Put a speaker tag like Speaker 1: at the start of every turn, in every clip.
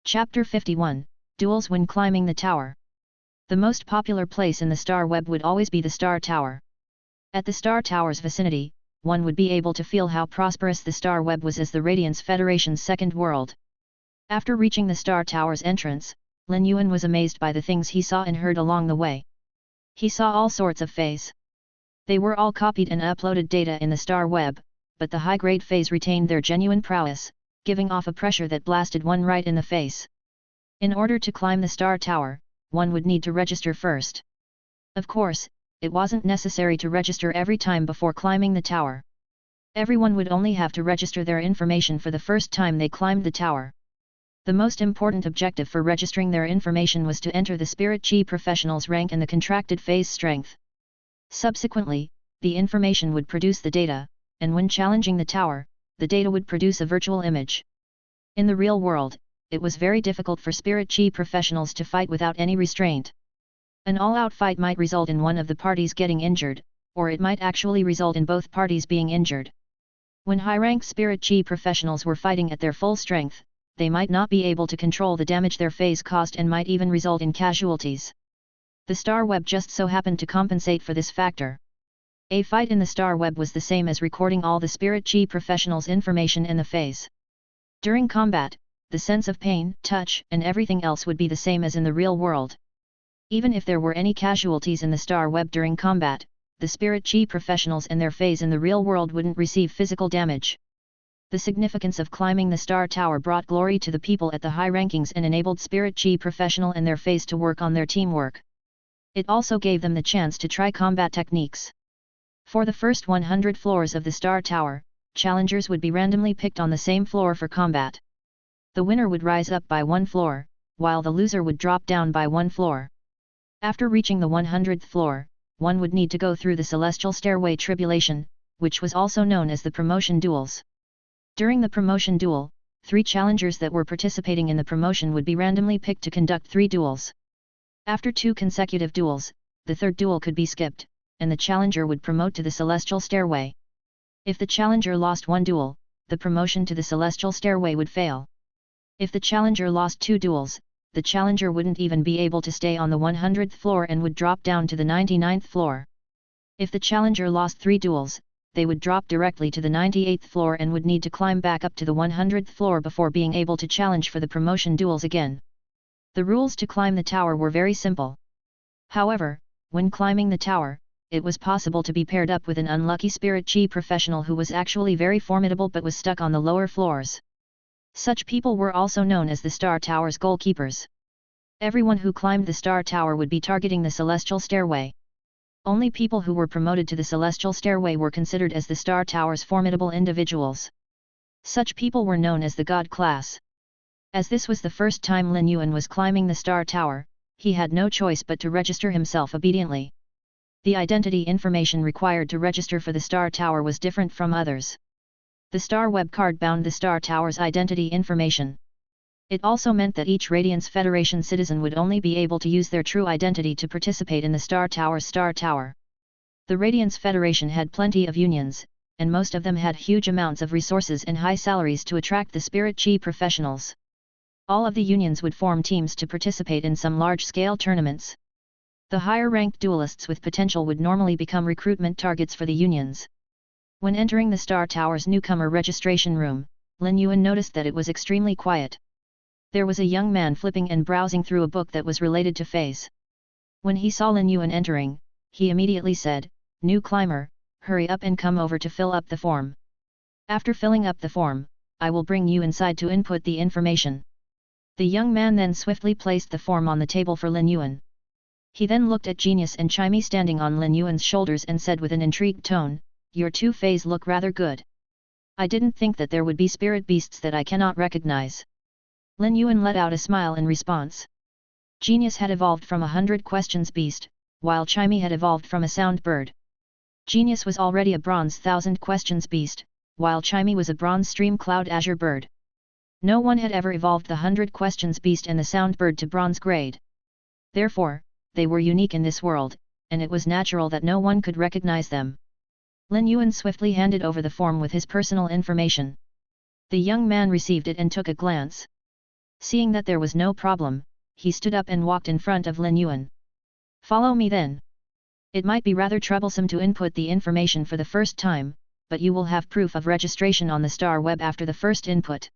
Speaker 1: Chapter 51, Duels when climbing the tower. The most popular place in the star web would always be the star tower. At the star tower's vicinity, one would be able to feel how prosperous the star web was as the Radiance Federation's second world. After reaching the star tower's entrance, Lin Yuan was amazed by the things he saw and heard along the way. He saw all sorts of feys. They were all copied and uploaded data in the star web, but the high-grade feys retained their genuine prowess, giving off a pressure that blasted one right in the face. In order to climb the star tower, one would need to register first. Of course, it wasn't necessary to register every time before climbing the tower. Everyone would only have to register their information for the first time they climbed the tower. The most important objective for registering their information was to enter the Spirit Chi professional's rank and the contracted phase strength. Subsequently, the information would produce the data, and when challenging the tower, the data would produce a virtual image. In the real world, it was very difficult for Spirit Chi professionals to fight without any restraint. An all-out fight might result in one of the parties getting injured, or it might actually result in both parties being injured. When high-ranked Spirit Chi professionals were fighting at their full strength, they might not be able to control the damage their phase caused and might even result in casualties. The star web just so happened to compensate for this factor. A fight in the star web was the same as recording all the Spirit Chi professionals' information in the phase. During combat, the sense of pain, touch, and everything else would be the same as in the real world. Even if there were any casualties in the star web during combat, the Spirit Chi professionals and their phase in the real world wouldn't receive physical damage. The significance of climbing the star tower brought glory to the people at the high rankings and enabled Spirit Chi professional and their phase to work on their teamwork. It also gave them the chance to try combat techniques. For the first 100 floors of the star tower, challengers would be randomly picked on the same floor for combat. The winner would rise up by one floor, while the loser would drop down by one floor. After reaching the 100th floor, one would need to go through the Celestial Stairway Tribulation, which was also known as the promotion duels. During the promotion duel, 3 challengers that were participating in the promotion would be randomly picked to conduct 3 duels. After 2 consecutive duels, the third duel could be skipped, and the challenger would promote to the Celestial Stairway. If the challenger lost 1 duel, the promotion to the Celestial Stairway would fail. If the challenger lost 2 duels, the challenger wouldn't even be able to stay on the 100th floor and would drop down to the 99th floor. If the challenger lost 3 duels, they would drop directly to the 98th floor and would need to climb back up to the 100th floor before being able to challenge for the promotion duels again. The rules to climb the tower were very simple. However, when climbing the tower, it was possible to be paired up with an unlucky Spirit Chi professional who was actually very formidable but was stuck on the lower floors. Such people were also known as the Star Tower's goalkeepers. Everyone who climbed the Star Tower would be targeting the Celestial Stairway. Only people who were promoted to the Celestial Stairway were considered as the Star Tower's formidable individuals. Such people were known as the God class. As this was the first time Lin Yuan was climbing the Star Tower, he had no choice but to register himself obediently. The identity information required to register for the Star Tower was different from others. The Star Web card bound the Star Tower's identity information. It also meant that each Radiance Federation citizen would only be able to use their true identity to participate in the Star Tower's Star Tower. The Radiance Federation had plenty of unions, and most of them had huge amounts of resources and high salaries to attract the Spirit Chi professionals. All of the unions would form teams to participate in some large-scale tournaments. The higher-ranked duelists with potential would normally become recruitment targets for the unions. When entering the Star Tower's newcomer registration room, Lin Yuan noticed that it was extremely quiet. There was a young man flipping and browsing through a book that was related to feys. When he saw Lin Yuan entering, he immediately said, "New climber, hurry up and come over to fill up the form. After filling up the form, I will bring you inside to input the information." The young man then swiftly placed the form on the table for Lin Yuan. He then looked at Genius and Chimey standing on Lin Yuan's shoulders and said with an intrigued tone, "Your 2 feys look rather good. I didn't think that there would be spirit beasts that I cannot recognize." Lin Yuan let out a smile in response. Genius had evolved from a 100 questions beast, while Chimey had evolved from a sound bird. Genius was already a bronze 1000 questions beast, while Chimey was a bronze stream cloud azure bird. No one had ever evolved the 100 questions beast and the sound bird to bronze grade. Therefore, they were unique in this world, and it was natural that no one could recognize them. Lin Yuan swiftly handed over the form with his personal information. The young man received it and took a glance. Seeing that there was no problem, he stood up and walked in front of Lin Yuan. Follow me then. It might be rather troublesome to input the information for the first time, but you will have proof of registration on the star web after the first input.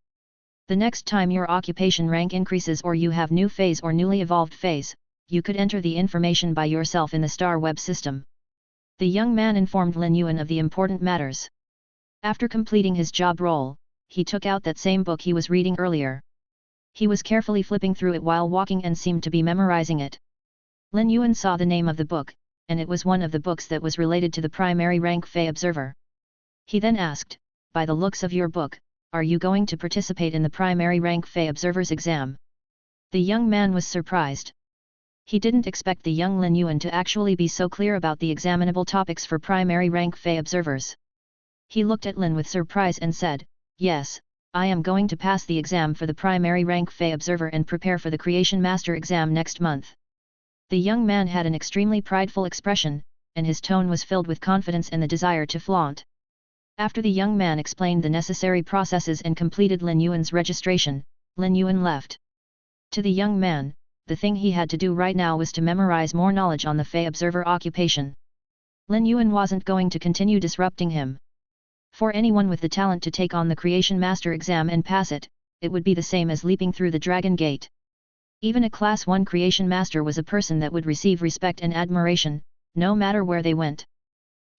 Speaker 1: The next time your occupation rank increases or you have new phase or newly evolved phase, you could enter the information by yourself in the star web system. The young man informed Lin Yuan of the important matters. After completing his job role, he took out that same book he was reading earlier. He was carefully flipping through it while walking and seemed to be memorizing it. Lin Yuan saw the name of the book, and it was one of the books that was related to the primary rank Fey observer. He then asked, by the looks of your book, are you going to participate in the primary rank Fey observer's exam? The young man was surprised. He didn't expect the young Lin Yuan to actually be so clear about the examinable topics for primary rank Fey observers. He looked at Lin with surprise and said, yes, I am going to pass the exam for the primary rank Fey observer and prepare for the Creation Master exam next month. The young man had an extremely prideful expression, and his tone was filled with confidence and the desire to flaunt. After the young man explained the necessary processes and completed Lin Yuan's registration, Lin Yuan left. To the young man, the thing he had to do right now was to memorize more knowledge on the Fey observer occupation. Lin Yuan wasn't going to continue disrupting him. For anyone with the talent to take on the Creation Master exam and pass it, it would be the same as leaping through the Dragon Gate. Even a Class 1 Creation Master was a person that would receive respect and admiration, no matter where they went.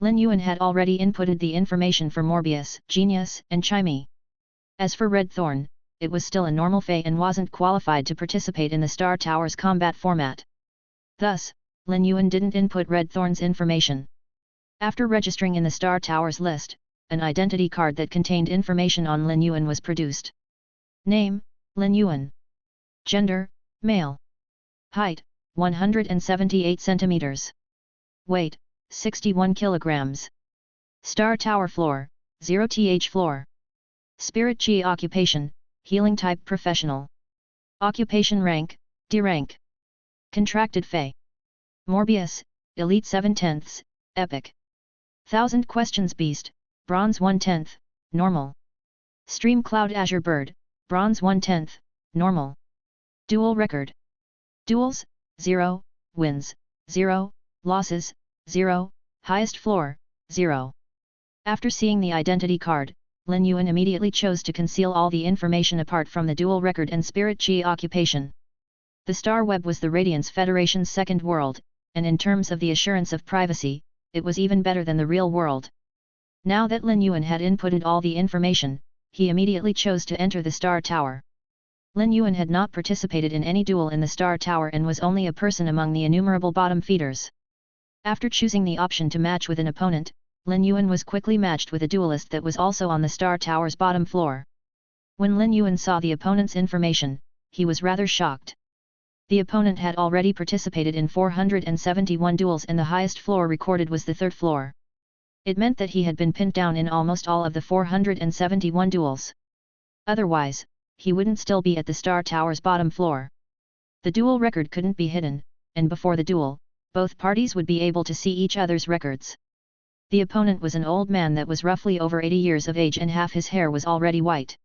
Speaker 1: Lin Yuan had already inputted the information for Morbius, Genius, and Chimey. As for Red Thorn, it was still a normal Fey and wasn't qualified to participate in the Star Tower's combat format. Thus, Lin Yuan didn't input Red Thorn's information. After registering in the Star Tower's list, an identity card that contained information on Lin Yuan was produced. Name, Lin Yuan. Gender, male. Height, 178 centimeters. Weight, 61 kilograms. Star Tower floor, 0th floor. Spirit Chi occupation, healing type professional. Occupation rank, D rank. Contracted Fey. Morbius, Elite 7/10, Epic. 1000 Questions Beast, Bronze 1/10, Normal. Stream Cloud Azure Bird, Bronze 1/10, Normal. Duel Record. Duels, 0, wins, 0, losses, 0, highest floor, 0. After seeing the identity card, Lin Yuan immediately chose to conceal all the information apart from the dual record and Spirit Chi occupation. The Star Web was the Radiance Federation's second world, and in terms of the assurance of privacy, it was even better than the real world. Now that Lin Yuan had inputted all the information, he immediately chose to enter the Star Tower. Lin Yuan had not participated in any duel in the Star Tower and was only a person among the innumerable bottom feeders. After choosing the option to match with an opponent, Lin Yuan was quickly matched with a duelist that was also on the Star Tower's bottom floor. When Lin Yuan saw the opponent's information, he was rather shocked. The opponent had already participated in 471 duels and the highest floor recorded was the third floor. It meant that he had been pinned down in almost all of the 471 duels. Otherwise, he wouldn't still be at the Star Tower's bottom floor. The duel record couldn't be hidden, and before the duel, both parties would be able to see each other's records. The opponent was an old man that was roughly over 80 years of age and half his hair was already white.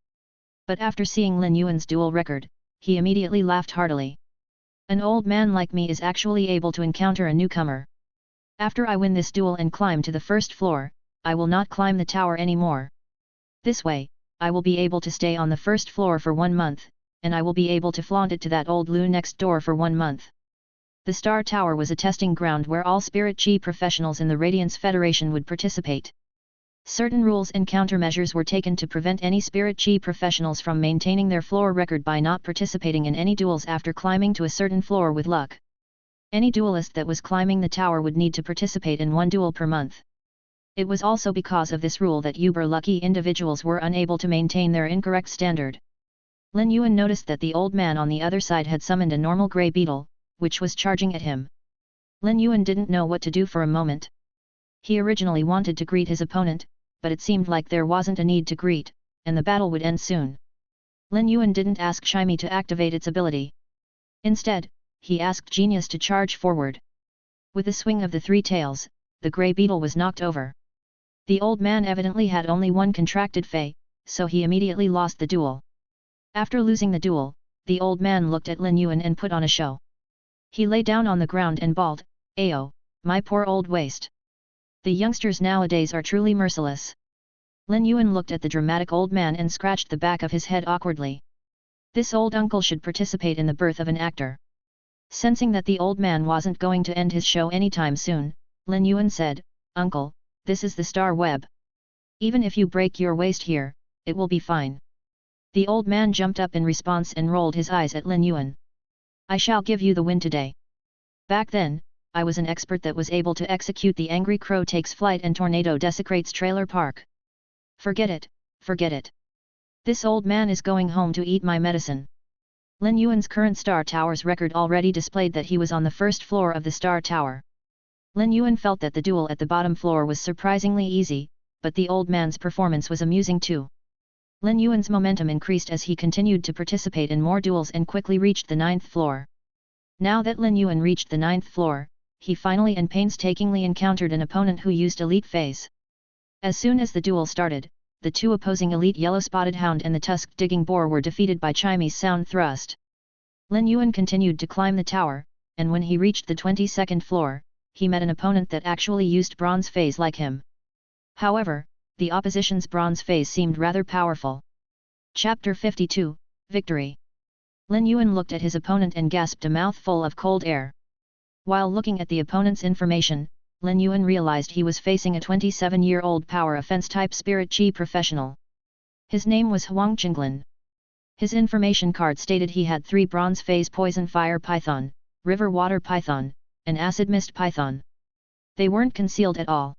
Speaker 1: But after seeing Lin Yuan's duel record, he immediately laughed heartily. An old man like me is actually able to encounter a newcomer. After I win this duel and climb to the first floor, I will not climb the tower anymore. This way, I will be able to stay on the first floor for 1 month, and I will be able to flaunt it to that old Lu next door for 1 month. The Star Tower was a testing ground where all Spirit Chi professionals in the Radiance Federation would participate. Certain rules and countermeasures were taken to prevent any Spirit Chi professionals from maintaining their floor record by not participating in any duels after climbing to a certain floor with luck. Any duelist that was climbing the tower would need to participate in 1 duel per month. It was also because of this rule that uber-lucky individuals were unable to maintain their incorrect standard. Lin Yuan noticed that the old man on the other side had summoned a normal grey beetle, which was charging at him. Lin Yuan didn't know what to do for a moment. He originally wanted to greet his opponent, but it seemed like there wasn't a need to greet, and the battle would end soon. Lin Yuan didn't ask Chimey to activate its ability. Instead, he asked Genius to charge forward. With a swing of the 3 tails, the grey beetle was knocked over. The old man evidently had only 1 contracted Fey, so he immediately lost the duel. After losing the duel, the old man looked at Lin Yuan and put on a show. He lay down on the ground and bawled, "Ayo, my poor old waist. The youngsters nowadays are truly merciless." Lin Yuan looked at the dramatic old man and scratched the back of his head awkwardly. This old uncle should participate in the birth of an actor. Sensing that the old man wasn't going to end his show anytime soon, Lin Yuan said, "Uncle, this is the star web. Even if you break your waist here, it will be fine." The old man jumped up in response and rolled his eyes at Lin Yuan. "I shall give you the win today. Back then, I was an expert that was able to execute the angry crow takes flight and tornado desecrates trailer park. Forget it, forget it. This old man is going home to eat my medicine." Lin Yuan's current Star Tower's record already displayed that he was on the first floor of the Star Tower. Lin Yuan felt that the duel at the bottom floor was surprisingly easy, but the old man's performance was amusing too. Lin Yuan's momentum increased as he continued to participate in more duels and quickly reached the 9th floor. Now that Lin Yuan reached the 9th floor, he finally and painstakingly encountered an opponent who used elite phase. As soon as the duel started, the two opposing elite yellow-spotted hound and the tusk-digging boar were defeated by Chime's sound thrust. Lin Yuan continued to climb the tower, and when he reached the 22nd floor, he met an opponent that actually used bronze phase like him. However, the opposition's bronze phase seemed rather powerful. Chapter 52, Victory. Lin Yuan looked at his opponent and gasped a mouthful of cold air. While looking at the opponent's information, Lin Yuan realized he was facing a 27-year-old power offense-type spirit chi professional. His name was Huang Qinglin. His information card stated he had 3 bronze phase poison fire python, river water python, and acid mist python. They weren't concealed at all.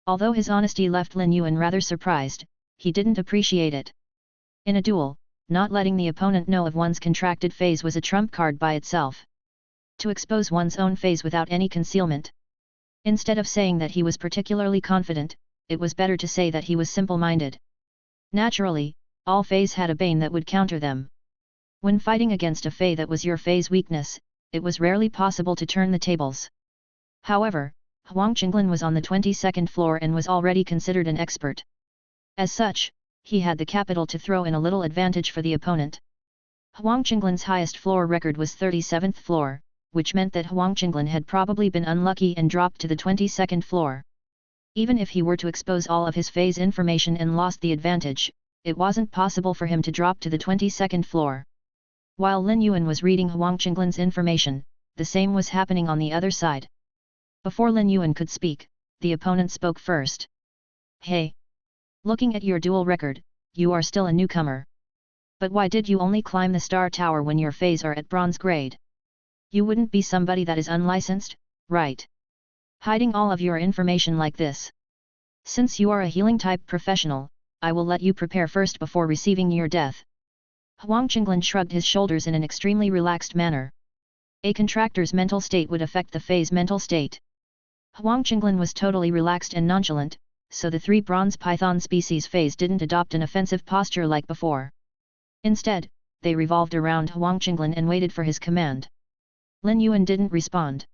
Speaker 1: Although his honesty left Lin Yuan rather surprised, he didn't appreciate it. In a duel, not letting the opponent know of one's contracted phase was a trump card by itself. To expose one's own phase without any concealment. Instead of saying that he was particularly confident, it was better to say that he was simple-minded. Naturally, all phase had a bane that would counter them. When fighting against a fey that was your phase weakness, it was rarely possible to turn the tables. However, Huang Qinglin was on the 22nd floor and was already considered an expert. As such, he had the capital to throw in a little advantage for the opponent. Huang Qinglin's highest floor record was 37th floor, which meant that Huang Qinglin had probably been unlucky and dropped to the 22nd floor. Even if he were to expose all of his phase information and lost the advantage, it wasn't possible for him to drop to the 22nd floor. While Lin Yuan was reading Huang Qinglin's information, the same was happening on the other side. Before Lin Yuan could speak, the opponent spoke first. "Hey! Looking at your duel record, you are still a newcomer. But why did you only climb the Star Tower when your phase are at bronze grade? You wouldn't be somebody that is unlicensed, right? Hiding all of your information like this. Since you are a healing-type professional, I will let you prepare first before receiving your death." Huang Qinglin shrugged his shoulders in an extremely relaxed manner. A contractor's mental state would affect the phase mental state. Huang Qinglin was totally relaxed and nonchalant, so the 3 bronze python species phase didn't adopt an offensive posture like before. Instead, they revolved around Huang Qinglin and waited for his command. Lin Yuan didn't respond.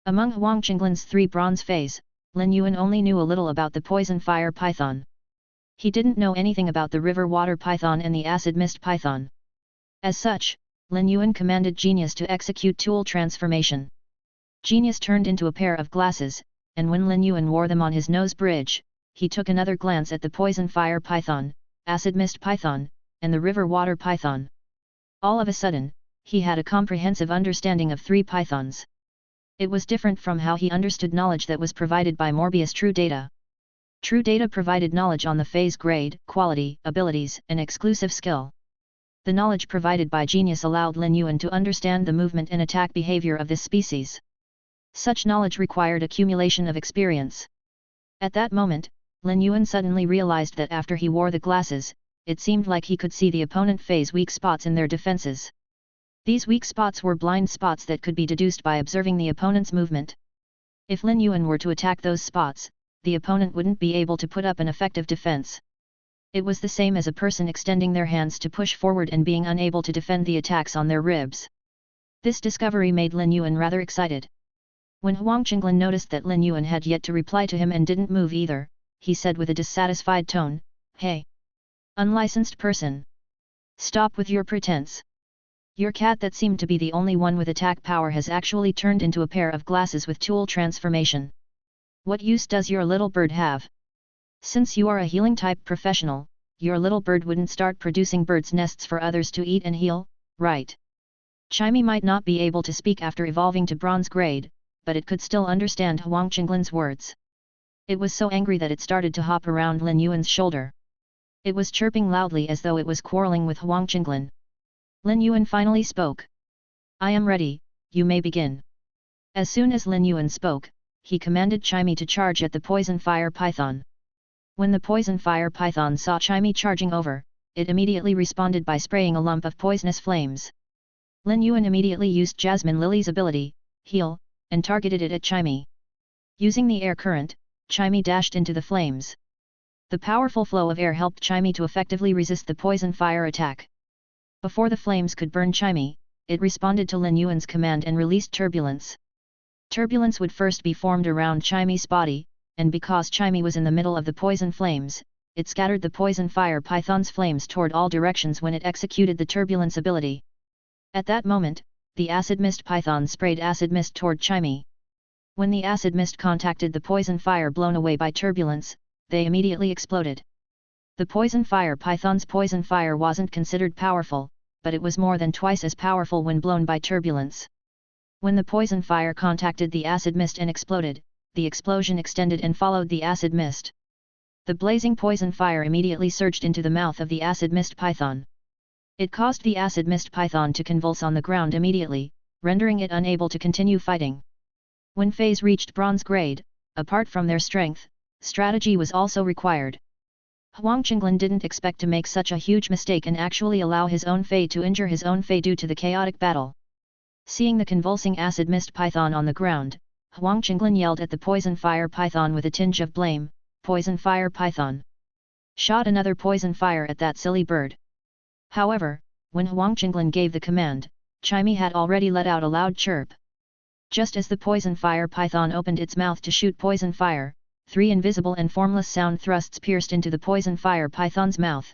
Speaker 1: Among Huang Qinglin's 3 bronze phase, Lin Yuan only knew a little about the poison fire python. He didn't know anything about the river water python and the acid mist python. As such, Lin Yuan commanded Genius to execute tool transformation. Genius turned into a pair of glasses, and when Lin Yuan wore them on his nose bridge, he took another glance at the poison fire python, acid mist python, and the river water python. All of a sudden, he had a comprehensive understanding of 3 pythons. It was different from how he understood knowledge that was provided by Morbius True Data. True Data provided knowledge on the phase grade, quality, abilities, and exclusive skill. The knowledge provided by Genius allowed Lin Yuan to understand the movement and attack behavior of this species. Such knowledge required accumulation of experience. At that moment, Lin Yuan suddenly realized that after he wore the glasses, it seemed like he could see the opponent phase weak spots in their defenses. These weak spots were blind spots that could be deduced by observing the opponent's movement. If Lin Yuan were to attack those spots, the opponent wouldn't be able to put up an effective defense. It was the same as a person extending their hands to push forward and being unable to defend the attacks on their ribs. This discovery made Lin Yuan rather excited. When Huang Qinglin noticed that Lin Yuan had yet to reply to him and didn't move either, he said with a dissatisfied tone, "Hey! Unlicensed person! Stop with your pretense! Your cat that seemed to be the only one with attack power has actually turned into a pair of glasses with tool transformation. What use does your little bird have? Since you are a healing type professional, your little bird wouldn't start producing birds' nests for others to eat and heal, right? Chimey might not be able to speak after evolving to bronze grade, but it could still understand Huang Qinglin's words. It was so angry that it started to hop around Lin Yuan's shoulder. It was chirping loudly as though it was quarreling with Huang Qinglin. Lin Yuan finally spoke. I am ready, you may begin. As soon as Lin Yuan spoke, he commanded Chimey to charge at the poison fire python. When the poison fire python saw Chimey charging over, it immediately responded by spraying a lump of poisonous flames. Lin Yuan immediately used Jasmine Lily's ability, Heal, and targeted it at Chimey. Using the air current, Chimey dashed into the flames. The powerful flow of air helped Chimey to effectively resist the poison fire attack. Before the flames could burn Chimey, it responded to Lin Yuan's command and released turbulence. Turbulence would first be formed around Chimey's body, and because Chimey was in the middle of the poison flames, it scattered the poison fire python's flames toward all directions when it executed the turbulence ability. At that moment, the acid mist python sprayed acid mist toward Chimey. When the acid mist contacted the poison fire blown away by turbulence, they immediately exploded. The poison fire python's poison fire wasn't considered powerful, but it was more than twice as powerful when blown by turbulence. When the poison fire contacted the acid mist and exploded, the explosion extended and followed the acid mist. The blazing poison fire immediately surged into the mouth of the acid mist python. It caused the acid mist python to convulse on the ground immediately, rendering it unable to continue fighting. When feys reached bronze grade, apart from their strength, strategy was also required. Huang Qinglin didn't expect to make such a huge mistake and actually allow his own fey to injure his own fey due to the chaotic battle. Seeing the convulsing acid mist python on the ground, Huang Qinglin yelled at the poison fire python with a tinge of blame, "Poison fire python! Shot another poison fire at that silly bird!" However, when Huang Qinglin gave the command, Chimey had already let out a loud chirp. Just as the poison fire python opened its mouth to shoot poison fire, 3 invisible and formless sound thrusts pierced into the poison fire python's mouth.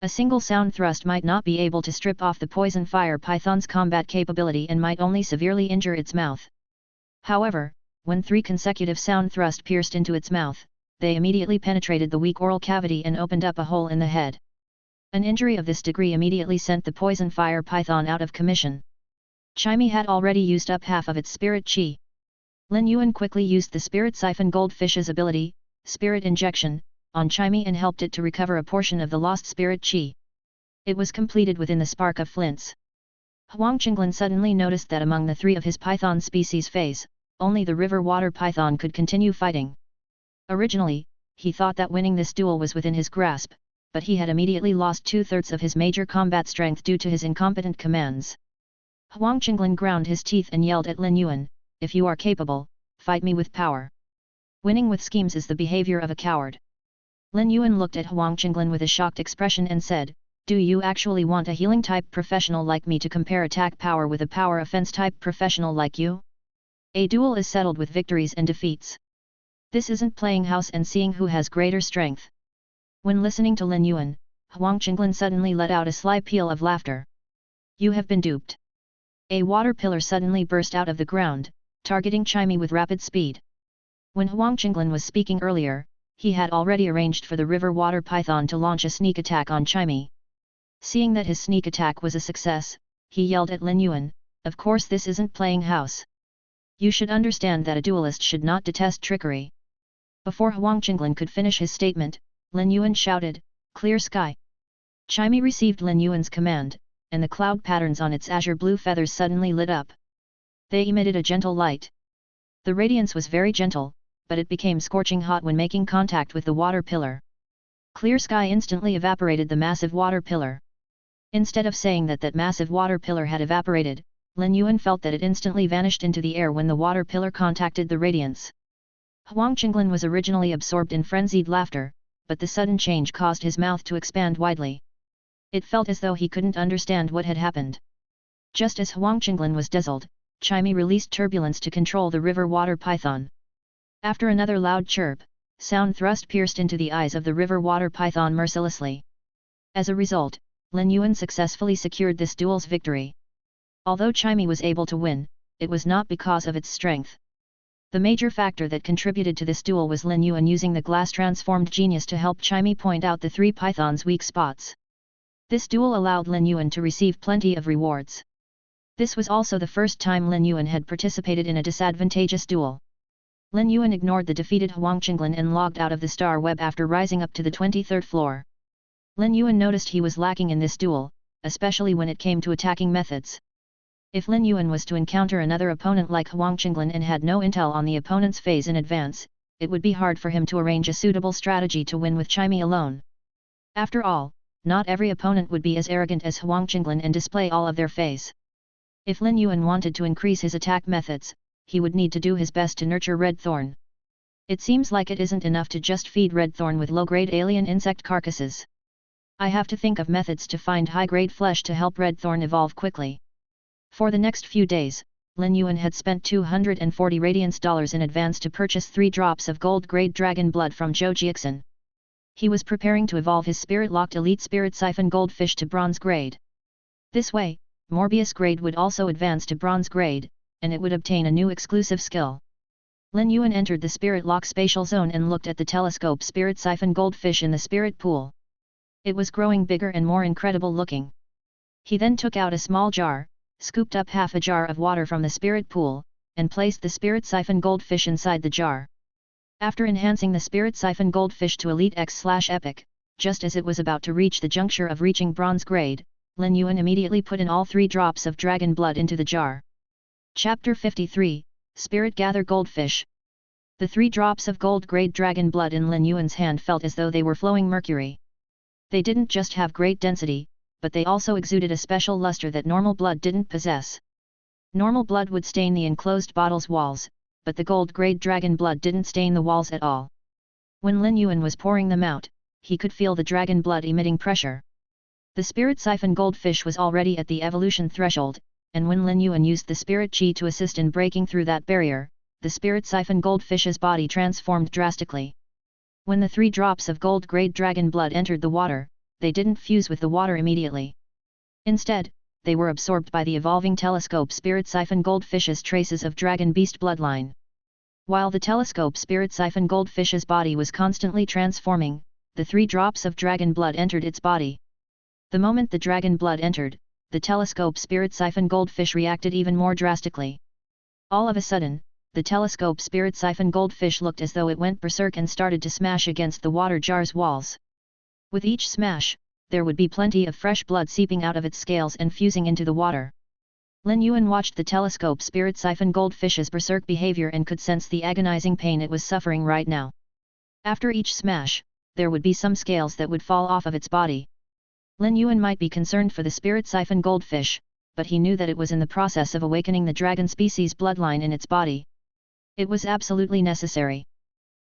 Speaker 1: A single sound thrust might not be able to strip off the poison fire python's combat capability and might only severely injure its mouth. However, when 3 consecutive sound thrusts pierced into its mouth, they immediately penetrated the weak oral cavity and opened up a hole in the head. An injury of this degree immediately sent the poison fire python out of commission. Chimey had already used up half of its spirit chi. Lin Yuan quickly used the spirit siphon goldfish's ability, Spirit Injection, on Chimey and helped it to recover a portion of the lost spirit chi. It was completed within the spark of flints. Huang Qinglin suddenly noticed that among the 3 of his python species feys, only the river water python could continue fighting. Originally, he thought that winning this duel was within his grasp, but he had immediately lost 2/3 of his major combat strength due to his incompetent commands. Huang Qinglin ground his teeth and yelled at Lin Yuan, "If you are capable, fight me with power. Winning with schemes is the behavior of a coward." Lin Yuan looked at Huang Qinglin with a shocked expression and said, "Do you actually want a healing type professional like me to compare attack power with a power offense type professional like you? A duel is settled with victories and defeats. This isn't playing house and seeing who has greater strength." When listening to Lin Yuan, Huang Qinglin suddenly let out a sly peal of laughter. "You have been duped." A water pillar suddenly burst out of the ground, targeting Chimey with rapid speed. When Huang Qinglin was speaking earlier, he had already arranged for the river water python to launch a sneak attack on Chimey. Seeing that his sneak attack was a success, he yelled at Lin Yuan, "Of course this isn't playing house. You should understand that a duelist should not detest trickery." Before Huang Qinglin could finish his statement, Lin Yuan shouted, "Clear sky!" Chimey received Lin Yuan's command, and the cloud patterns on its azure blue feathers suddenly lit up. They emitted a gentle light. The radiance was very gentle, but it became scorching hot when making contact with the water pillar. Clear sky instantly evaporated the massive water pillar. Instead of saying that that massive water pillar had evaporated, Lin Yuan felt that it instantly vanished into the air when the water pillar contacted the radiance. Huang Qinglin was originally absorbed in frenzied laughter, but the sudden change caused his mouth to expand widely. It felt as though he couldn't understand what had happened. Just as Huang Qinglin was dazzled, Chimey released turbulence to control the river water python. After another loud chirp, sound thrust pierced into the eyes of the river water python mercilessly. As a result, Lin Yuan successfully secured this duel's victory. Although Chimey was able to win, it was not because of its strength. The major factor that contributed to this duel was Lin Yuan using the glass-transformed genius to help Chimey point out the three pythons' weak spots. This duel allowed Lin Yuan to receive plenty of rewards. This was also the first time Lin Yuan had participated in a disadvantageous duel. Lin Yuan ignored the defeated Huang Qinglin and logged out of the star web after rising up to the 23rd floor. Lin Yuan noticed he was lacking in this duel, especially when it came to attacking methods. If Lin Yuan was to encounter another opponent like Huang Qinglin and had no intel on the opponent's phase in advance, it would be hard for him to arrange a suitable strategy to win with Chimey alone. After all, not every opponent would be as arrogant as Huang Qinglin and display all of their phase. If Lin Yuan wanted to increase his attack methods, he would need to do his best to nurture Red Thorn. It seems like it isn't enough to just feed Red Thorn with low-grade alien insect carcasses. I have to think of methods to find high-grade flesh to help Red Thorn evolve quickly. For the next few days, Lin Yuan had spent 240 radiance dollars in advance to purchase 3 drops of gold-grade dragon blood from Zhou Jiaxin. He was preparing to evolve his spirit-locked elite spirit siphon goldfish to bronze grade. This way, Morbius grade would also advance to bronze grade, and it would obtain a new exclusive skill. Lin Yuan entered the spirit lock spatial zone and looked at the telescope spirit siphon goldfish in the spirit pool. It was growing bigger and more incredible looking. He then took out a small jar, scooped up half a jar of water from the spirit pool, and placed the spirit siphon goldfish inside the jar. After enhancing the spirit siphon goldfish to Elite X/Epic, just as it was about to reach the juncture of reaching bronze grade, Lin Yuan immediately put in all 3 drops of dragon blood into the jar. Chapter 53, Spirit Gather Goldfish. The 3 drops of gold-grade dragon blood in Lin Yuan's hand felt as though they were flowing mercury. They didn't just have great density, but they also exuded a special luster that normal blood didn't possess. Normal blood would stain the enclosed bottle's walls, but the gold-grade dragon blood didn't stain the walls at all. When Lin Yuan was pouring them out, he could feel the dragon blood emitting pressure. The spirit siphon goldfish was already at the evolution threshold, and when Lin Yuan used the spirit chi to assist in breaking through that barrier, the spirit siphon goldfish's body transformed drastically. When the 3 drops of gold-grade dragon blood entered the water, they didn't fuse with the water immediately. Instead, they were absorbed by the evolving telescope spirit siphon goldfish's traces of dragon beast bloodline. While the telescope spirit siphon goldfish's body was constantly transforming, the 3 drops of dragon blood entered its body. The moment the dragon blood entered, the telescope spirit siphon goldfish reacted even more drastically. All of a sudden, the telescope spirit siphon goldfish looked as though it went berserk and started to smash against the water jar's walls. With each smash, there would be plenty of fresh blood seeping out of its scales and fusing into the water. Lin Yuan watched the telescope spirit siphon goldfish's berserk behavior and could sense the agonizing pain it was suffering right now. After each smash, there would be some scales that would fall off of its body. Lin Yuan might be concerned for the spirit siphon goldfish, but he knew that it was in the process of awakening the dragon species bloodline in its body. It was absolutely necessary.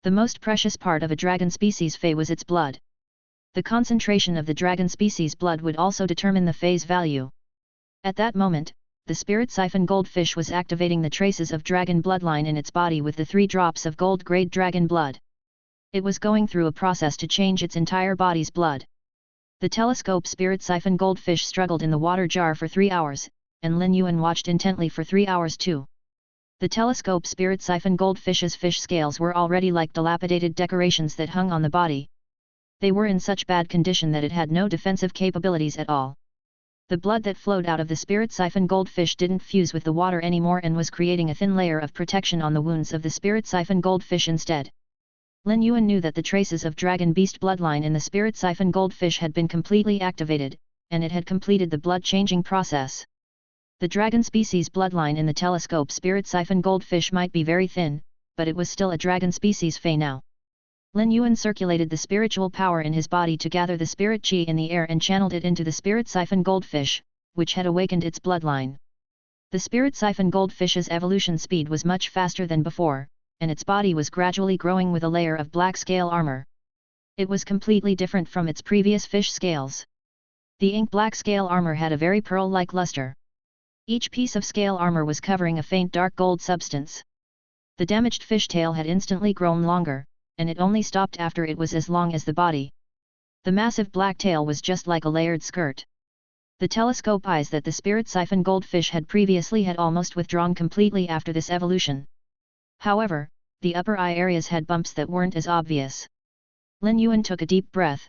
Speaker 1: The most precious part of a dragon species fey was its blood. The concentration of the dragon species blood would also determine the fey's value. At that moment, the spirit siphon goldfish was activating the traces of dragon bloodline in its body with the 3 drops of gold-grade dragon blood. It was going through a process to change its entire body's blood. The telescope spirit siphon goldfish struggled in the water jar for 3 hours, and Lin Yuan watched intently for 3 hours too. The telescope spirit siphon goldfish's fish scales were already like dilapidated decorations that hung on the body. They were in such bad condition that it had no defensive capabilities at all. The blood that flowed out of the spirit siphon goldfish didn't fuse with the water anymore and was creating a thin layer of protection on the wounds of the spirit siphon goldfish instead. Lin Yuan knew that the traces of dragon beast bloodline in the spirit siphon goldfish had been completely activated, and it had completed the blood-changing process. The dragon species bloodline in the telescope spirit siphon goldfish might be very thin, but it was still a dragon species fey now. Lin Yuan circulated the spiritual power in his body to gather the spirit chi in the air and channeled it into the spirit siphon goldfish, which had awakened its bloodline. The spirit siphon goldfish's evolution speed was much faster than before, and its body was gradually growing with a layer of black scale armor. It was completely different from its previous fish scales. The ink-black scale armor had a very pearl-like luster. Each piece of scale armor was covering a faint dark gold substance. The damaged fish tail had instantly grown longer, and it only stopped after it was as long as the body. The massive black tail was just like a layered skirt. The telescope eyes that the spirit siphon goldfish had previously had almost withdrawn completely after this evolution. However, the upper eye areas had bumps that weren't as obvious. Lin Yuan took a deep breath.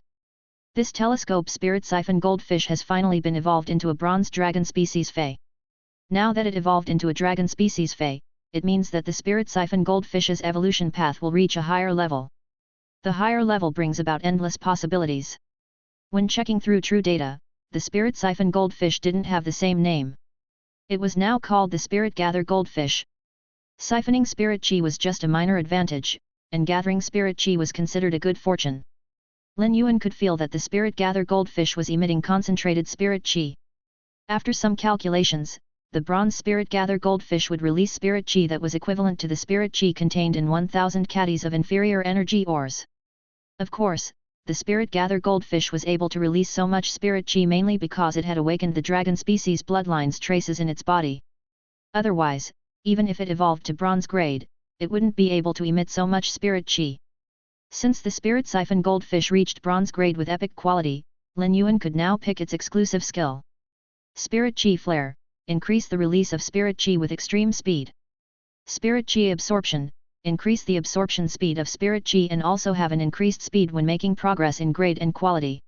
Speaker 1: This telescope spirit siphon goldfish has finally been evolved into a bronze dragon species fey. Now that it evolved into a dragon species fey, it means that the spirit siphon goldfish's evolution path will reach a higher level. The higher level brings about endless possibilities. When checking through true data, the spirit siphon goldfish didn't have the same name. It was now called the spirit gather goldfish. Siphoning spirit chi was just a minor advantage, and gathering spirit chi was considered a good fortune. Lin Yuan could feel that the spirit gather goldfish was emitting concentrated spirit chi. After some calculations, the bronze spirit gather goldfish would release spirit chi that was equivalent to the spirit chi contained in 1000 caddies of inferior energy ores. Of course, the spirit gather goldfish was able to release so much spirit chi mainly because it had awakened the dragon species bloodlines traces in its body. Otherwise, even if it evolved to bronze grade, it wouldn't be able to emit so much spirit chi. Since the spirit siphon goldfish reached bronze grade with epic quality, Lin Yuan could now pick its exclusive skill. Spirit Chi Flare, increase the release of spirit chi with extreme speed. Spirit Chi Absorption, increase the absorption speed of spirit chi and also have an increased speed when making progress in grade and quality.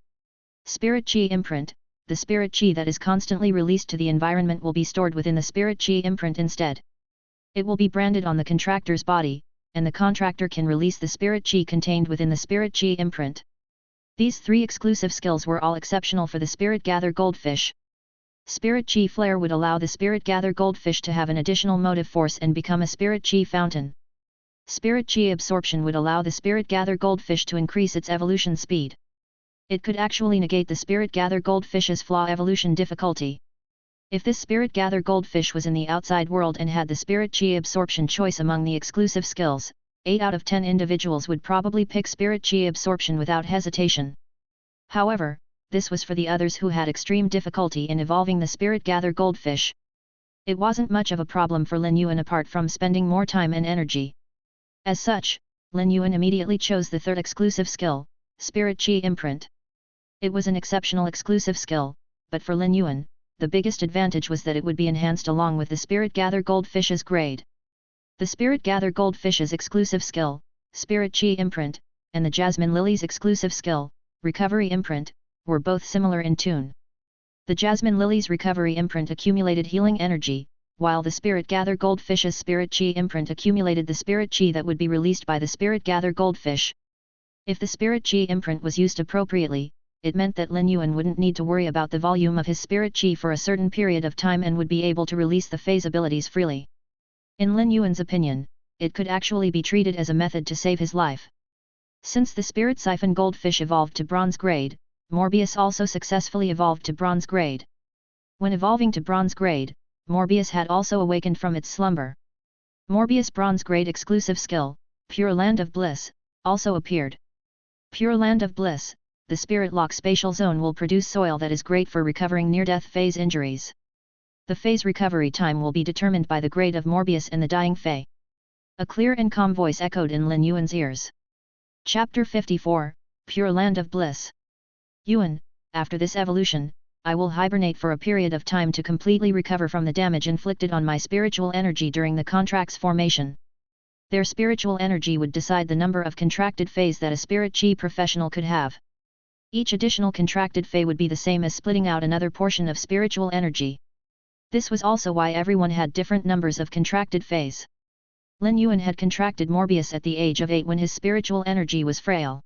Speaker 1: Spirit Chi Imprint, the spirit chi that is constantly released to the environment will be stored within the spirit chi imprint instead. It will be branded on the contractor's body, and the contractor can release the spirit chi contained within the spirit chi imprint. These three exclusive skills were all exceptional for the spirit gather goldfish. Spirit Chi Flare would allow the spirit gather goldfish to have an additional motive force and become a spirit chi fountain. Spirit Chi Absorption would allow the spirit gather goldfish to increase its evolution speed. It could actually negate the spirit gather goldfish's flaw evolution difficulty. If this spirit gather goldfish was in the outside world and had the spirit chi absorption choice among the exclusive skills, 8 out of 10 individuals would probably pick spirit chi absorption without hesitation. However, this was for the others who had extreme difficulty in evolving the spirit gather goldfish. It wasn't much of a problem for Lin Yuan apart from spending more time and energy. As such, Lin Yuan immediately chose the third exclusive skill, Spirit Chi Imprint. It was an exceptional exclusive skill, but for Lin Yuan, the biggest advantage was that it would be enhanced along with the Spirit Gather Goldfish's grade. The Spirit Gather Goldfish's exclusive skill, Spirit Chi Imprint, and the Jasmine Lily's exclusive skill, Recovery Imprint, were both similar in tune. The Jasmine Lily's Recovery Imprint accumulated healing energy, while the Spirit Gather Goldfish's Spirit Chi Imprint accumulated the Spirit Chi that would be released by the Spirit Gather Goldfish. If the Spirit Chi Imprint was used appropriately, it meant that Lin Yuan wouldn't need to worry about the volume of his Spirit Chi for a certain period of time and would be able to release the phase abilities freely. In Lin Yuan's opinion, it could actually be treated as a method to save his life. Since the Spirit Siphon Goldfish evolved to bronze grade, Morbius also successfully evolved to bronze grade. When evolving to bronze grade, Morbius had also awakened from its slumber. Morbius bronze grade exclusive skill, Pure Land of Bliss, also appeared. Pure Land of Bliss, the Spirit Lock spatial zone will produce soil that is great for recovering near-death phase injuries. The phase recovery time will be determined by the grade of Morbius and the dying Fae. A clear and calm voice echoed in Lin Yuan's ears. Chapter 54, Pure Land of Bliss. Yuan, after this evolution, I will hibernate for a period of time to completely recover from the damage inflicted on my spiritual energy during the contract's formation. Their spiritual energy would decide the number of contracted phase that a spirit chi professional could have. Each additional contracted phase would be the same as splitting out another portion of spiritual energy. This was also why everyone had different numbers of contracted phase. Lin Yuan had contracted Morbius at the age of 8 when his spiritual energy was frail.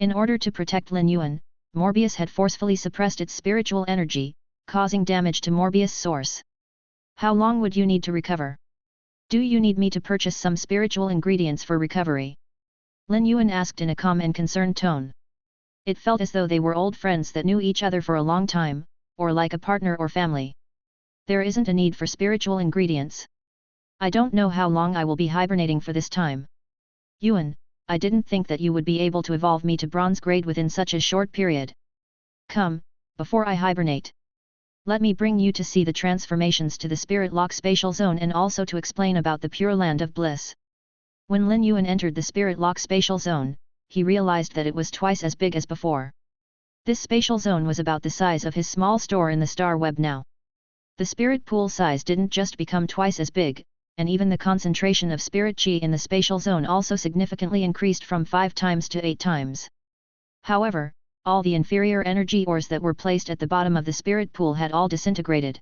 Speaker 1: In order to protect Lin Yuan, Morbius had forcefully suppressed its spiritual energy, causing damage to Morbius' source. How long would you need to recover? Do you need me to purchase some spiritual ingredients for recovery? Lin Yuan asked in a calm and concerned tone. It felt as though they were old friends that knew each other for a long time, or like a partner or family. There isn't a need for spiritual ingredients. I don't know how long I will be hibernating for this time. Yuan, I didn't think that you would be able to evolve me to bronze grade within such a short period. Come, before I hibernate. Let me bring you to see the transformations to the Spirit Lock spatial zone and also to explain about the Pure Land of Bliss. When Lin Yuan entered the Spirit Lock spatial zone, he realized that it was twice as big as before. This spatial zone was about the size of his small store in the star web now. The spirit pool size didn't just become twice as big, and even the concentration of spirit chi in the spatial zone also significantly increased from 5 times to 8 times. However, all the inferior energy ores that were placed at the bottom of the spirit pool had all disintegrated.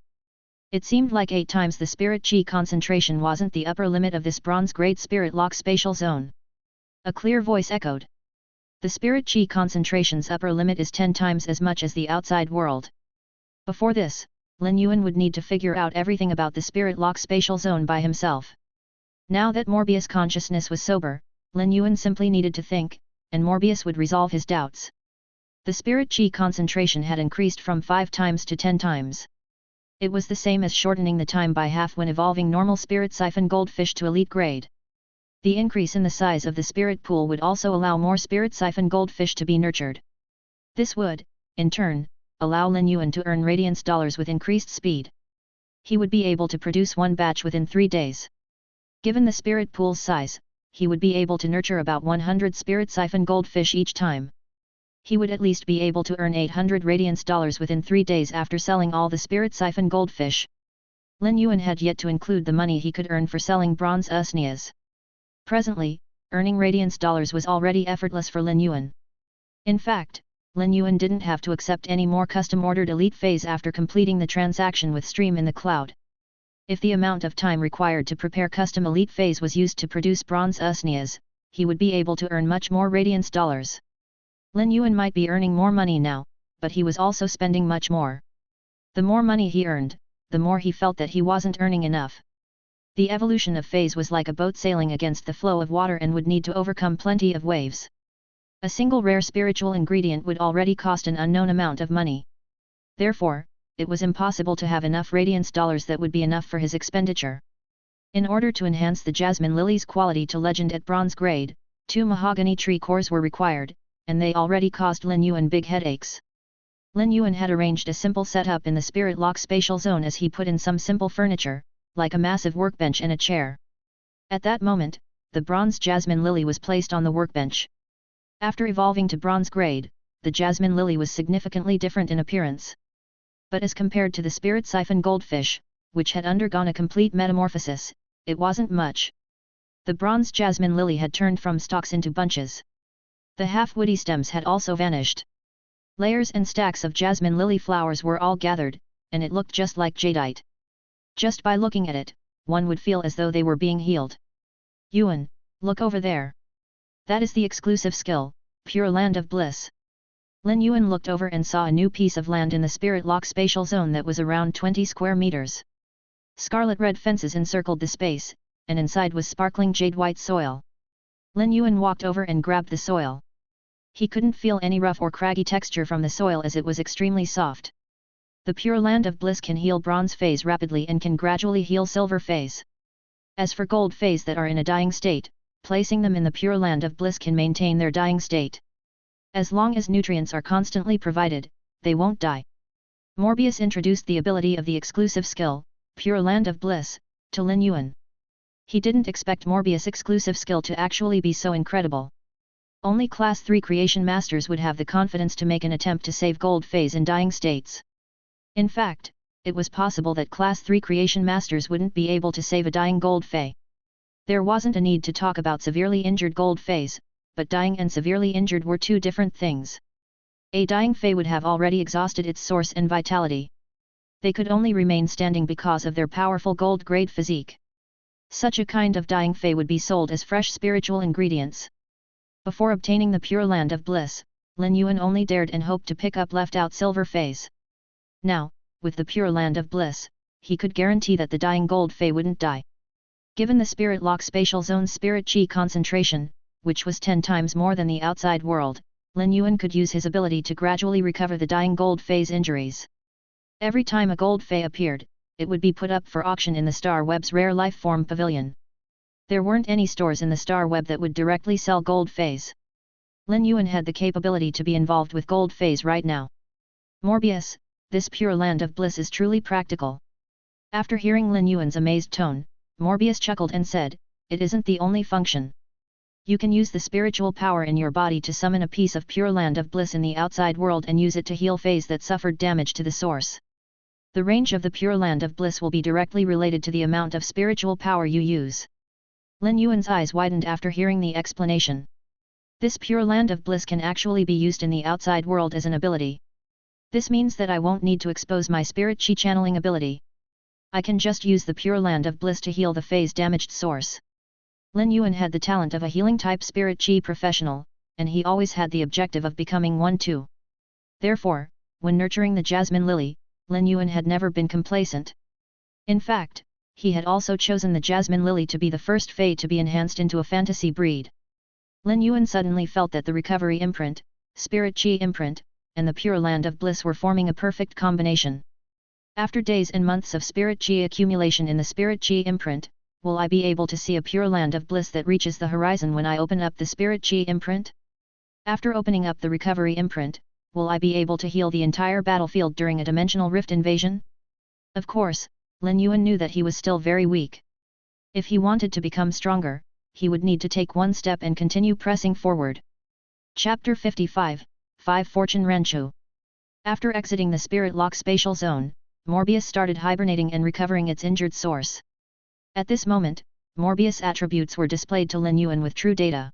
Speaker 1: It seemed like 8 times the spirit chi concentration wasn't the upper limit of this bronze-grade spirit lock spatial zone. A clear voice echoed. The spirit chi concentration's upper limit is 10 times as much as the outside world. Before this, Lin Yuan would need to figure out everything about the spirit lock spatial zone by himself. Now that Morbius' consciousness was sober, Lin Yuan simply needed to think, and Morbius would resolve his doubts. The spirit chi concentration had increased from 5 times to 10 times. It was the same as shortening the time by half when evolving normal spirit siphon goldfish to elite grade. The increase in the size of the spirit pool would also allow more spirit siphon goldfish to be nurtured. This would, in turn, allow Lin Yuan to earn radiance dollars with increased speed. He would be able to produce one batch within 3 days. Given the spirit pool's size, he would be able to nurture about 100 spirit siphon goldfish each time. He would at least be able to earn 800 radiance dollars within 3 days after selling all the spirit siphon goldfish. Lin Yuan had yet to include the money he could earn for selling bronze usnias. Presently, earning radiance dollars was already effortless for Lin Yuan. In fact, Lin Yuan didn't have to accept any more custom-ordered elite feys after completing the transaction with Stream in the cloud. If the amount of time required to prepare custom elite feys was used to produce bronze usnias, he would be able to earn much more radiance dollars. Lin Yuan might be earning more money now, but he was also spending much more. The more money he earned, the more he felt that he wasn't earning enough. The evolution of feys was like a boat sailing against the flow of water and would need to overcome plenty of waves. A single rare spiritual ingredient would already cost an unknown amount of money. Therefore, it was impossible to have enough radiance dollars that would be enough for his expenditure. In order to enhance the jasmine lily's quality to legend at bronze grade, 2 mahogany tree cores were required, and they already caused Lin Yuan big headaches. Lin Yuan had arranged a simple setup in the spirit lock spatial zone as he put in some simple furniture, like a massive workbench and a chair. At that moment, the bronze jasmine lily was placed on the workbench. After evolving to bronze grade, the jasmine lily was significantly different in appearance. But as compared to the spirit siphon goldfish, which had undergone a complete metamorphosis, it wasn't much. The bronze jasmine lily had turned from stalks into bunches. The half-woody stems had also vanished. Layers and stacks of jasmine lily flowers were all gathered, and it looked just like jadeite. Just by looking at it, one would feel as though they were being healed. Yuan, look over there. That is the exclusive skill, Pure Land of Bliss. Lin Yuan looked over and saw a new piece of land in the spirit lock spatial zone that was around 20 square meters. Scarlet-red fences encircled the space, and inside was sparkling jade-white soil. Lin Yuan walked over and grabbed the soil. He couldn't feel any rough or craggy texture from the soil as it was extremely soft. The Pure Land of Bliss can heal bronze feys rapidly and can gradually heal silver feys. As for gold feys that are in a dying state, placing them in the Pure Land of Bliss can maintain their dying state. As long as nutrients are constantly provided, they won't die. Morbius introduced the ability of the exclusive skill, Pure Land of Bliss, to Lin Yuan. He didn't expect Morbius' exclusive skill to actually be so incredible. Only Class 3 Creation Masters would have the confidence to make an attempt to save gold feys in dying states. In fact, it was possible that Class 3 Creation Masters wouldn't be able to save a dying gold fey. There wasn't a need to talk about severely injured gold feys, but dying and severely injured were two different things. A dying fey would have already exhausted its source and vitality. They could only remain standing because of their powerful gold-grade physique. Such a kind of dying fey would be sold as fresh spiritual ingredients. Before obtaining the Pure Land of Bliss, Lin Yuan only dared and hoped to pick up left-out silver feys. Now, with the Pure Land of Bliss, he could guarantee that the dying gold fey wouldn't die. Given the Spirit Lock Spatial Zone's Spirit Chi concentration, which was 10 times more than the outside world, Lin Yuan could use his ability to gradually recover the dying gold fey's injuries. Every time a gold fey appeared, it would be put up for auction in the Star Web's Rare Life Form Pavilion. There weren't any stores in the Star Web that would directly sell gold feys. Lin Yuan had the capability to be involved with gold feys right now. Morbius, this Pure Land of Bliss is truly practical. After hearing Lin Yuan's amazed tone, Morbius chuckled and said, "It isn't the only function. You can use the spiritual power in your body to summon a piece of pure land of bliss in the outside world and use it to heal feys that suffered damage to the source. The range of the pure land of bliss will be directly related to the amount of spiritual power you use. Lin Yuan's eyes widened after hearing the explanation. This pure land of bliss can actually be used in the outside world as an ability. This means that I won't need to expose my spirit chi channeling ability. I can just use the pure land of bliss to heal the feys damaged source. Lin Yuan had the talent of a healing-type spirit chi professional, and he always had the objective of becoming one too. Therefore, when nurturing the jasmine lily, Lin Yuan had never been complacent. In fact, he had also chosen the jasmine lily to be the first fey to be enhanced into a fantasy breed. Lin Yuan suddenly felt that the recovery imprint, spirit chi imprint, and the pure land of bliss were forming a perfect combination. After days and months of spirit chi accumulation in the spirit chi imprint, will I be able to see a pure land of bliss that reaches the horizon when I open up the spirit chi imprint? After opening up the recovery imprint, will I be able to heal the entire battlefield during a dimensional rift invasion? Of course, Lin Yuan knew that he was still very weak. If he wanted to become stronger, he would need to take one step and continue pressing forward. Chapter 55, 5 Fortune Ranchu. After exiting the Spirit Lock spatial zone, Morbius started hibernating and recovering its injured source. At this moment, Morbius attributes were displayed to Lin Yuan with true data.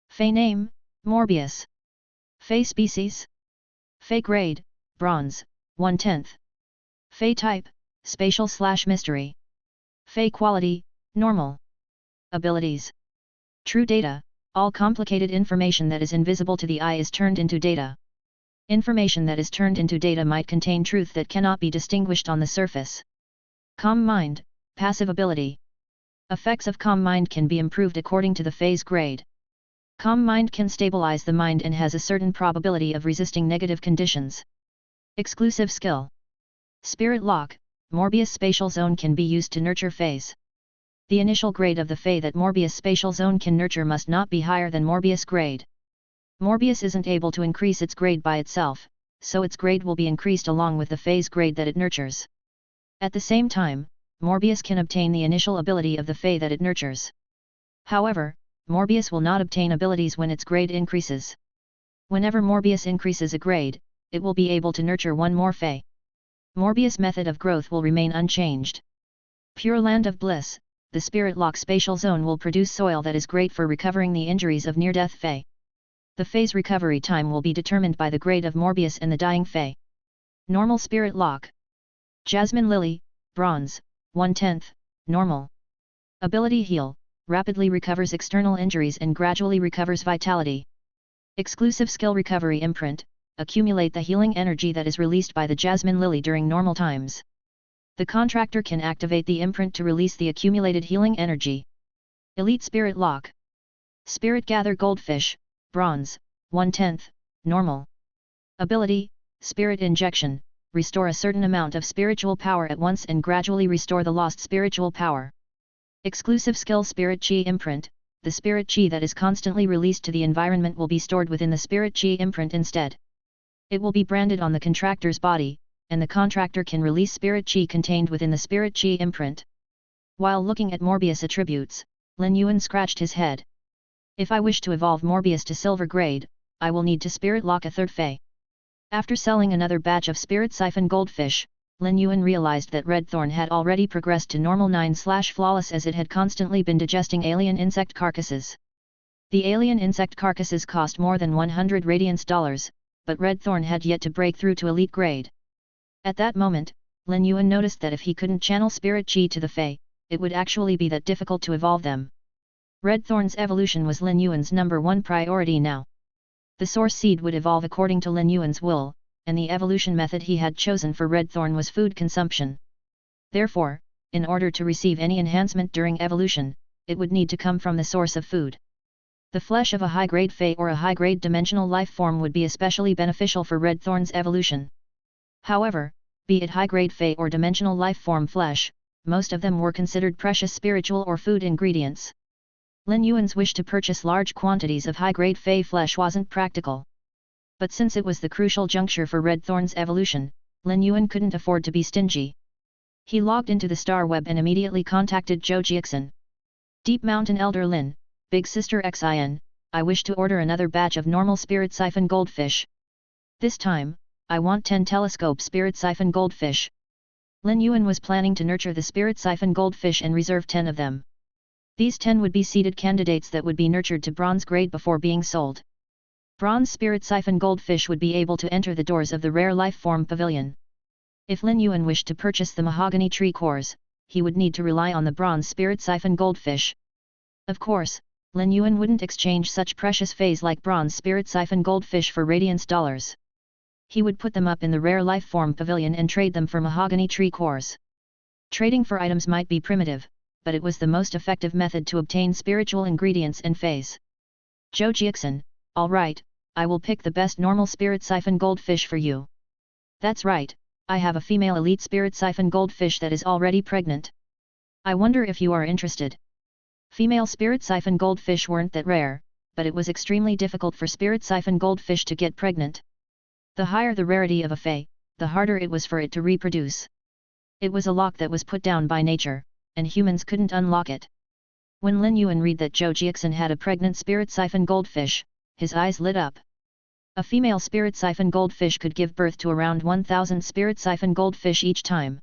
Speaker 1: Fey name, Morbius. Fey species? Fey grade, Bronze, 1/10. Fey type, Spatial/Mystery. Fey quality, Normal. Abilities. True data, all complicated information that is invisible to the eye is turned into data. Information that is turned into data might contain truth that cannot be distinguished on the surface. Calm mind, passive ability. Effects of calm mind can be improved according to the phase grade. Calm mind can stabilize the mind and has a certain probability of resisting negative conditions. Exclusive skill. Spirit Lock, Morbius Spatial Zone can be used to nurture feys. The initial grade of the fey that Morbius Spatial Zone can nurture must not be higher than Morbius grade. Morbius isn't able to increase its grade by itself, so its grade will be increased along with the phase grade that it nurtures. At the same time, Morbius can obtain the initial ability of the fey that it nurtures. However, Morbius will not obtain abilities when its grade increases. Whenever Morbius increases a grade, it will be able to nurture one more fey. Morbius' method of growth will remain unchanged. Pure Land of Bliss, the Spirit Lock Spatial Zone will produce soil that is great for recovering the injuries of near-death fey. The fey's recovery time will be determined by the grade of Morbius and the dying fey. Normal Spirit Lock. Jasmine Lily, Bronze, 1/10, Normal. Ability Heal, rapidly recovers external injuries and gradually recovers vitality. Exclusive Skill Recovery Imprint, accumulate the healing energy that is released by the Jasmine Lily during normal times. The contractor can activate the imprint to release the accumulated healing energy. Elite Spirit Lock. Spirit Gather Goldfish, Bronze, 1/10, Normal. Ability, Spirit Injection, restore a certain amount of spiritual power at once and gradually restore the lost spiritual power. Exclusive Skill Spirit Chi Imprint, the spirit chi that is constantly released to the environment will be stored within the spirit chi imprint instead. It will be branded on the contractor's body, and the contractor can release spirit chi contained within the spirit chi imprint. While looking at Morbius attributes, Lin Yuan scratched his head. If I wish to evolve Morbius to silver grade, I will need to spirit lock a third fey. After selling another batch of spirit siphon goldfish, Lin Yuan realized that Redthorn had already progressed to normal 9/flawless as it had constantly been digesting alien insect carcasses. The alien insect carcasses cost more than 100 radiance dollars, but Redthorn had yet to break through to elite grade. At that moment, Lin Yuan noticed that if he couldn't channel spirit chi to the fey, it would actually be that difficult to evolve them. Redthorn's evolution was Lin Yuan's #1 priority now. The source seed would evolve according to Lin Yuan's will, and the evolution method he had chosen for Redthorn was food consumption. Therefore, in order to receive any enhancement during evolution, it would need to come from the source of food. The flesh of a high-grade fey or a high-grade dimensional life form would be especially beneficial for Redthorn's evolution. However, be it high-grade fey or dimensional life form flesh, most of them were considered precious spiritual or food ingredients. Lin Yuan's wish to purchase large quantities of high-grade fey flesh wasn't practical. But since it was the crucial juncture for Redthorn's evolution, Lin Yuan couldn't afford to be stingy. He logged into the star web and immediately contacted Zhou Jiaxin. Deep Mountain Elder Lin, Big Sister Xin, I wish to order another batch of normal spirit siphon goldfish. This time, I want 10 telescope spirit siphon goldfish. Lin Yuan was planning to nurture the spirit siphon goldfish and reserve 10 of them. These 10 would be seeded candidates that would be nurtured to bronze grade before being sold. Bronze spirit siphon goldfish would be able to enter the doors of the rare life form pavilion. If Lin Yuan wished to purchase the mahogany tree cores, he would need to rely on the bronze spirit siphon goldfish. Of course, Lin Yuan wouldn't exchange such precious feys like bronze spirit siphon goldfish for radiance dollars. He would put them up in the rare life form pavilion and trade them for mahogany tree cores. Trading for items might be primitive, but it was the most effective method to obtain spiritual ingredients and feys. Zhou Jiaxin, all right, I will pick the best normal spirit siphon goldfish for you. That's right, I have a female elite spirit siphon goldfish that is already pregnant. I wonder if you are interested. Female spirit siphon goldfish weren't that rare, but it was extremely difficult for spirit siphon goldfish to get pregnant. The higher the rarity of a fey, the harder it was for it to reproduce. It was a lock that was put down by nature, and humans couldn't unlock it. When Lin Yuan read that Zhou Jiaxin had a pregnant spirit siphon goldfish, his eyes lit up. A female spirit siphon goldfish could give birth to around 1,000 spirit siphon goldfish each time.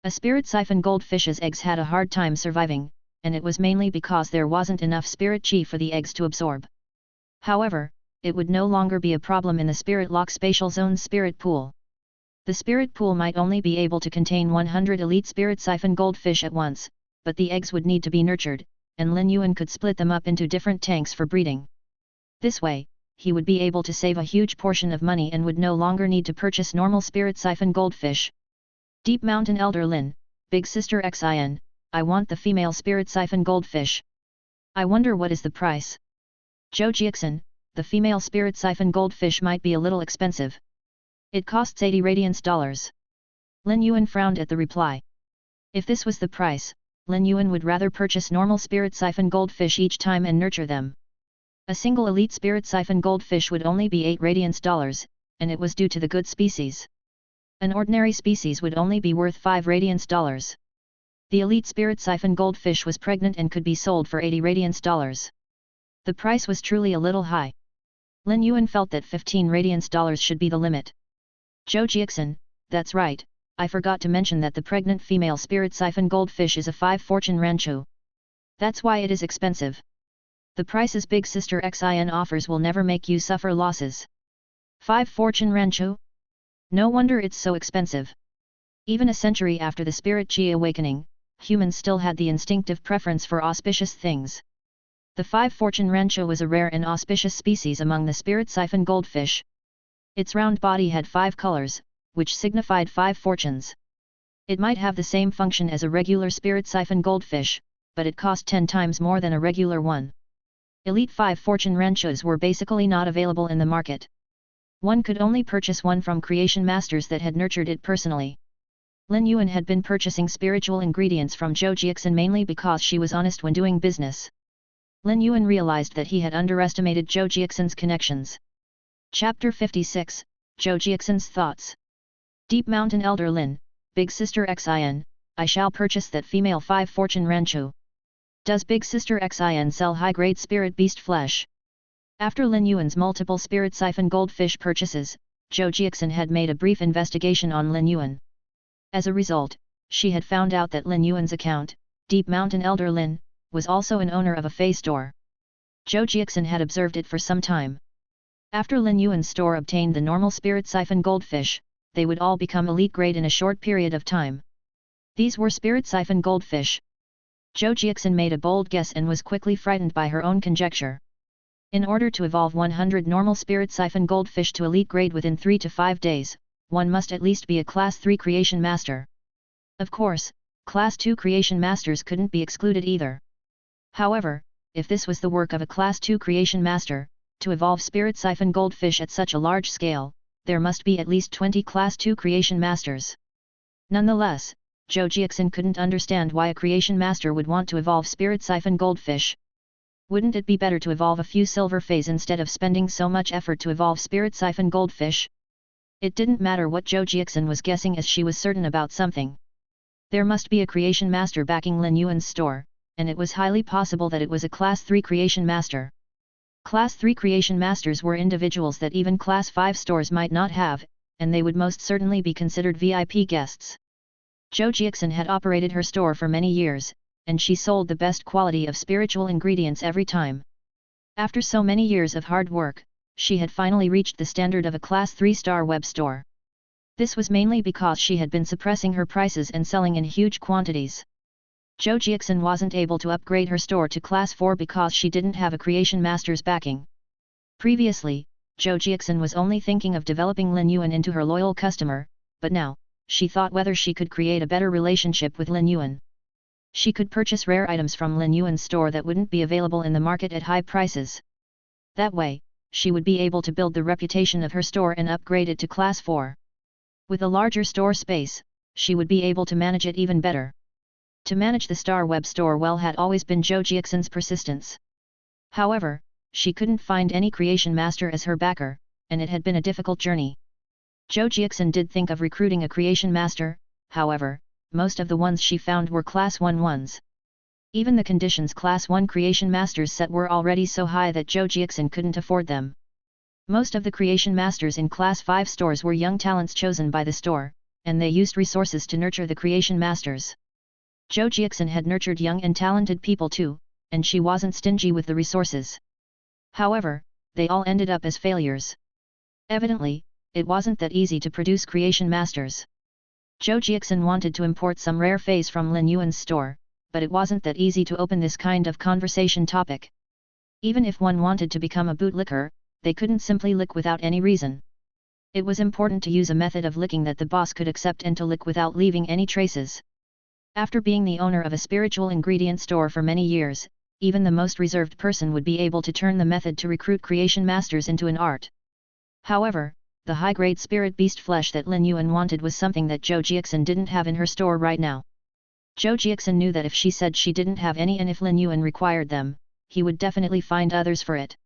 Speaker 1: A spirit siphon goldfish's eggs had a hard time surviving, and it was mainly because there wasn't enough spirit chi for the eggs to absorb. However, it would no longer be a problem in the Spirit Lock Spatial Zone's spirit pool. The spirit pool might only be able to contain 100 elite spirit siphon goldfish at once, but the eggs would need to be nurtured, and Lin Yuan could split them up into different tanks for breeding. This way, he would be able to save a huge portion of money and would no longer need to purchase normal spirit siphon goldfish. Deep Mountain Elder Lin, Big Sister Xin, I want the female spirit siphon goldfish. I wonder what is the price. Zhou Jiaxin, the female spirit siphon goldfish might be a little expensive. It costs 80 radiance dollars. Lin Yuan frowned at the reply. If this was the price, Lin Yuan would rather purchase normal spirit siphon goldfish each time and nurture them. A single elite spirit siphon goldfish would only be 8 radiance dollars, and it was due to the good species. An ordinary species would only be worth 5 radiance dollars. The elite spirit siphon goldfish was pregnant and could be sold for 80 radiance dollars. The price was truly a little high. Lin Yuan felt that 15 radiance dollars should be the limit. Zhou Jiaxin, that's right, I forgot to mention that the pregnant female spirit siphon goldfish is a 5 fortune ranchu. That's why it is expensive. The prices Big Sister Xin offers will never make you suffer losses. 5 fortune ranchu? No wonder it's so expensive. Even a century after the spirit chi awakening, humans still had the instinctive preference for auspicious things. The 5 fortune ranchu was a rare and auspicious species among the spirit siphon goldfish. Its round body had 5 colors, which signified 5 fortunes. It might have the same function as a regular spirit siphon goldfish, but it cost 10 times more than a regular one. Elite 5 fortune ranchus were basically not available in the market. One could only purchase one from creation masters that had nurtured it personally. Lin Yuan had been purchasing spiritual ingredients from Zhou Jiaxin mainly because she was honest when doing business. Lin Yuan realized that he had underestimated Zhou Jiaxin's connections. Chapter 56, Zhou Jiaxin's Thoughts. Deep Mountain Elder Lin, Big Sister Xin, I shall purchase that female 5 fortune ranchu. Does Big Sister Xin sell high-grade spirit beast flesh? After Lin Yuan's multiple spirit siphon goldfish purchases, Zhou Jiaxin had made a brief investigation on Lin Yuan. As a result, she had found out that Lin Yuan's account, Deep Mountain Elder Lin, was also an owner of a fey store. Zhou Jiaxin had observed it for some time. After Lin Yuan's store obtained the normal spirit siphon goldfish, they would all become elite grade in a short period of time. These were spirit siphon goldfish. Zhou Jiaxin made a bold guess and was quickly frightened by her own conjecture. In order to evolve 100 normal spirit siphon goldfish to elite grade within 3 to 5 days, one must at least be a Class 3 creation master. Of course, Class 2 creation masters couldn't be excluded either. However, if this was the work of a Class 2 creation master, to evolve spirit siphon goldfish at such a large scale, there must be at least 20 Class 2 creation masters. Nonetheless, Zhou Jiaxin couldn't understand why a creation master would want to evolve spirit siphon goldfish. Wouldn't it be better to evolve a few silver feys instead of spending so much effort to evolve spirit siphon goldfish? It didn't matter what Zhou Jiaxin was guessing as she was certain about something. There must be a creation master backing Lin Yuan's store, and it was highly possible that it was a Class 3 creation master. Class 3 creation masters were individuals that even Class 5 stores might not have, and they would most certainly be considered VIP guests. Zhou Jiaxin had operated her store for many years, and she sold the best quality of spiritual ingredients every time. After so many years of hard work, she had finally reached the standard of a Class 3-star web store. This was mainly because she had been suppressing her prices and selling in huge quantities. Zhou Jiaxin wasn't able to upgrade her store to Class 4 because she didn't have a creation master's backing. Previously, Zhou Jiaxin was only thinking of developing Lin Yuan into her loyal customer, but now, she thought whether she could create a better relationship with Lin Yuan. She could purchase rare items from Lin Yuan's store that wouldn't be available in the market at high prices. That way, she would be able to build the reputation of her store and upgrade it to Class 4. With a larger store space, she would be able to manage it even better. To manage the Star Web store well had always been Zhou Jiaxin's persistence. However, she couldn't find any creation master as her backer, and it had been a difficult journey. Zhou Jiaxin did think of recruiting a creation master, however, most of the ones she found were Class 1 ones. Even the conditions Class 1 creation masters set were already so high that Zhou Jiaxin couldn't afford them. Most of the creation masters in Class 5 stores were young talents chosen by the store, and they used resources to nurture the creation masters. Zhou Jiaxin had nurtured young and talented people too, and she wasn't stingy with the resources. However, they all ended up as failures. Evidently, it wasn't that easy to produce creation masters. Zhou Jiaxin wanted to import some rare feys from Lin Yuan's store, but it wasn't that easy to open this kind of conversation topic. Even if one wanted to become a bootlicker, they couldn't simply lick without any reason. It was important to use a method of licking that the boss could accept and to lick without leaving any traces. After being the owner of a spiritual ingredient store for many years, even the most reserved person would be able to turn the method to recruit creation masters into an art. However, the high-grade spirit beast flesh that Lin Yuan wanted was something that Zhou Jiaxin didn't have in her store right now. Zhou Jiaxin knew that if she said she didn't have any and if Lin Yuan required them, he would definitely find others for it.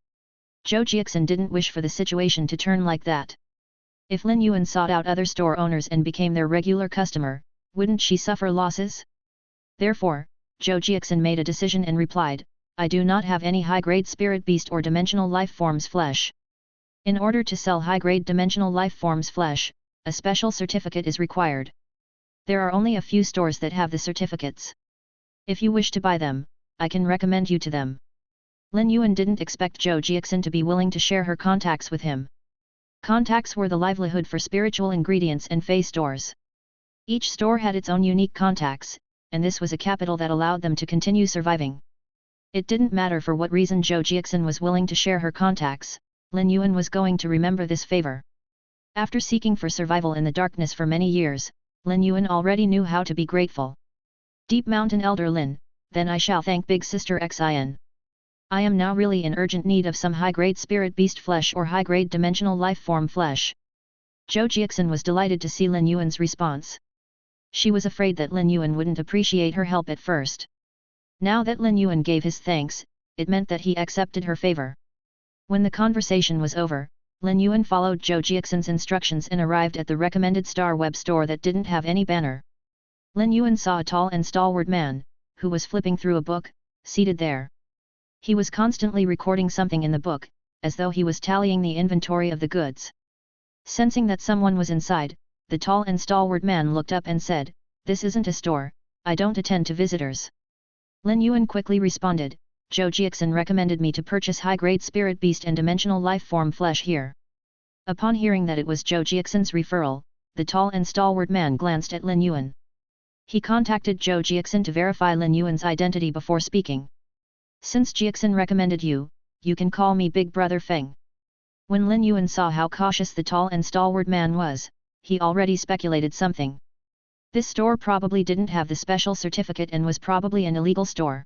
Speaker 1: Zhou Jiaxin didn't wish for the situation to turn like that. If Lin Yuan sought out other store owners and became their regular customer, wouldn't she suffer losses? Therefore, Zhou Jiaxin made a decision and replied, "I do not have any high-grade spirit beast or dimensional life forms flesh. In order to sell high-grade dimensional life forms flesh, a special certificate is required. There are only a few stores that have the certificates. If you wish to buy them, I can recommend you to them." Lin Yuan didn't expect Zhou Jiaxin to be willing to share her contacts with him. Contacts were the livelihood for spiritual ingredients and fey stores. Each store had its own unique contacts, and this was a capital that allowed them to continue surviving. It didn't matter for what reason Zhou Jiaxin was willing to share her contacts, Lin Yuan was going to remember this favor. After seeking for survival in the darkness for many years, Lin Yuan already knew how to be grateful. Deep Mountain Elder Lin, then I shall thank Big Sister Xin. I am now really in urgent need of some high-grade spirit beast flesh or high-grade dimensional life form flesh. Zhou Jiaxin was delighted to see Lin Yuan's response. She was afraid that Lin Yuan wouldn't appreciate her help at first. Now that Lin Yuan gave his thanks, it meant that he accepted her favor. When the conversation was over, Lin Yuan followed Zhou Jiaxin's instructions and arrived at the recommended Star Web store that didn't have any banner. Lin Yuan saw a tall and stalwart man, who was flipping through a book, seated there. He was constantly recording something in the book, as though he was tallying the inventory of the goods. Sensing that someone was inside, the tall and stalwart man looked up and said, "This isn't a store, I don't attend to visitors." Lin Yuan quickly responded, "Zhou Jiaxin recommended me to purchase high-grade spirit beast and dimensional life form flesh here." Upon hearing that it was Zhou Jiaxin's referral, the tall and stalwart man glanced at Lin Yuan. He contacted Zhou Jiaxin to verify Lin Yuan's identity before speaking. "Since Jiaxin recommended you, you can call me Big Brother Feng." When Lin Yuan saw how cautious the tall and stalwart man was, he already speculated something. This store probably didn't have the special certificate and was probably an illegal store.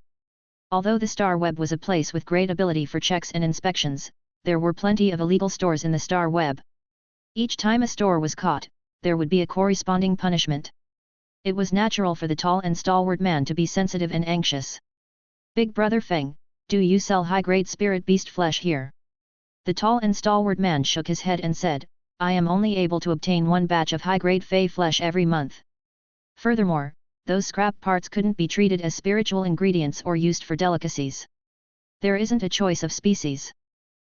Speaker 1: Although the Star Web was a place with great ability for checks and inspections, there were plenty of illegal stores in the Star Web. Each time a store was caught, there would be a corresponding punishment. It was natural for the tall and stalwart man to be sensitive and anxious. "Big Brother Feng, do you sell high-grade spirit beast flesh here?" The tall and stalwart man shook his head and said, "I am only able to obtain one batch of high-grade fey flesh every month. Furthermore, those scrap parts couldn't be treated as spiritual ingredients or used for delicacies. There isn't a choice of species.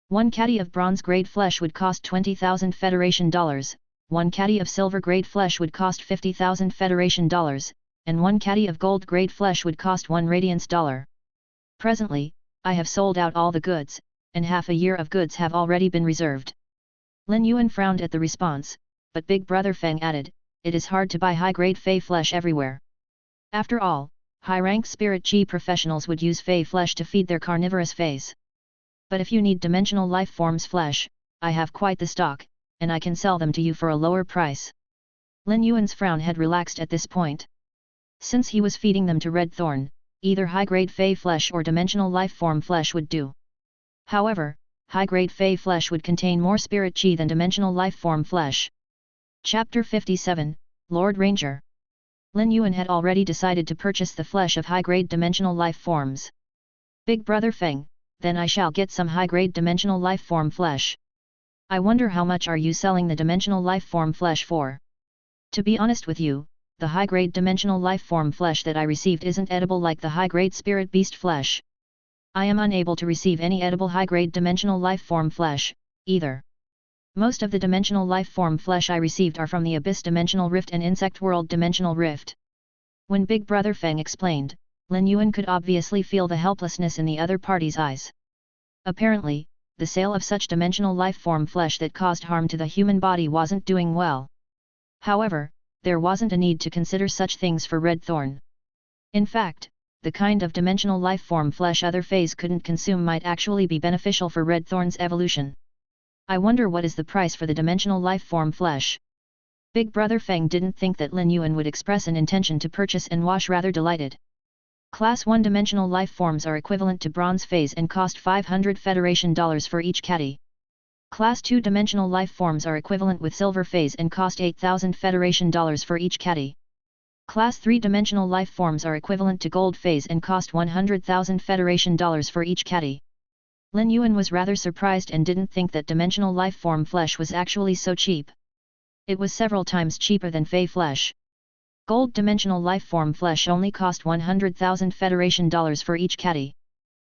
Speaker 1: 1 caddy of bronze-grade flesh would cost 20,000 Federation dollars, 1 caddy of silver-grade flesh would cost 50,000 Federation dollars, and 1 caddy of gold-grade flesh would cost 1 radiance dollar. Presently, I have sold out all the goods, and half a year of goods have already been reserved. Lin Yuan frowned at the response, but Big Brother Feng added, it is hard to buy high-grade fey flesh everywhere. After all, high-rank spirit chi professionals would use fey flesh to feed their carnivorous feys. But if you need dimensional life forms flesh, I have quite the stock, and I can sell them to you for a lower price. Lin Yuan's frown had relaxed at this point. Since he was feeding them to Red Thorn, either high-grade fey flesh or dimensional life form flesh would do. However, high-grade fey flesh would contain more spirit chi than dimensional life form flesh. Chapter 57, Lord Ranger. Lin Yuan had already decided to purchase the flesh of high-grade dimensional life forms. Big Brother Feng, then I shall get some high-grade dimensional life form flesh. I wonder how much are you selling the dimensional life form flesh for? To be honest with you, the high-grade dimensional life form flesh that I received isn't edible like the high-grade spirit beast flesh. I am unable to receive any edible high-grade dimensional life form flesh, either. Most of the dimensional life form flesh I received are from the Abyss Dimensional Rift and Insect World Dimensional Rift. When Big Brother Feng explained, Lin Yuan could obviously feel the helplessness in the other party's eyes. Apparently, the sale of such dimensional life form flesh that caused harm to the human body wasn't doing well. However, there wasn't a need to consider such things for Red Thorn. In fact, the kind of dimensional life form flesh other feys couldn't consume might actually be beneficial for Red Thorn's evolution. I wonder what is the price for the dimensional life form flesh. Big Brother Feng didn't think that Lin Yuan would express an intention to purchase and was rather delighted. Class 1 dimensional life forms are equivalent to bronze feys and cost 500 Federation dollars for each caddy. Class 2 dimensional life forms are equivalent with silver feys and cost 8,000 Federation dollars for each caddy. Class 3 dimensional life forms are equivalent to gold feys and cost 100,000 Federation dollars for each caddy. Lin Yuan was rather surprised and didn't think that dimensional life form flesh was actually so cheap. It was several times cheaper than fey flesh. Gold dimensional life form flesh only cost 100,000 Federation dollars for each caddy.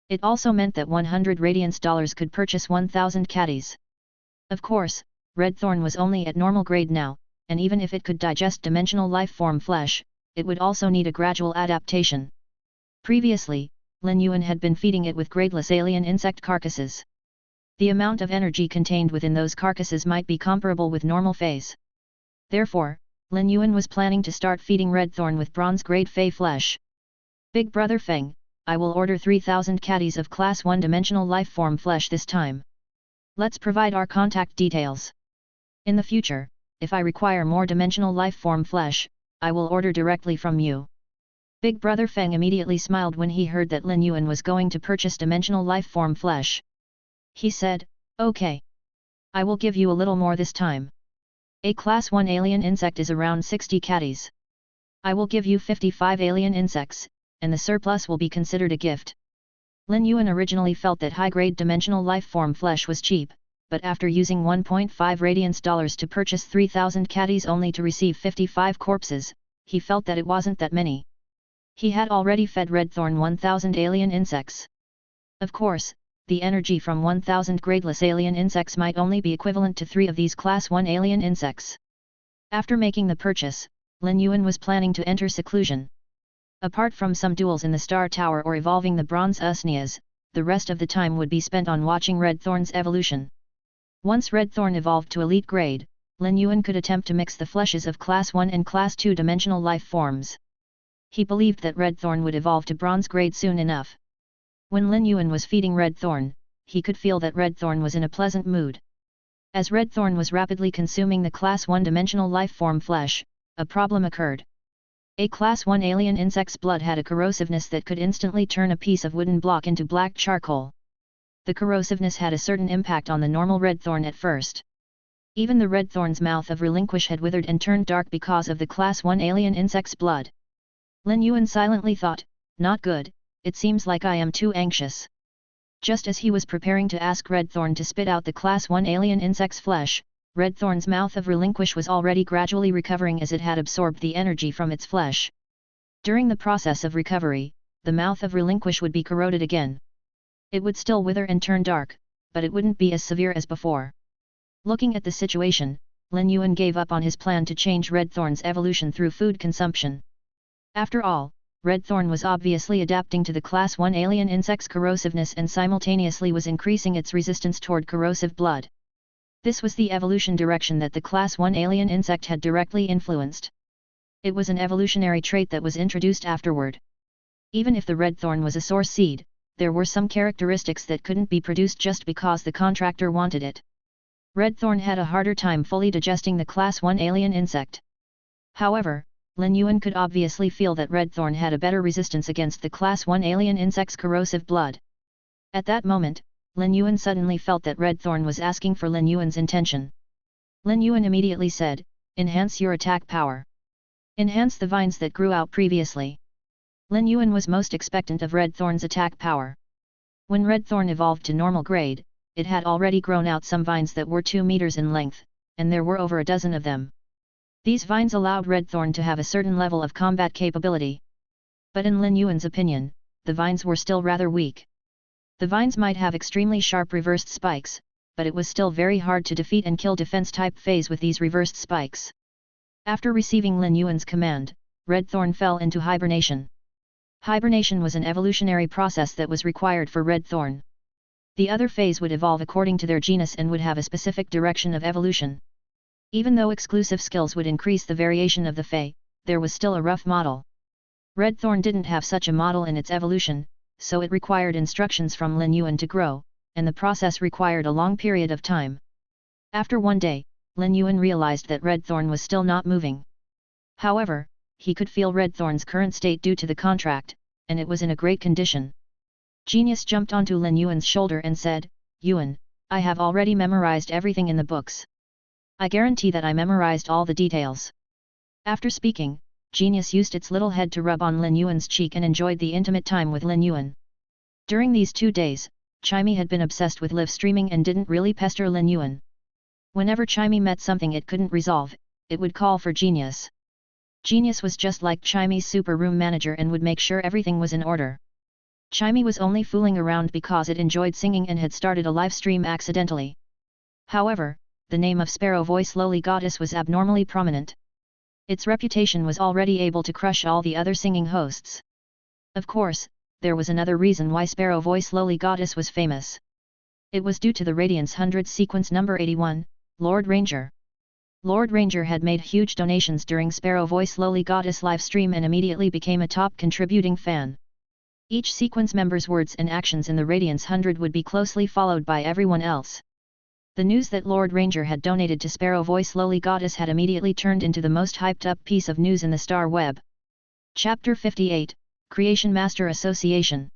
Speaker 1: It also meant that 100 radiance dollars could purchase 1,000 caddies. Of course, Red Thorn was only at normal grade now, and even if it could digest dimensional life form flesh, it would also need a gradual adaptation. Previously, Lin Yuan had been feeding it with gradeless alien insect carcasses. The amount of energy contained within those carcasses might be comparable with normal feys. Therefore, Lin Yuan was planning to start feeding Red Thorn with bronze-grade fey flesh. Big Brother Feng, I will order 3,000 caddies of Class 1 dimensional life form flesh this time. Let's provide our contact details. In the future, if I require more dimensional life form flesh, I will order directly from you. Big Brother Feng immediately smiled when he heard that Lin Yuan was going to purchase dimensional life form flesh. He said, okay. I will give you a little more this time. A Class 1 alien insect is around 60 caddies. I will give you 55 alien insects, and the surplus will be considered a gift. Lin Yuan originally felt that high-grade dimensional life form flesh was cheap, but after using 1.5 radiance dollars to purchase 3,000 caddies only to receive 55 corpses, he felt that it wasn't that many. He had already fed Red Thorn 1,000 alien insects. Of course, the energy from 1,000 gradeless alien insects might only be equivalent to 3 of these Class 1 alien insects. After making the purchase, Lin Yuan was planning to enter seclusion. Apart from some duels in the Star Tower or evolving the bronze Usnias, the rest of the time would be spent on watching Red Thorn's evolution. Once Red Thorn evolved to elite grade, Lin Yuan could attempt to mix the fleshes of Class 1 and Class 2 dimensional life forms. He believed that Red Thorn would evolve to bronze grade soon enough. When Lin Yuan was feeding Red Thorn, he could feel that Red Thorn was in a pleasant mood. As Red Thorn was rapidly consuming the Class 1 dimensional life form flesh, a problem occurred. A Class 1 alien insect's blood had a corrosiveness that could instantly turn a piece of wooden block into black charcoal. The corrosiveness had a certain impact on the normal Red Thorn at first. Even the Red Thorn's mouth of relinquish had withered and turned dark because of the Class 1 alien insect's blood. Lin Yuan silently thought, not good, it seems like I am too anxious. Just as he was preparing to ask Red Thorn to spit out the Class 1 alien insect's flesh, Red Thorn's mouth of relinquish was already gradually recovering as it had absorbed the energy from its flesh. During the process of recovery, the mouth of Relinquish would be corroded again. It would still wither and turn dark, but it wouldn't be as severe as before. Looking at the situation, Lin Yuan gave up on his plan to change Redthorn's evolution through food consumption. After all, Redthorn was obviously adapting to the Class 1 alien insect's corrosiveness and simultaneously was increasing its resistance toward corrosive blood. This was the evolution direction that the Class 1 alien insect had directly influenced. It was an evolutionary trait that was introduced afterward. Even if the Redthorn was a source seed, there were some characteristics that couldn't be produced just because the contractor wanted it. Redthorn had a harder time fully digesting the Class 1 alien insect. However, Lin Yuan could obviously feel that Redthorn had a better resistance against the Class 1 alien insect's corrosive blood. At that moment, Lin Yuan suddenly felt that Redthorn was asking for Lin Yuan's intention. Lin Yuan immediately said, "Enhance your attack power. Enhance the vines that grew out previously." Lin Yuan was most expectant of Redthorn's attack power. When Redthorn evolved to normal grade, it had already grown out some vines that were 2 meters in length, and there were over a dozen of them. These vines allowed Redthorn to have a certain level of combat capability. But in Lin Yuan's opinion, the vines were still rather weak. The vines might have extremely sharp reversed spikes, but it was still very hard to defeat and kill defense-type feys with these reversed spikes. After receiving Lin Yuan's command, Redthorn fell into hibernation. Hibernation was an evolutionary process that was required for Redthorn. The other feys would evolve according to their genus and would have a specific direction of evolution. Even though exclusive skills would increase the variation of the fey, there was still a rough model. Redthorn didn't have such a model in its evolution, so it required instructions from Lin Yuan to grow, and the process required a long period of time. After one day, Lin Yuan realized that Redthorn was still not moving. However, he could feel Redthorn's current state due to the contract, and it was in a great condition. Genius jumped onto Lin Yuan's shoulder and said, "Yuan, I have already memorized everything in the books. I guarantee that I memorized all the details." After speaking, Genius used its little head to rub on Lin Yuan's cheek and enjoyed the intimate time with Lin Yuan. During these 2 days, Chimey had been obsessed with live streaming and didn't really pester Lin Yuan. Whenever Chimey met something it couldn't resolve, it would call for Genius. Genius was just like Chimey's super room manager and would make sure everything was in order. Chimey was only fooling around because it enjoyed singing and had started a live stream accidentally. However, the name of Sparrow Voice Lowly Goddess was abnormally prominent. Its reputation was already able to crush all the other singing hosts. Of course, there was another reason why Sparrow Voice Lowly Goddess was famous. It was due to the Radiance 100 sequence number 81, Lord Ranger. Lord Ranger had made huge donations during Sparrow Voice Lowly Goddess livestream and immediately became a top contributing fan. Each sequence member's words and actions in the Radiance 100 would be closely followed by everyone else. The news that Lord Ranger had donated to Sparrow Voice Lowly Goddess had immediately turned into the most hyped-up piece of news in the Star Web. Chapter 58, Creation Master Association.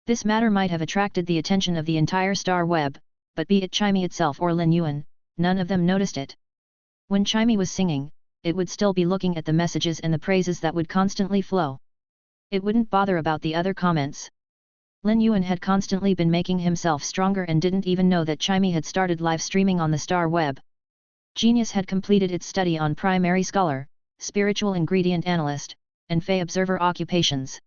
Speaker 1: This matter might have attracted the attention of the entire Star Web, but be it Chimey itself or Lin Yuan, none of them noticed it. When Chimey was singing, it would still be looking at the messages and the praises that would constantly flow. It wouldn't bother about the other comments. Lin Yuan had constantly been making himself stronger and didn't even know that Chimey had started live streaming on the Star Web. Genius had completed its study on Primary Scholar, Spiritual Ingredient Analyst, and Fey Observer occupations.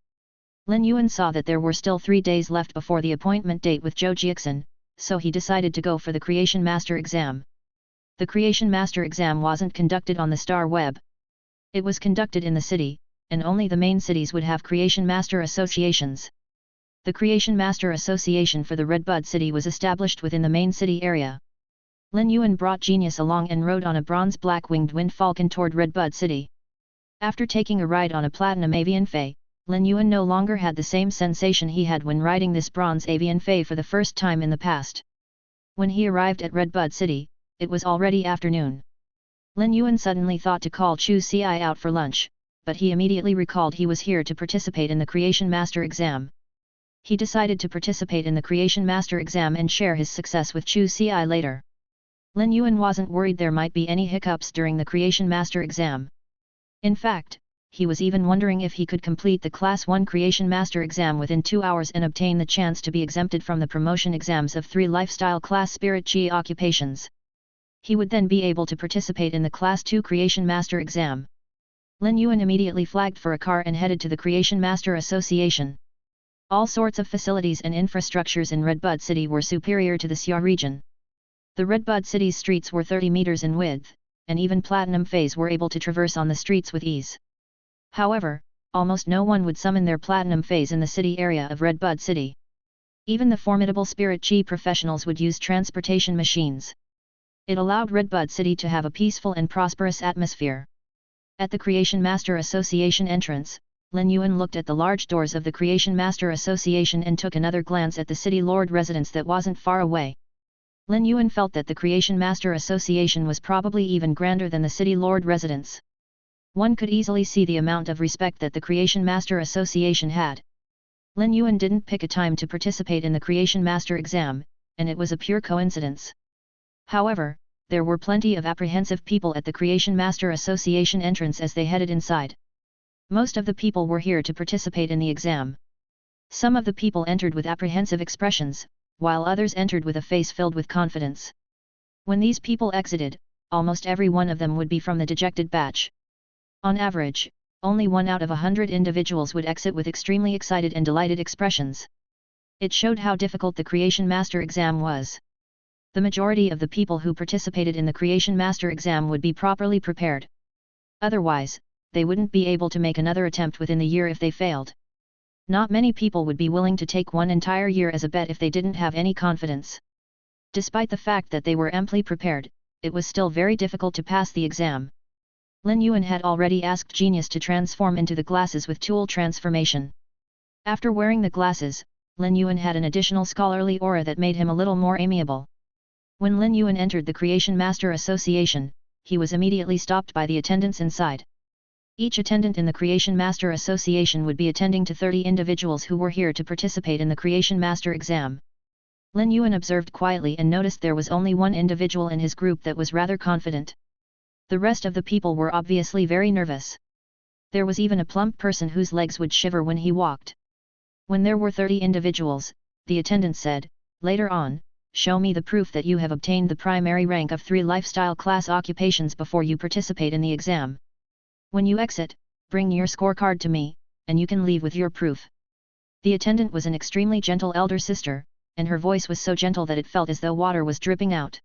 Speaker 1: Lin Yuan saw that there were still 3 days left before the appointment date with Zhou Jiexin, so he decided to go for the Creation Master exam. The Creation Master exam wasn't conducted on the Star Web. It was conducted in the city, and only the main cities would have Creation Master associations. The Creation Master Association for the Redbud City was established within the main city area. Lin Yuan brought Genius along and rode on a bronze black-winged wind falcon toward Redbud City. After taking a ride on a platinum avian fey, Lin Yuan no longer had the same sensation he had when riding this bronze avian fey for the first time in the past. When he arrived at Redbud City, it was already afternoon. Lin Yuan suddenly thought to call Chu Ci out for lunch, but he immediately recalled he was here to participate in the Creation Master exam. He decided to participate in the Creation Master exam and share his success with Chu Ci later. Lin Yuan wasn't worried there might be any hiccups during the Creation Master exam. In fact, he was even wondering if he could complete the Class 1 Creation Master exam within 2 hours and obtain the chance to be exempted from the promotion exams of 3 lifestyle class Spirit Chi occupations. He would then be able to participate in the Class 2 Creation Master exam. Lin Yuan immediately flagged for a car and headed to the Creation Master Association. All sorts of facilities and infrastructures in Redbud City were superior to the Xia region. The Redbud City's streets were 30 meters in width, and even Platinum Feys were able to traverse on the streets with ease. However, almost no one would summon their Platinum Feys in the city area of Redbud City. Even the formidable Spirit Chi professionals would use transportation machines. It allowed Redbud City to have a peaceful and prosperous atmosphere. At the Creation Master Association entrance, Lin Yuan looked at the large doors of the Creation Master Association and took another glance at the City Lord residence that wasn't far away. Lin Yuan felt that the Creation Master Association was probably even grander than the City Lord residence. One could easily see the amount of respect that the Creation Master Association had. Lin Yuan didn't pick a time to participate in the Creation Master exam, and it was a pure coincidence. However, there were plenty of apprehensive people at the Creation Master Association entrance as they headed inside. Most of the people were here to participate in the exam. Some of the people entered with apprehensive expressions, while others entered with a face filled with confidence. When these people exited, almost every one of them would be from the dejected batch. On average, only 1 out of 100 individuals would exit with extremely excited and delighted expressions. It showed how difficult the Creation Master exam was. The majority of the people who participated in the Creation Master exam would be properly prepared. Otherwise, they wouldn't be able to make another attempt within the year if they failed. Not many people would be willing to take one entire year as a bet if they didn't have any confidence. Despite the fact that they were amply prepared, it was still very difficult to pass the exam. Lin Yuan had already asked Genius to transform into the glasses with tool transformation. After wearing the glasses, Lin Yuan had an additional scholarly aura that made him a little more amiable. When Lin Yuan entered the Creation Master Association, he was immediately stopped by the attendants inside. Each attendant in the Creation Master Association would be attending to 30 individuals who were here to participate in the Creation Master exam. Lin Yuan observed quietly and noticed there was only one individual in his group that was rather confident. The rest of the people were obviously very nervous. There was even a plump person whose legs would shiver when he walked. When there were 30 individuals, the attendant said, "Later on, show me the proof that you have obtained the primary rank of 3 lifestyle class occupations before you participate in the exam. When you exit, bring your scorecard to me, and you can leave with your proof." The attendant was an extremely gentle elder sister, and her voice was so gentle that it felt as though water was dripping out.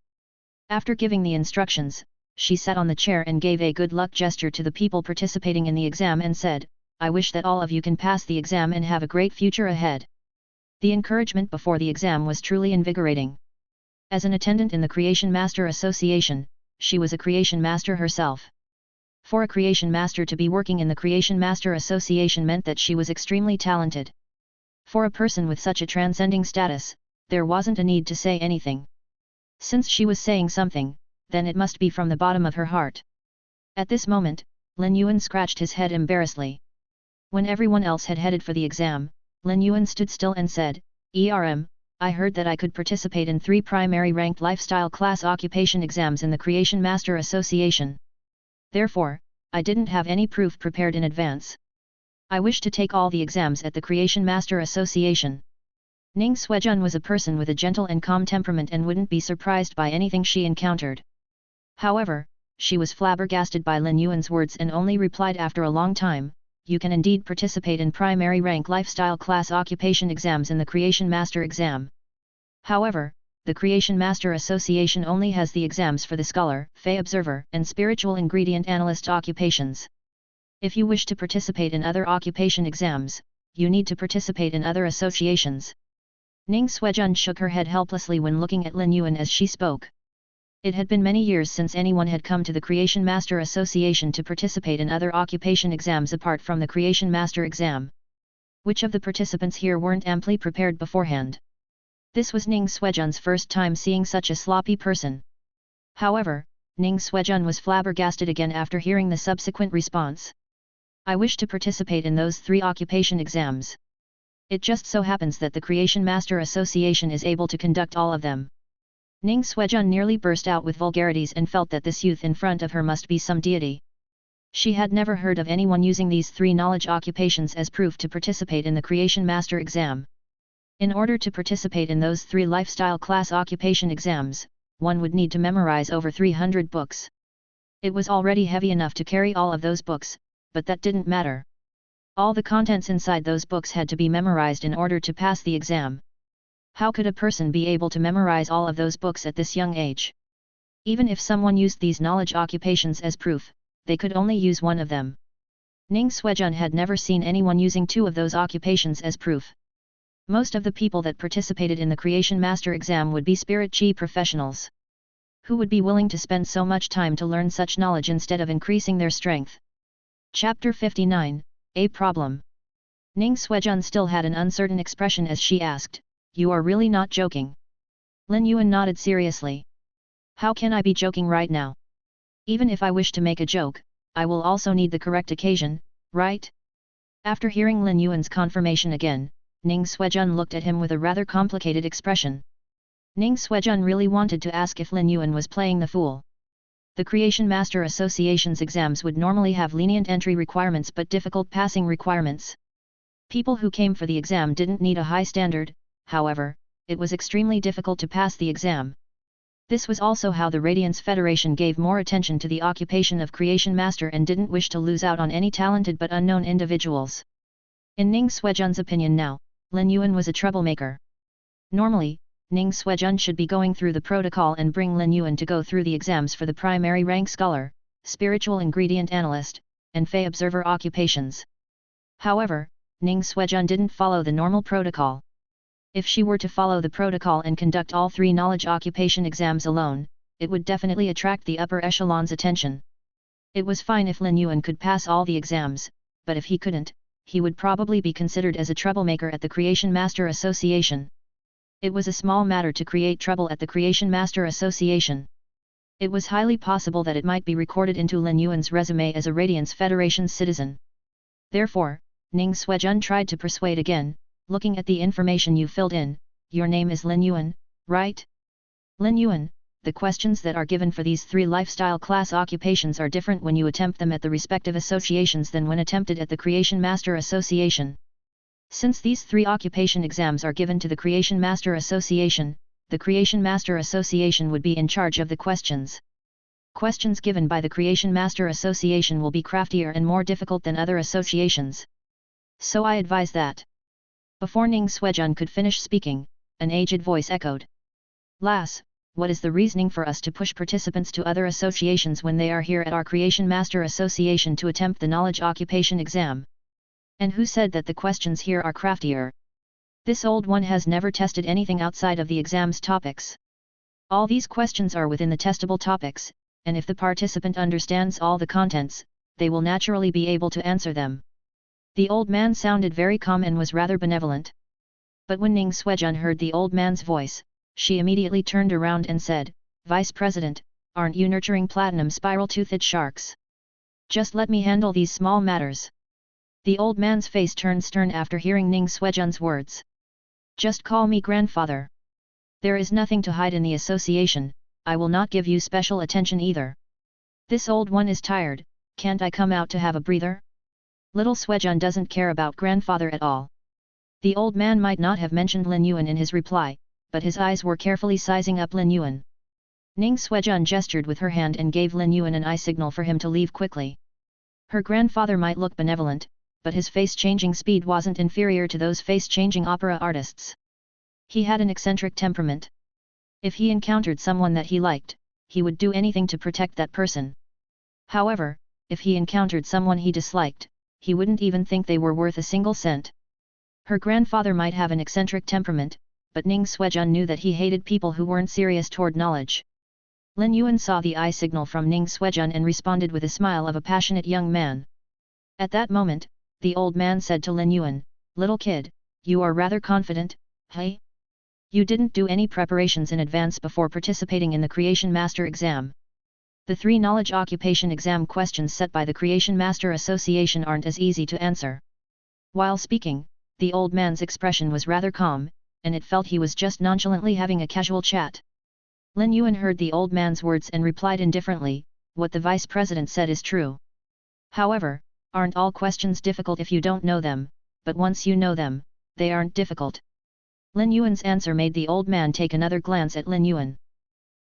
Speaker 1: After giving the instructions, she sat on the chair and gave a good luck gesture to the people participating in the exam and said, "I wish that all of you can pass the exam and have a great future ahead." The encouragement before the exam was truly invigorating. As an attendant in the Creation Master Association, she was a Creation Master herself. For a Creation Master to be working in the Creation Master Association meant that she was extremely talented. For a person with such a transcending status, there wasn't a need to say anything. Since she was saying something, then it must be from the bottom of her heart. At this moment, Lin Yuan scratched his head embarrassedly. When everyone else had headed for the exam, Lin Yuan stood still and said, I heard that I could participate in 3 primary ranked lifestyle class occupation exams in the Creation Master Association. Therefore, I didn't have any proof prepared in advance. I wish to take all the exams at the Creation Master Association." Ning Suejun was a person with a gentle and calm temperament and wouldn't be surprised by anything she encountered. However, she was flabbergasted by Lin Yuan's words and only replied after a long time, "You can indeed participate in primary rank lifestyle class occupation exams in the Creation Master exam. However, the Creation Master Association only has the exams for the Scholar, Fey Observer, and Spiritual Ingredient Analyst occupations. If you wish to participate in other occupation exams, you need to participate in other associations." Ning Suejun shook her head helplessly when looking at Lin Yuan as she spoke. It had been many years since anyone had come to the Creation Master Association to participate in other occupation exams apart from the Creation Master exam. Which of the participants here weren't amply prepared beforehand? This was Ning Suejun's first time seeing such a sloppy person. However, Ning Suejun was flabbergasted again after hearing the subsequent response. "I wish to participate in those 3 occupation exams. It just so happens that the Creation Master Association is able to conduct all of them." Ning Suejun nearly burst out with vulgarities and felt that this youth in front of her must be some deity. She had never heard of anyone using these 3 knowledge occupations as proof to participate in the Creation Master exam. In order to participate in those 3 lifestyle class occupation exams, one would need to memorize over 300 books. It was already heavy enough to carry all of those books, but that didn't matter. All the contents inside those books had to be memorized in order to pass the exam. How could a person be able to memorize all of those books at this young age? Even if someone used these knowledge occupations as proof, they could only use one of them. Ning Suejun had never seen anyone using two of those occupations as proof. Most of the people that participated in the Creation Master exam would be Spirit Chi professionals. Who would be willing to spend so much time to learn such knowledge instead of increasing their strength? Chapter 59, A Problem. Ning Suejun still had an uncertain expression as she asked, "You are really not joking?" Lin Yuan nodded seriously. "How can I be joking right now? Even if I wish to make a joke, I will also need the correct occasion, right?" After hearing Lin Yuan's confirmation again, Ning Suejun looked at him with a rather complicated expression. Ning Suejun really wanted to ask if Lin Yuan was playing the fool. The Creation Master Association's exams would normally have lenient entry requirements but difficult passing requirements. People who came for the exam didn't need a high standard, however, it was extremely difficult to pass the exam. This was also how the Radiance Federation gave more attention to the occupation of Creation Master and didn't wish to lose out on any talented but unknown individuals. In Ning Suejun's opinion now, Lin Yuan was a troublemaker. Normally, Ning Suejun should be going through the protocol and bring Lin Yuan to go through the exams for the primary rank scholar, spiritual ingredient analyst, and fey observer occupations. However, Ning Suejun didn't follow the normal protocol. If she were to follow the protocol and conduct all three knowledge occupation exams alone, it would definitely attract the upper echelon's attention. It was fine if Lin Yuan could pass all the exams, but if he couldn't, he would probably be considered as a troublemaker at the Creation Master Association. It was a small matter to create trouble at the Creation Master Association. It was highly possible that it might be recorded into Lin Yuan's resume as a Radiance Federation citizen. Therefore, Ning Suejun tried to persuade again, "Looking at the information you filled in, your name is Lin Yuan, right?" Lin Yuan, the questions that are given for these three lifestyle class occupations are different when you attempt them at the respective associations than when attempted at the Creation Master Association. Since these three occupation exams are given to the Creation Master Association, the Creation Master Association would be in charge of the questions. Questions given by the Creation Master Association will be craftier and more difficult than other associations. So I advise that. Before Ning Suejun could finish speaking, an aged voice echoed. "Lass, what is the reasoning for us to push participants to other associations when they are here at our Creation Master Association to attempt the knowledge occupation exam? And who said that the questions here are craftier? This old one has never tested anything outside of the exam's topics. All these questions are within the testable topics, and if the participant understands all the contents, they will naturally be able to answer them." The old man sounded very calm and was rather benevolent. But when Ning Suejun heard the old man's voice, she immediately turned around and said, "Vice President, aren't you nurturing platinum spiral-toothed sharks? Just let me handle these small matters." The old man's face turned stern after hearing Ning Suejun's words. "Just call me grandfather. There is nothing to hide in the association, I will not give you special attention either. This old one is tired, can't I come out to have a breather?" Little Suejun doesn't care about grandfather at all. The old man might not have mentioned Lin Yuan in his reply, but his eyes were carefully sizing up Lin Yuan. Ning Suejun gestured with her hand and gave Lin Yuan an eye signal for him to leave quickly. Her grandfather might look benevolent, but his face-changing speed wasn't inferior to those face-changing opera artists. He had an eccentric temperament. If he encountered someone that he liked, he would do anything to protect that person. However, if he encountered someone he disliked, he wouldn't even think they were worth a single cent. Her grandfather might have an eccentric temperament, but Ning Suejun knew that he hated people who weren't serious toward knowledge. Lin Yuan saw the eye signal from Ning Suejun and responded with a smile of a passionate young man. At that moment, the old man said to Lin Yuan, "Little kid, you are rather confident, hey? You didn't do any preparations in advance before participating in the Creation Master exam. The three knowledge occupation exam questions set by the Creation Master Association aren't as easy to answer." While speaking, the old man's expression was rather calm, and it felt he was just nonchalantly having a casual chat. Lin Yuan heard the old man's words and replied indifferently, "What the vice president said is true. However, aren't all questions difficult if you don't know them, but once you know them, they aren't difficult?" Lin Yuan's answer made the old man take another glance at Lin Yuan.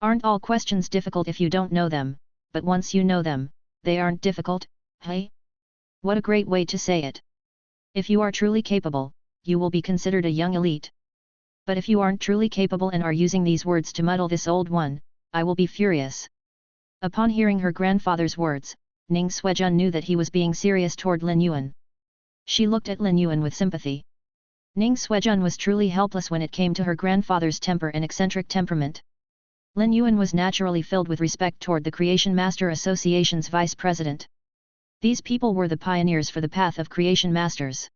Speaker 1: "Aren't all questions difficult if you don't know them, but once you know them, they aren't difficult, hey?" What a great way to say it! If you are truly capable, you will be considered a young elite. But if you aren't truly capable and are using these words to muddle this old one, I will be furious. Upon hearing her grandfather's words, Ning Suejun knew that he was being serious toward Lin Yuan. She looked at Lin Yuan with sympathy. Ning Suejun was truly helpless when it came to her grandfather's temper and eccentric temperament. Lin Yuan was naturally filled with respect toward the Creation Master Association's vice president. These people were the pioneers for the path of Creation Masters.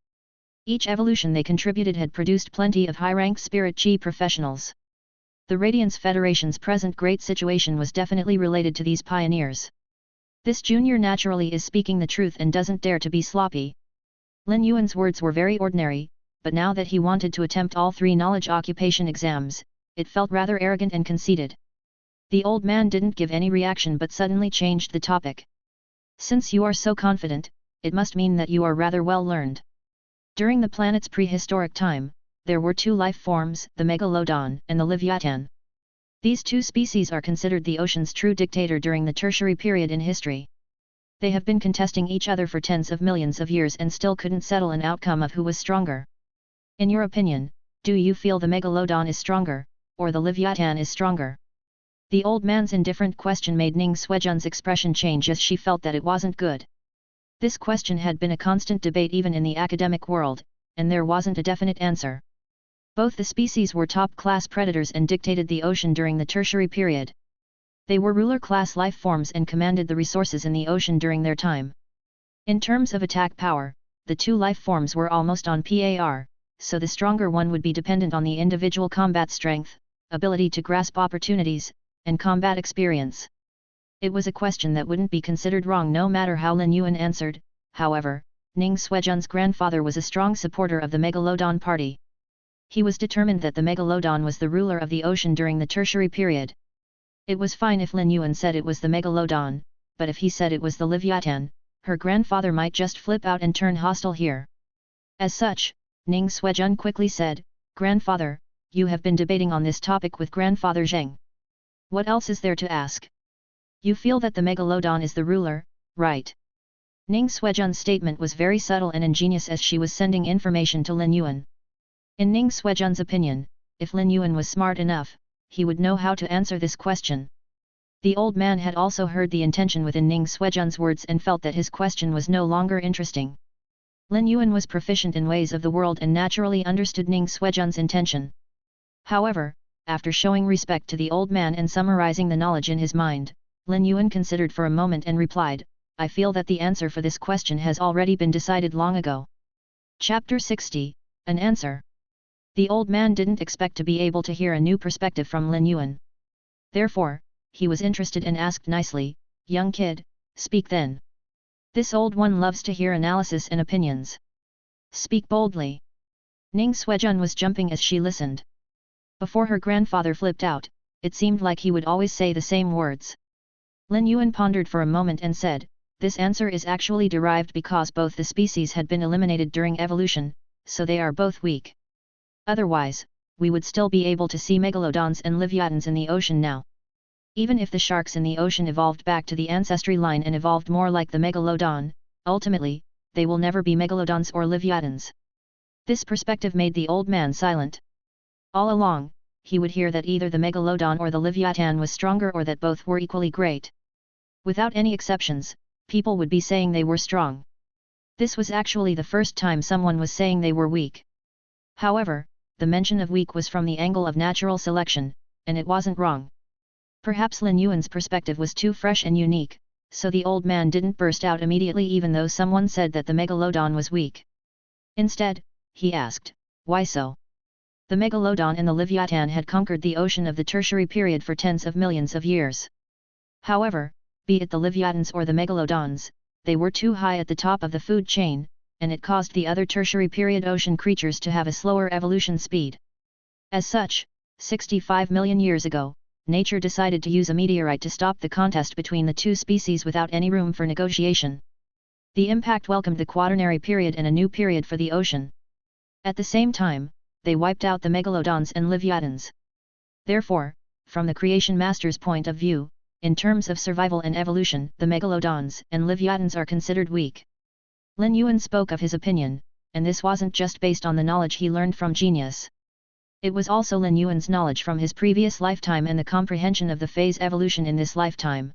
Speaker 1: Each evolution they contributed had produced plenty of high-ranked spirit chi professionals. The Radiance Federation's present great situation was definitely related to these pioneers. This junior naturally is speaking the truth and doesn't dare to be sloppy. Lin Yuan's words were very ordinary, but now that he wanted to attempt all 3 knowledge occupation exams, it felt rather arrogant and conceited. The old man didn't give any reaction but suddenly changed the topic. Since you are so confident, it must mean that you are rather well learned. During the planet's prehistoric time, there were 2 life forms, the Megalodon and the Leviathan. These 2 species are considered the ocean's true dictator during the tertiary period in history. They have been contesting each other for tens of millions of years and still couldn't settle an outcome of who was stronger. In your opinion, do you feel the Megalodon is stronger, or the Leviathan is stronger? The old man's indifferent question made Ning Suejun's expression change as she felt that it wasn't good. This question had been a constant debate even in the academic world, and there wasn't a definite answer. Both the species were top-class predators and dictated the ocean during the tertiary period. They were ruler-class life forms and commanded the resources in the ocean during their time. In terms of attack power, the 2 life forms were almost on par, so the stronger one would be dependent on the individual combat strength, ability to grasp opportunities, and combat experience. It was a question that wouldn't be considered wrong no matter how Lin Yuan answered. However, Ning Suejun's grandfather was a strong supporter of the Megalodon party. He was determined that the Megalodon was the ruler of the ocean during the tertiary period. It was fine if Lin Yuan said it was the Megalodon, but if he said it was the Leviathan, her grandfather might just flip out and turn hostile here. As such, Ning Suejun quickly said, "Grandfather, you have been debating on this topic with Grandfather Zheng. What else is there to ask? You feel that the Megalodon is the ruler, right?" Ning Suejun's statement was very subtle and ingenious as she was sending information to Lin Yuan. In Ning Suejun's opinion, if Lin Yuan was smart enough, he would know how to answer this question. The old man had also heard the intention within Ning Suejun's words and felt that his question was no longer interesting. Lin Yuan was proficient in ways of the world and naturally understood Ning Suejun's intention. However, after showing respect to the old man and summarizing the knowledge in his mind, Lin Yuan considered for a moment and replied, "I feel that the answer for this question has already been decided long ago." Chapter 60, An Answer. The old man didn't expect to be able to hear a new perspective from Lin Yuan. Therefore, he was interested and asked nicely, "Young kid, speak then. This old one loves to hear analysis and opinions. Speak boldly." Ning Suejun was jumping as she listened. Before her grandfather flipped out, it seemed like he would always say the same words. Lin Yuan pondered for a moment and said, "This answer is actually derived because both the species had been eliminated during evolution, so they are both weak. Otherwise, we would still be able to see megalodons and leviathans in the ocean now. Even if the sharks in the ocean evolved back to the ancestry line and evolved more like the megalodon, ultimately, they will never be megalodons or leviathans." This perspective made the old man silent. All along, he would hear that either the megalodon or the leviathan was stronger or that both were equally great. Without any exceptions, people would be saying they were strong. This was actually the first time someone was saying they were weak. However, the mention of weak was from the angle of natural selection, and it wasn't wrong. Perhaps Lin Yuan's perspective was too fresh and unique, so the old man didn't burst out immediately even though someone said that the megalodon was weak. Instead, he asked, "Why so?" The megalodon and the leviathan had conquered the ocean of the tertiary period for tens of millions of years. However, be it the leviathans or the megalodons, they were too high at the top of the food chain, and it caused the other tertiary period ocean creatures to have a slower evolution speed. As such, 65 million years ago, nature decided to use a meteorite to stop the contest between the two species without any room for negotiation. The impact welcomed the Quaternary period and a new period for the ocean. At the same time, they wiped out the megalodons and leviathans. Therefore, from the Creation Master's point of view, in terms of survival and evolution, the megalodons and leviathans are considered weak. Lin Yuan spoke of his opinion, and this wasn't just based on the knowledge he learned from genius. It was also Lin Yuan's knowledge from his previous lifetime and the comprehension of the phase evolution in this lifetime.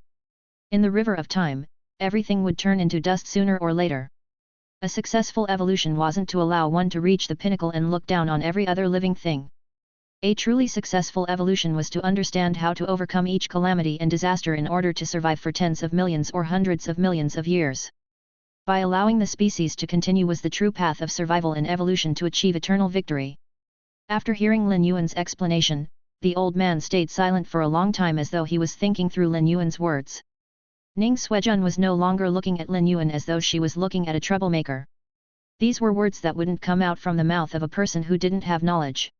Speaker 1: In the river of time, everything would turn into dust sooner or later. A successful evolution wasn't to allow one to reach the pinnacle and look down on every other living thing. A truly successful evolution was to understand how to overcome each calamity and disaster in order to survive for tens of millions or hundreds of millions of years. By allowing the species to continue was the true path of survival and evolution to achieve eternal victory. After hearing Lin Yuan's explanation, the old man stayed silent for a long time as though he was thinking through Lin Yuan's words. Ning Suejun was no longer looking at Lin Yuan as though she was looking at a troublemaker. These were words that wouldn't come out from the mouth of a person who didn't have knowledge.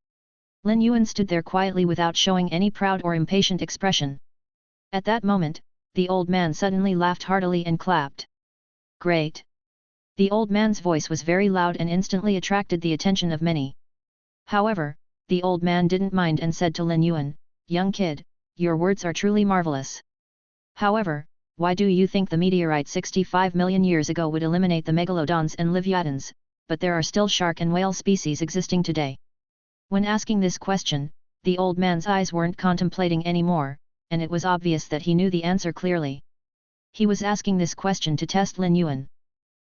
Speaker 1: Lin Yuan stood there quietly without showing any proud or impatient expression. At that moment, the old man suddenly laughed heartily and clapped. Great! The old man's voice was very loud and instantly attracted the attention of many. However, the old man didn't mind and said to Lin Yuan, "Young kid, your words are truly marvelous. However, why do you think the meteorite 65 million years ago would eliminate the megalodons and leviathans, but there are still shark and whale species existing today?" When asking this question, the old man's eyes weren't contemplating anymore, and it was obvious that he knew the answer clearly. He was asking this question to test Lin Yuan.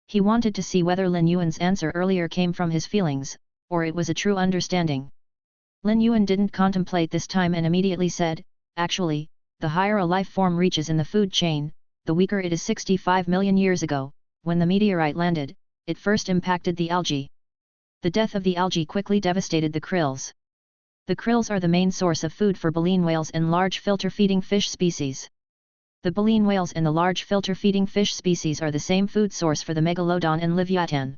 Speaker 1: He wanted to see whether Lin Yuan's answer earlier came from his feelings, or it was a true understanding. Lin Yuan didn't contemplate this time and immediately said, "Actually, the higher a life form reaches in the food chain, the weaker it is. 65 million years ago, when the meteorite landed, it first impacted the algae. The death of the algae quickly devastated the krills. The krills are the main source of food for baleen whales and large filter-feeding fish species. The baleen whales and the large filter-feeding fish species are the same food source for the megalodon and leviathan.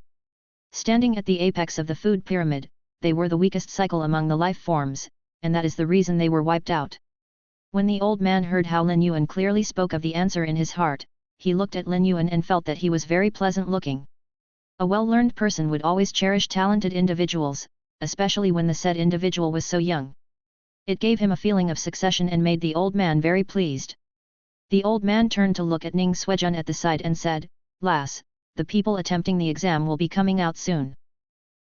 Speaker 1: Standing at the apex of the food pyramid, they were the weakest cycle among the life forms, and that is the reason they were wiped out." When the old man heard how Lin Yuan clearly spoke of the answer in his heart, he looked at Lin Yuan and felt that he was very pleasant looking. A well-learned person would always cherish talented individuals, especially when the said individual was so young. It gave him a feeling of succession and made the old man very pleased. The old man turned to look at Ning Suejun at the side and said, "Lass, the people attempting the exam will be coming out soon.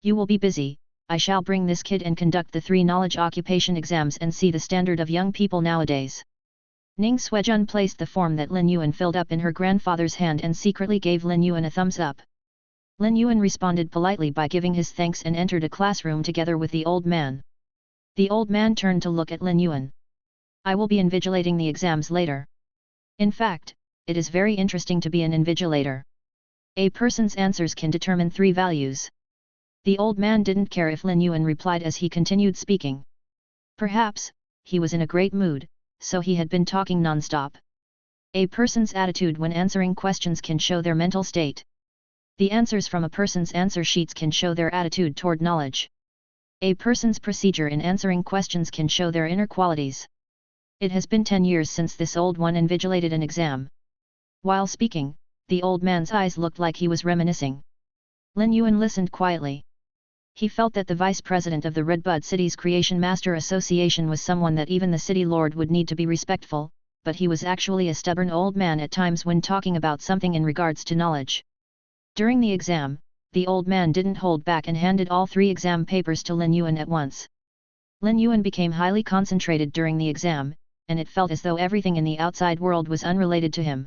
Speaker 1: You will be busy. I shall bring this kid and conduct the 3 knowledge occupation exams and see the standard of young people nowadays." Ning Suejun placed the form that Lin Yuan filled up in her grandfather's hand and secretly gave Lin Yuan a thumbs up. Lin Yuan responded politely by giving his thanks and entered a classroom together with the old man. The old man turned to look at Lin Yuan. "I will be invigilating the exams later. In fact, it is very interesting to be an invigilator. A person's answers can determine 3 values." The old man didn't care if Lin Yuan replied as he continued speaking. Perhaps, he was in a great mood, so he had been talking non-stop. A person's attitude when answering questions can show their mental state. The answers from a person's answer sheets can show their attitude toward knowledge. A person's procedure in answering questions can show their inner qualities. It has been 10 years since this old one invigilated an exam. While speaking, the old man's eyes looked like he was reminiscing. Lin Yuan listened quietly. He felt that the vice president of the Redbud City's Creation Master Association was someone that even the city lord would need to be respectful, but he was actually a stubborn old man at times when talking about something in regards to knowledge. During the exam, the old man didn't hold back and handed all 3 exam papers to Lin Yuan at once. Lin Yuan became highly concentrated during the exam, and it felt as though everything in the outside world was unrelated to him.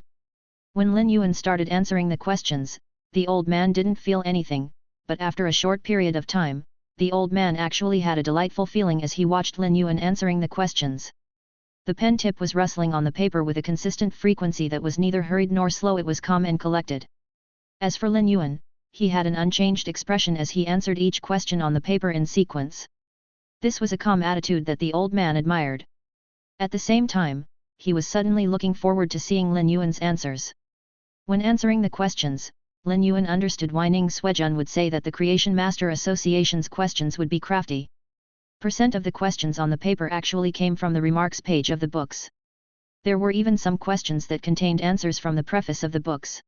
Speaker 1: When Lin Yuan started answering the questions, the old man didn't feel anything, but after a short period of time, the old man actually had a delightful feeling as he watched Lin Yuan answering the questions. The pen tip was rustling on the paper with a consistent frequency that was neither hurried nor slow, it was calm and collected. As for Lin Yuan, he had an unchanged expression as he answered each question on the paper in sequence. This was a calm attitude that the old man admired. At the same time, he was suddenly looking forward to seeing Lin Yuan's answers. When answering the questions, Lin Yuan understood why Ning Suejun would say that the Creation Master Association's questions would be crafty. Percent of the questions on the paper actually came from the remarks page of the books. There were even some questions that contained answers from the preface of the books.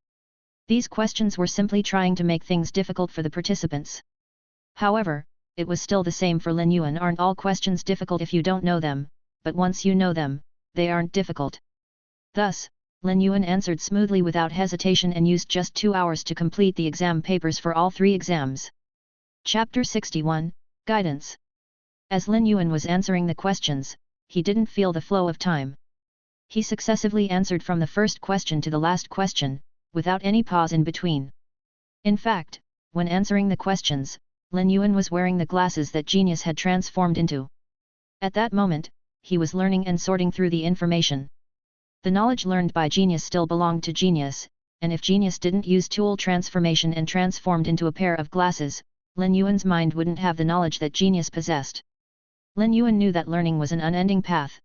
Speaker 1: These questions were simply trying to make things difficult for the participants. However, it was still the same for Lin Yuan. Aren't all questions difficult if you don't know them, but once you know them, they aren't difficult. Thus, Lin Yuan answered smoothly without hesitation and used just 2 hours to complete the exam papers for all 3 exams. Chapter 61, Guidance. As Lin Yuan was answering the questions, he didn't feel the flow of time. He successively answered from the first question to the last question, without any pause in between. In fact, when answering the questions, Lin Yuan was wearing the glasses that genius had transformed into. At that moment, he was learning and sorting through the information. The knowledge learned by genius still belonged to genius, and if genius didn't use tool transformation and transformed into a pair of glasses, Lin Yuan's mind wouldn't have the knowledge that genius possessed. Lin Yuan knew that learning was an unending path.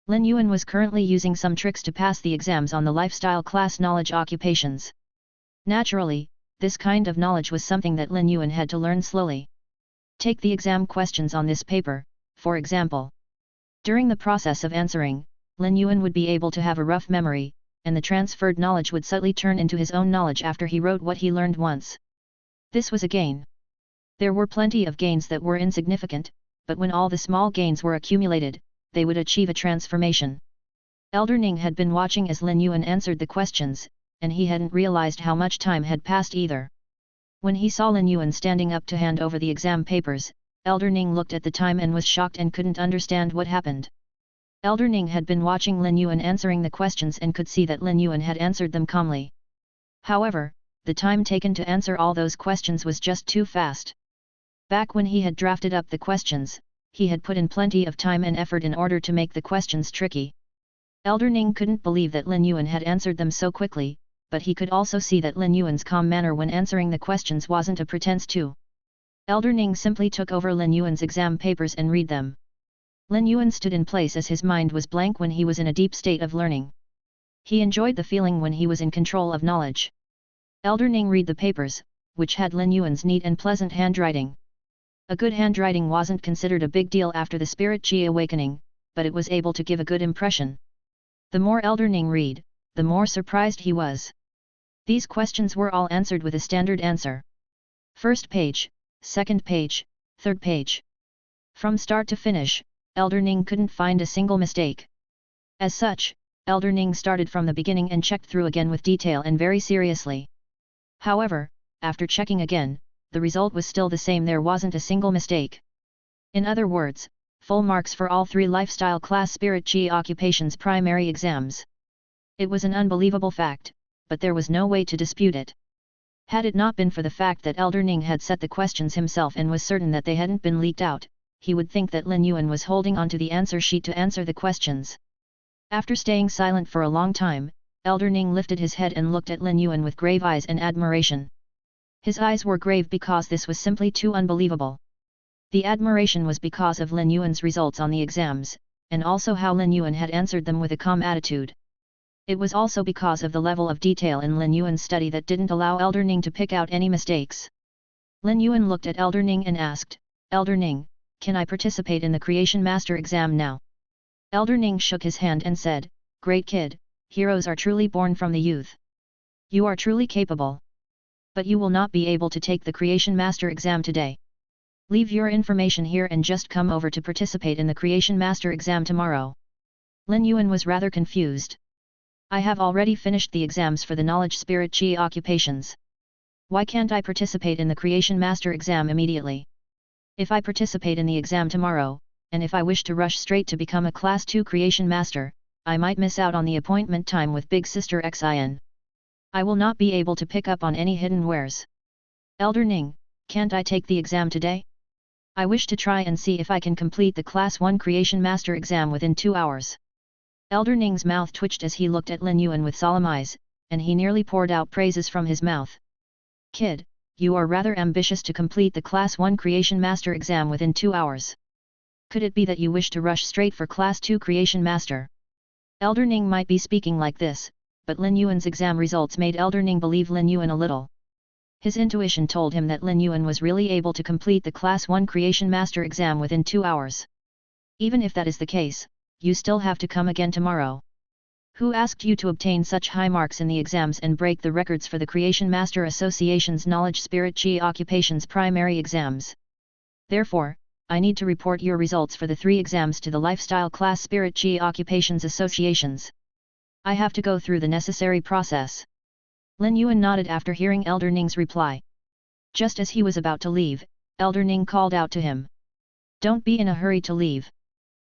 Speaker 1: Lin Yuan was currently using some tricks to pass the exams on the lifestyle class knowledge occupations. Naturally, this kind of knowledge was something that Lin Yuan had to learn slowly. Take the exam questions on this paper, for example. During the process of answering, Lin Yuan would be able to have a rough memory, and the transferred knowledge would subtly turn into his own knowledge after he wrote what he learned once. This was a gain. There were plenty of gains that were insignificant, but when all the small gains were accumulated, they would achieve a transformation. Elder Ning had been watching as Lin Yuan answered the questions, and he hadn't realized how much time had passed either. When he saw Lin Yuan standing up to hand over the exam papers, Elder Ning looked at the time and was shocked and couldn't understand what happened. Elder Ning had been watching Lin Yuan answering the questions and could see that Lin Yuan had answered them calmly. However, the time taken to answer all those questions was just too fast. Back when he had drafted up the questions, he had put in plenty of time and effort in order to make the questions tricky. Elder Ning couldn't believe that Lin Yuan had answered them so quickly, but he could also see that Lin Yuan's calm manner when answering the questions wasn't a pretense too. Elder Ning simply took over Lin Yuan's exam papers and read them. Lin Yuan stood in place as his mind was blank when he was in a deep state of learning. He enjoyed the feeling when he was in control of knowledge. Elder Ning read the papers, which had Lin Yuan's neat and pleasant handwriting. A good handwriting wasn't considered a big deal after the spirit qi awakening, but it was able to give a good impression. The more Elder Ning read, the more surprised he was. These questions were all answered with a standard answer. First page, second page, third page. From start to finish, Elder Ning couldn't find a single mistake. As such, Elder Ning started from the beginning and checked through again with detail and very seriously. However, after checking again, the result was still the same. There wasn't a single mistake. In other words, full marks for all 3 lifestyle class spirit qi occupations primary exams. It was an unbelievable fact, but there was no way to dispute it. Had it not been for the fact that Elder Ning had set the questions himself and was certain that they hadn't been leaked out, he would think that Lin Yuan was holding on to the answer sheet to answer the questions. After staying silent for a long time, Elder Ning lifted his head and looked at Lin Yuan with grave eyes and admiration. His eyes were grave because this was simply too unbelievable. The admiration was because of Lin Yuan's results on the exams, and also how Lin Yuan had answered them with a calm attitude. It was also because of the level of detail in Lin Yuan's study that didn't allow Elder Ning to pick out any mistakes. Lin Yuan looked at Elder Ning and asked, "Elder Ning, can I participate in the Creation Master exam now?" Elder Ning shook his hand and said, "Great kid, heroes are truly born from the youth. You are truly capable. But you will not be able to take the Creation Master exam today. Leave your information here and just come over to participate in the Creation Master exam tomorrow." Lin Yuan was rather confused. "I have already finished the exams for the Knowledge Spirit Qi occupations. Why can't I participate in the Creation Master exam immediately? If I participate in the exam tomorrow, and if I wish to rush straight to become a Class 2 Creation Master, I might miss out on the appointment time with Big Sister Xin. I will not be able to pick up on any hidden wares. Elder Ning, can't I take the exam today? I wish to try and see if I can complete the Class 1 Creation Master exam within 2 hours." Elder Ning's mouth twitched as he looked at Lin Yuan with solemn eyes, and he nearly poured out praises from his mouth. "Kid, you are rather ambitious to complete the Class 1 Creation Master exam within 2 hours. Could it be that you wish to rush straight for Class 2 Creation Master?" Elder Ning might be speaking like this, but Lin Yuan's exam results made Elder Ning believe Lin Yuan a little. His intuition told him that Lin Yuan was really able to complete the Class 1 Creation Master exam within 2 hours. "Even if that is the case, you still have to come again tomorrow. Who asked you to obtain such high marks in the exams and break the records for the Creation Master Association's Knowledge Spirit Qi occupations primary exams? Therefore, I need to report your results for the 3 exams to the Lifestyle Class Spirit Qi Occupations Associations. I have to go through the necessary process. Lin Yuan nodded after hearing Elder Ning's reply. Just as he was about to leave, Elder Ning called out to him. Don't be in a hurry to leave.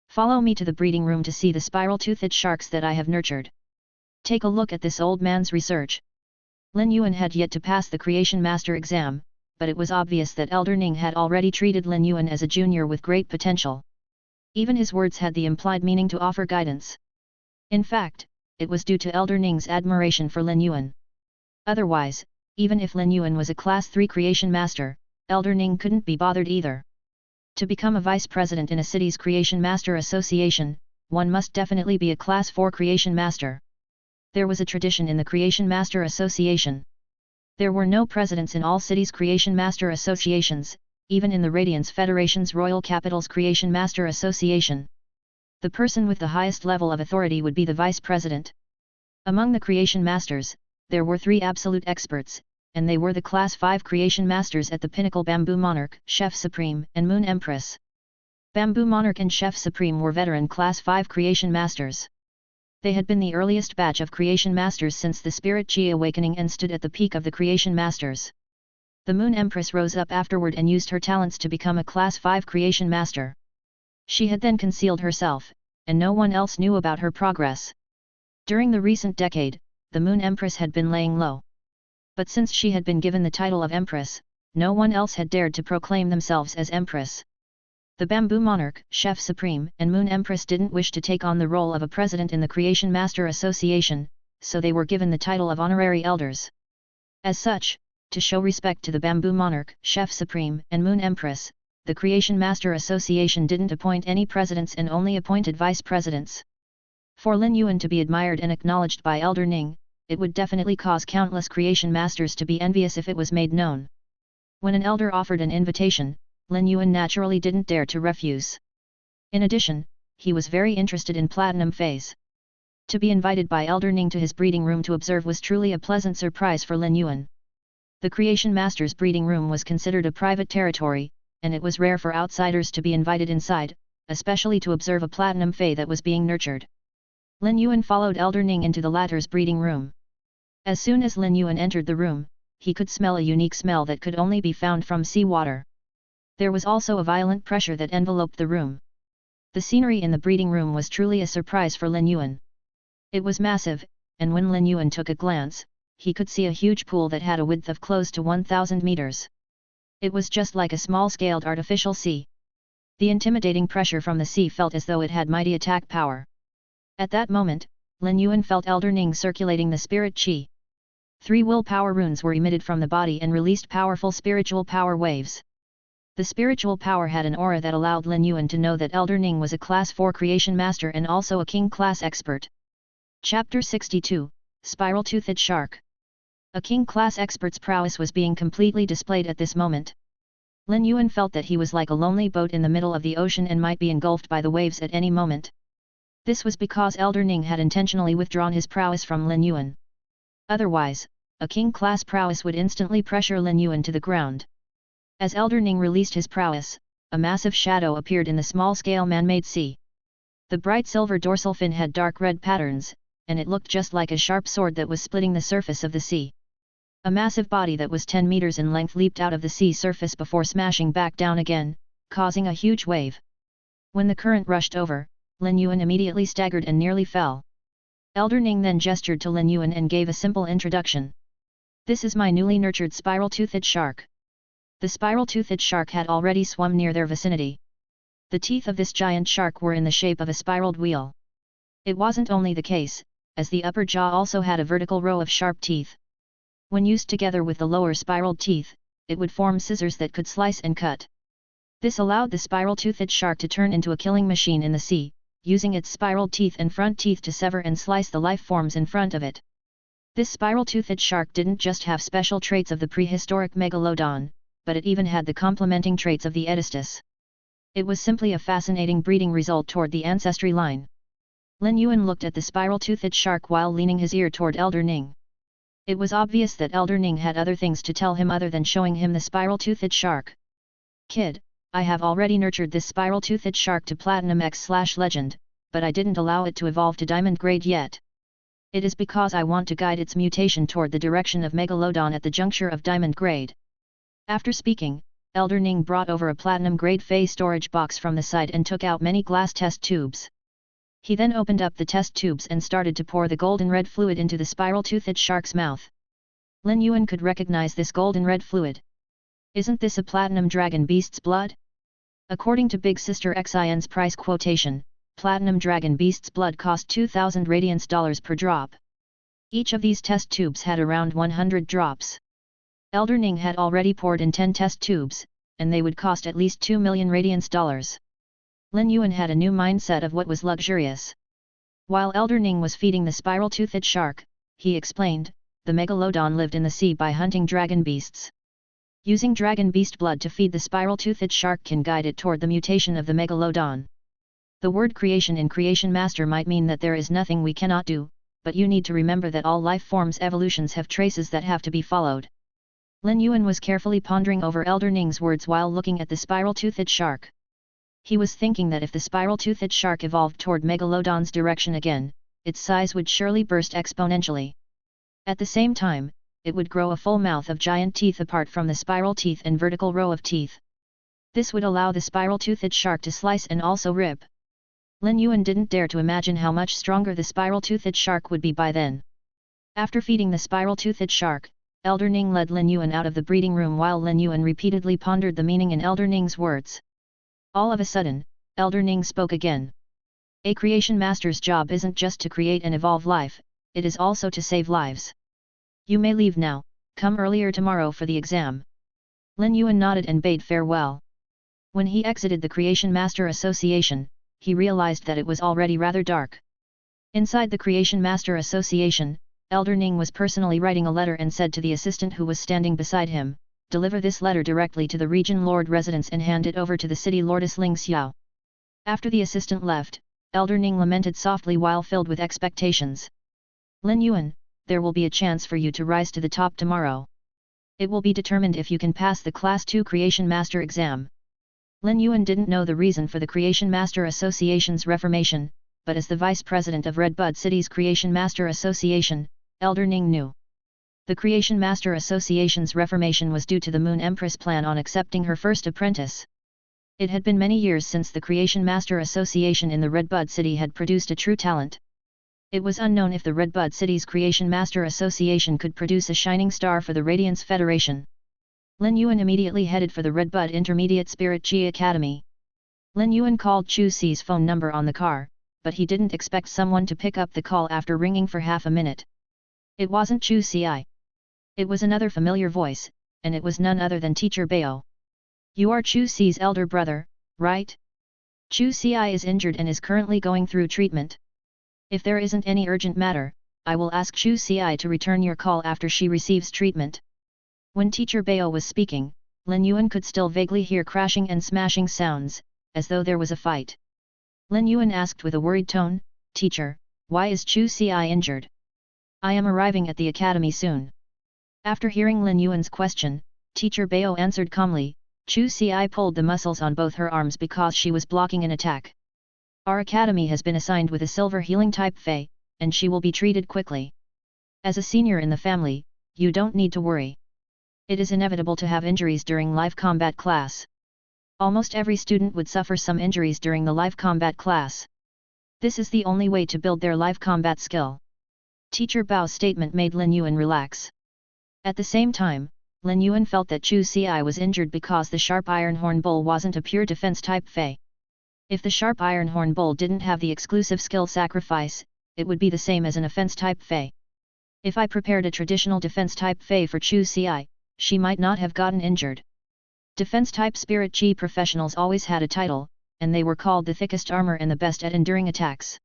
Speaker 1: Follow me to the breeding room to see the spiral-toothed sharks that I have nurtured. Take a look at this old man's research. Lin Yuan had yet to pass the Creation Master exam, but it was obvious that Elder Ning had already treated Lin Yuan as a junior with great potential. Even his words had the implied meaning to offer guidance. In fact, it was due to Elder Ning's admiration for Lin Yuan. Otherwise, even if Lin Yuan was a Class 3 Creation Master, Elder Ning couldn't be bothered either. To become a vice president in a city's Creation Master Association, one must definitely be a Class 4 Creation Master. There was a tradition in the Creation Master Association. There were no presidents in all cities' Creation Master Associations, even in the Radiance Federation's Royal Capital's Creation Master Association. The person with the highest level of authority would be the vice president. Among the Creation Masters, there were 3 absolute experts, and they were the Class 5 Creation Masters at the pinnacle: Bamboo Monarch, Chef Supreme, and Moon Empress. Bamboo Monarch and Chef Supreme were veteran Class 5 Creation Masters. They had been the earliest batch of Creation Masters since the Spirit Chi awakening and stood at the peak of the Creation Masters. The Moon Empress rose up afterward and used her talents to become a Class 5 Creation Master. She had then concealed herself, and no one else knew about her progress. During the recent decade, the Moon Empress had been laying low. But since she had been given the title of Empress, no one else had dared to proclaim themselves as Empress. The Bamboo Monarch, Chef Supreme, and Moon Empress didn't wish to take on the role of a president in the Creation Master Association, so they were given the title of Honorary Elders. As such, to show respect to the Bamboo Monarch, Chef Supreme, and Moon Empress, the Creation Master Association didn't appoint any presidents and only appointed vice presidents. For Lin Yuan to be admired and acknowledged by Elder Ning, it would definitely cause countless Creation Masters to be envious if it was made known. When an elder offered an invitation, Lin Yuan naturally didn't dare to refuse. In addition, he was very interested in Platinum Feys. To be invited by Elder Ning to his breeding room to observe was truly a pleasant surprise for Lin Yuan. The Creation Master's breeding room was considered a private territory, and it was rare for outsiders to be invited inside, especially to observe a Platinum Fey that was being nurtured. Lin Yuan followed Elder Ning into the latter's breeding room. As soon as Lin Yuan entered the room, he could smell a unique smell that could only be found from seawater. There was also a violent pressure that enveloped the room. The scenery in the breeding room was truly a surprise for Lin Yuan. It was massive, and when Lin Yuan took a glance, he could see a huge pool that had a width of close to 1,000 meters. It was just like a small-scaled artificial sea. The intimidating pressure from the sea felt as though it had mighty attack power. At that moment, Lin Yuan felt Elder Ning circulating the Spirit Chi. 3 willpower runes were emitted from the body and released powerful spiritual power waves. The spiritual power had an aura that allowed Lin Yuan to know that Elder Ning was a Class 4 Creation Master and also a King Class expert. Chapter 62, Spiral-Toothed Shark. A King Class expert's prowess was being completely displayed at this moment. Lin Yuan felt that he was like a lonely boat in the middle of the ocean and might be engulfed by the waves at any moment. This was because Elder Ning had intentionally withdrawn his prowess from Lin Yuan. Otherwise, a King Class prowess would instantly pressure Lin Yuan to the ground. As Elder Ning released his prowess, a massive shadow appeared in the small-scale man-made sea. The bright silver dorsal fin had dark red patterns, and it looked just like a sharp sword that was splitting the surface of the sea. A massive body that was 10 meters in length leaped out of the sea surface before smashing back down again, causing a huge wave. When the current rushed over, Lin Yuan immediately staggered and nearly fell. Elder Ning then gestured to Lin Yuan and gave a simple introduction. "This is my newly nurtured spiral-toothed shark." The spiral-toothed shark had already swum near their vicinity. The teeth of this giant shark were in the shape of a spiraled wheel. It wasn't only the case, as the upper jaw also had a vertical row of sharp teeth. When used together with the lower spiraled teeth, it would form scissors that could slice and cut. This allowed the spiral-toothed shark to turn into a killing machine in the sea, using its spiraled teeth and front teeth to sever and slice the life forms in front of it. This spiral-toothed shark didn't just have special traits of the prehistoric megalodon, but it even had the complementing traits of the Edistus. It was simply a fascinating breeding result toward the ancestry line. Lin Yuan looked at the spiral-toothed shark while leaning his ear toward Elder Ning. It was obvious that Elder Ning had other things to tell him other than showing him the spiral-toothed shark. "Kid, I have already nurtured this spiral-toothed shark to Platinum X/Legend, but I didn't allow it to evolve to Diamond grade yet. It is because I want to guide its mutation toward the direction of Megalodon at the juncture of Diamond Grade. After speaking, Elder Ning brought over a Platinum Grade Fey storage box from the side and took out many glass test tubes. He then opened up the test tubes and started to pour the golden red fluid into the spiral-toothed shark's mouth. Lin Yuan could recognize this golden red fluid. Isn't this a platinum dragon beast's blood? According to Big Sister Xin's price quotation, platinum dragon beast's blood cost 2,000 radiance dollars per drop. Each of these test tubes had around 100 drops. Elder Ning had already poured in 10 test tubes, and they would cost at least 2 million radiance dollars. Lin Yuan had a new mindset of what was luxurious. While Elder Ning was feeding the spiral-toothed shark, he explained, the Megalodon lived in the sea by hunting dragon beasts. Using dragon beast blood to feed the spiral-toothed shark can guide it toward the mutation of the Megalodon. The word creation in Creation Master might mean that there is nothing we cannot do, but you need to remember that all life forms' evolutions have traces that have to be followed. Lin Yuan was carefully pondering over Elder Ning's words while looking at the spiral-toothed shark. He was thinking that if the spiral-toothed shark evolved toward Megalodon's direction again, its size would surely burst exponentially. At the same time, it would grow a full mouth of giant teeth apart from the spiral teeth and vertical row of teeth. This would allow the spiral-toothed shark to slice and also rip. Lin Yuan didn't dare to imagine how much stronger the spiral-toothed shark would be by then. After feeding the spiral-toothed shark, Elder Ning led Lin Yuan out of the breeding room while Lin Yuan repeatedly pondered the meaning in Elder Ning's words. All of a sudden, Elder Ning spoke again. A creation master's job isn't just to create and evolve life, it is also to save lives. You may leave now, come earlier tomorrow for the exam. Lin Yuan nodded and bade farewell. When he exited the Creation Master Association, he realized that it was already rather dark. Inside the Creation Master Association, Elder Ning was personally writing a letter and said to the assistant who was standing beside him, deliver this letter directly to the Region Lord residence and hand it over to the City Lordess Ling Xiao. After the assistant left, Elder Ning lamented softly while filled with expectations. Lin Yuan, there will be a chance for you to rise to the top tomorrow. It will be determined if you can pass the Class 2 Creation Master exam. Lin Yuan didn't know the reason for the Creation Master Association's reformation, but as the vice president of Redbud City's Creation Master Association, Elder Ning knew. The Creation Master Association's reformation was due to the Moon Empress plan on accepting her first apprentice. It had been many years since the Creation Master Association in the Redbud City had produced a true talent. It was unknown if the Redbud City's Creation Master Association could produce a shining star for the Radiance Federation. Lin Yuan immediately headed for the Redbud Intermediate Spirit Chi Academy. Lin Yuan called Chu Si's phone number on the car, but he didn't expect someone to pick up the call after ringing for half a minute. It wasn't Chu Si. It was another familiar voice, and it was none other than Teacher Bao. You are Chu Si's elder brother, right? Chu Si is injured and is currently going through treatment. If there isn't any urgent matter, I will ask Chu Si to return your call after she receives treatment. When Teacher Bao was speaking, Lin Yuan could still vaguely hear crashing and smashing sounds, as though there was a fight. Lin Yuan asked with a worried tone, Teacher, why is Chu Si injured? I am arriving at the academy soon. After hearing Lin Yuan's question, Teacher Bao answered calmly, Chu Si pulled the muscles on both her arms because she was blocking an attack. Our academy has been assigned with a silver healing type Fey, and she will be treated quickly. As a senior in the family, you don't need to worry. It is inevitable to have injuries during live combat class. Almost every student would suffer some injuries during the live combat class. This is the only way to build their live combat skill. Teacher Bao's statement made Lin Yuan relax. At the same time, Lin Yuan felt that Chu Si was injured because the Sharp Ironhorn Bull wasn't a pure defense type Fey. If the Sharp Ironhorn Bull didn't have the exclusive skill Sacrifice, it would be the same as an offense type Fey. If I prepared a traditional defense type Fey for Chu Si, she might not have gotten injured. Defense-type Spirit Chi professionals always had a title, and they were called the thickest armor and the best at enduring attacks.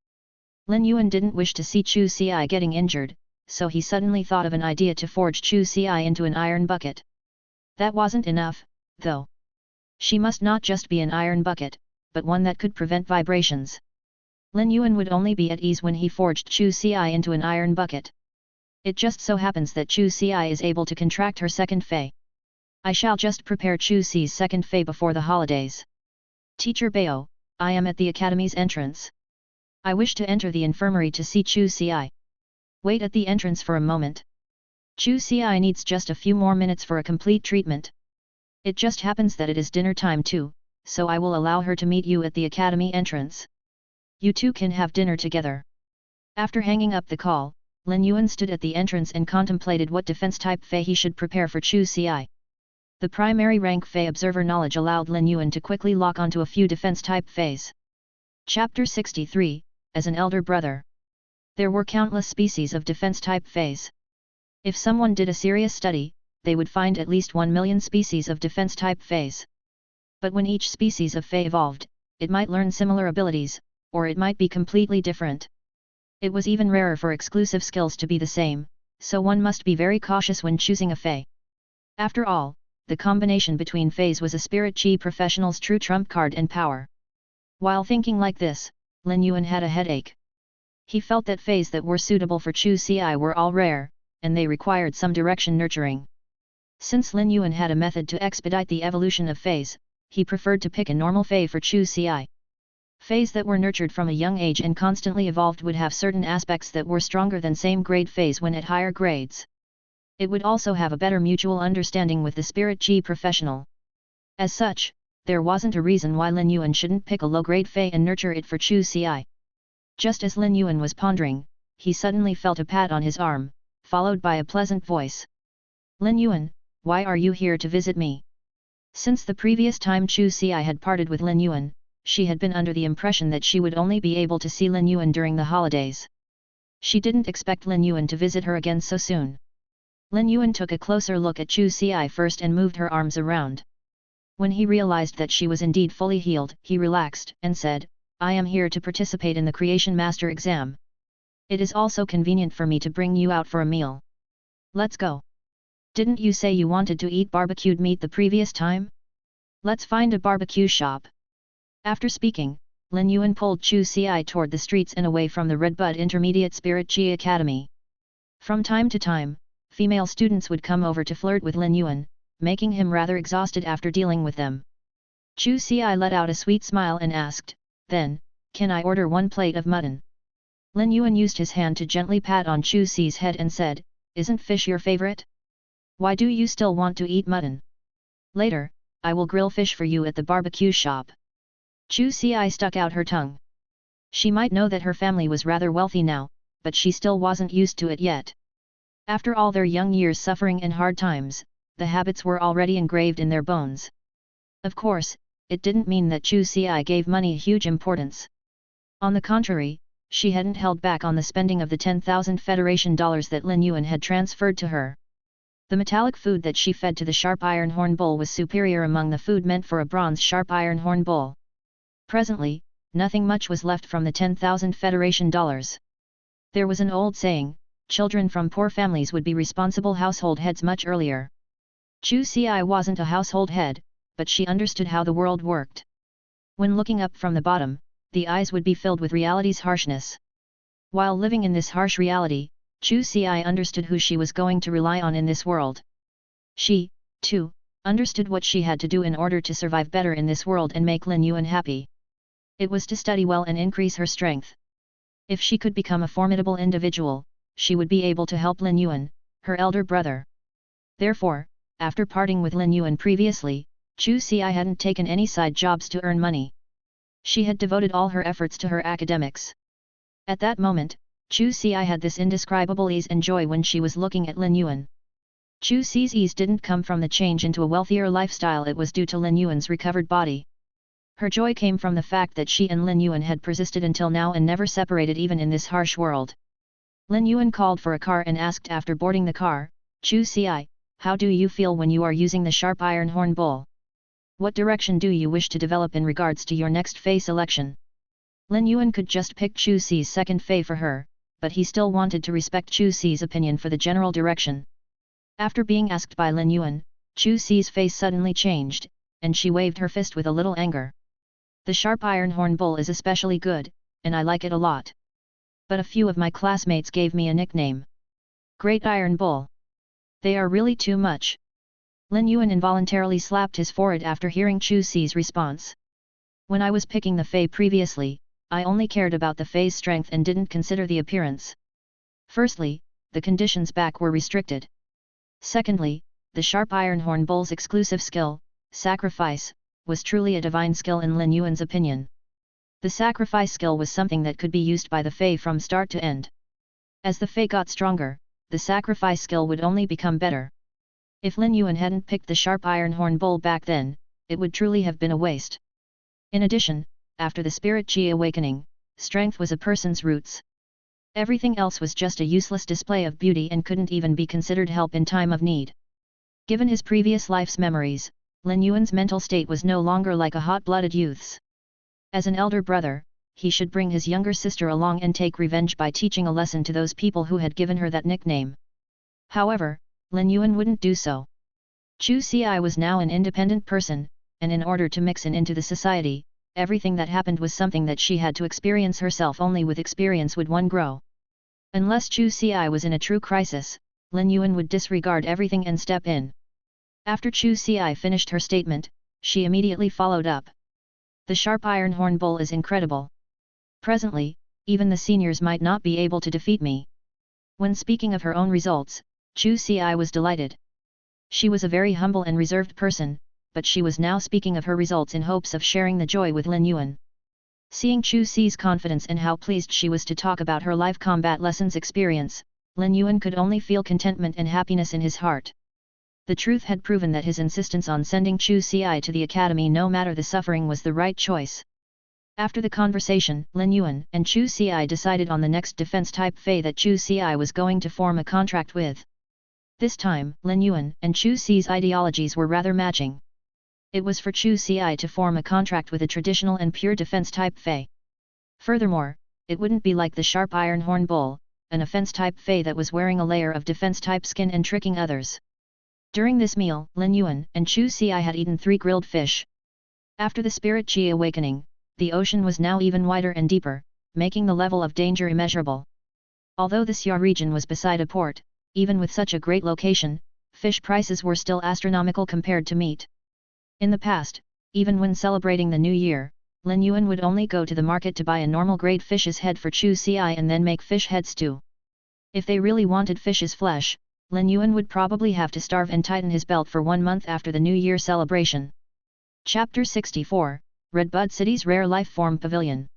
Speaker 1: Lin Yuan didn't wish to see Chu Si getting injured, so he suddenly thought of an idea to forge Chu Si into an iron bucket. That wasn't enough, though. She must not just be an iron bucket, but one that could prevent vibrations. Lin Yuan would only be at ease when he forged Chu Si into an iron bucket. It just so happens that Chu Si is able to contract her second Fey. I shall just prepare Chu Si's second Fey before the holidays. Teacher Bao, I am at the academy's entrance. I wish to enter the infirmary to see Chu Si. Wait at the entrance for a moment. Chu Ci needs just a few more minutes for a complete treatment. It just happens that it is dinner time too, so I will allow her to meet you at the academy entrance. You two can have dinner together. After hanging up the call, Lin Yuan stood at the entrance and contemplated what defense-type Fey he should prepare for Chu Ci. The primary rank Fey observer knowledge allowed Lin Yuan to quickly lock onto a few defense-type Feys. Chapter 63, As an Elder Brother. There were countless species of defense-type Feys. If someone did a serious study, they would find at least 1 million species of defense-type Feys. But when each species of Fey evolved, it might learn similar abilities, or it might be completely different. It was even rarer for exclusive skills to be the same, so one must be very cautious when choosing a Fey. After all, the combination between Feys was a Spirit Chi professional's true trump card and power. While thinking like this, Lin Yuan had a headache. He felt that Feys that were suitable for Chu Ci were all rare, and they required some direction nurturing. Since Lin Yuan had a method to expedite the evolution of Feys, he preferred to pick a normal Fey for Chu Ci. Feys that were nurtured from a young age and constantly evolved would have certain aspects that were stronger than same grade Feys when at higher grades. It would also have a better mutual understanding with the Spirit Chi professional. As such, there wasn't a reason why Lin Yuan shouldn't pick a low-grade Fey and nurture it for Chu Ci. Just as Lin Yuan was pondering, he suddenly felt a pat on his arm, followed by a pleasant voice. Lin Yuan, why are you here to visit me? Since the previous time Chu Ci had parted with Lin Yuan, she had been under the impression that she would only be able to see Lin Yuan during the holidays. She didn't expect Lin Yuan to visit her again so soon. Lin Yuan took a closer look at Chu Ci first and moved her arms around. When he realized that she was indeed fully healed, he relaxed and said, I am here to participate in the Creation Master exam. It is also convenient for me to bring you out for a meal. Let's go. Didn't you say you wanted to eat barbecued meat the previous time? Let's find a barbecue shop. After speaking, Lin Yuan pulled Chu Ci toward the streets and away from the Redbud Intermediate Spirit Chi Academy. From time to time, female students would come over to flirt with Lin Yuan, making him rather exhausted after dealing with them. Chu Ci let out a sweet smile and asked, then, can I order 1 plate of mutton? Lin Yuan used his hand to gently pat on Chu Ci's head and said, isn't fish your favorite? Why do you still want to eat mutton? Later, I will grill fish for you at the barbecue shop. Chu Ci stuck out her tongue. She might know that her family was rather wealthy now, but she still wasn't used to it yet. After all their young years suffering and hard times, the habits were already engraved in their bones. Of course, it didn't mean that Chu Ci gave money huge importance. On the contrary, she hadn't held back on the spending of the 10,000 Federation dollars that Lin Yuan had transferred to her. The metallic food that she fed to the sharp iron horn bull was superior among the food meant for a bronze sharp iron horn bull. Presently, nothing much was left from the 10,000 Federation dollars. There was an old saying, children from poor families would be responsible household heads much earlier. Chu Ci wasn't a household head, but she understood how the world worked. When looking up from the bottom, the eyes would be filled with reality's harshness. While living in this harsh reality, Chu Ci understood who she was going to rely on in this world. She, too, understood what she had to do in order to survive better in this world and make Lin Yuan happy. It was to study well and increase her strength. If she could become a formidable individual, she would be able to help Lin Yuan, her elder brother. Therefore, after parting with Lin Yuan previously, Chu Ci hadn't taken any side jobs to earn money. She had devoted all her efforts to her academics. At that moment, Chu Ci had this indescribable ease and joy when she was looking at Lin Yuan. Chu Ci's ease didn't come from the change into a wealthier lifestyle, it was due to Lin Yuan's recovered body. Her joy came from the fact that she and Lin Yuan had persisted until now and never separated even in this harsh world. Lin Yuan called for a car and asked after boarding the car, Chu Ci, how do you feel when you are using the sharp iron horn bull? What direction do you wish to develop in regards to your next Fey selection? Lin Yuan could just pick Chu Ci's second Fey for her, but he still wanted to respect Chu Ci's opinion for the general direction. After being asked by Lin Yuan, Chu Ci's face suddenly changed, and she waved her fist with a little anger. The sharp iron horn bull is especially good, and I like it a lot. But a few of my classmates gave me a nickname. Great Iron Bull. They are really too much. Lin Yuan involuntarily slapped his forehead after hearing Chu Ci's response. When I was picking the Fey previously, I only cared about the Fey's strength and didn't consider the appearance. Firstly, the conditions back were restricted. Secondly, the sharp iron horn bull's exclusive skill, sacrifice, was truly a divine skill in Lin Yuan's opinion. The sacrifice skill was something that could be used by the Fey from start to end. As the Fey got stronger, the sacrifice skill would only become better. If Lin Yuan hadn't picked the sharp iron horn bull back then, it would truly have been a waste. In addition, after the spirit Qi awakening, strength was a person's roots. Everything else was just a useless display of beauty and couldn't even be considered help in time of need. Given his previous life's memories, Lin Yuan's mental state was no longer like a hot-blooded youth's. As an elder brother, he should bring his younger sister along and take revenge by teaching a lesson to those people who had given her that nickname. However, Lin Yuan wouldn't do so. Chu Xi was now an independent person, and in order to mix in into the society, everything that happened was something that she had to experience herself. Only with experience would one grow. Unless Chu Xi was in a true crisis, Lin Yuan would disregard everything and step in. After Chu Xi finished her statement, she immediately followed up. The sharp iron horn bull is incredible. Presently, even the seniors might not be able to defeat me. When speaking of her own results, Chu Xi was delighted. She was a very humble and reserved person, but she was now speaking of her results in hopes of sharing the joy with Lin Yuan. Seeing Chu Xi's confidence and how pleased she was to talk about her live combat lessons experience, Lin Yuan could only feel contentment and happiness in his heart. The truth had proven that his insistence on sending Chu Xi to the academy no matter the suffering was the right choice. After the conversation, Lin Yuan and Chu Xi decided on the next defense-type Fey that Chu Xi was going to form a contract with. This time, Lin Yuan and Chu Xi's ideologies were rather matching. It was for Chu Xi to form a contract with a traditional and pure defense-type Fey. Furthermore, it wouldn't be like the sharp iron horn bull, an offense-type Fey that was wearing a layer of defense-type skin and tricking others. During this meal, Lin Yuan and Chu Xi had eaten 3 grilled fish. After the spirit Qi awakening, the ocean was now even wider and deeper, making the level of danger immeasurable. Although the Xia region was beside a port, even with such a great location, fish prices were still astronomical compared to meat. In the past, even when celebrating the New Year, Lin Yuan would only go to the market to buy a normal grade fish's head for Chu Xi and then make fish head stew. If they really wanted fish's flesh, Lin Yuan would probably have to starve and tighten his belt for 1 month after the New Year celebration. Chapter 64, Redbud City's Rare Life Form Pavilion.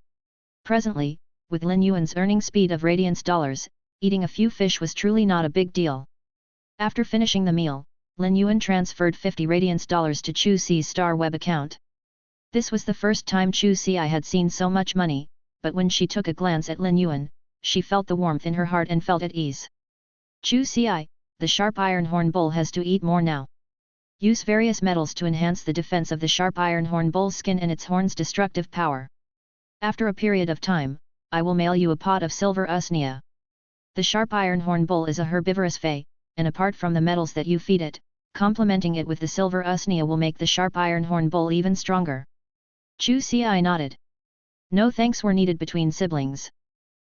Speaker 1: Presently, with Lin Yuan's earning speed of radiance dollars, eating a few fish was truly not a big deal. After finishing the meal, Lin Yuan transferred 50 radiance dollars to Chu Xi's Star Web account. This was the first time Chu Xi had seen so much money, but when she took a glance at Lin Yuan, she felt the warmth in her heart and felt at ease. Chu Xi, the sharp iron horn bull has to eat more now. Use various metals to enhance the defense of the sharp iron horn bull's skin and its horn's destructive power. After a period of time, I will mail you a pot of silver usnea. The sharp iron horn bull is a herbivorous Fey, and apart from the metals that you feed it, complementing it with the silver usnea will make the sharp iron horn bull even stronger. Chu Xi nodded. No thanks were needed between siblings.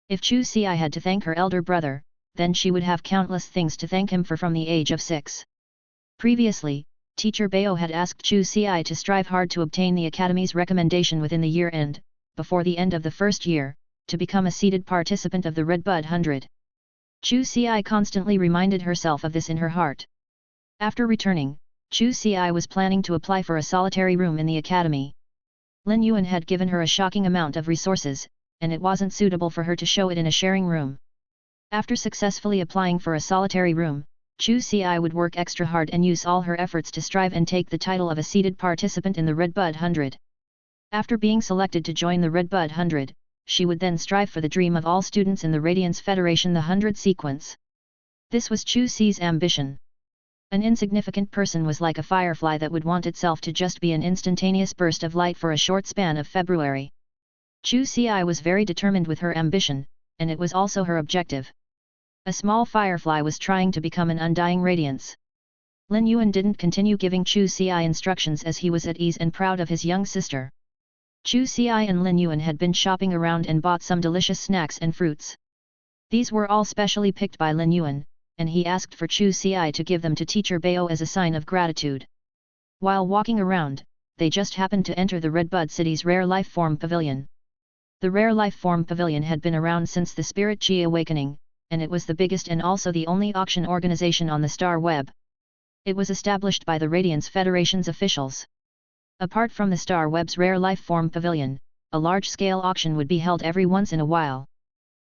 Speaker 1: If Chu Xi had to thank her elder brother, then she would have countless things to thank him for from the age of 6. Previously, Teacher Bao had asked Chu Xi to strive hard to obtain the Academy's recommendation within the year end, before the end of the first year, to become a seated participant of the Redbud 100. Chu Xi constantly reminded herself of this in her heart. After returning, Chu Xi was planning to apply for a solitary room in the Academy. Lin Yuan had given her a shocking amount of resources, and it wasn't suitable for her to show it in a sharing room. After successfully applying for a solitary room, Chu Xi would work extra hard and use all her efforts to strive and take the title of a seated participant in the Redbud 100. After being selected to join the Redbud 100, she would then strive for the dream of all students in the Radiance Federation, the 100 sequence. This was Chu Xi's ambition. An insignificant person was like a firefly that would want itself to just be an instantaneous burst of light for a short span of February. Chu Xi was very determined with her ambition, and it was also her objective. A small firefly was trying to become an undying radiance. Lin Yuan didn't continue giving Chu Xi instructions as he was at ease and proud of his young sister. Chu Xi and Lin Yuan had been shopping around and bought some delicious snacks and fruits. These were all specially picked by Lin Yuan, and he asked for Chu Xi to give them to Teacher Bao as a sign of gratitude. While walking around, they just happened to enter the Redbud City's Rare Life Form Pavilion. The Rare Life Form Pavilion had been around since the Spirit Qi awakening, and it was the biggest and also the only auction organization on the star web. It was established by the Radiance Federation's officials. Apart from the star web's rare life form pavilion, a large-scale auction would be held every once in a while.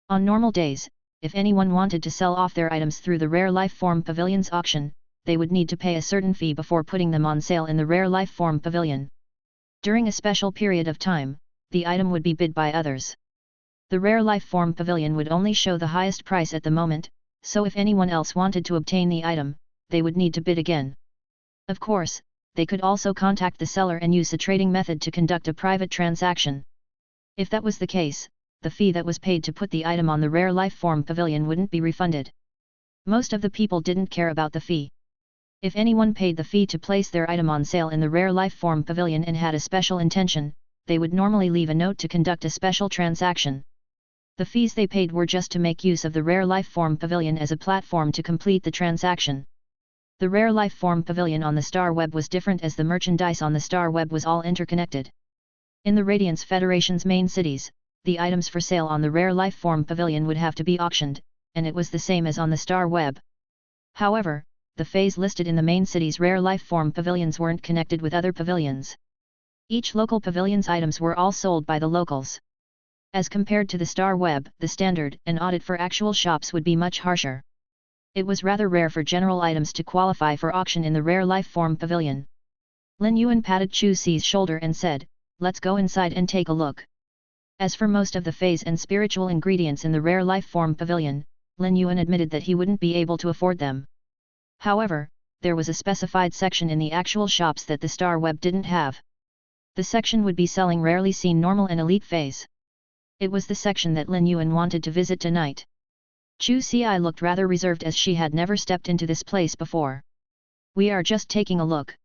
Speaker 1: On normal days, if anyone wanted to sell off their items through the Rare Life Form Pavilion's auction, they would need to pay a certain fee before putting them on sale in the Rare Life Form Pavilion. During a special period of time, the item would be bid by others. The Rare Life Form Pavilion would only show the highest price at the moment, so if anyone else wanted to obtain the item, they would need to bid again. Of course, they could also contact the seller and use a trading method to conduct a private transaction. If that was the case, the fee that was paid to put the item on the Rare Life Form Pavilion wouldn't be refunded. Most of the people didn't care about the fee. If anyone paid the fee to place their item on sale in the Rare Life Form Pavilion and had a special intention, they would normally leave a note to conduct a special transaction. The fees they paid were just to make use of the Rare Life Form Pavilion as a platform to complete the transaction. The Rare Life Form Pavilion on the Star Web was different as the merchandise on the Star Web was all interconnected. In the Radiance Federation's main cities, the items for sale on the Rare Life Form Pavilion would have to be auctioned, and it was the same as on the Star Web. However, the feys listed in the main city's Rare Life Form Pavilions weren't connected with other pavilions. Each local pavilion's items were all sold by the locals. As compared to the Star Web, the standard and audit for actual shops would be much harsher. It was rather rare for general items to qualify for auction in the Rare Life Form Pavilion. Lin Yuan patted Chu Si's shoulder and said, "Let's go inside and take a look." As for most of the feys and spiritual ingredients in the Rare Life Form Pavilion, Lin Yuan admitted that he wouldn't be able to afford them. However, there was a specified section in the actual shops that the Star Web didn't have. The section would be selling rarely seen normal and elite feys. It was the section that Lin Yuan wanted to visit tonight. Chu Si looked rather reserved as she had never stepped into this place before. "We are just taking a look.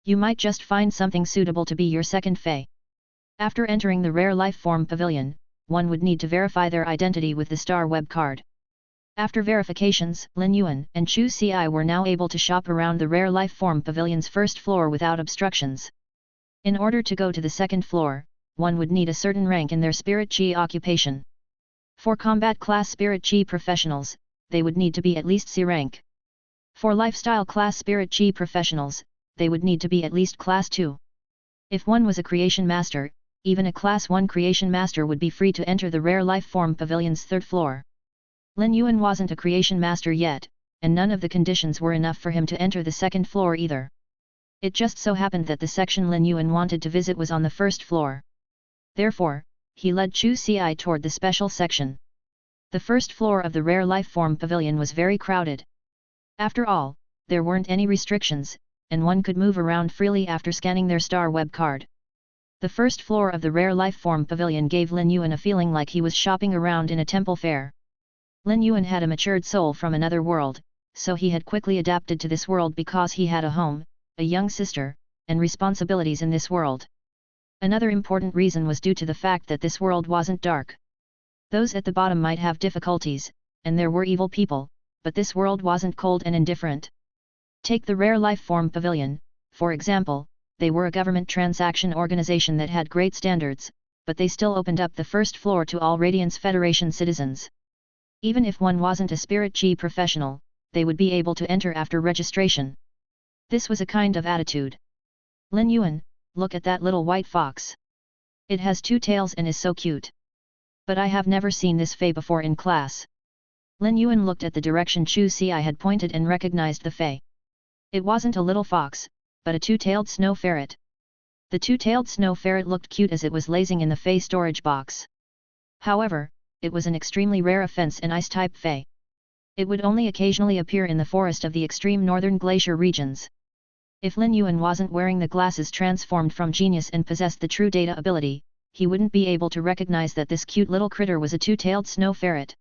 Speaker 1: You might just find something suitable to be your second fey." After entering the Rare Life Form Pavilion, one would need to verify their identity with the Star Web card. After verifications, Lin Yuan and Chu Si were now able to shop around the Rare Life Form Pavilion's first floor without obstructions. In order to go to the second floor, one would need a certain rank in their Spirit Chi occupation. For combat class Spirit Chi professionals, they would need to be at least C rank. For lifestyle class Spirit Chi professionals, they would need to be at least class 2. If one was a creation master, even a class 1 creation master would be free to enter the Rare Life Form Pavilion's third floor. Lin Yuan wasn't a creation master yet, and none of the conditions were enough for him to enter the second floor either. It just so happened that the section Lin Yuan wanted to visit was on the first floor. Therefore, he led Chu Si toward the special section. The first floor of the Rare Life Form Pavilion was very crowded. After all, there weren't any restrictions, and one could move around freely after scanning their Star Web card. The first floor of the Rare Life Form Pavilion gave Lin Yuan a feeling like he was shopping around in a temple fair. Lin Yuan had a matured soul from another world, so he had quickly adapted to this world because he had a home, a young sister, and responsibilities in this world. Another important reason was due to the fact that this world wasn't dark. Those at the bottom might have difficulties, and there were evil people, but this world wasn't cold and indifferent. Take the Rare Life Form Pavilion, for example. They were a government transaction organization that had great standards, but they still opened up the first floor to all Radiance Federation citizens. Even if one wasn't a Spirit Chi professional, they would be able to enter after registration. This was a kind of attitude. "Lin Yuan, look at that little white fox. It has 2 tails and is so cute. But I have never seen this fey before in class." Lin Yuan looked at the direction Chu Si had pointed and recognized the fey. It wasn't a little fox, but a 2-tailed snow ferret. The 2-tailed snow ferret looked cute as it was lazing in the fey storage box. However, it was an extremely rare offense and ice-type fey. It would only occasionally appear in the forest of the extreme northern glacier regions. If Lin Yuan wasn't wearing the glasses transformed from genius and possessed the true data ability, he wouldn't be able to recognize that this cute little critter was a 2-tailed snow ferret.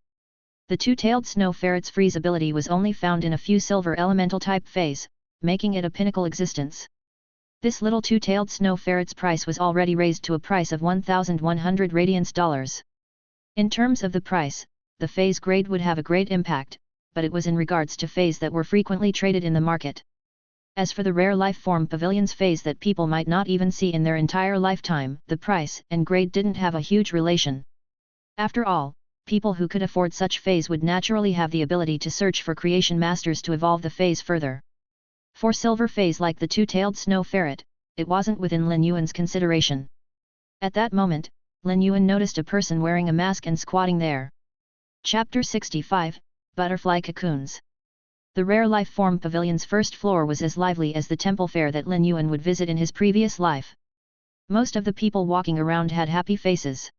Speaker 1: The 2-tailed snow ferret's freeze ability was only found in a few silver elemental type feys, making it a pinnacle existence. This little 2-tailed snow ferret's price was already raised to a price of 1,100 radiance dollars. In terms of the price, the feys grade would have a great impact, but it was in regards to feys that were frequently traded in the market. As for the Rare Life Form Pavilion's feys that people might not even see in their entire lifetime, the price and grade didn't have a huge relation. After all, people who could afford such feys would naturally have the ability to search for creation masters to evolve the feys further. For silver feys like the two-tailed snow ferret, it wasn't within Lin Yuan's consideration. At that moment, Lin Yuan noticed a person wearing a mask and squatting there. Chapter 65, Butterfly Cocoons. The rare life form pavilion's first floor was as lively as the temple fair that Lin Yuan would visit in his previous life. Most of the people walking around had happy faces.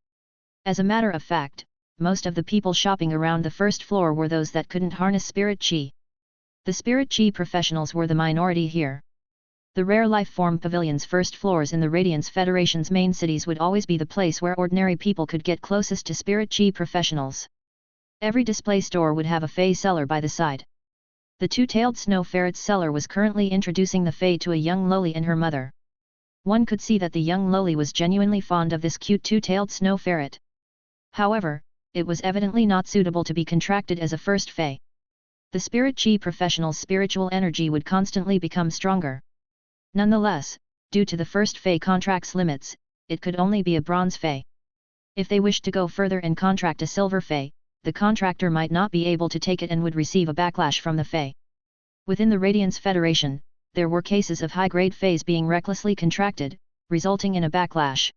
Speaker 1: As a matter of fact, most of the people shopping around the first floor were those that couldn't harness spirit chi. The spirit chi professionals were the minority here. The rare life form pavilion's first floors in the Radiance Federation's main cities would always be the place where ordinary people could get closest to spirit chi professionals. Every display store would have a fey seller by the side. The two-tailed snow ferret's seller was currently introducing the fey to a young loli and her mother. One could see that the young loli was genuinely fond of this cute two-tailed snow ferret. However, it was evidently not suitable to be contracted as a first fey. The spirit chi professional's spiritual energy would constantly become stronger. Nonetheless, due to the first fey contract's limits, it could only be a bronze fey. If they wished to go further and contract a silver fey, the contractor might not be able to take it and would receive a backlash from the fey. Within the Radiance Federation, there were cases of high-grade feys being recklessly contracted, resulting in a backlash.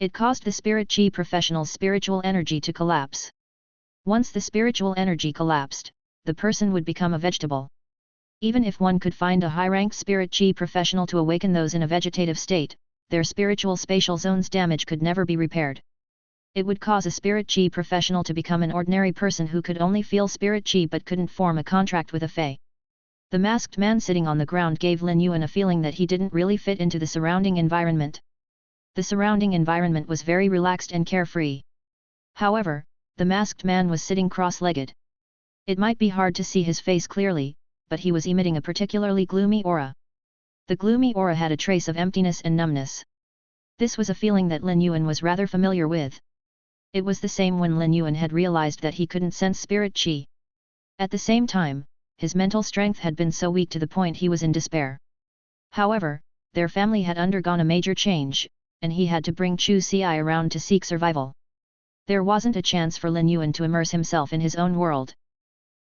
Speaker 1: It caused the spirit chi professional's spiritual energy to collapse. Once the spiritual energy collapsed, the person would become a vegetable. Even if one could find a high-ranked spirit chi professional to awaken those in a vegetative state, their spiritual spatial zone's damage could never be repaired. It would cause a spirit chi professional to become an ordinary person who could only feel spirit chi but couldn't form a contract with a fey. The masked man sitting on the ground gave Lin Yuan a feeling that he didn't really fit into the surrounding environment. The surrounding environment was very relaxed and carefree. However, the masked man was sitting cross-legged. It might be hard to see his face clearly, but he was emitting a particularly gloomy aura. The gloomy aura had a trace of emptiness and numbness. This was a feeling that Lin Yuan was rather familiar with. It was the same when Lin Yuan had realized that he couldn't sense spirit chi. At the same time, his mental strength had been so weak to the point he was in despair. However, their family had undergone a major change, and he had to bring Chu Ci around to seek survival. There wasn't a chance for Lin Yuan to immerse himself in his own world.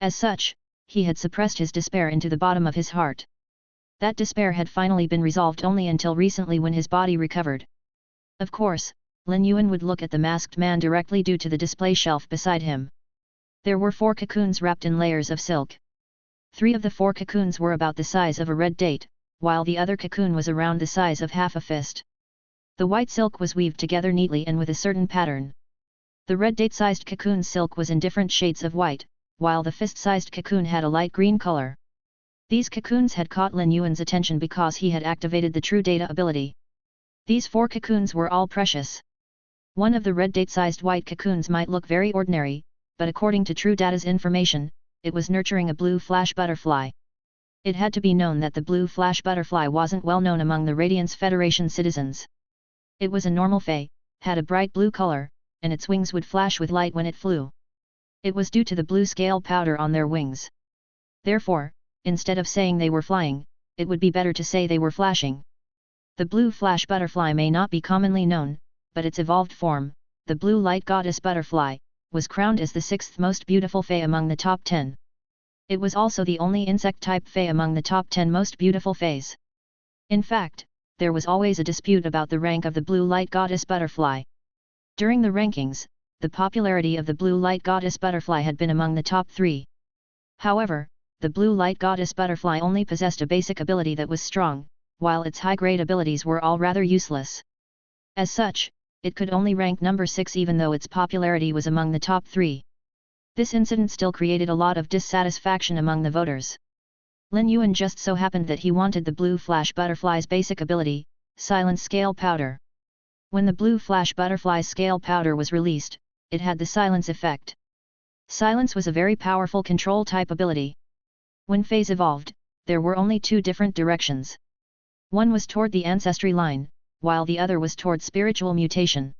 Speaker 1: As such, he had suppressed his despair into the bottom of his heart. That despair had finally been resolved only until recently when his body recovered. Of course, Lin Yuan would look at the masked man directly due to the display shelf beside him. There were 4 cocoons wrapped in layers of silk. 3 of the 4 cocoons were about the size of a red date, while the other cocoon was around the size of half a fist. The white silk was weaved together neatly and with a certain pattern. The red date-sized cocoon's silk was in different shades of white, while the fist-sized cocoon had a light green color. These cocoons had caught Lin Yuan's attention because he had activated the True Data ability. These 4 cocoons were all precious. One of the red date-sized white cocoons might look very ordinary, but according to True Data's information, it was nurturing a blue flash butterfly. It had to be known that the blue flash butterfly wasn't well known among the Radiance Federation citizens. It was a normal fey, had a bright blue color, and its wings would flash with light when it flew. It was due to the blue scale powder on their wings. Therefore, instead of saying they were flying, it would be better to say they were flashing. The blue flash butterfly may not be commonly known, but its evolved form, the blue light goddess butterfly, was crowned as the 6th most beautiful fey among the top 10. It was also the only insect-type fey among the top 10 most beautiful feys. In fact, there was always a dispute about the rank of the blue light goddess butterfly. During the rankings, the popularity of the blue light goddess butterfly had been among the top 3. However, the blue light goddess butterfly only possessed a basic ability that was strong, while its high-grade abilities were all rather useless. As such, it could only rank number 6 even though its popularity was among the top 3. This incident still created a lot of dissatisfaction among the voters. Lin Yuan just so happened that he wanted the blue flash butterfly's basic ability, Silence Scale Powder. When the blue flash butterfly's scale powder was released, it had the silence effect. Silence was a very powerful control-type ability. When feys evolved, there were only 2 different directions. One was toward the ancestry line, while the other was toward spiritual mutation.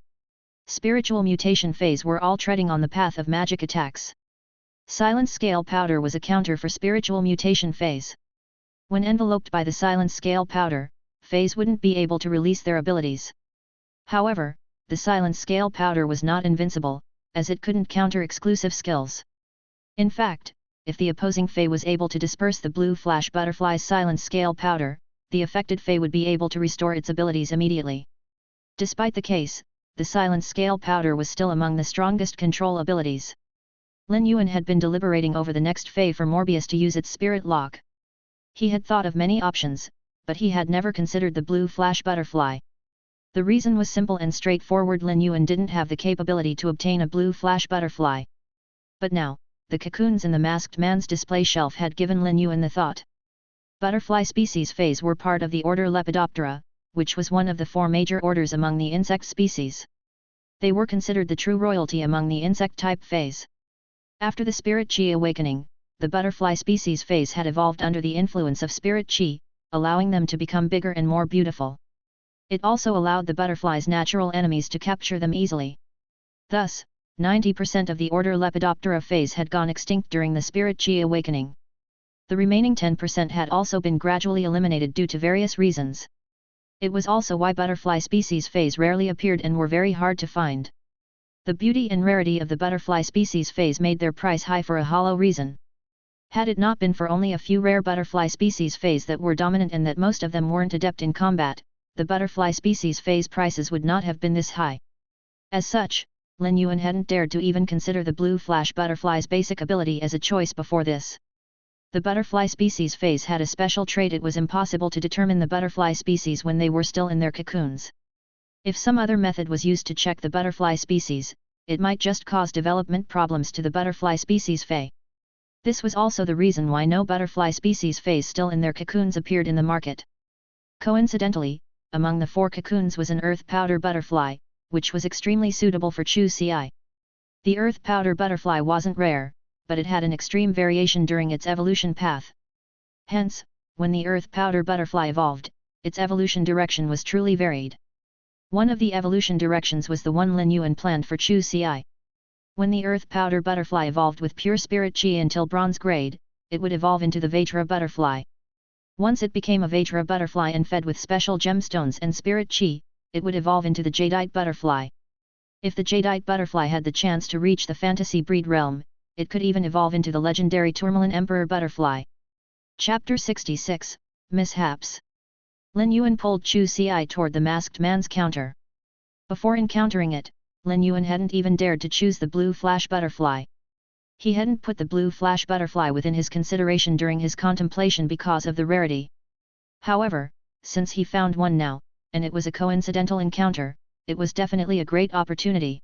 Speaker 1: Spiritual mutation feys were all treading on the path of magic attacks. Silence Scale Powder was a counter for spiritual mutation feys. When enveloped by the Silence Scale Powder, feys wouldn't be able to release their abilities. However, the Silence Scale Powder was not invincible, as it couldn't counter exclusive skills. In fact, if the opposing Fey was able to disperse the blue flash butterfly's silent scale powder, the affected Fey would be able to restore its abilities immediately. Despite the case, the silent scale powder was still among the strongest control abilities. Lin Yuan had been deliberating over the next Fey for Morbius to use its spirit lock. He had thought of many options, but he had never considered the blue flash butterfly. The reason was simple and straightforward: Lin Yuan didn't have the capability to obtain a blue flash butterfly. But now, the cocoons in the masked man's display shelf had given Lin Yuan the thought. Butterfly species Feys were part of the order Lepidoptera, which was one of the 4 major orders among the insect species. They were considered the true royalty among the insect-type Feys. After the Spirit Qi awakening, the butterfly species Feys had evolved under the influence of Spirit Qi, allowing them to become bigger and more beautiful. It also allowed the butterfly's natural enemies to capture them easily. Thus, 90% of the order Lepidoptera Feys had gone extinct during the Spirit Qi awakening. The remaining 10% had also been gradually eliminated due to various reasons. It was also why butterfly species Feys rarely appeared and were very hard to find. The beauty and rarity of the butterfly species Feys made their price high for a hollow reason. Had it not been for only a few rare butterfly species Feys that were dominant and that most of them weren't adept in combat, the butterfly species Feys prices would not have been this high. As such, Lin Yuan hadn't dared to even consider the blue flash butterfly's basic ability as a choice before this. The butterfly species Feys had a special trait: it was impossible to determine the butterfly species when they were still in their cocoons. If some other method was used to check the butterfly species, it might just cause development problems to the butterfly species Fey. This was also the reason why no butterfly species Feys still in their cocoons appeared in the market. Coincidentally, among the 4 cocoons was an earth powder butterfly, which was extremely suitable for Chu Ci. The earth powder butterfly wasn't rare, but it had an extreme variation during its evolution path. Hence, when the earth powder butterfly evolved, its evolution direction was truly varied. One of the evolution directions was the one Lin Yuan planned for Chu Ci. When the earth powder butterfly evolved with pure spirit Qi until bronze grade, it would evolve into the Vajra butterfly. Once it became a Vajra butterfly and fed with special gemstones and spirit Qi, it would evolve into the Jadeite butterfly. If the Jadeite butterfly had the chance to reach the fantasy breed realm, it could even evolve into the legendary Tourmaline Emperor butterfly. Chapter 66, Mishaps. Lin Yuan pulled Chu Ci toward the masked man's counter. Before encountering it, Lin Yuan hadn't even dared to choose the blue flash butterfly. He hadn't put the blue flash butterfly within his consideration during his contemplation because of the rarity. However, since he found one now, and it was a coincidental encounter, it was definitely a great opportunity.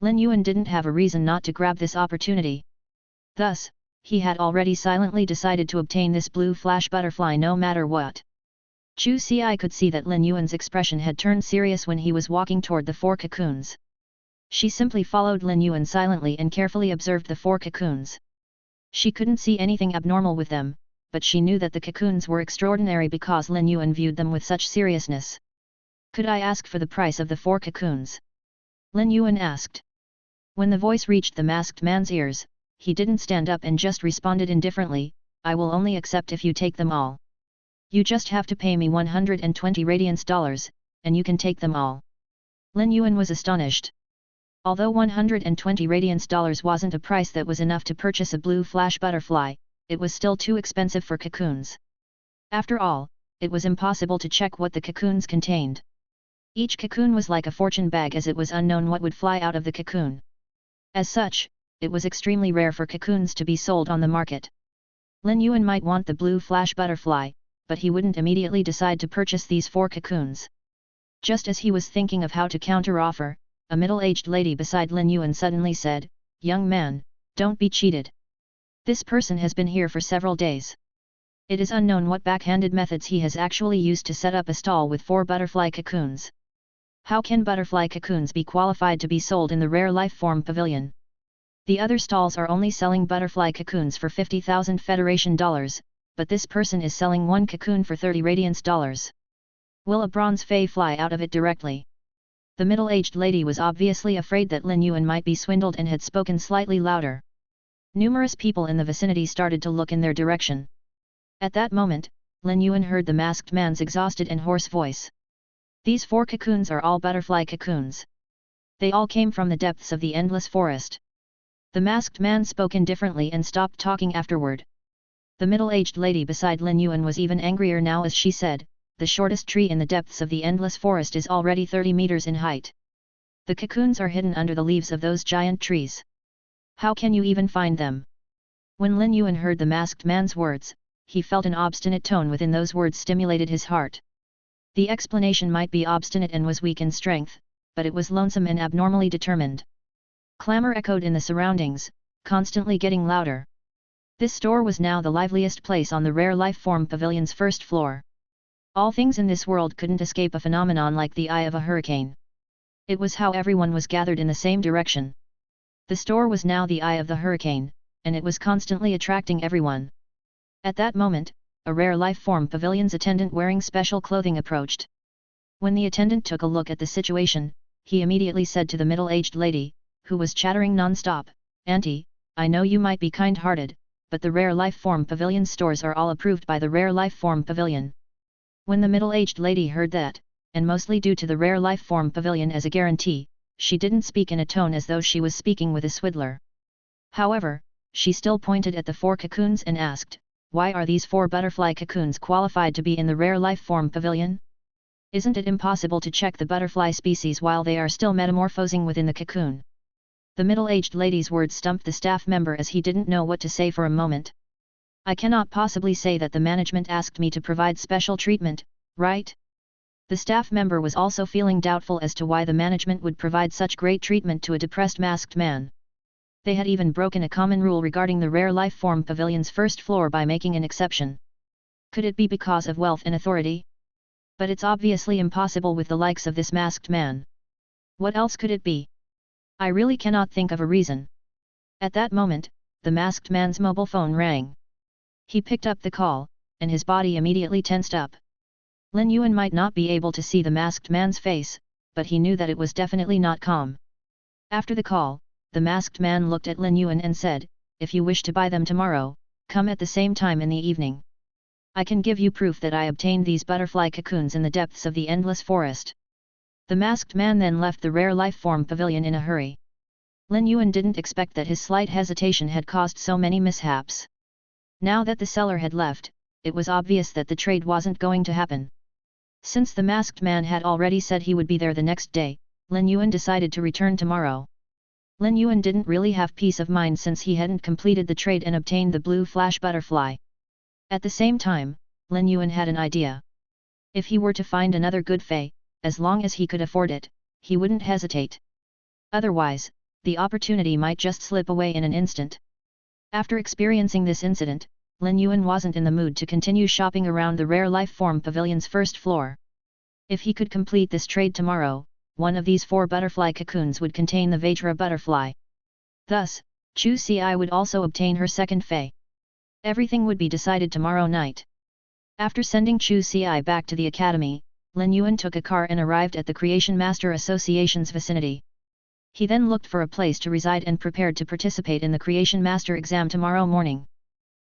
Speaker 1: Lin Yuan didn't have a reason not to grab this opportunity. Thus, he had already silently decided to obtain this blue flash butterfly no matter what. Chu Ci could see that Lin Yuan's expression had turned serious when he was walking toward the 4 cocoons. She simply followed Lin Yuan silently and carefully observed the 4 cocoons. She couldn't see anything abnormal with them, but she knew that the cocoons were extraordinary because Lin Yuan viewed them with such seriousness. "Could I ask for the price of the 4 cocoons?" Lin Yuan asked. When the voice reached the masked man's ears, he didn't stand up and just responded indifferently, "I will only accept if you take them all. You just have to pay me 120 radiance dollars, and you can take them all." Lin Yuan was astonished. Although 120 radiance dollars wasn't a price that was enough to purchase a blue flash butterfly, it was still too expensive for cocoons. After all, it was impossible to check what the cocoons contained. Each cocoon was like a fortune bag, as it was unknown what would fly out of the cocoon. As such, it was extremely rare for cocoons to be sold on the market. Lin Yuan might want the blue flash butterfly, but he wouldn't immediately decide to purchase these 4 cocoons. Just as he was thinking of how to counter-offer, a middle-aged lady beside Lin Yuan suddenly said, "Young man, don't be cheated. This person has been here for several days. It is unknown what backhanded methods he has actually used to set up a stall with 4 butterfly cocoons. How can butterfly cocoons be qualified to be sold in the rare life form pavilion? The other stalls are only selling butterfly cocoons for 50,000 Federation dollars, but this person is selling 1 cocoon for 30 radiance dollars. Will a bronze fey fly out of it directly?" The middle-aged lady was obviously afraid that Lin Yuan might be swindled and had spoken slightly louder. Numerous people in the vicinity started to look in their direction. At that moment, Lin Yuan heard the masked man's exhausted and hoarse voice. "These 4 cocoons are all butterfly cocoons. They all came from the depths of the endless forest. The masked man spoke indifferently and stopped talking afterward. The middle-aged lady beside Lin Yuan was even angrier now as she said, "The shortest tree in the depths of the endless forest is already 30 meters in height. The cocoons are hidden under the leaves of those giant trees. How can you even find them?" When Lin Yuan heard the masked man's words, he felt an obstinate tone within those words stimulated his heart. The explanation might be obstinate and was weak in strength, but it was lonesome and abnormally determined. Clamor echoed in the surroundings, constantly getting louder. This store was now the liveliest place on the Rare Life Form Pavilion's first floor. All things in this world couldn't escape a phenomenon like the eye of a hurricane. It was how everyone was gathered in the same direction. The store was now the eye of the hurricane, and it was constantly attracting everyone. At that moment, a Rare Life Form Pavilion's attendant wearing special clothing approached. When the attendant took a look at the situation, he immediately said to the middle-aged lady, who was chattering non-stop, "Auntie, I know you might be kind-hearted, but the Rare Life Form Pavilion stores are all approved by the Rare Life Form Pavilion." When the middle-aged lady heard that, and mostly due to the Rare Life Form Pavilion as a guarantee, she didn't speak in a tone as though she was speaking with a swindler. However, she still pointed at the 4 cocoons and asked, "Why are these 4 butterfly cocoons qualified to be in the Rare Life Form Pavilion? Isn't it impossible to check the butterfly species while they are still metamorphosing within the cocoon?" The middle-aged lady's words stumped the staff member as he didn't know what to say for a moment. "I cannot possibly say that the management asked me to provide special treatment, right?" The staff member was also feeling doubtful as to why the management would provide such great treatment to a depressed masked man. They had even broken a common rule regarding the Rare Life Form Pavilion's first floor by making an exception. Could it be because of wealth and authority? But it's obviously impossible with the likes of this masked man. What else could it be? I really cannot think of a reason. At that moment, the masked man's mobile phone rang. He picked up the call, and his body immediately tensed up. Lin Yuan might not be able to see the masked man's face, but he knew that it was definitely not calm. After the call, the masked man looked at Lin Yuan and said, "If you wish to buy them tomorrow, come at the same time in the evening. I can give you proof that I obtained these butterfly cocoons in the depths of the endless forest." The masked man then left the Rare Life Form Pavilion in a hurry. Lin Yuan didn't expect that his slight hesitation had caused so many mishaps. Now that the seller had left, it was obvious that the trade wasn't going to happen. Since the masked man had already said he would be there the next day, Lin Yuan decided to return tomorrow. Lin Yuan didn't really have peace of mind since he hadn't completed the trade and obtained the blue flash butterfly. At the same time, Lin Yuan had an idea. If he were to find another good fey, as long as he could afford it, he wouldn't hesitate. Otherwise, the opportunity might just slip away in an instant. After experiencing this incident, Lin Yuan wasn't in the mood to continue shopping around the Rare Life Form Pavilion's first floor. If he could complete this trade tomorrow, one of these 4 butterfly cocoons would contain the Vajra butterfly. Thus, Chu Si would also obtain her second fey. Everything would be decided tomorrow night. After sending Chu Si back to the academy, Lin Yuan took a car and arrived at the Creation Master Association's vicinity. He then looked for a place to reside and prepared to participate in the Creation Master exam tomorrow morning.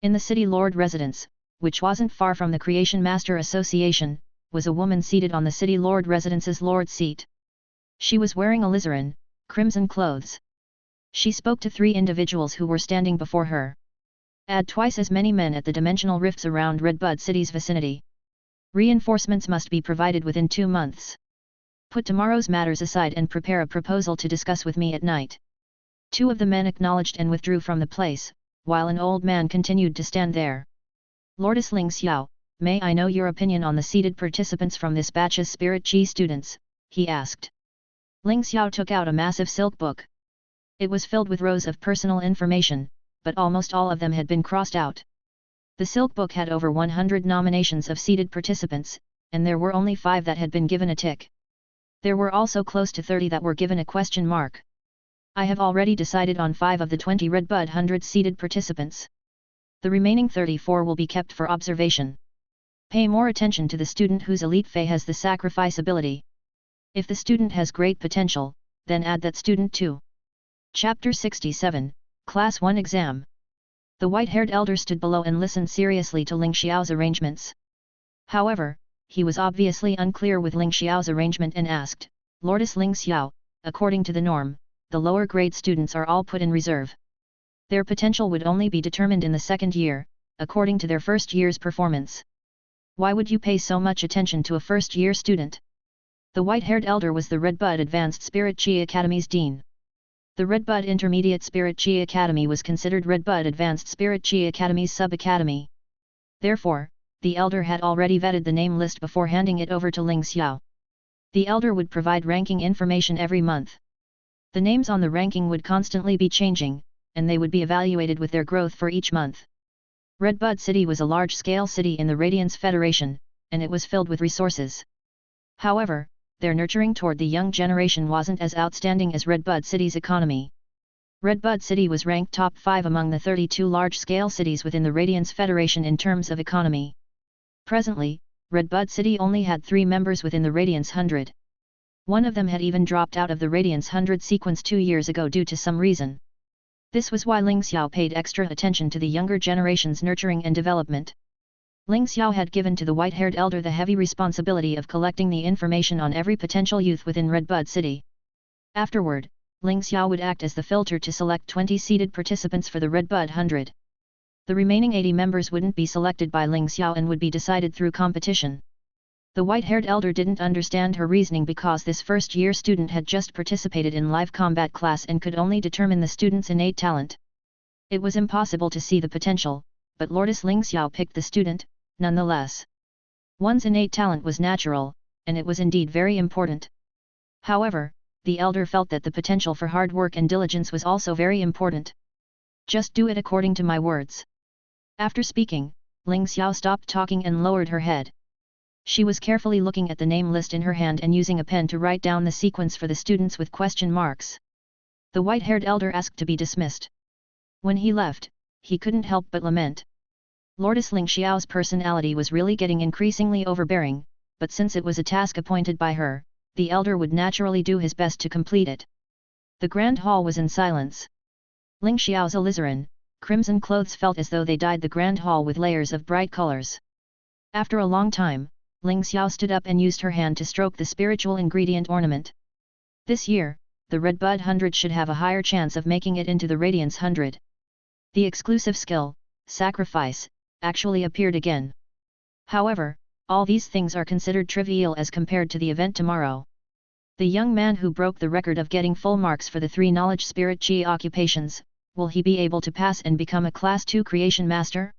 Speaker 1: In the City Lord residence, which wasn't far from the Creation Master Association, was a woman seated on the City Lord residence's Lord seat. She was wearing alizarin, crimson clothes. She spoke to 3 individuals who were standing before her. Add twice as many men at the dimensional rifts around Redbud City's vicinity. Reinforcements must be provided within 2 months. Put tomorrow's matters aside and prepare a proposal to discuss with me at night. 2 of the men acknowledged and withdrew from the place, while an old man continued to stand there. "Lordess Ling Xiao, may I know your opinion on the seated participants from this batch's Spirit Chi students?" he asked. Ling Xiao took out a massive silk book. It was filled with rows of personal information, but almost all of them had been crossed out. The silk book had over 100 nominations of seated participants, and there were only 5 that had been given a tick. There were also close to 30 that were given a question mark. I have already decided on 5 of the 20 Redbud 100 seated participants. The remaining 34 will be kept for observation. Pay more attention to the student whose elite fey has the sacrifice ability. If the student has great potential, then add that student too. Chapter 67, Class 1 Exam. The white-haired elder stood below and listened seriously to Ling Xiao's arrangements. However, he was obviously unclear with Ling Xiao's arrangement and asked, "Lordess Ling Xiao, according to the norm, the lower grade students are all put in reserve. Their potential would only be determined in the second year, according to their first year's performance. Why would you pay so much attention to a first-year student? The white-haired elder was the Redbud Advanced Spirit Chi Academy's dean. The Redbud Intermediate Spirit Chi Academy was considered Redbud Advanced Spirit Chi Academy's sub-academy. Therefore, the elder had already vetted the name list before handing it over to Ling Xiao. The elder would provide ranking information every month. The names on the ranking would constantly be changing, and they would be evaluated with their growth for each month. Redbud City was a large-scale city in the Radiance Federation, and it was filled with resources. However, their nurturing toward the young generation wasn't as outstanding as Redbud City's economy. Redbud City was ranked top 5 among the 32 large-scale cities within the Radiance Federation in terms of economy. Presently, Redbud City only had 3 members within the Radiance 100. One of them had even dropped out of the Radiance 100 sequence 2 years ago due to some reason. This was why Ling Xiao paid extra attention to the younger generation's nurturing and development. Ling Xiao had given to the white-haired elder the heavy responsibility of collecting the information on every potential youth within Redbud City. Afterward, Ling Xiao would act as the filter to select 20 seeded participants for the Redbud 100. The remaining 80 members wouldn't be selected by Ling Xiao and would be decided through competition. The white-haired elder didn't understand her reasoning because this first-year student had just participated in live combat class and could only determine the student's innate talent. It was impossible to see the potential, but Lordess Ling Xiao picked the student, nonetheless. One's innate talent was natural, and it was indeed very important. However, the elder felt that the potential for hard work and diligence was also very important. Just do it according to my words. After speaking, Ling Xiao stopped talking and lowered her head. She was carefully looking at the name list in her hand and using a pen to write down the sequence for the students with question marks. The white-haired elder asked to be dismissed. When he left, he couldn't help but lament. Lordess Ling Xiao's personality was really getting increasingly overbearing, but since it was a task appointed by her, the elder would naturally do his best to complete it. The grand hall was in silence. Ling Xiao's alizarin, crimson clothes felt as though they dyed the grand hall with layers of bright colors. After a long time, Ling Xiao stood up and used her hand to stroke the spiritual ingredient ornament. This year, the Redbud 100 should have a higher chance of making it into the Radiance 100. The exclusive skill, sacrifice, actually appeared again. However, all these things are considered trivial as compared to the event tomorrow. The young man who broke the record of getting full marks for the 3 knowledge spirit chi occupations, will he be able to pass and become a Class 2 creation master?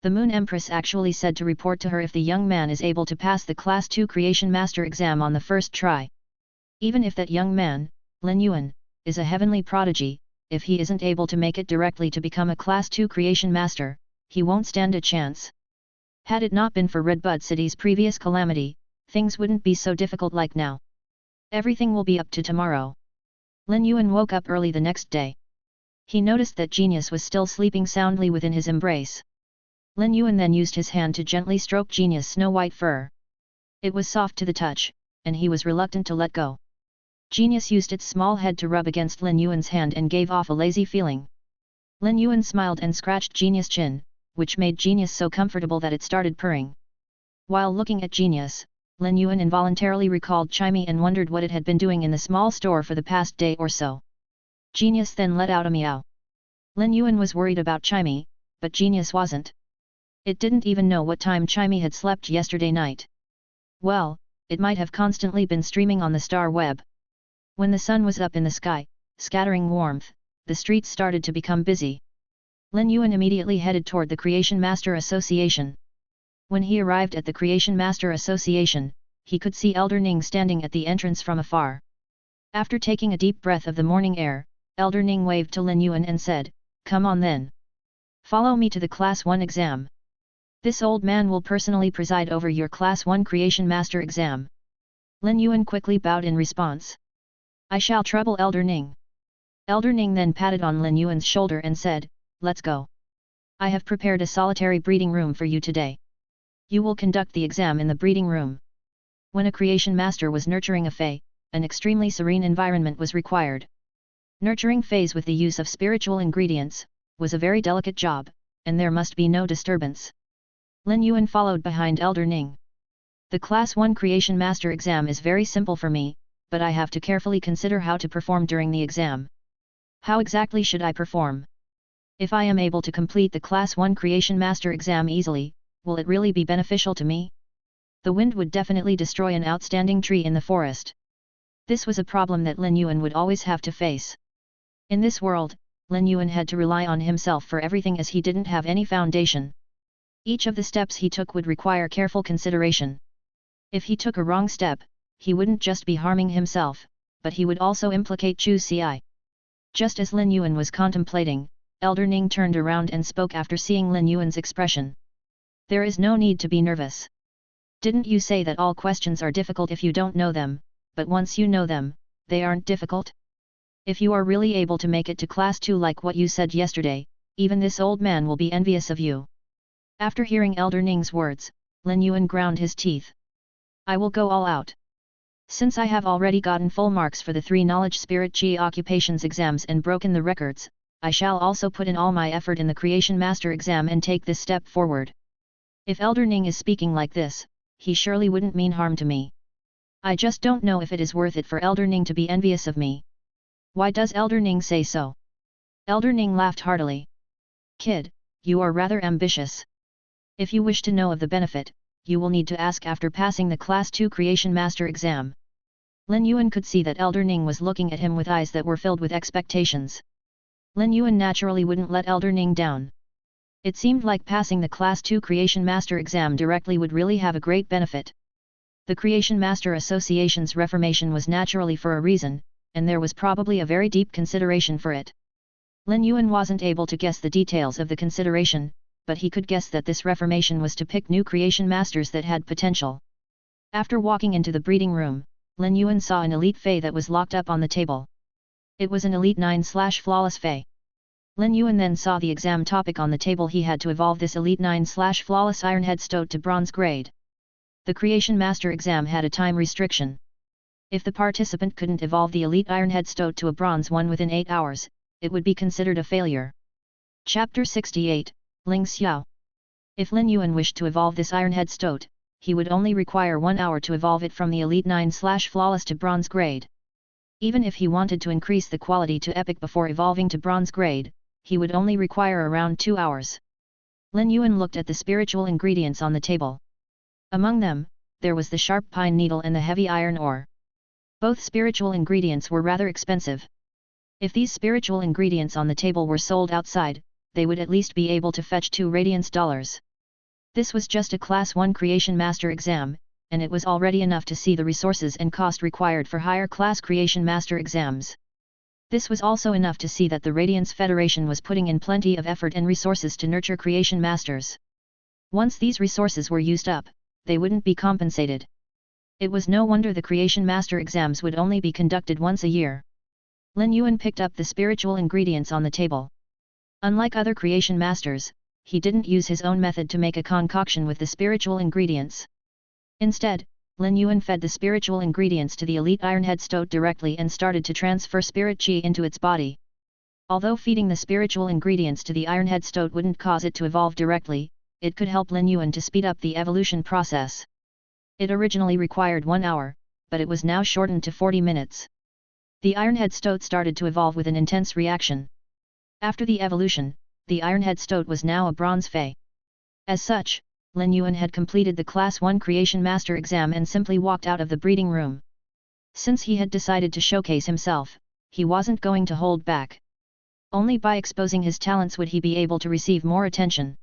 Speaker 1: The Moon Empress actually said to report to her if the young man is able to pass the Class 2 creation master exam on the first try. Even if that young man, Lin Yuan, is a heavenly prodigy, if he isn't able to make it directly to become a Class 2 creation master, he won't stand a chance. Had it not been for Redbud City's previous calamity, things wouldn't be so difficult like now. Everything will be up to tomorrow. Lin Yuan woke up early the next day. He noticed that Genius was still sleeping soundly within his embrace. Lin Yuan then used his hand to gently stroke Genius' snow-white fur. It was soft to the touch, and he was reluctant to let go. Genius used its small head to rub against Lin Yuan's hand and gave off a lazy feeling. Lin Yuan smiled and scratched Genius' chin, which made Genius so comfortable that it started purring. While looking at Genius, Lin Yuan involuntarily recalled Chimey and wondered what it had been doing in the small store for the past day or so. Genius then let out a meow. Lin Yuan was worried about Chimey, but Genius wasn't. It didn't even know what time Chimey had slept yesterday night. Well, it might have constantly been streaming on the star web. When the sun was up in the sky, scattering warmth, the streets started to become busy. Lin Yuan immediately headed toward the Creation Master Association. When he arrived at the Creation Master Association, he could see Elder Ning standing at the entrance from afar. After taking a deep breath of the morning air, Elder Ning waved to Lin Yuan and said, "Come on then. Follow me to the Class 1 exam. This old man will personally preside over your Class 1 Creation Master exam." Lin Yuan quickly bowed in response. "I shall trouble Elder Ning." Elder Ning then patted on Lin Yuan's shoulder and said, "Let's go. I have prepared a solitary breeding room for you today. You will conduct the exam in the breeding room." When a creation master was nurturing a fey, an extremely serene environment was required. Nurturing feys with the use of spiritual ingredients was a very delicate job, and there must be no disturbance. Lin Yuan followed behind Elder Ning. "The Class 1 Creation Master exam is very simple for me, but I have to carefully consider how to perform during the exam. How exactly should I perform? If I am able to complete the Class 1 Creation Master exam easily, will it really be beneficial to me? The wind would definitely destroy an outstanding tree in the forest. This was a problem that Lin Yuan would always have to face. In this world, Lin Yuan had to rely on himself for everything as he didn't have any foundation. Each of the steps he took would require careful consideration. If he took a wrong step, he wouldn't just be harming himself, but he would also implicate Chu Ci. Just as Lin Yuan was contemplating, Elder Ning turned around and spoke after seeing Lin Yuan's expression. There is no need to be nervous. Didn't you say that all questions are difficult if you don't know them, but once you know them, they aren't difficult? If you are really able to make it to Class 2 like what you said yesterday, even this old man will be envious of you. After hearing Elder Ning's words, Lin Yuan ground his teeth. I will go all out. Since I have already gotten full marks for the 3 Knowledge Spirit Qi Occupations exams and broken the records, I shall also put in all my effort in the Creation Master exam and take this step forward. If Elder Ning is speaking like this, he surely wouldn't mean harm to me. I just don't know if it is worth it for Elder Ning to be envious of me. Why does Elder Ning say so? Elder Ning laughed heartily. Kid, you are rather ambitious. If you wish to know of the benefit, you will need to ask after passing the Class 2 Creation Master exam. Lin Yuan could see that Elder Ning was looking at him with eyes that were filled with expectations. Lin Yuan naturally wouldn't let Elder Ning down. It seemed like passing the Class 2 Creation Master exam directly would really have a great benefit. The Creation Master Association's reformation was naturally for a reason, and there was probably a very deep consideration for it. Lin Yuan wasn't able to guess the details of the consideration, but he could guess that this reformation was to pick new Creation Masters that had potential. After walking into the breeding room, Lin Yuan saw an elite fey that was locked up on the table. It was an elite 9/flawless fey. Lin Yuan then saw the exam topic on the table. He had to evolve this elite 9/flawless Ironhead Stoat to bronze grade. The Creation Master exam had a time restriction. If the participant couldn't evolve the elite Ironhead Stoat to a bronze one within 8 hours, it would be considered a failure. Chapter 68, Ling Xiao. If Lin Yuan wished to evolve this Ironhead Stoat, he would only require 1 hour to evolve it from the elite 9/flawless to bronze grade. Even if he wanted to increase the quality to epic before evolving to bronze grade, he would only require around 2 hours. Lin Yuan looked at the spiritual ingredients on the table. Among them, there was the sharp pine needle and the heavy iron ore. Both spiritual ingredients were rather expensive. If these spiritual ingredients on the table were sold outside, they would at least be able to fetch 2 radiance dollars. This was just a Class 1 Creation Master exam, and it was already enough to see the resources and cost required for higher class Creation Master exams. This was also enough to see that the Radiance Federation was putting in plenty of effort and resources to nurture Creation Masters. Once these resources were used up, they wouldn't be compensated. It was no wonder the Creation Master exams would only be conducted once a year. Lin Yuan picked up the spiritual ingredients on the table. Unlike other Creation Masters, he didn't use his own method to make a concoction with the spiritual ingredients. Instead, Lin Yuan fed the spiritual ingredients to the elite Ironhead Stoat directly and started to transfer spirit qi into its body. Although feeding the spiritual ingredients to the Ironhead Stoat wouldn't cause it to evolve directly, it could help Lin Yuan to speed up the evolution process. It originally required 1 hour, but it was now shortened to 40 minutes. The Ironhead Stoat started to evolve with an intense reaction. After the evolution, the Ironhead Stoat was now a bronze fey. As such, Lin Yuan had completed the Class 1 Creation Master exam and simply walked out of the breeding room. Since he had decided to showcase himself, he wasn't going to hold back. Only by exposing his talents would he be able to receive more attention.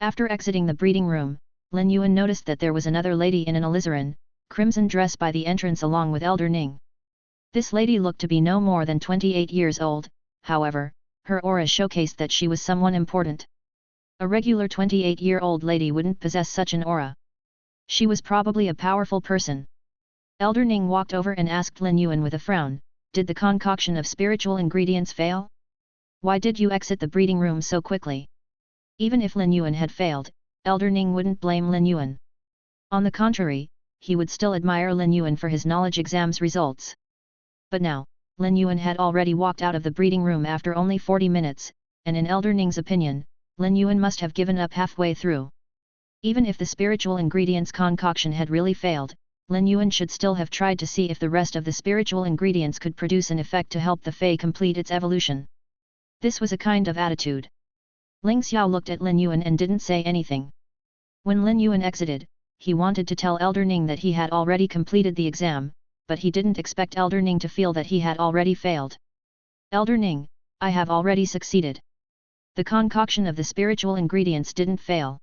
Speaker 1: After exiting the breeding room, Lin Yuan noticed that there was another lady in an alizarin, crimson dress by the entrance along with Elder Ning. This lady looked to be no more than 28 years old, however, her aura showcased that she was someone important. A regular 28-year-old lady wouldn't possess such an aura. She was probably a powerful person. Elder Ning walked over and asked Lin Yuan with a frown, "Did the concoction of spiritual ingredients fail? Why did you exit the breeding room so quickly?" Even if Lin Yuan had failed, Elder Ning wouldn't blame Lin Yuan. On the contrary, he would still admire Lin Yuan for his knowledge exams results. But now, Lin Yuan had already walked out of the breeding room after only 40 minutes, and in Elder Ning's opinion, Lin Yuan must have given up halfway through. Even if the spiritual ingredients concoction had really failed, Lin Yuan should still have tried to see if the rest of the spiritual ingredients could produce an effect to help the Fey complete its evolution. This was a kind of attitude. Ling Xiao looked at Lin Yuan and didn't say anything. When Lin Yuan exited, he wanted to tell Elder Ning that he had already completed the exam, but he didn't expect Elder Ning to feel that he had already failed. Elder Ning, I have already succeeded. The concoction of the spiritual ingredients didn't fail.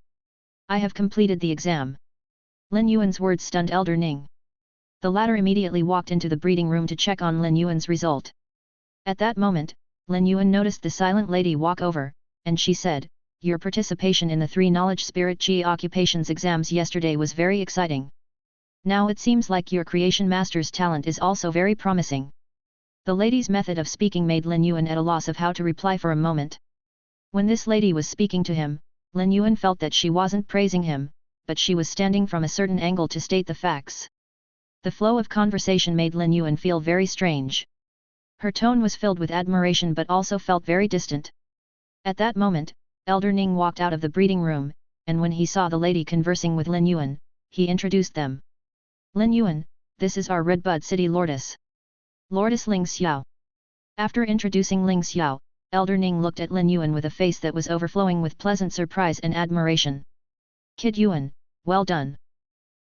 Speaker 1: I have completed the exam. Lin Yuan's words stunned Elder Ning. The latter immediately walked into the breeding room to check on Lin Yuan's result. At that moment, Lin Yuan noticed the silent lady walk over, and she said, "Your participation in the 3 Knowledge Spirit G occupations exams yesterday was very exciting. Now it seems like your Creation Master's talent is also very promising." The lady's method of speaking made Lin Yuan at a loss of how to reply for a moment. When this lady was speaking to him, Lin Yuan felt that she wasn't praising him, but she was standing from a certain angle to state the facts. The flow of conversation made Lin Yuan feel very strange. Her tone was filled with admiration but also felt very distant. At that moment, Elder Ning walked out of the breeding room, and when he saw the lady conversing with Lin Yuan, he introduced them. "Lin Yuan, this is our Redbud City Lordess. Lordess Ling Xiao." After introducing Ling Xiao, Elder Ning looked at Lin Yuan with a face that was overflowing with pleasant surprise and admiration. "Kid Yuan, well done.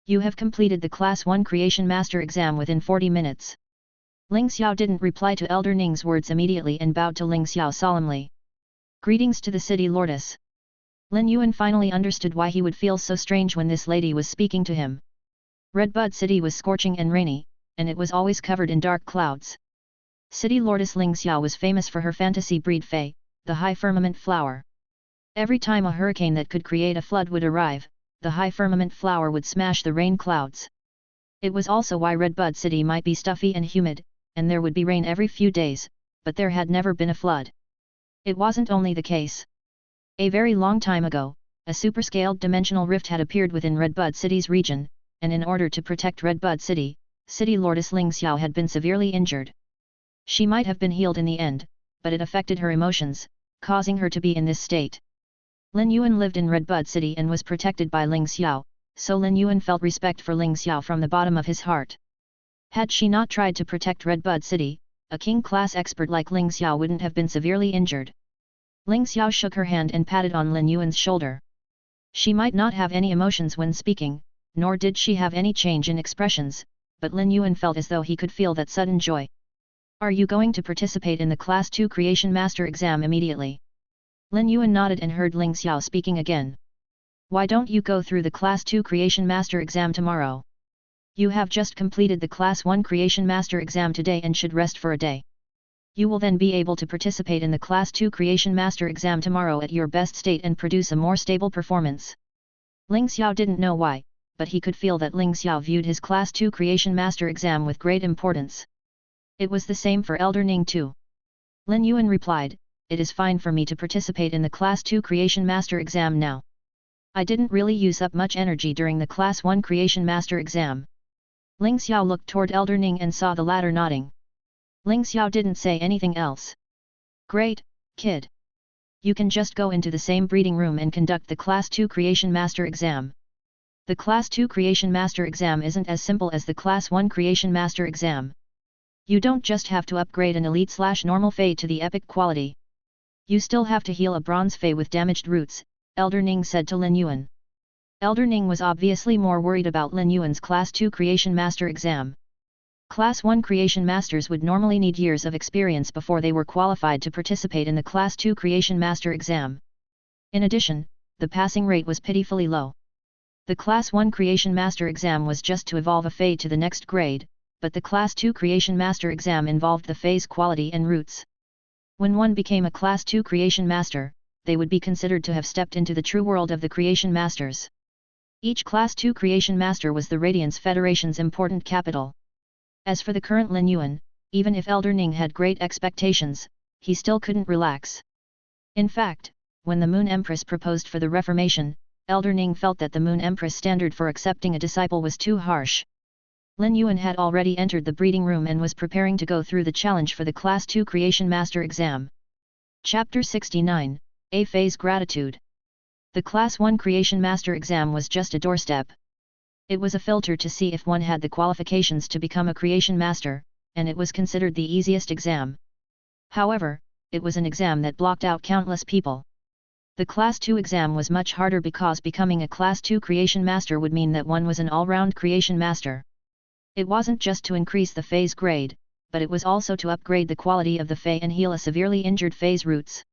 Speaker 1: You have completed the Class 1 Creation Master exam within 40 minutes. Ling Xiao didn't reply to Elder Ning's words immediately and bowed to Ling Xiao solemnly. "Greetings to the city Lordess." Lin Yuan finally understood why he would feel so strange when this lady was speaking to him. Redbud City was scorching and rainy, and it was always covered in dark clouds. City Lordess Ling Xiao was famous for her fantasy breed Fei, the High Firmament Flower. Every time a hurricane that could create a flood would arrive, the High Firmament Flower would smash the rain clouds. It was also why Redbud City might be stuffy and humid, and there would be rain every few days, but there had never been a flood. It wasn't only the case. A very long time ago, a superscaled dimensional rift had appeared within Redbud City's region, and in order to protect Redbud City, City Lordess Ling Xiao had been severely injured. She might have been healed in the end, but it affected her emotions, causing her to be in this state. Lin Yuan lived in Redbud City and was protected by Ling Xiao, so Lin Yuan felt respect for Ling Xiao from the bottom of his heart. Had she not tried to protect Redbud City, a king-class expert like Ling Xiao wouldn't have been severely injured. Ling Xiao shook her hand and patted on Lin Yuan's shoulder. She might not have any emotions when speaking, nor did she have any change in expressions, but Lin Yuan felt as though he could feel that sudden joy. "Are you going to participate in the Class 2 Creation Master exam immediately?" Lin Yuan nodded and heard Ling Xiao speaking again. "Why don't you go through the Class 2 Creation Master exam tomorrow? You have just completed the Class 1 Creation Master exam today and should rest for a day. You will then be able to participate in the Class 2 Creation Master exam tomorrow at your best state and produce a more stable performance." Ling Xiao didn't know why, but he could feel that Ling Xiao viewed his Class 2 Creation Master exam with great importance. It was the same for Elder Ning too. Lin Yuan replied, "It is fine for me to participate in the Class 2 Creation Master exam now. I didn't really use up much energy during the Class 1 Creation Master exam." Ling Xiao looked toward Elder Ning and saw the latter nodding. Ling Xiao didn't say anything else. "Great, kid. You can just go into the same breeding room and conduct the Class 2 Creation Master exam. The Class 2 Creation Master exam isn't as simple as the Class 1 Creation Master exam. You don't just have to upgrade an Elite/Normal Fey to the Epic quality. You still have to heal a Bronze Fey with damaged roots," Elder Ning said to Lin Yuan. Elder Ning was obviously more worried about Lin Yuan's Class 2 Creation Master exam. Class 1 Creation Masters would normally need years of experience before they were qualified to participate in the Class 2 Creation Master exam. In addition, the passing rate was pitifully low. The Class 1 Creation Master exam was just to evolve a Fey to the next grade, but the Class 2 Creation Master exam involved the Fey's quality and roots. When one became a Class 2 Creation Master, they would be considered to have stepped into the true world of the Creation Masters. Each Class 2 Creation Master was the Radiance Federation's important capital. As for the current Lin Yuan, even if Elder Ning had great expectations, he still couldn't relax. In fact, when the Moon Empress proposed for the Reformation, Elder Ning felt that the Moon Empress standard for accepting a disciple was too harsh. Lin Yuan had already entered the breeding room and was preparing to go through the challenge for the Class 2 Creation Master exam. Chapter 69, A Fey's Gratitude. The Class 1 Creation Master exam was just a doorstep. It was a filter to see if one had the qualifications to become a creation master, and it was considered the easiest exam. However, it was an exam that blocked out countless people. The Class 2 exam was much harder because becoming a Class 2 creation master would mean that one was an all-round creation master. It wasn't just to increase the feys grade, but it was also to upgrade the quality of the fey and heal a severely injured fey's roots.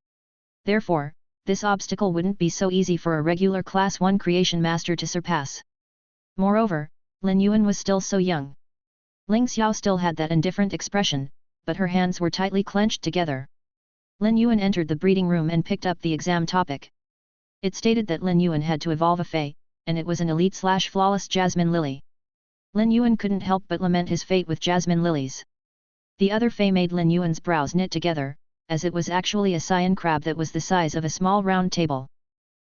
Speaker 1: Therefore, this obstacle wouldn't be so easy for a regular Class 1 creation master to surpass. Moreover, Lin Yuan was still so young. Ling Xiao still had that indifferent expression, but her hands were tightly clenched together. Lin Yuan entered the breeding room and picked up the exam topic. It stated that Lin Yuan had to evolve a fey, and it was an elite/flawless jasmine lily. Lin Yuan couldn't help but lament his fate with jasmine lilies. The other fey made Lin Yuan's brows knit together, as it was actually a cyan crab that was the size of a small round table.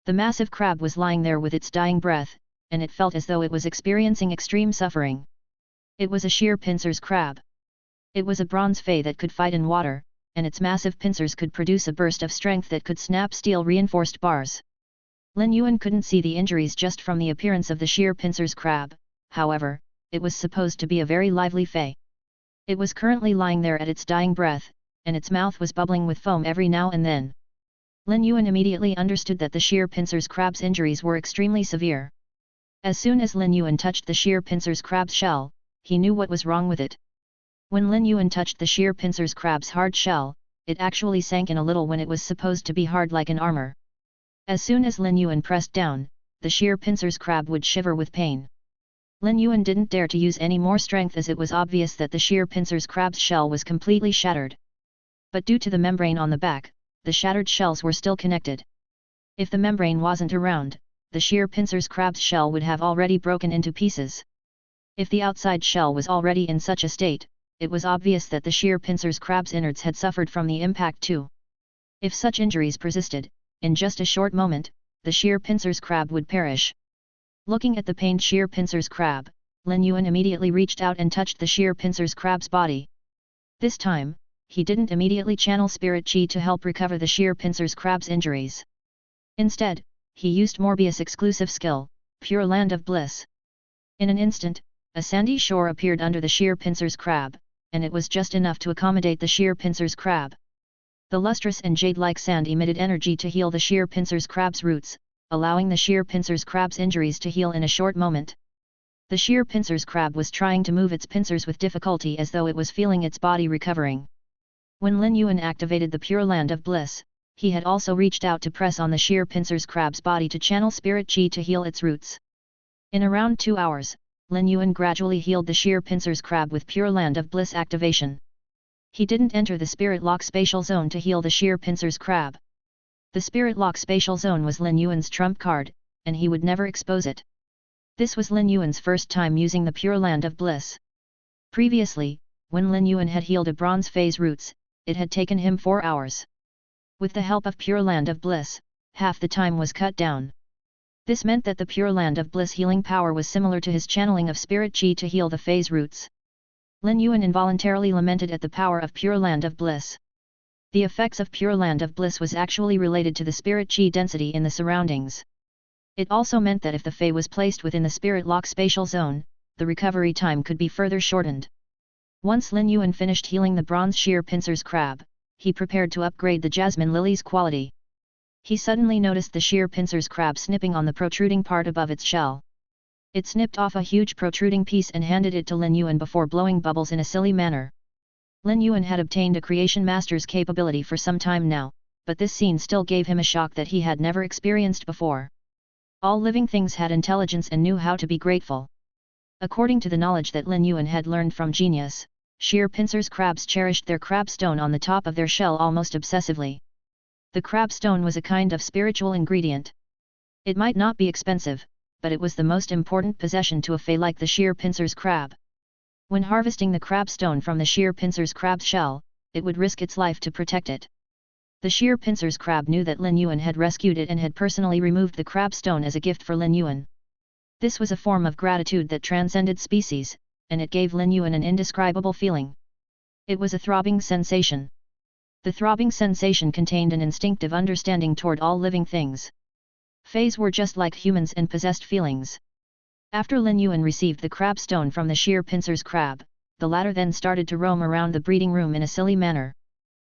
Speaker 1: The massive crab was lying there with its dying breath, and it felt as though it was experiencing extreme suffering. It was a sheer pincer's crab. It was a bronze fey that could fight in water, and its massive pincers could produce a burst of strength that could snap steel-reinforced bars. Lin Yuan couldn't see the injuries just from the appearance of the sheer pincer's crab, however, it was supposed to be a very lively fey. It was currently lying there at its dying breath, and its mouth was bubbling with foam every now and then. Lin Yuan immediately understood that the sheer pincer's crab's injuries were extremely severe. As soon as Lin Yuan touched the sheer pincer's crab's shell, he knew what was wrong with it. When Lin Yuan touched the sheer pincer's crab's hard shell, it actually sank in a little when it was supposed to be hard like an armor. As soon as Lin Yuan pressed down, the sheer pincer's crab would shiver with pain. Lin Yuan didn't dare to use any more strength as it was obvious that the sheer pincer's crab's shell was completely shattered. But due to the membrane on the back, the shattered shells were still connected. If the membrane wasn't around, the sheer pincer's crab's shell would have already broken into pieces. If the outside shell was already in such a state, it was obvious that the sheer pincer's crab's innards had suffered from the impact too. If such injuries persisted, in just a short moment, the sheer pincer's crab would perish. Looking at the pained sheer pincer's crab, Lin Yuan immediately reached out and touched the sheer pincer's crab's body. This time, he didn't immediately channel spirit chi to help recover the sheer pincer's crab's injuries. Instead, he used Morbius' exclusive skill, Pure Land of Bliss. In an instant, a sandy shore appeared under the sheer pincer's crab, and it was just enough to accommodate the sheer pincer's crab. The lustrous and jade-like sand emitted energy to heal the sheer pincer's crab's roots, allowing the sheer pincer's crab's injuries to heal in a short moment. The sheer pincer's crab was trying to move its pincers with difficulty as though it was feeling its body recovering. When Lin Yuan activated the Pure Land of Bliss, he had also reached out to press on the sheer pincer's crab's body to channel spirit chi to heal its roots. In around 2 hours, Lin Yuan gradually healed the sheer pincer's crab with Pure Land of Bliss activation. He didn't enter the Spirit Lock Spatial Zone to heal the sheer pincer's crab. The Spirit Lock Spatial Zone was Lin Yuan's trump card, and he would never expose it. This was Lin Yuan's first time using the Pure Land of Bliss. Previously, when Lin Yuan had healed a bronze phase roots, it had taken him 4 hours. With the help of Pure Land of Bliss, half the time was cut down. This meant that the Pure Land of Bliss healing power was similar to his channeling of spirit chi to heal the phase roots. Lin Yuan involuntarily lamented at the power of Pure Land of Bliss. The effects of Pure Land of Bliss was actually related to the spirit chi density in the surroundings. It also meant that if the fey was placed within the Spirit Lock Spatial Zone, the recovery time could be further shortened. Once Lin Yuan finished healing the bronze sheer pincer's crab, he prepared to upgrade the jasmine lily's quality. He suddenly noticed the sheer pincer's crab snipping on the protruding part above its shell. It snipped off a huge protruding piece and handed it to Lin Yuan before blowing bubbles in a silly manner. Lin Yuan had obtained a creation master's capability for some time now, but this scene still gave him a shock that he had never experienced before. All living things had intelligence and knew how to be grateful. According to the knowledge that Lin Yuan had learned from Genius, sheer pincer's crabs cherished their crab stone on the top of their shell almost obsessively. The crab stone was a kind of spiritual ingredient. It might not be expensive, but it was the most important possession to a fey like the sheer pincer's crab. When harvesting the crab stone from the sheer pincer's crab's shell, it would risk its life to protect it. The sheer pincer's crab knew that Lin Yuan had rescued it and had personally removed the crab stone as a gift for Lin Yuan. This was a form of gratitude that transcended species, and it gave Lin Yuan an indescribable feeling. It was a throbbing sensation. The throbbing sensation contained an instinctive understanding toward all living things. Feys were just like humans and possessed feelings. After Lin Yuan received the crab stone from the sheer pincer's crab, the latter then started to roam around the breeding room in a silly manner.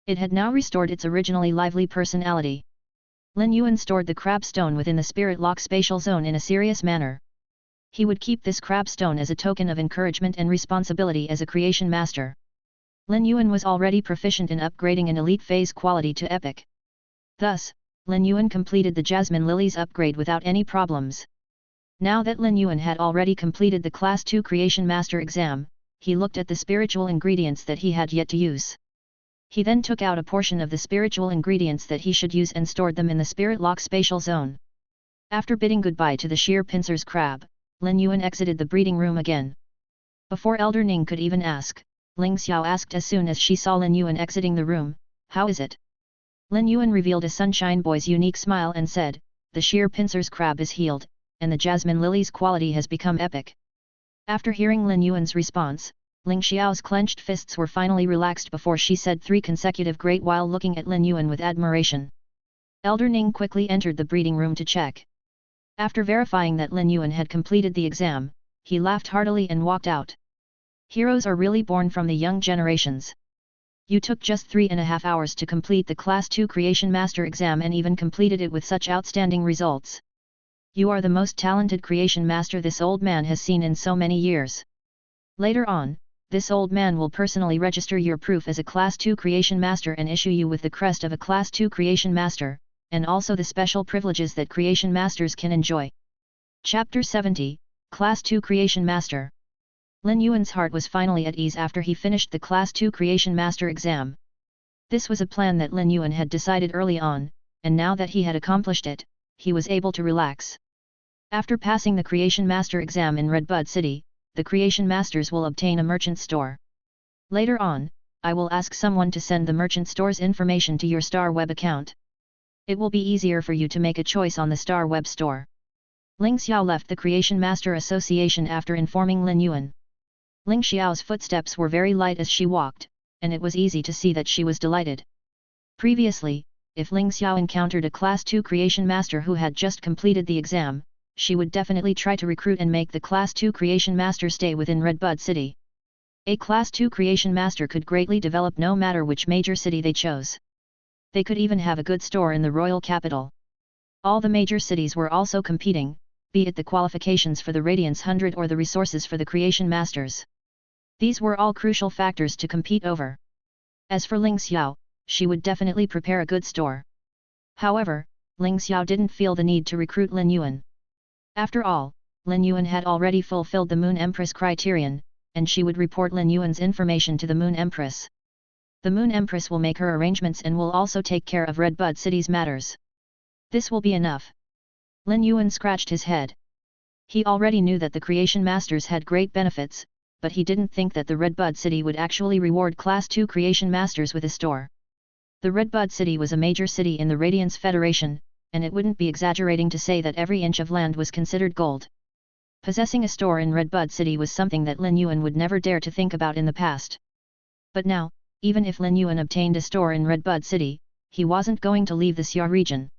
Speaker 1: It had now restored its originally lively personality. Lin Yuan stored the crab stone within the spirit lock spatial zone in a serious manner. He would keep this crab stone as a token of encouragement and responsibility as a creation master. Lin Yuan was already proficient in upgrading an elite phase quality to epic. Thus, Lin Yuan completed the Jasmine Lilies upgrade without any problems. Now that Lin Yuan had already completed the Class 2 Creation Master exam, he looked at the spiritual ingredients that he had yet to use. He then took out a portion of the spiritual ingredients that he should use and stored them in the Spirit Lock spatial zone. After bidding goodbye to the sheer pincer's crab, Lin Yuan exited the breeding room again. Before Elder Ning could even ask, Ling Xiao asked as soon as she saw Lin Yuan exiting the room, "How is it?" Lin Yuan revealed a Sunshine Boy's unique smile and said, "The sheer pincer's crab is healed, and the Jasmine Lily's quality has become epic." After hearing Lin Yuan's response, Ling Xiao's clenched fists were finally relaxed before she said three consecutive great while looking at Lin Yuan with admiration. Elder Ning quickly entered the breeding room to check. After verifying that Lin Yuan had completed the exam, he laughed heartily and walked out. Heroes are really born from the young generations. You took just 3.5 hours to complete the Class 2 Creation Master exam and even completed it with such outstanding results. You are the most talented creation master this old man has seen in so many years. Later on, this old man will personally register your proof as a Class 2 Creation Master and issue you with the crest of a Class 2 Creation Master, and also the special privileges that Creation Masters can enjoy. Chapter 70, Class 2 Creation Master. Lin Yuan's heart was finally at ease after he finished the Class 2 Creation Master exam. This was a plan that Lin Yuan had decided early on, and now that he had accomplished it, he was able to relax. After passing the Creation Master exam in Redbud City, the Creation Masters will obtain a merchant store. Later on, I will ask someone to send the merchant store's information to your Star Web account. It will be easier for you to make a choice on the Star Web store. Ling Xiao left the Creation Master Association after informing Lin Yuan. Ling Xiao's footsteps were very light as she walked, and it was easy to see that she was delighted. Previously, if Ling Xiao encountered a Class 2 Creation Master who had just completed the exam, she would definitely try to recruit and make the Class 2 Creation Master stay within Redbud City. A Class 2 Creation Master could greatly develop no matter which major city they chose. They could even have a good store in the royal capital. All the major cities were also competing, be it the qualifications for the Radiance 100 or the resources for the Creation Masters. These were all crucial factors to compete over. As for Ling Xiao, she would definitely prepare a good store. However, Ling Xiao didn't feel the need to recruit Lin Yuan. After all, Lin Yuan had already fulfilled the Moon Empress criterion, and she would report Lin Yuan's information to the Moon Empress. The Moon Empress will make her arrangements and will also take care of Redbud City's matters. This will be enough. Lin Yuan scratched his head. He already knew that the Creation Masters had great benefits, but he didn't think that the Redbud City would actually reward Class 2 Creation Masters with a store. The Redbud City was a major city in the Radiance Federation, and it wouldn't be exaggerating to say that every inch of land was considered gold. Possessing a store in Redbud City was something that Lin Yuan would never dare to think about in the past. But now, even if Lin Yuan obtained a store in Redbud City, he wasn't going to leave the Xia region.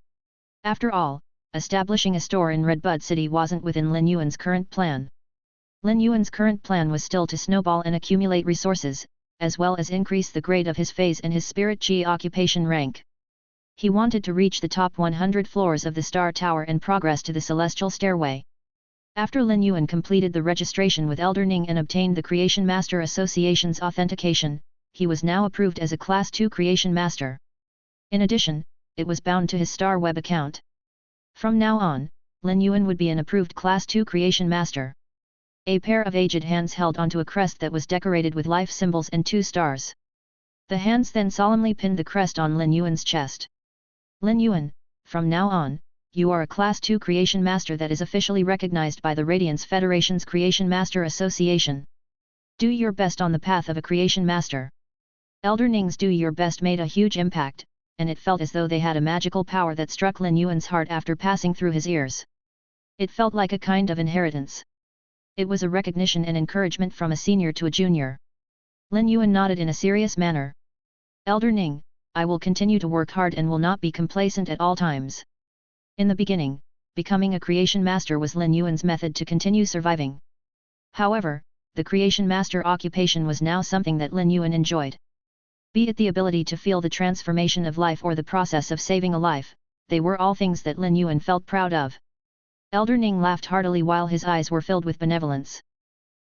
Speaker 1: After all, establishing a store in Redbud City wasn't within Lin Yuan's current plan. Lin Yuan's current plan was still to snowball and accumulate resources, as well as increase the grade of his phase and his spirit chi occupation rank. He wanted to reach the top 100 floors of the Star Tower and progress to the Celestial Stairway. After Lin Yuan completed the registration with Elder Ning and obtained the Creation Master Association's authentication, he was now approved as a Class 2 Creation Master. In addition, it was bound to his Star Web account. From now on, Lin Yuan would be an approved Class 2 Creation Master. A pair of aged hands held onto a crest that was decorated with life symbols and 2 stars. The hands then solemnly pinned the crest on Lin Yuan's chest. Lin Yuan, from now on, you are a Class 2 Creation Master that is officially recognized by the Radiance Federation's Creation Master Association. Do your best on the path of a Creation Master. Elder Ning's do your best made a huge impact, and it felt as though they had a magical power that struck Lin Yuan's heart after passing through his ears. It felt like a kind of inheritance. It was a recognition and encouragement from a senior to a junior. Lin Yuan nodded in a serious manner. Elder Ning, I will continue to work hard and will not be complacent at all times. In the beginning, becoming a creation master was Lin Yuan's method to continue surviving. However, the creation master occupation was now something that Lin Yuan enjoyed. Be it the ability to feel the transformation of life or the process of saving a life, they were all things that Lin Yuan felt proud of. Elder Ning laughed heartily while his eyes were filled with benevolence.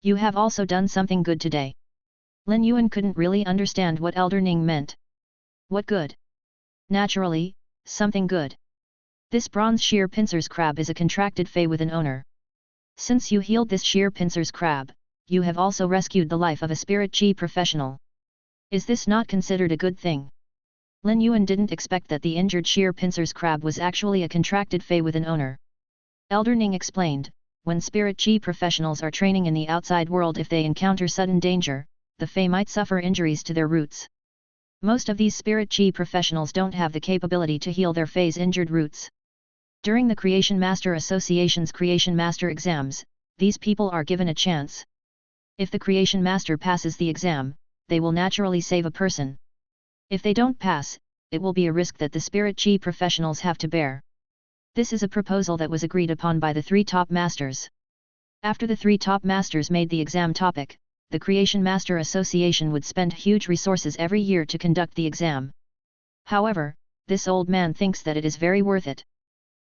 Speaker 1: You have also done something good today. Lin Yuan couldn't really understand what Elder Ning meant. What good? Naturally, something good. This bronze sheer pincers crab is a contracted fey with an owner. Since you healed this sheer pincers crab, you have also rescued the life of a spirit chi professional. Is this not considered a good thing? Lin Yuan didn't expect that the injured sheer pincers crab was actually a contracted fey with an owner. Elder Ning explained, when spirit chi professionals are training in the outside world, if they encounter sudden danger, the fey might suffer injuries to their roots. Most of these spirit chi professionals don't have the capability to heal their fey's injured roots. During the Creation Master Association's Creation Master exams, these people are given a chance. If the Creation Master passes the exam, they will naturally save a person. If they don't pass, it will be a risk that the spirit chi professionals have to bear. This is a proposal that was agreed upon by the 3 top masters. After the 3 top masters made the exam topic, the Creation Master Association would spend huge resources every year to conduct the exam. However, this old man thinks that it is very worth it.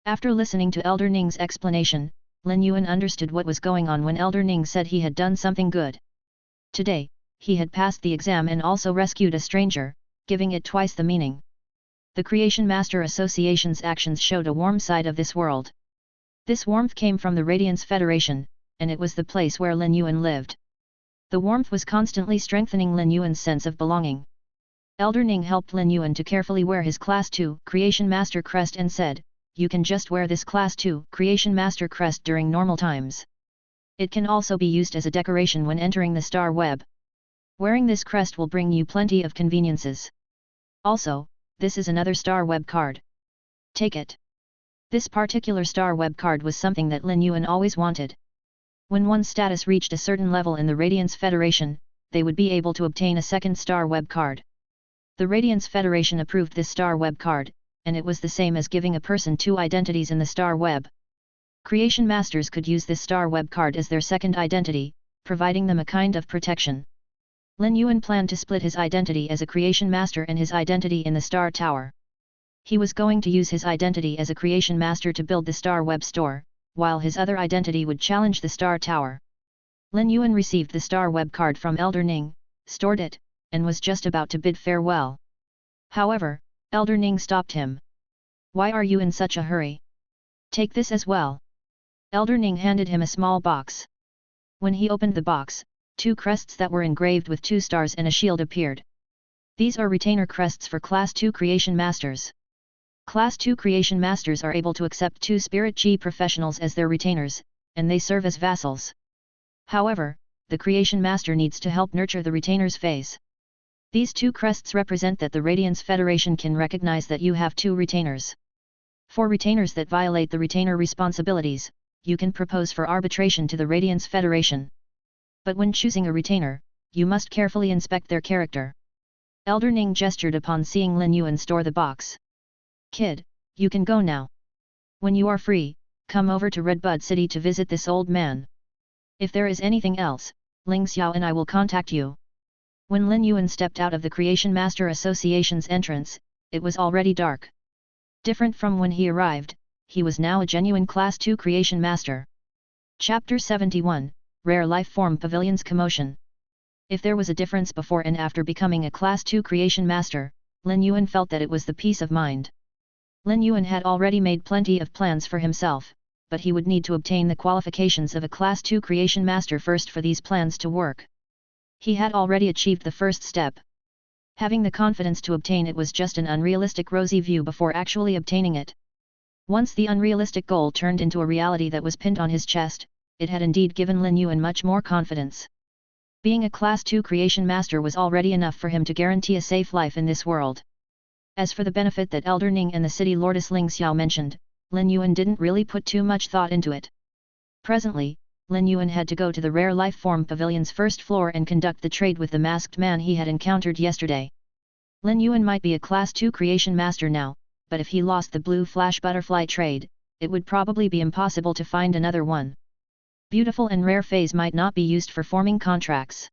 Speaker 1: After listening to Elder Ning's explanation, Lin Yuan understood what was going on when Elder Ning said he had done something good. Today, he had passed the exam and also rescued a stranger, giving it twice the meaning. The Creation Master Association's actions showed a warm side of this world. This warmth came from the Radiance Federation, and it was the place where Lin Yuan lived. The warmth was constantly strengthening Lin Yuan's sense of belonging. Elder Ning helped Lin Yuan to carefully wear his Class 2 Creation Master crest and said, "You can just wear this Class 2 Creation Master crest during normal times. It can also be used as a decoration when entering the star web. Wearing this crest will bring you plenty of conveniences. Also, this is another star web card. Take it." This particular star web card was something that Lin Yuan always wanted. When one's status reached a certain level in the Radiance Federation, they would be able to obtain a second star web card. The Radiance Federation approved this star web card, and it was the same as giving a person 2 identities in the star web. Creation Masters could use this star web card as their second identity, providing them a kind of protection. Lin Yuan planned to split his identity as a Creation Master and his identity in the Star Tower. He was going to use his identity as a Creation Master to build the Star Web Store, while his other identity would challenge the Star Tower. Lin Yuan received the Star Web card from Elder Ning, stored it, and was just about to bid farewell. However, Elder Ning stopped him. "Why are you in such a hurry? Take this as well." Elder Ning handed him a small box. When he opened the box, 2 crests that were engraved with 2 stars and a shield appeared. These are retainer crests for Class 2 Creation Masters. Class 2 Creation Masters are able to accept 2 Spirit Chi professionals as their retainers, and they serve as vassals. However, the Creation Master needs to help nurture the retainer's phase. These 2 crests represent that the Radiance Federation can recognize that you have 2 retainers. For retainers that violate the retainer responsibilities, you can propose for arbitration to the Radiance Federation. But when choosing a retainer, you must carefully inspect their character. Elder Ning gestured upon seeing Lin Yuan store the box. "Kid, you can go now. When you are free, come over to Redbud City to visit this old man. If there is anything else, Ling Xiao and I will contact you." When Lin Yuan stepped out of the Creation Master Association's entrance, it was already dark. Different from when he arrived, he was now a genuine Class 2 Creation Master. Chapter 71, Rare Life Form Pavilion's Commotion. If there was a difference before and after becoming a Class 2 Creation Master, Lin Yuan felt that it was the peace of mind. Lin Yuan had already made plenty of plans for himself, but he would need to obtain the qualifications of a Class 2 Creation Master first for these plans to work. He had already achieved the first step. Having the confidence to obtain it was just an unrealistic rosy view before actually obtaining it. Once the unrealistic goal turned into a reality that was pinned on his chest, it had indeed given Lin Yuan much more confidence. Being a Class 2 Creation Master was already enough for him to guarantee a safe life in this world. As for the benefit that Elder Ning and the city Lordess Ling Xiao mentioned, Lin Yuan didn't really put too much thought into it. Presently, Lin Yuan had to go to the Rare Life Form Pavilion's first floor and conduct the trade with the masked man he had encountered yesterday. Lin Yuan might be a Class 2 Creation Master now, but if he lost the Blue Flash Butterfly trade, it would probably be impossible to find another one. Beautiful and rare feys might not be used for forming contracts.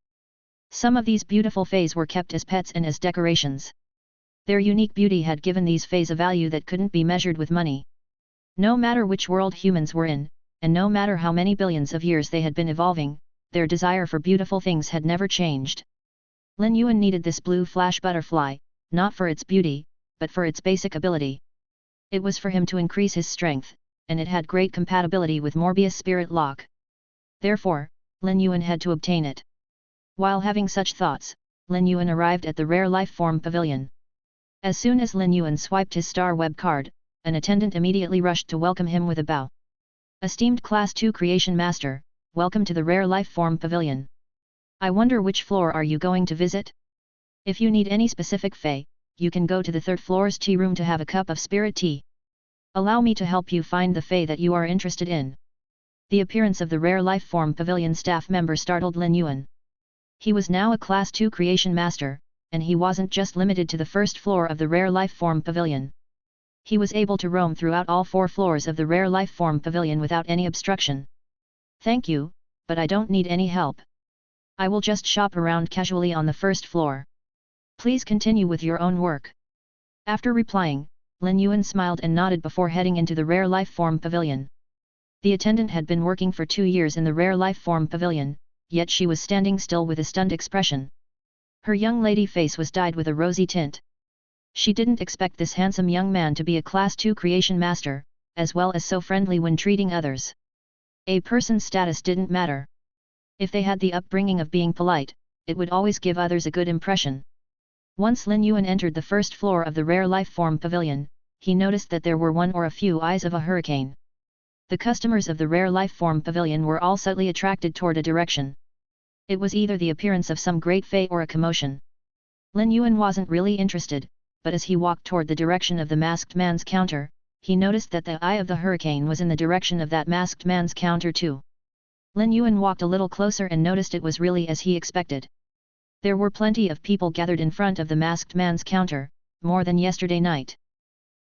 Speaker 1: Some of these beautiful feys were kept as pets and as decorations. Their unique beauty had given these feys a value that couldn't be measured with money. No matter which world humans were in, and no matter how many billions of years they had been evolving, their desire for beautiful things had never changed. Lin Yuan needed this blue flash butterfly, not for its beauty, but for its basic ability. It was for him to increase his strength, and it had great compatibility with Morbius Spirit Lock. Therefore, Lin Yuan had to obtain it. While having such thoughts, Lin Yuan arrived at the Rare Life Form Pavilion. As soon as Lin Yuan swiped his star web card, an attendant immediately rushed to welcome him with a bow. Esteemed Class 2 Creation Master, welcome to the Rare Life Form Pavilion. I wonder which floor are you going to visit? If you need any specific fey, you can go to the third floor's tea room to have a cup of spirit tea. Allow me to help you find the fey that you are interested in. The appearance of the Rare Life Form Pavilion staff member startled Lin Yuan. He was now a Class 2 Creation Master, and he wasn't just limited to the first floor of the Rare Life Form Pavilion. He was able to roam throughout all 4 floors of the Rare Life Form Pavilion without any obstruction. Thank you, but I don't need any help. I will just shop around casually on the first floor. Please continue with your own work. After replying, Lin Yuan smiled and nodded before heading into the Rare Life Form Pavilion. The attendant had been working for 2 years in the Rare Life Form Pavilion, yet she was standing still with a stunned expression. Her young lady face was dyed with a rosy tint. She didn't expect this handsome young man to be a Class 2 Creation Master, as well as so friendly when treating others. A person's status didn't matter. If they had the upbringing of being polite, it would always give others a good impression. Once Lin Yuan entered the first floor of the Rare Life Form Pavilion, he noticed that there were one or a few eyes of a hurricane. The customers of the Rare Life Form Pavilion were all subtly attracted toward a direction. It was either the appearance of some great fey or a commotion. Lin Yuan wasn't really interested, but as he walked toward the direction of the masked man's counter, he noticed that the eye of the hurricane was in the direction of that masked man's counter too. Lin Yuan walked a little closer and noticed it was really as he expected. There were plenty of people gathered in front of the masked man's counter, more than yesterday night.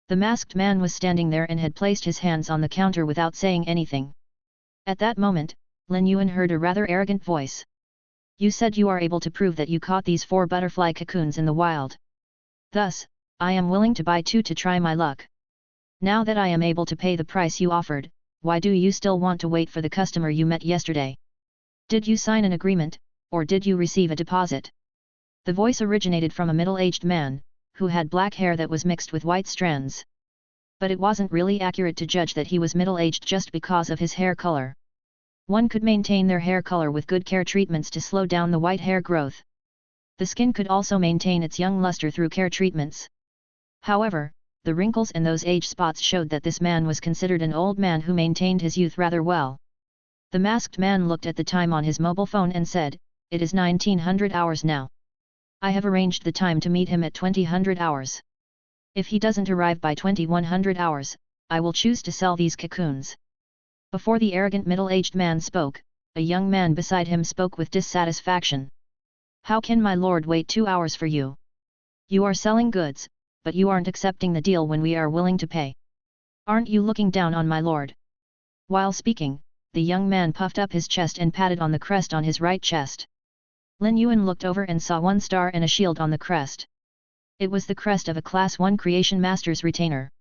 Speaker 1: The masked man was standing there and had placed his hands on the counter without saying anything. At that moment, Lin Yuan heard a rather arrogant voice. You said you are able to prove that you caught these 4 butterfly cocoons in the wild. Thus, I am willing to buy 2 to try my luck. Now that I am able to pay the price you offered, why do you still want to wait for the customer you met yesterday? Did you sign an agreement, or did you receive a deposit? The voice originated from a middle-aged man, who had black hair that was mixed with white strands. But it wasn't really accurate to judge that he was middle-aged just because of his hair color. One could maintain their hair color with good care treatments to slow down the white hair growth. The skin could also maintain its young luster through care treatments. However, the wrinkles and those age spots showed that this man was considered an old man who maintained his youth rather well. The masked man looked at the time on his mobile phone and said, "It is 1900 hours now. I have arranged the time to meet him at 2000 hours. If he doesn't arrive by 2100 hours, I will choose to sell these cocoons." Before the arrogant middle-aged man spoke, a young man beside him spoke with dissatisfaction. "How can my lord wait 2 hours for you? You are selling goods, but you aren't accepting the deal when we are willing to pay. Aren't you looking down on my lord?" While speaking, the young man puffed up his chest and patted on the crest on his right chest. Lin Yuan looked over and saw 1 star and a shield on the crest. It was the crest of a Class 1 Creation Master's retainer.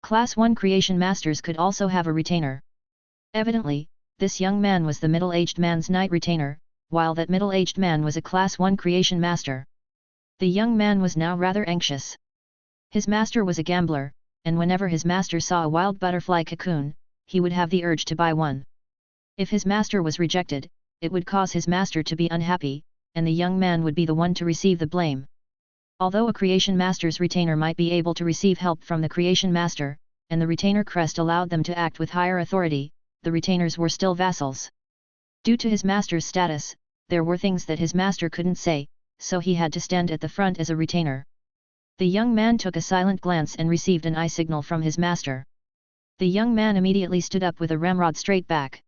Speaker 1: Class 1 Creation Masters could also have a retainer. Evidently, this young man was the middle-aged man's knight retainer, while that middle-aged man was a Class 1 Creation Master. The young man was now rather anxious. His master was a gambler, and whenever his master saw a wild butterfly cocoon, he would have the urge to buy one. If his master was rejected, it would cause his master to be unhappy, and the young man would be the one to receive the blame. Although a Creation Master's retainer might be able to receive help from the Creation Master, and the retainer crest allowed them to act with higher authority, the retainers were still vassals. Due to his master's status, there were things that his master couldn't say, so he had to stand at the front as a retainer. The young man took a silent glance and received an eye signal from his master. The young man immediately stood up with a ramrod straight back.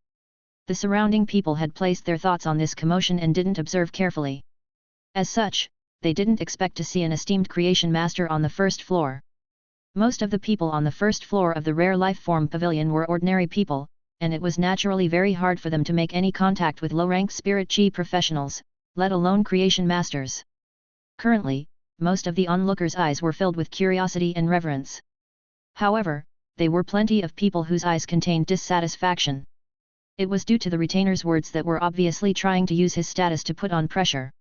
Speaker 1: The surrounding people had placed their thoughts on this commotion and didn't observe carefully. As such, they didn't expect to see an esteemed Creation Master on the first floor. Most of the people on the first floor of the rare life form pavilion were ordinary people, and it was naturally very hard for them to make any contact with low-rank spirit chi professionals, let alone creation masters. Currently, most of the onlookers' eyes were filled with curiosity and reverence. However, there were plenty of people whose eyes contained dissatisfaction. It was due to the retainer's words that were obviously trying to use his status to put on pressure.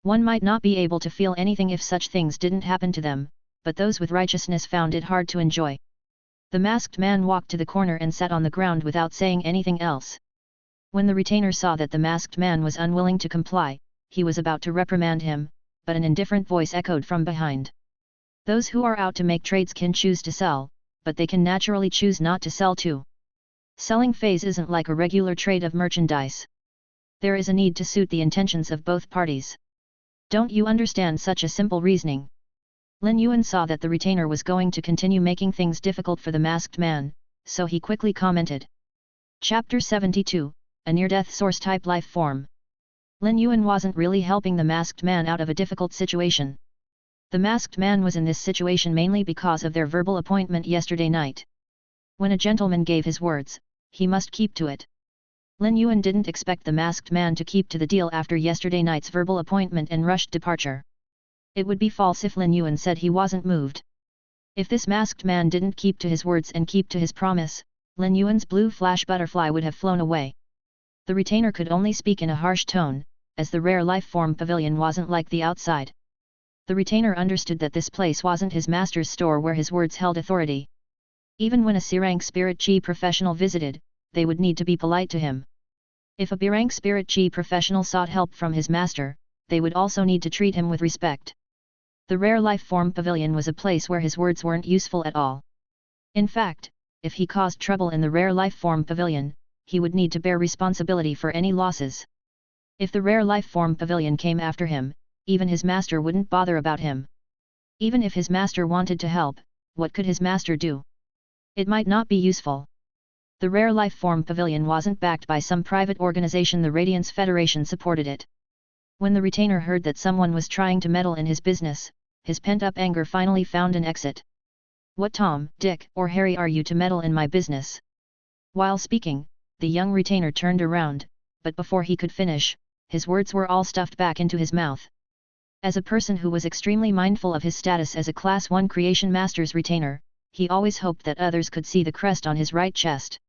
Speaker 1: One might not be able to feel anything if such things didn't happen to them, but those with righteousness found it hard to enjoy. The masked man walked to the corner and sat on the ground without saying anything else. When the retainer saw that the masked man was unwilling to comply, he was about to reprimand him, but an indifferent voice echoed from behind. Those who are out to make trades can choose to sell, but they can naturally choose not to sell too. Selling feys isn't like a regular trade of merchandise. There is a need to suit the intentions of both parties. Don't you understand such a simple reasoning? Lin Yuan saw that the retainer was going to continue making things difficult for the masked man, so he quickly commented. Chapter 72, a near-death source-type life form. Lin Yuan wasn't really helping the masked man out of a difficult situation. The masked man was in this situation mainly because of their verbal appointment yesterday night. When a gentleman gave his words, he must keep to it. Lin Yuan didn't expect the masked man to keep to the deal after yesterday night's verbal appointment and rushed departure. It would be false if Lin Yuan said he wasn't moved. If this masked man didn't keep to his words and keep to his promise, Lin Yuan's blue flash butterfly would have flown away. The retainer could only speak in a harsh tone, as the rare life form pavilion wasn't like the outside. The retainer understood that this place wasn't his master's store where his words held authority. Even when a C-rank spirit chi professional visited, they would need to be polite to him. If a B-rank spirit chi professional sought help from his master, they would also need to treat him with respect. The rare life form pavilion was a place where his words weren't useful at all. In fact, if he caused trouble in the rare life form pavilion, he would need to bear responsibility for any losses. If the rare life form pavilion came after him, even his master wouldn't bother about him. Even if his master wanted to help, what could his master do? It might not be useful. The rare life form pavilion wasn't backed by some private organization. The Radiance Federation supported it. When the retainer heard that someone was trying to meddle in his business, his pent-up anger finally found an exit. What Tom, Dick, or Harry are you to meddle in my business? While speaking, the young retainer turned around, but before he could finish, his words were all stuffed back into his mouth. As a person who was extremely mindful of his status as a Class 1 Creation Master's retainer, he always hoped that others could see the crest on his right chest.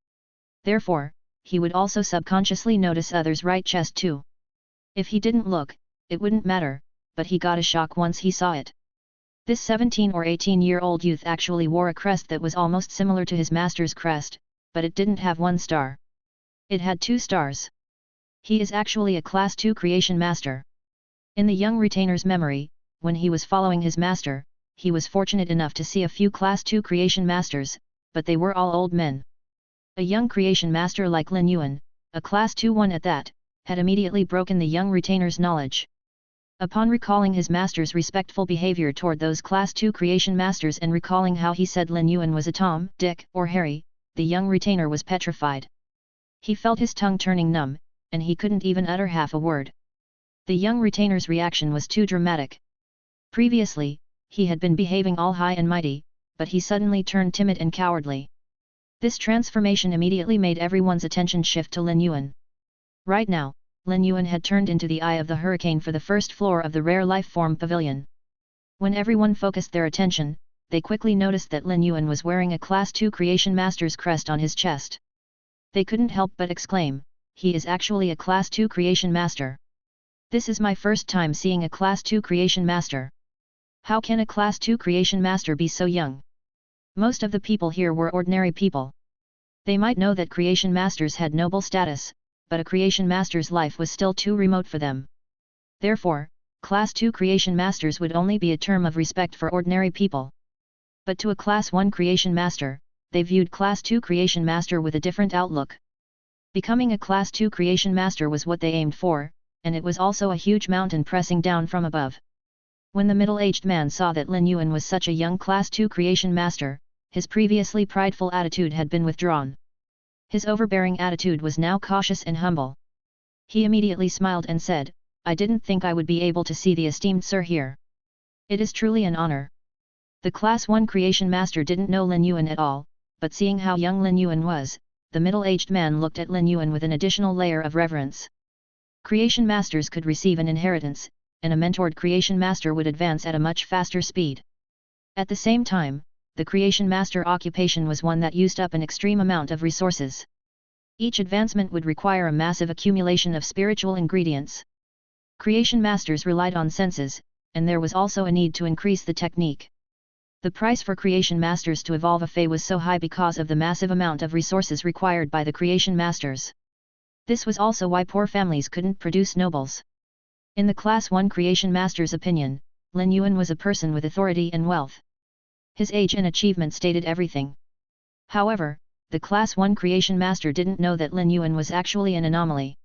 Speaker 1: Therefore, he would also subconsciously notice others' right chest too. If he didn't look, it wouldn't matter, but he got a shock once he saw it. This 17 or 18-year-old youth actually wore a crest that was almost similar to his master's crest, but it didn't have 1 star. It had 2 stars. He is actually a Class 2 Creation Master. In the young retainer's memory, when he was following his master, he was fortunate enough to see a few Class 2 Creation Masters, but they were all old men. A young Creation Master like Lin Yuan, a Class 2 one at that, had immediately broken the young retainer's knowledge. Upon recalling his master's respectful behavior toward those Class 2 Creation Masters and recalling how he said Lin Yuan was a Tom, Dick, or Harry, the young retainer was petrified. He felt his tongue turning numb, and he couldn't even utter half a word. The young retainer's reaction was too dramatic. Previously, he had been behaving all high and mighty, but he suddenly turned timid and cowardly. This transformation immediately made everyone's attention shift to Lin Yuan. Right now, Lin Yuan had turned into the eye of the hurricane for the first floor of the rare life form pavilion. When everyone focused their attention, they quickly noticed that Lin Yuan was wearing a Class 2 Creation Master's crest on his chest. They couldn't help but exclaim, he is actually a Class 2 Creation Master. This is my first time seeing a Class 2 Creation Master. How can a Class 2 Creation Master be so young? Most of the people here were ordinary people. They might know that Creation Masters had noble status, but a Creation Master's life was still too remote for them. Therefore, Class 2 Creation Masters would only be a term of respect for ordinary people. But to a Class 1 Creation Master, they viewed Class 2 Creation Master with a different outlook. Becoming a Class 2 Creation Master was what they aimed for, and it was also a huge mountain pressing down from above. When the middle-aged man saw that Lin Yuan was such a young Class 2 Creation Master, his previously prideful attitude had been withdrawn. His overbearing attitude was now cautious and humble. He immediately smiled and said, I didn't think I would be able to see the esteemed sir here. It is truly an honor. The Class 1 Creation Master didn't know Lin Yuan at all, but seeing how young Lin Yuan was, the middle-aged man looked at Lin Yuan with an additional layer of reverence. Creation Masters could receive an inheritance, and a mentored Creation Master would advance at a much faster speed. At the same time, the Creation Master occupation was one that used up an extreme amount of resources. Each advancement would require a massive accumulation of spiritual ingredients. Creation Masters relied on senses, and there was also a need to increase the technique. The price for Creation Masters to evolve a Fey was so high because of the massive amount of resources required by the Creation Masters. This was also why poor families couldn't produce nobles. In the Class 1 Creation Master's opinion, Lin Yuan was a person with authority and wealth. His age and achievement stated everything. However, the Class 1 Creation Master didn't know that Lin Yuan was actually an anomaly.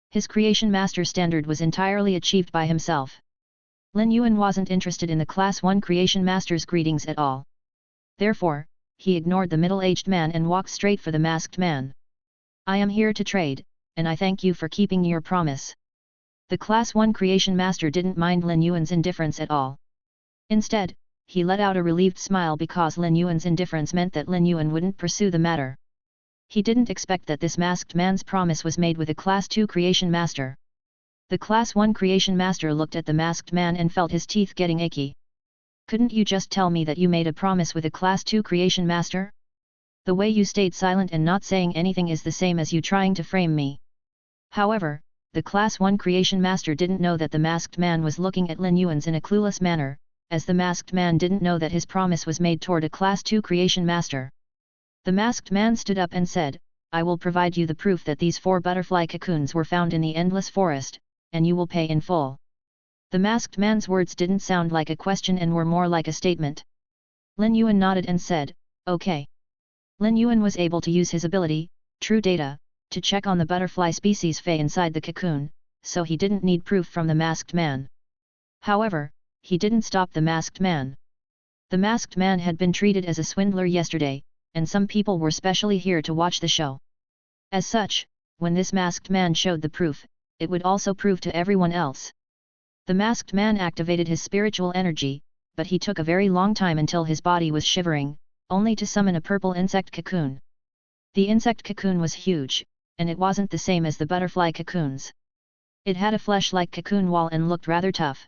Speaker 1: His Creation Master standard was entirely achieved by himself. Lin Yuan wasn't interested in the Class 1 Creation Master's greetings at all. Therefore, he ignored the middle-aged man and walked straight for the masked man. "I am here to trade, and I thank you for keeping your promise." The Class 1 Creation Master didn't mind Lin Yuan's indifference at all. Instead, he let out a relieved smile because Lin Yuan's indifference meant that Lin Yuan wouldn't pursue the matter. He didn't expect that this masked man's promise was made with a Class 2 Creation Master. The Class 1 Creation Master looked at the masked man and felt his teeth getting achy. "Couldn't you just tell me that you made a promise with a Class 2 Creation Master? The way you stayed silent and not saying anything is the same as you trying to frame me." However, the Class 1 Creation Master didn't know that the masked man was looking at Lin Yuan's in a clueless manner, as the masked man didn't know that his promise was made toward a Class 2 Creation Master. The masked man stood up and said, "I will provide you the proof that these 4 butterfly cocoons were found in the endless forest, and you will pay in full." The masked man's words didn't sound like a question and were more like a statement. Lin Yuan nodded and said, "Okay." Lin Yuan was able to use his ability, True Data, to check on the butterfly species Fey inside the cocoon, so he didn't need proof from the masked man. However, he didn't stop the masked man. The masked man had been treated as a swindler yesterday, and some people were specially here to watch the show. As such, when this masked man showed the proof, it would also prove to everyone else. The masked man activated his spiritual energy, but he took a very long time until his body was shivering, only to summon a purple insect cocoon. The insect cocoon was huge, and it wasn't the same as the butterfly cocoons. It had a flesh-like cocoon wall and looked rather tough.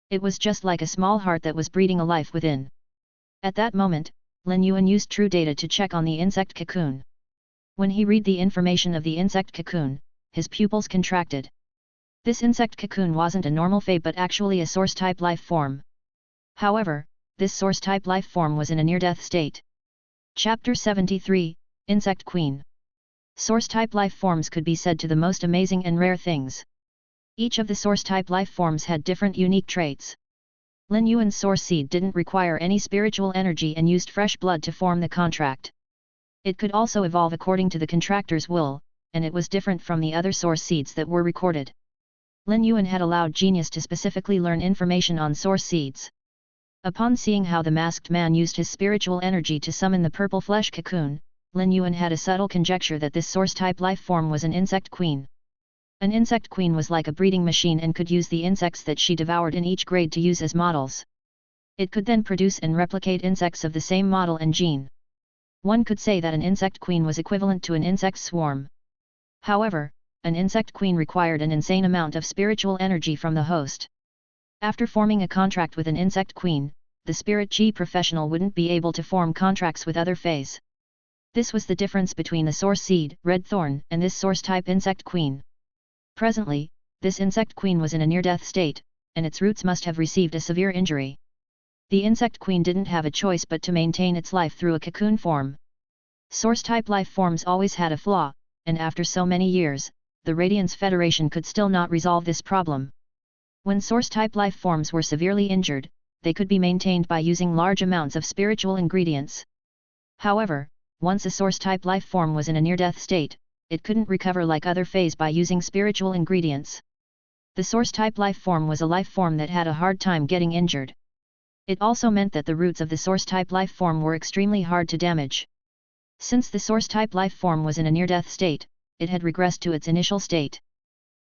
Speaker 1: It was just like a small heart that was breathing a life within. At that moment, Lin Yuan used True Data to check on the insect cocoon. When he read the information of the insect cocoon, his pupils contracted. This insect cocoon wasn't a normal Fey but actually a source-type life form. However, this source-type life form was in a near-death state. Chapter 73, Insect Queen. Source-type life forms could be said to the most amazing and rare things. Each of the source-type life forms had different unique traits. Lin Yuan's source seed didn't require any spiritual energy and used fresh blood to form the contract. It could also evolve according to the contractor's will, and it was different from the other source seeds that were recorded. Lin Yuan had allowed Genius to specifically learn information on source seeds. Upon seeing how the masked man used his spiritual energy to summon the purple flesh cocoon, Lin Yuan had a subtle conjecture that this source-type life form was an insect queen. An insect queen was like a breeding machine and could use the insects that she devoured in each grade to use as models. It could then produce and replicate insects of the same model and gene. One could say that an insect queen was equivalent to an insect swarm. However, an insect queen required an insane amount of spiritual energy from the host. After forming a contract with an insect queen, the spirit Chi professional wouldn't be able to form contracts with other Feys. This was the difference between the source seed, Red Thorn, and this source-type insect queen. Presently, this insect queen was in a near-death state, and its roots must have received a severe injury. The insect queen didn't have a choice but to maintain its life through a cocoon form. Source-type life forms always had a flaw, and after so many years, the Radiance Federation could still not resolve this problem. When source-type life forms were severely injured, they could be maintained by using large amounts of spiritual ingredients. However, once a source-type life form was in a near-death state, it couldn't recover like other Feys by using spiritual ingredients. The source-type life form was a life form that had a hard time getting injured. It also meant that the roots of the source-type life form were extremely hard to damage. Since the source-type life form was in a near-death state, it had regressed to its initial state.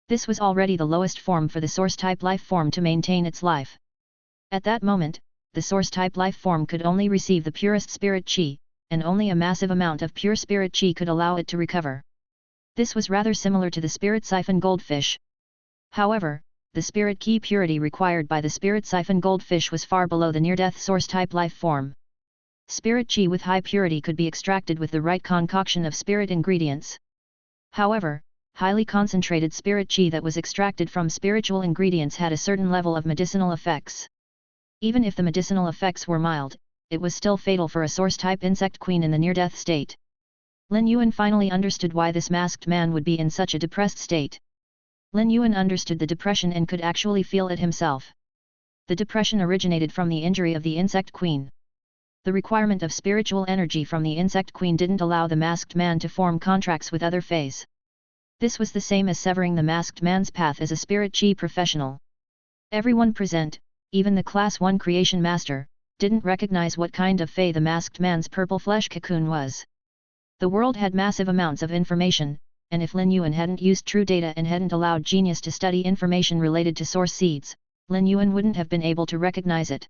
Speaker 1: This was already the lowest form for the source-type life form to maintain its life. At that moment, the source-type life form could only receive the purest spirit chi, and only a massive amount of pure spirit chi could allow it to recover. This was rather similar to the spirit siphon goldfish. However, the spirit ki purity required by the spirit siphon goldfish was far below the near-death source-type life form. Spirit chi with high purity could be extracted with the right concoction of spirit ingredients. However, highly concentrated spirit chi that was extracted from spiritual ingredients had a certain level of medicinal effects. Even if the medicinal effects were mild, it was still fatal for a source-type insect queen in the near-death state. Lin Yuan finally understood why this masked man would be in such a depressed state. Lin Yuan understood the depression and could actually feel it himself. The depression originated from the injury of the insect queen. The requirement of spiritual energy from the insect queen didn't allow the masked man to form contracts with other feys. This was the same as severing the masked man's path as a spirit chi professional. Everyone present, even the Class 1 creation master, didn't recognize what kind of fey the masked man's purple flesh cocoon was. The world had massive amounts of information, and if Lin Yuan hadn't used true data and hadn't allowed genius to study information related to source seeds, Lin Yuan wouldn't have been able to recognize it.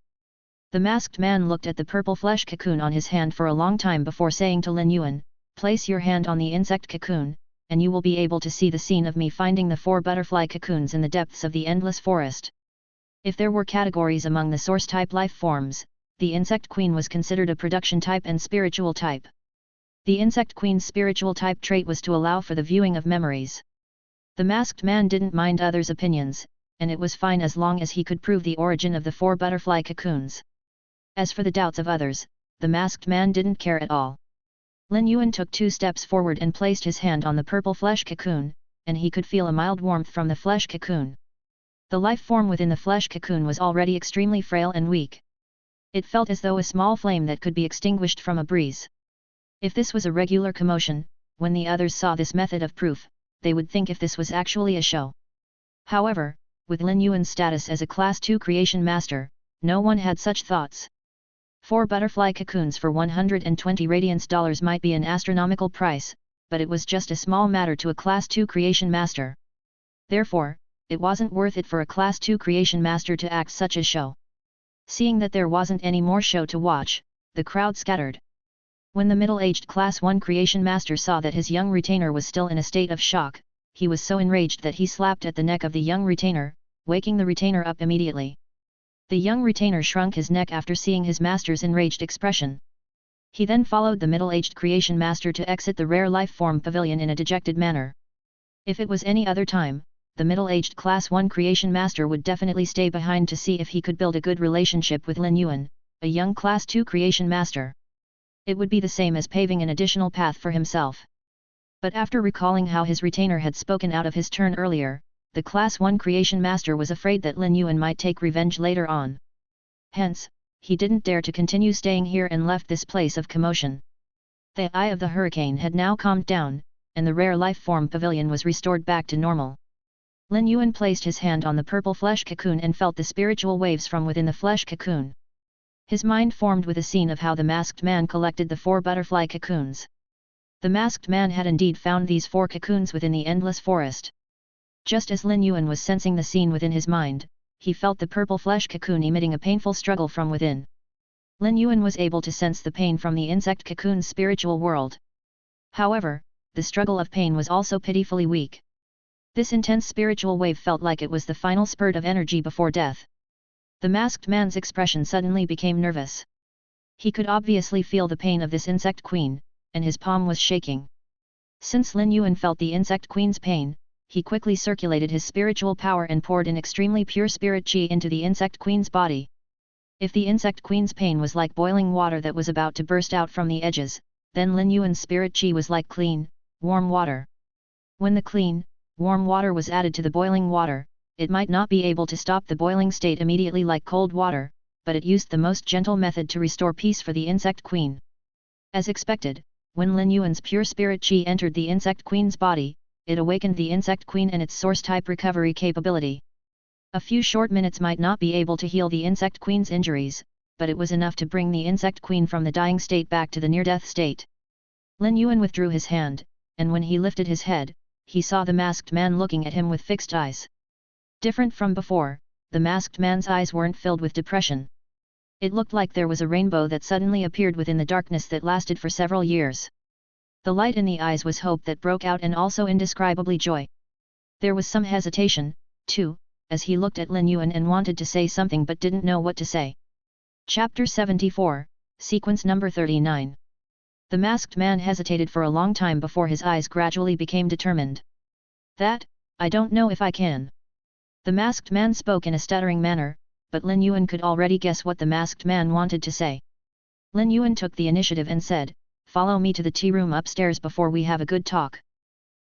Speaker 1: The masked man looked at the purple flesh cocoon on his hand for a long time before saying to Lin Yuan, "Place your hand on the insect cocoon, and you will be able to see the scene of me finding the 4 butterfly cocoons in the depths of the endless forest." If there were categories among the source-type life forms, the insect queen was considered a production type and spiritual type. The insect queen's spiritual type trait was to allow for the viewing of memories. The masked man didn't mind others' opinions, and it was fine as long as he could prove the origin of the 4 butterfly cocoons. As for the doubts of others, the masked man didn't care at all. Lin Yuan took 2 steps forward and placed his hand on the purple flesh cocoon, and he could feel a mild warmth from the flesh cocoon. The life form within the flesh cocoon was already extremely frail and weak. It felt as though a small flame that could be extinguished from a breeze. If this was a regular commotion, when the others saw this method of proof, they would think if this was actually a show. However, with Lin Yuan's status as a Class 2 creation master, no one had such thoughts. 4 butterfly cocoons for 120 radiance dollars might be an astronomical price, but it was just a small matter to a Class 2 creation master. Therefore, it wasn't worth it for a Class 2 creation master to act such a show. Seeing that there wasn't any more show to watch, the crowd scattered. When the middle-aged Class 1 creation master saw that his young retainer was still in a state of shock, he was so enraged that he slapped at the neck of the young retainer, waking the retainer up immediately. The young retainer shrunk his neck after seeing his master's enraged expression. He then followed the middle-aged creation master to exit the rare life form pavilion in a dejected manner. If it was any other time, the middle-aged Class 1 creation master would definitely stay behind to see if he could build a good relationship with Lin Yuan, a young Class 2 creation master. It would be the same as paving an additional path for himself. But after recalling how his retainer had spoken out of his turn earlier, the Class 1 creation master was afraid that Lin Yuan might take revenge later on. Hence, he didn't dare to continue staying here and left this place of commotion. The eye of the hurricane had now calmed down, and the rare life form pavilion was restored back to normal. Lin Yuan placed his hand on the purple flesh cocoon and felt the spiritual waves from within the flesh cocoon. His mind formed with a scene of how the masked man collected the 4 butterfly cocoons. The masked man had indeed found these 4 cocoons within the endless forest. Just as Lin Yuan was sensing the scene within his mind, he felt the purple flesh cocoon emitting a painful struggle from within. Lin Yuan was able to sense the pain from the insect cocoon's spiritual world. However, the struggle of pain was also pitifully weak. This intense spiritual wave felt like it was the final spurt of energy before death. The masked man's expression suddenly became nervous. He could obviously feel the pain of this insect queen, and his palm was shaking. Since Lin Yuan felt the insect queen's pain, he quickly circulated his spiritual power and poured in extremely pure spirit chi into the insect queen's body. If the insect queen's pain was like boiling water that was about to burst out from the edges, then Lin Yuan's spirit chi was like clean, warm water. When the clean, warm water was added to the boiling water, it might not be able to stop the boiling state immediately like cold water, but it used the most gentle method to restore peace for the insect queen. As expected, when Lin Yuan's pure spirit chi entered the insect queen's body, it awakened the insect queen and its source-type recovery capability. A few short minutes might not be able to heal the insect queen's injuries, but it was enough to bring the insect queen from the dying state back to the near-death state. Lin Yuan withdrew his hand, and when he lifted his head, he saw the masked man looking at him with fixed eyes. Different from before, the masked man's eyes weren't filled with depression. It looked like there was a rainbow that suddenly appeared within the darkness that lasted for several years. The light in the eyes was hope that broke out and also indescribably joy. There was some hesitation, too, as he looked at Lin Yuan and wanted to say something but didn't know what to say. Chapter 74, Sequence number 39. The masked man hesitated for a long time before his eyes gradually became determined. That, I don't know if I can. The masked man spoke in a stuttering manner, but Lin Yuan could already guess what the masked man wanted to say. Lin Yuan took the initiative and said, "Follow me to the tea room upstairs before we have a good talk."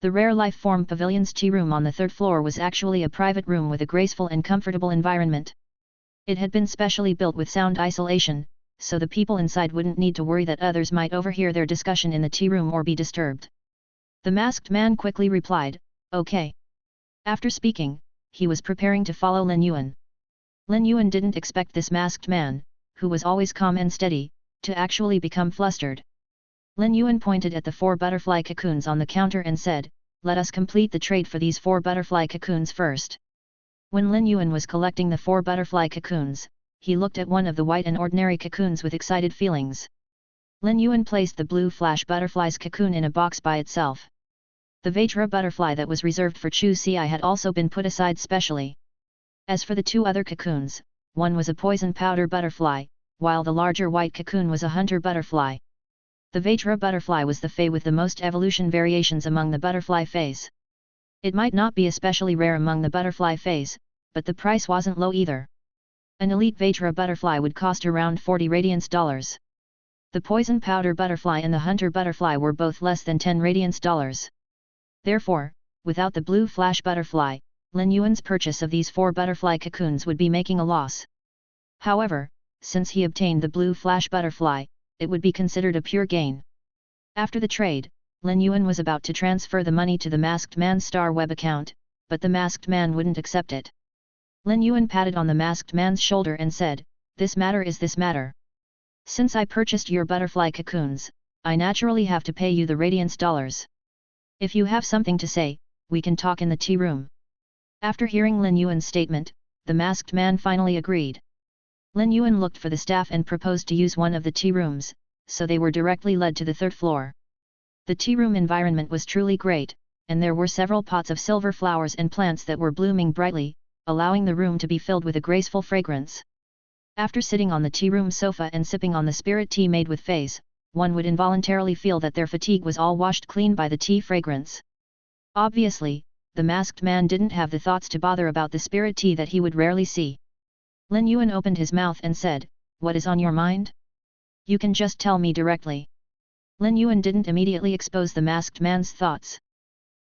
Speaker 1: The Rare Life Form Pavilion's tea room on the third floor was actually a private room with a graceful and comfortable environment. It had been specially built with sound isolation, so the people inside wouldn't need to worry that others might overhear their discussion in the tea room or be disturbed. The masked man quickly replied, "Okay." After speaking, he was preparing to follow Lin Yuan. Lin Yuan didn't expect this masked man, who was always calm and steady, to actually become flustered. Lin Yuan pointed at the 4 butterfly cocoons on the counter and said, "Let us complete the trade for these 4 butterfly cocoons first." When Lin Yuan was collecting the 4 butterfly cocoons, he looked at one of the white and ordinary cocoons with excited feelings. Lin Yuan placed the blue flash butterfly's cocoon in a box by itself. The Vajra butterfly that was reserved for Chu Ci had also been put aside specially. As for the 2 other cocoons, one was a poison powder butterfly, while the larger white cocoon was a hunter butterfly. The Vajra butterfly was the fey with the most evolution variations among the butterfly feys. It might not be especially rare among the butterfly feys, but the price wasn't low either. An elite Vajra butterfly would cost around 40 radiance dollars. The poison powder butterfly and the hunter butterfly were both less than 10 radiance dollars. Therefore, without the blue flash butterfly, Lin Yuan's purchase of these 4 butterfly cocoons would be making a loss. However, since he obtained the blue flash butterfly, it would be considered a pure gain. After the trade, Lin Yuan was about to transfer the money to the masked man's star web account, but the masked man wouldn't accept it. Lin Yuan patted on the masked man's shoulder and said, "This matter is this matter. Since I purchased your butterfly cocoons, I naturally have to pay you the radiance dollars. If you have something to say, we can talk in the tea room." After hearing Lin Yuan's statement, the masked man finally agreed. Lin Yuan looked for the staff and proposed to use one of the tea rooms, so they were directly led to the 3rd floor. The tea room environment was truly great, and there were several pots of silver flowers and plants that were blooming brightly, allowing the room to be filled with a graceful fragrance. After sitting on the tea room sofa and sipping on the spirit tea made with feys, one would involuntarily feel that their fatigue was all washed clean by the tea fragrance. Obviously, the masked man didn't have the thoughts to bother about the spirit tea that he would rarely see. Lin Yuan opened his mouth and said, "What is on your mind? You can just tell me directly." Lin Yuan didn't immediately expose the masked man's thoughts.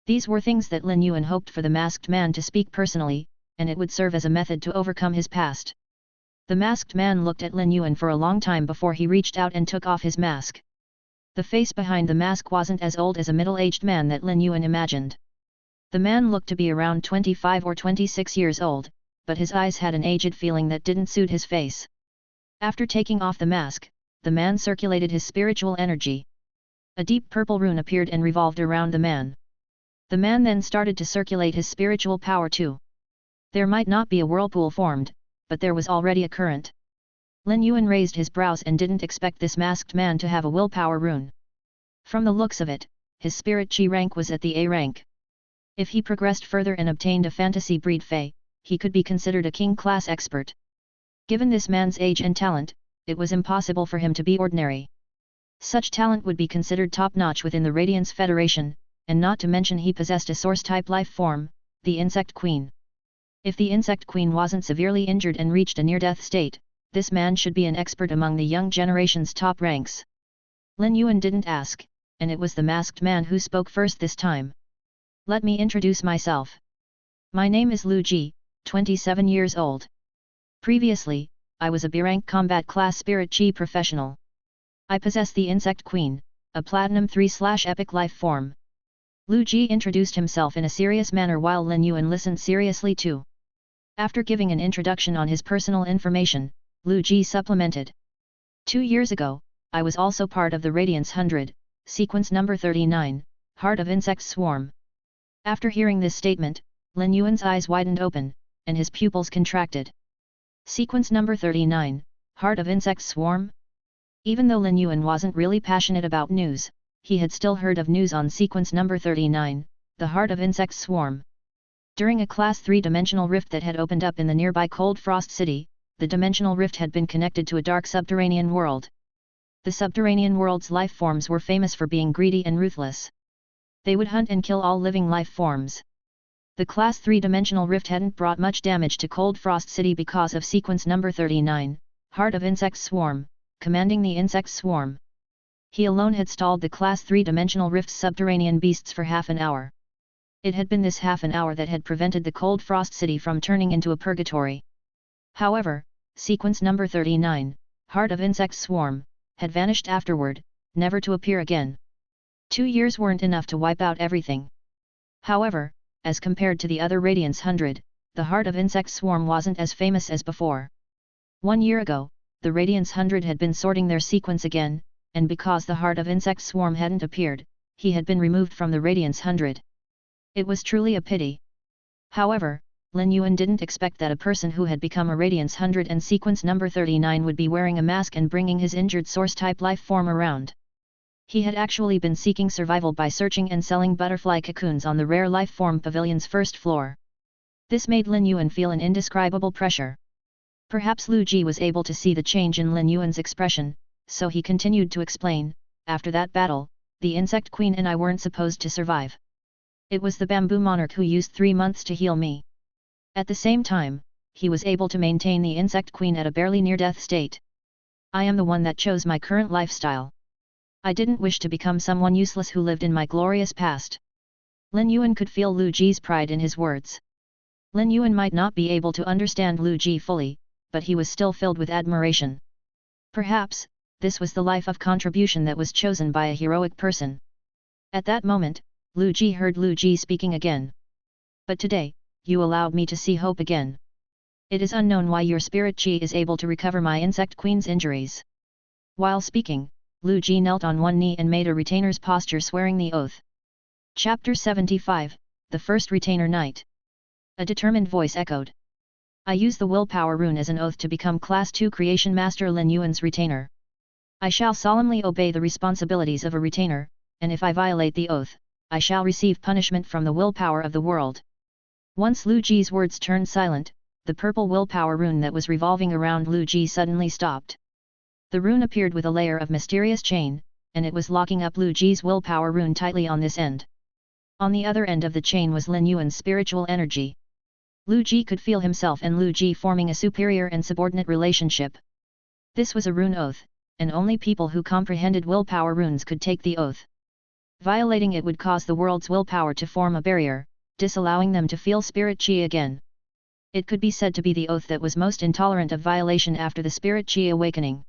Speaker 1: These were things that Lin Yuan hoped for the masked man to speak personally, and it would serve as a method to overcome his past. The masked man looked at Lin Yuan for a long time before he reached out and took off his mask. The face behind the mask wasn't as old as a middle-aged man that Lin Yuan imagined. The man looked to be around 25 or 26 years old, but his eyes had an aged feeling that didn't suit his face. After taking off the mask, the man circulated his spiritual energy. A deep purple rune appeared and revolved around the man. The man then started to circulate his spiritual power too. There might not be a whirlpool formed, but there was already a current. Lin Yuan raised his brows and didn't expect this masked man to have a willpower rune. From the looks of it, his spirit chi rank was at the A rank. If he progressed further and obtained a fantasy breed fey, he could be considered a king-class expert. Given this man's age and talent, it was impossible for him to be ordinary. Such talent would be considered top-notch within the Radiance Federation, and not to mention he possessed a source-type life form, the Insect Queen. If the Insect Queen wasn't severely injured and reached a near-death state, this man should be an expert among the young generation's top ranks. Lin Yuan didn't ask, and it was the masked man who spoke first this time. "Let me introduce myself. My name is Lu Ji, 27 years old. Previously, I was a B-rank combat class spirit chi professional. I possess the Insect Queen, a Platinum 3/Epic life form." Lu Ji introduced himself in a serious manner while Lin Yuan listened seriously too. After giving an introduction on his personal information, Lu Ji supplemented. 2 years ago, I was also part of the Radiance 100, sequence number 39, Heart of Insect Swarm. After hearing this statement, Lin Yuan's eyes widened open, and his pupils contracted. Sequence number 39, Heart of insect swarm? Even though Lin Yuan wasn't really passionate about news, he had still heard of news on sequence number 39, the heart of insect swarm. During a class 3-dimensional rift that had opened up in the nearby Cold Frost City, the dimensional rift had been connected to a dark subterranean world. The subterranean world's life forms were famous for being greedy and ruthless. They would hunt and kill all living life forms. The class 3-dimensional rift hadn't brought much damage to Cold Frost City because of sequence number 39, Heart of Insect Swarm, commanding the insect swarm. He alone had stalled the class 3-dimensional rift's subterranean beasts for half an hour. It had been this half an hour that had prevented the Cold Frost City from turning into a purgatory. However, sequence number 39, Heart of Insect Swarm, had vanished afterward, never to appear again. 2 years weren't enough to wipe out everything. However, as compared to the other Radiance 100, the Heart of Insect Swarm wasn't as famous as before. 1 year ago, the Radiance 100 had been sorting their sequence again, and because the Heart of Insect Swarm hadn't appeared, he had been removed from the Radiance 100. It was truly a pity. However, Lin Yuan didn't expect that a person who had become a Radiance 100 and sequence number 39 would be wearing a mask and bringing his injured source-type life form around. He had actually been seeking survival by searching and selling butterfly cocoons on the Rare Life Form Pavilion's first floor. This made Lin Yuan feel an indescribable pressure. Perhaps Lu Ji was able to see the change in Lin Yuan's expression, so he continued to explain, after that battle, the Insect Queen and I weren't supposed to survive. It was the Bamboo Monarch who used 3 months to heal me. At the same time, he was able to maintain the Insect Queen at a barely near-death state. I am the one that chose my current lifestyle. I didn't wish to become someone useless who lived in my glorious past. Lin Yuan could feel Lu Ji's pride in his words. Lin Yuan might not be able to understand Lu Ji fully, but he was still filled with admiration. Perhaps, this was the life of contribution that was chosen by a heroic person. At that moment, Lu Ji heard Lu Ji speaking again. But today, you allowed me to see hope again. It is unknown why your spirit chi is able to recover my Insect Queen's injuries. While speaking, Lu Ji knelt on one knee and made a retainer's posture swearing the oath. Chapter 75, The First Retainer Night. A determined voice echoed. I use the willpower rune as an oath to become Class 2 Creation Master Lin Yuan's retainer. I shall solemnly obey the responsibilities of a retainer, and if I violate the oath, I shall receive punishment from the willpower of the world. Once Lu Ji's words turned silent, the purple willpower rune that was revolving around Lu Ji suddenly stopped. The rune appeared with a layer of mysterious chain, and it was locking up Lu Ji's willpower rune tightly on this end. On the other end of the chain was Lin Yuan's spiritual energy. Lu Ji could feel himself and Lu Ji forming a superior and subordinate relationship. This was a rune oath, and only people who comprehended willpower runes could take the oath. Violating it would cause the world's willpower to form a barrier, disallowing them to feel spirit chi again. It could be said to be the oath that was most intolerant of violation after the spirit chi awakening.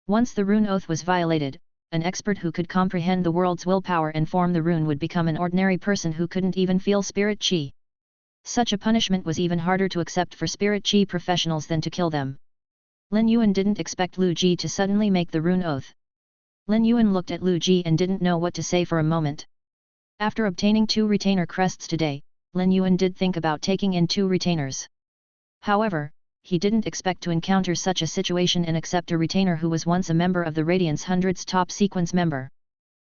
Speaker 1: Once the rune oath was violated, an expert who could comprehend the world's willpower and form the rune would become an ordinary person who couldn't even feel spirit chi. Such a punishment was even harder to accept for spirit chi professionals than to kill them. Lin Yuan didn't expect Lu Ji to suddenly make the rune oath. Lin Yuan looked at Lu Ji and didn't know what to say for a moment. After obtaining 2 retainer crests today, Lin Yuan did think about taking in 2 retainers. However, he didn't expect to encounter such a situation and accept a retainer who was once a member of the Radiance 100's top sequence member.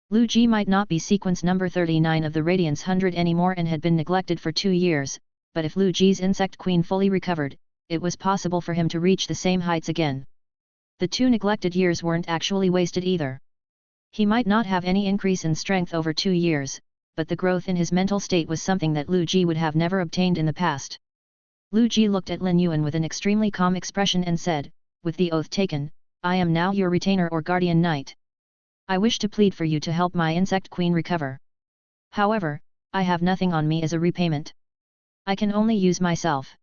Speaker 1: Lu Ji might not be sequence number 39 of the Radiance 100 anymore and had been neglected for 2 years, but if Lu Ji's Insect Queen fully recovered, it was possible for him to reach the same heights again. The 2 neglected years weren't actually wasted either. He might not have any increase in strength over 2 years, but the growth in his mental state was something that Lu Ji would have never obtained in the past. Lu Ji looked at Lin Yuan with an extremely calm expression and said, with the oath taken, I am now your retainer or guardian knight. I wish to plead for you to help my Insect Queen recover. However, I have nothing on me as a repayment. I can only use myself.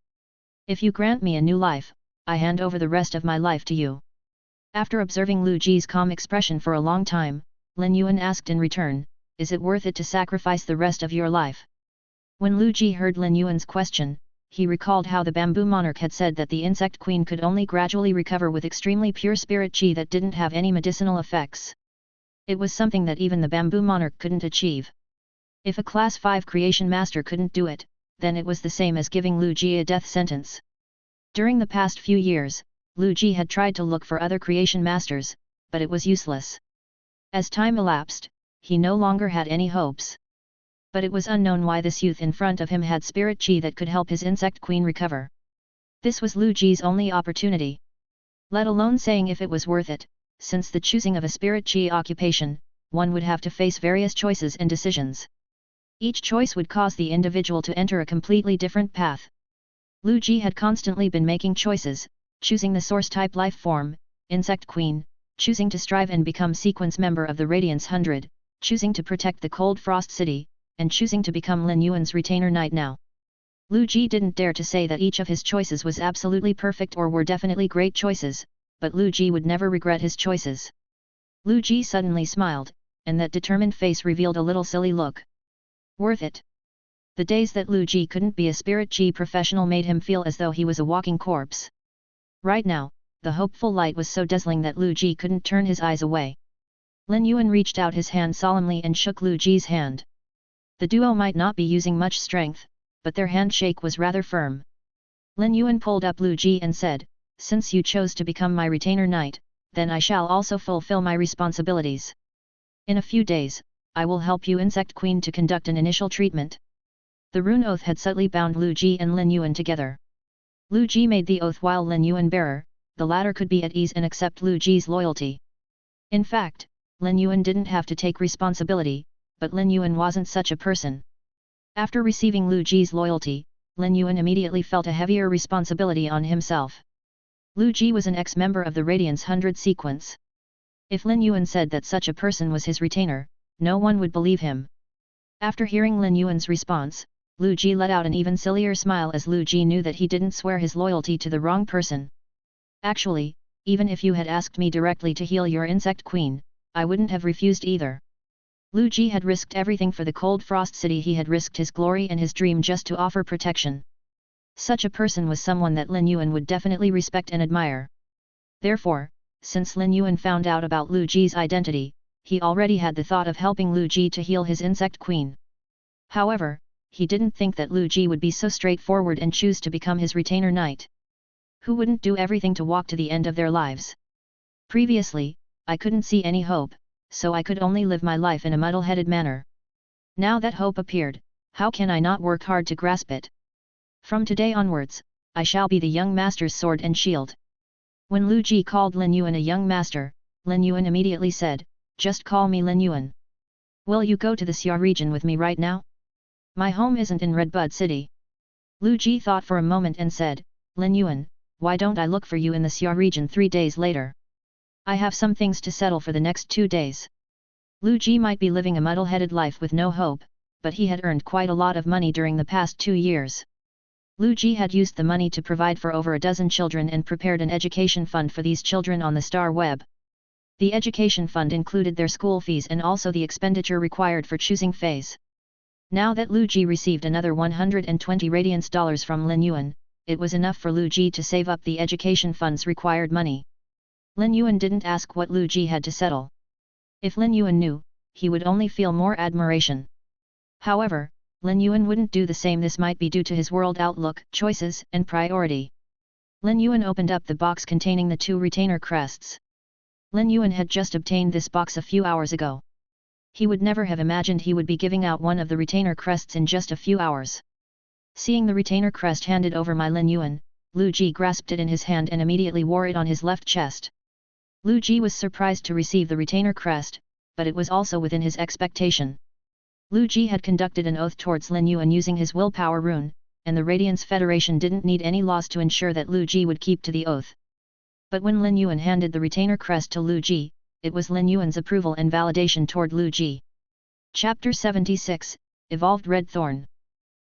Speaker 1: If you grant me a new life, I hand over the rest of my life to you. After observing Lu Ji's calm expression for a long time, Lin Yuan asked in return, is it worth it to sacrifice the rest of your life? When Lu Ji heard Lin Yuan's question, he recalled how the Bamboo Monarch had said that the Insect Queen could only gradually recover with extremely pure spirit chi that didn't have any medicinal effects. It was something that even the Bamboo Monarch couldn't achieve. If a Class 5 Creation Master couldn't do it, then it was the same as giving Lu Ji a death sentence. During the past few years, Lu Ji had tried to look for other creation masters, but it was useless. As time elapsed, he no longer had any hopes. But it was unknown why this youth in front of him had spirit chi that could help his insect queen recover. This was Lu Ji's only opportunity. Let alone saying if it was worth it, since the choosing of a spirit chi occupation, one would have to face various choices and decisions. Each choice would cause the individual to enter a completely different path. Lu Ji had constantly been making choices, choosing the source-type life form, insect queen, choosing to strive and become sequence member of the Radiance 100, choosing to protect the Cold Frost City, and choosing to become Lin Yuan's retainer knight now. Lu Ji didn't dare to say that each of his choices was absolutely perfect or were definitely great choices, but Lu Ji would never regret his choices. Lu Ji suddenly smiled, and that determined face revealed a little silly look. Worth it. The days that Lu Ji couldn't be a spirit chi professional made him feel as though he was a walking corpse. Right now, the hopeful light was so dazzling that Lu Ji couldn't turn his eyes away. Lin Yuan reached out his hand solemnly and shook Lu Ji's hand. The duo might not be using much strength, but their handshake was rather firm. Lin Yuan pulled up Lu Ji and said, "Since you chose to become my retainer knight, then I shall also fulfill my responsibilities. In a few days, I will help you Insect Queen to conduct an initial treatment." The rune oath had subtly bound Lu Ji and Lin Yuan together. Lu Ji made the oath while Lin Yuan bearer, the latter could be at ease and accept Lu Ji's loyalty. In fact, Lin Yuan didn't have to take responsibility, but Lin Yuan wasn't such a person. After receiving Lu Ji's loyalty, Lin Yuan immediately felt a heavier responsibility on himself. Lu Ji was an ex-member of the Radiance 100 sequence. If Lin Yuan said that such a person was his retainer, no one would believe him. After hearing Lin Yuan's response, Lu Ji let out an even sillier smile as Lu Ji knew that he didn't swear his loyalty to the wrong person. "Actually, even if you had asked me directly to heal your insect queen, I wouldn't have refused either." Lu Ji had risked everything for the Cold Frost City. He had risked his glory and his dream just to offer protection. Such a person was someone that Lin Yuan would definitely respect and admire. Therefore, since Lin Yuan found out about Lu Ji's identity, he already had the thought of helping Lu Ji to heal his insect queen. However, he didn't think that Lu Ji would be so straightforward and choose to become his retainer knight. Who wouldn't do everything to walk to the end of their lives? Previously, I couldn't see any hope, so I could only live my life in a muddle-headed manner. Now that hope appeared, how can I not work hard to grasp it? From today onwards, I shall be the young master's sword and shield. When Lu Ji called Lin Yuan a young master, Lin Yuan immediately said, "Just call me Lin Yuan. Will you go to the Xia region with me right now? My home isn't in Redbud City." Lu Ji thought for a moment and said, "Lin Yuan, why don't I look for you in the Xia region 3 days later? I have some things to settle for the next 2 days." Lu Ji might be living a muddle-headed life with no hope, but he had earned quite a lot of money during the past 2 years. Lu Ji had used the money to provide for over a dozen children and prepared an education fund for these children on the Star Web. The education fund included their school fees and also the expenditure required for choosing feys. Now that Lu Ji received another 120 radiance dollars from Lin Yuan, it was enough for Lu Ji to save up the education fund's required money. Lin Yuan didn't ask what Lu Ji had to settle. If Lin Yuan knew, he would only feel more admiration. However, Lin Yuan wouldn't do the same. This might be due to his world outlook, choices, and priority. Lin Yuan opened up the box containing the 2 retainer crests. Lin Yuan had just obtained this box a few hours ago. He would never have imagined he would be giving out one of the retainer crests in just a few hours. Seeing the retainer crest handed over by Lin Yuan, Lu Ji grasped it in his hand and immediately wore it on his left chest. Lu Ji was surprised to receive the retainer crest, but it was also within his expectation. Lu Ji had conducted an oath towards Lin Yuan using his willpower rune, and the Radiance Federation didn't need any laws to ensure that Lu Ji would keep to the oath. But when Lin Yuan handed the retainer crest to Lu Ji, it was Lin Yuan's approval and validation toward Lu Ji. Chapter 76, Evolved Red Thorn.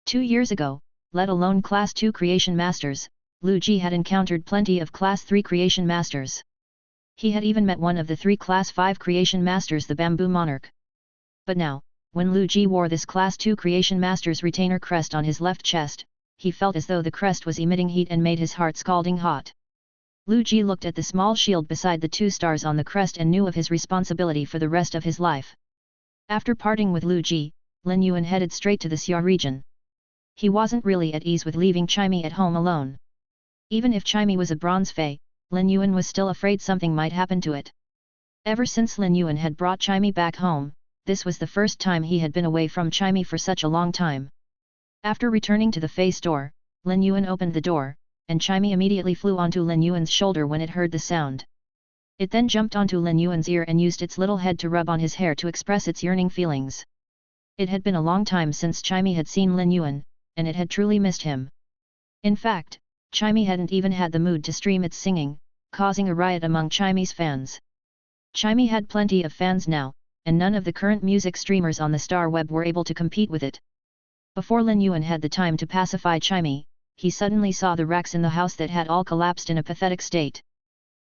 Speaker 1: 2 years ago, let alone Class 2 Creation Masters, Lu Ji had encountered plenty of Class 3 Creation Masters. He had even met one of the 3 Class 5 Creation Masters, the Bamboo Monarch. But now, when Lu Ji wore this Class 2 Creation Master's retainer crest on his left chest, he felt as though the crest was emitting heat and made his heart scalding hot. Lu Ji looked at the small shield beside the 2 stars on the crest and knew of his responsibility for the rest of his life. After parting with Lu Ji, Lin Yuan headed straight to the Xia region. He wasn't really at ease with leaving Chimey at home alone. Even if Chimey was a bronze fey, Lin Yuan was still afraid something might happen to it. Ever since Lin Yuan had brought Chimey back home, this was the first time he had been away from Chimey for such a long time. After returning to the Fey store, Lin Yuan opened the door, and Chimey immediately flew onto Lin Yuan's shoulder when it heard the sound. It then jumped onto Lin Yuan's ear and used its little head to rub on his hair to express its yearning feelings. It had been a long time since Chimey had seen Lin Yuan, and it had truly missed him. In fact, Chimey hadn't even had the mood to stream its singing, causing a riot among Chimey's fans. Chimey had plenty of fans now, and none of the current music streamers on the star web were able to compete with it. Before Lin Yuan had the time to pacify Chimey, he suddenly saw the racks in the house that had all collapsed in a pathetic state.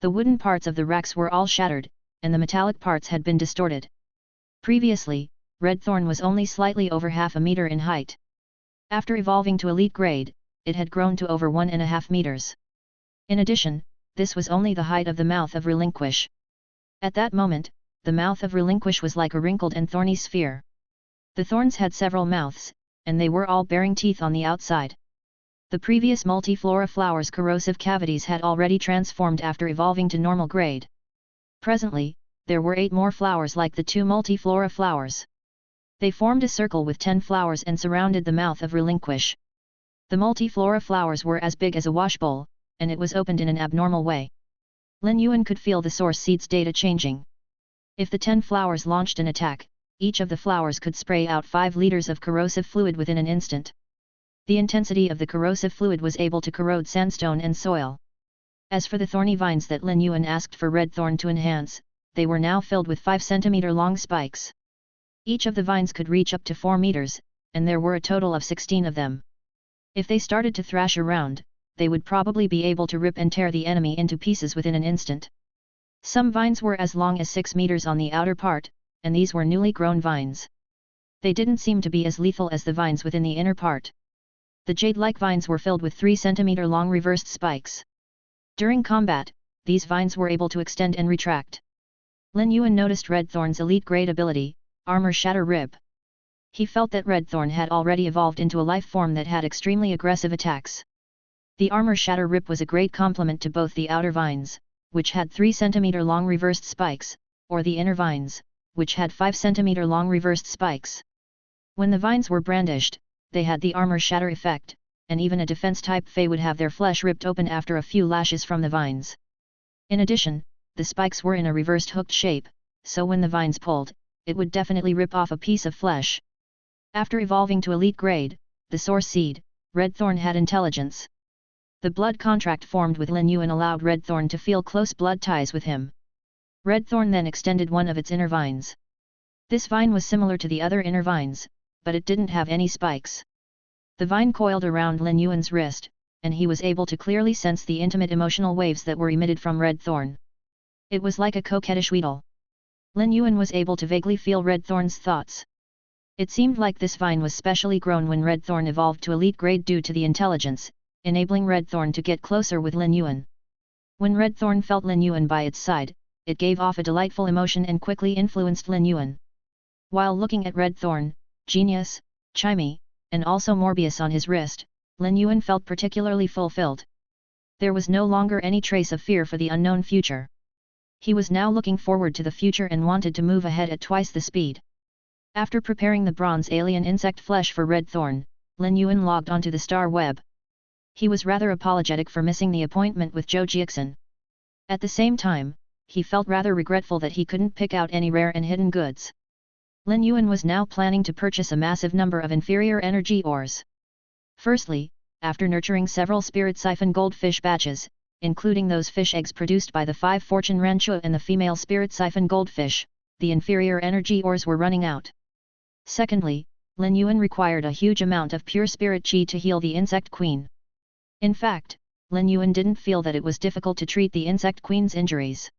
Speaker 1: The wooden parts of the racks were all shattered, and the metallic parts had been distorted. Previously, Redthorn was only slightly over half a meter in height. After evolving to elite grade, it had grown to over 1.5 meters. In addition, this was only the height of the mouth of Relinquish. At that moment, the mouth of Relinquish was like a wrinkled and thorny sphere. The thorns had several mouths, and they were all bearing teeth on the outside. The previous multiflora flower's corrosive cavities had already transformed after evolving to normal grade. Presently, there were 8 more flowers like the 2 multiflora flowers. They formed a circle with 10 flowers and surrounded the mouth of Relinquish. The multiflora flowers were as big as a washbowl, and it was opened in an abnormal way. Lin Yuan could feel the source seed's data changing. If the 10 flowers launched an attack, each of the flowers could spray out 5 liters of corrosive fluid within an instant. The intensity of the corrosive fluid was able to corrode sandstone and soil. As for the thorny vines that Lin Yuan asked for Redthorn to enhance, they were now filled with 5 cm long spikes. Each of the vines could reach up to 4 meters, and there were a total of 16 of them. If they started to thrash around, they would probably be able to rip and tear the enemy into pieces within an instant. Some vines were as long as 6 meters on the outer part, and these were newly grown vines. They didn't seem to be as lethal as the vines within the inner part. The jade-like vines were filled with 3 cm long reversed spikes. During combat, these vines were able to extend and retract. Lin Yuan noticed Redthorn's elite grade ability, Armor Shatter Rib. He felt that Redthorn had already evolved into a life form that had extremely aggressive attacks. The Armor Shatter Rib was a great complement to both the outer vines, which had 3 cm long reversed spikes, or the inner vines, which had 5 cm long reversed spikes. When the vines were brandished, they had the armor shatter effect, and even a defense-type Fey would have their flesh ripped open after a few lashes from the vines. In addition, the spikes were in a reversed hooked shape, so when the vines pulled, it would definitely rip off a piece of flesh. After evolving to elite grade, the source seed, Redthorn had intelligence. The blood contract formed with Lin Yuan allowed Redthorn to feel close blood ties with him. Redthorn then extended one of its inner vines. This vine was similar to the other inner vines, but it didn't have any spikes. The vine coiled around Lin Yuan's wrist, and he was able to clearly sense the intimate emotional waves that were emitted from Redthorn. It was like a coquettish wheedle. Lin Yuan was able to vaguely feel Redthorn's thoughts. It seemed like this vine was specially grown when Redthorn evolved to elite grade due to the intelligence, enabling Redthorn to get closer with Lin Yuan. When Redthorn felt Lin Yuan by its side, it gave off a delightful emotion and quickly influenced Lin Yuan. While looking at Redthorn, Genius, Chimey, and also Morbius on his wrist, Lin Yuan felt particularly fulfilled. There was no longer any trace of fear for the unknown future. He was now looking forward to the future and wanted to move ahead at twice the speed. After preparing the bronze alien insect flesh for Redthorn, Lin Yuan logged onto the star web. He was rather apologetic for missing the appointment with Zhou Jiaxin. At the same time, he felt rather regretful that he couldn't pick out any rare and hidden goods. Lin Yuan was now planning to purchase a massive number of inferior energy ores. Firstly, after nurturing several spirit siphon goldfish batches, including those fish eggs produced by the 5 fortune ranchua and the female spirit siphon goldfish, the inferior energy ores were running out. Secondly, Lin Yuan required a huge amount of pure spirit qi to heal the insect queen. In fact, Lin Yuan didn't feel that it was difficult to treat the insect queen's injuries.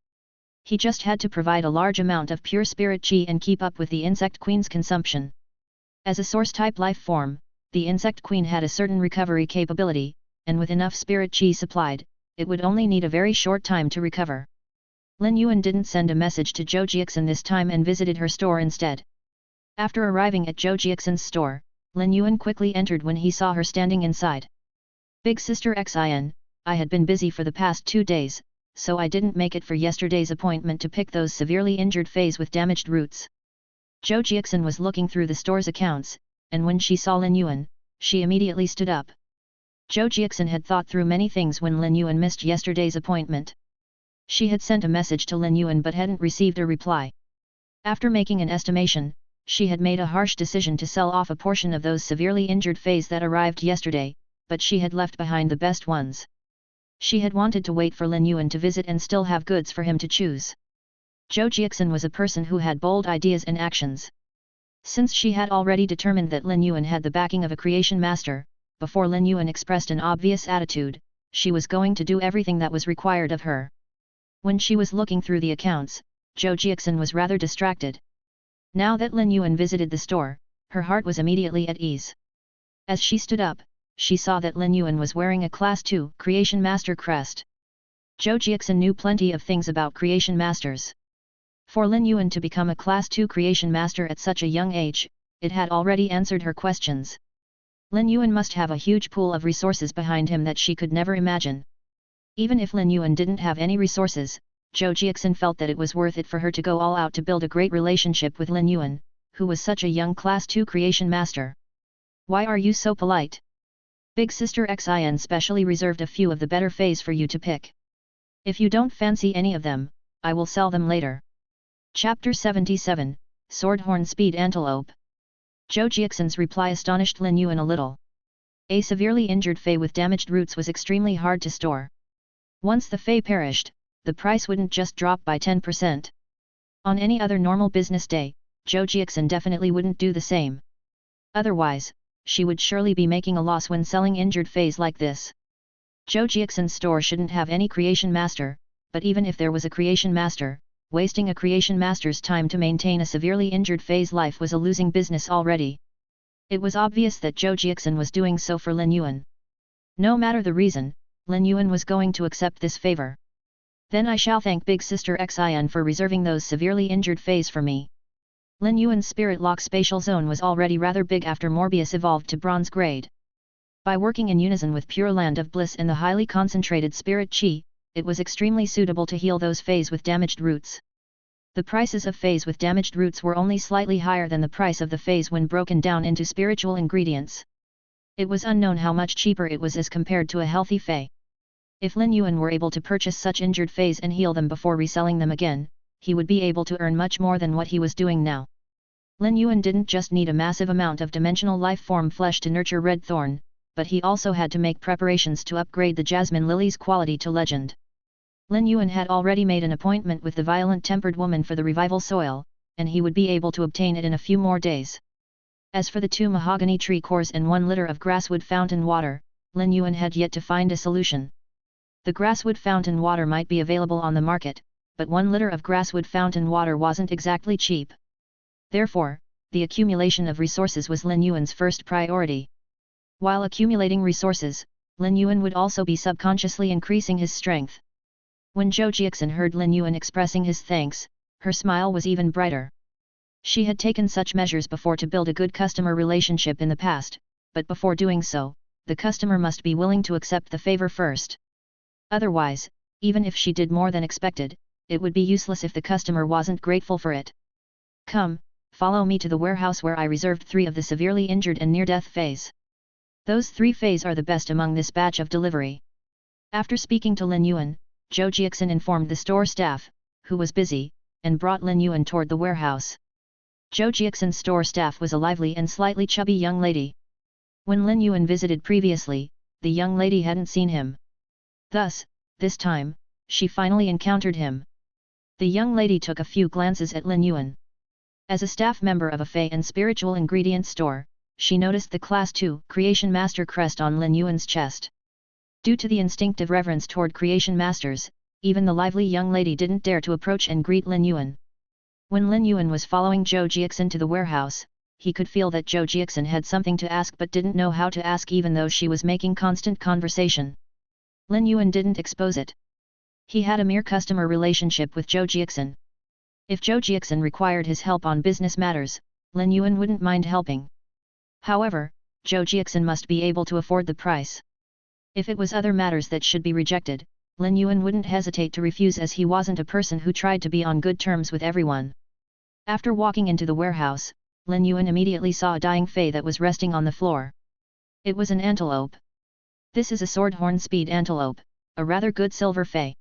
Speaker 1: He just had to provide a large amount of pure spirit qi and keep up with the insect queen's consumption. As a source-type life form, the insect queen had a certain recovery capability, and with enough spirit qi supplied, it would only need a very short time to recover. Lin Yuan didn't send a message to Zhou Jiaxin this time and visited her store instead. After arriving at Zhou Jiaxin's store, Lin Yuan quickly entered when he saw her standing inside. Big Sister Xin, I had been busy for the past 2 days, so I didn't make it for yesterday's appointment to pick those severely injured feys with damaged roots. Zhou Jiaxin was looking through the store's accounts, and when she saw Lin Yuan, she immediately stood up. Zhou Jiaxin had thought through many things when Lin Yuan missed yesterday's appointment. She had sent a message to Lin Yuan but hadn't received a reply. After making an estimation, she had made a harsh decision to sell off a portion of those severely injured feys that arrived yesterday, but she had left behind the best ones. She had wanted to wait for Lin Yuan to visit and still have goods for him to choose. Zhou Jiaxin was a person who had bold ideas and actions. Since she had already determined that Lin Yuan had the backing of a creation master, before Lin Yuan expressed an obvious attitude, she was going to do everything that was required of her. When she was looking through the accounts, Zhou Jiaxin was rather distracted. Now that Lin Yuan visited the store, her heart was immediately at ease. As she stood up, she saw that Lin Yuan was wearing a Class 2 Creation Master crest. Zhou Jiaxin knew plenty of things about Creation Masters. For Lin Yuan to become a Class 2 Creation Master at such a young age, it had already answered her questions. Lin Yuan must have a huge pool of resources behind him that she could never imagine. Even if Lin Yuan didn't have any resources, Zhou Jiaxin felt that it was worth it for her to go all out to build a great relationship with Lin Yuan, who was such a young Class 2 Creation Master. Why are you so polite? Big Sister Xin specially reserved a few of the better feys for you to pick. If you don't fancy any of them, I will sell them later. Chapter 77, Swordhorn Speed Antelope. Zhou Jiaxin's reply astonished Lin Yuan a little. A severely injured fey with damaged roots was extremely hard to store. Once the fey perished, the price wouldn't just drop by 10%. On any other normal business day, Zhou Jiaxin definitely wouldn't do the same. Otherwise, she would surely be making a loss when selling injured feys like this. Zhou Jiaxin's store shouldn't have any creation master, but even if there was a creation master, wasting a creation master's time to maintain a severely injured fey's life was a losing business already. It was obvious that Zhou Jiaxin was doing so for Lin Yuan. No matter the reason, Lin Yuan was going to accept this favor. Then I shall thank Big Sister Xin for reserving those severely injured feys for me. Lin Yuan's Spirit Lock spatial zone was already rather big after Morbius evolved to bronze grade. By working in unison with Pure Land of Bliss and the highly concentrated Spirit Chi, it was extremely suitable to heal those feys with damaged roots. The prices of feys with damaged roots were only slightly higher than the price of the feys when broken down into spiritual ingredients. It was unknown how much cheaper it was as compared to a healthy fey. If Lin Yuan were able to purchase such injured feys and heal them before reselling them again, he would be able to earn much more than what he was doing now. Lin Yuan didn't just need a massive amount of dimensional life form flesh to nurture Red Thorn, but he also had to make preparations to upgrade the Jasmine Lily's quality to legend. Lin Yuan had already made an appointment with the violent-tempered woman for the revival soil, and he would be able to obtain it in a few more days. As for the 2 mahogany tree cores and 1 liter of grasswood fountain water, Lin Yuan had yet to find a solution. The grasswood fountain water might be available on the market, but 1 liter of grasswood fountain water wasn't exactly cheap. Therefore, the accumulation of resources was Lin Yuan's first priority. While accumulating resources, Lin Yuan would also be subconsciously increasing his strength. When Zhou Jiaxin heard Lin Yuan expressing his thanks, her smile was even brighter. She had taken such measures before to build a good customer relationship in the past, but before doing so, the customer must be willing to accept the favor first. Otherwise, even if she did more than expected, it would be useless if the customer wasn't grateful for it. Come, follow me to the warehouse where I reserved 3 of the severely injured and near-death feys. Those 3 feys are the best among this batch of delivery. After speaking to Lin Yuan, Zhou Jiaxin informed the store staff, who was busy, and brought Lin Yuan toward the warehouse. Zhou Jiaxin's store staff was a lively and slightly chubby young lady. When Lin Yuan visited previously, the young lady hadn't seen him. Thus, this time, she finally encountered him. The young lady took a few glances at Lin Yuan. As a staff member of a fey and spiritual ingredient store, she noticed the Class 2 Creation Master crest on Lin Yuan's chest. Due to the instinctive reverence toward Creation Masters, even the lively young lady didn't dare to approach and greet Lin Yuan. When Lin Yuan was following Zhou Jiaxin to the warehouse, he could feel that Zhou Jiaxin had something to ask but didn't know how to ask even though she was making constant conversation. Lin Yuan didn't expose it. He had a mere customer relationship with Zhou Jiaxin. If Zhou Jiaxin required his help on business matters, Lin Yuan wouldn't mind helping. However, Zhou Jiaxin must be able to afford the price. If it was other matters that should be rejected, Lin Yuan wouldn't hesitate to refuse, as he wasn't a person who tried to be on good terms with everyone. After walking into the warehouse, Lin Yuan immediately saw a dying fey that was resting on the floor. It was an antelope. This is a swordhorn speed antelope, a rather good silver fey.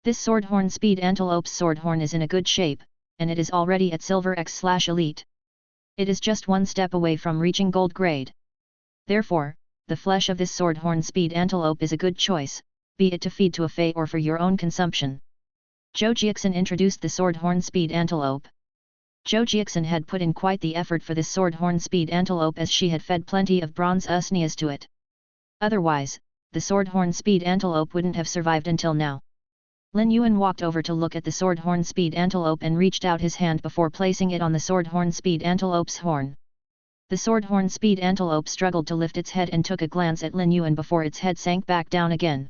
Speaker 1: This swordhorn speed antelope's swordhorn is in a good shape, and it is already at silver X/elite. It is just one step away from reaching gold grade. Therefore, the flesh of this swordhorn speed antelope is a good choice, be it to feed to a fey or for your own consumption. Zhou Jiaxin introduced the swordhorn speed antelope. Zhou Jiaxin had put in quite the effort for this swordhorn speed antelope, as she had fed plenty of bronze usnias to it. Otherwise, the swordhorn speed antelope wouldn't have survived until now. Lin Yuan walked over to look at the swordhorn speed antelope and reached out his hand before placing it on the swordhorn speed antelope's horn. The swordhorn speed antelope struggled to lift its head and took a glance at Lin Yuan before its head sank back down again.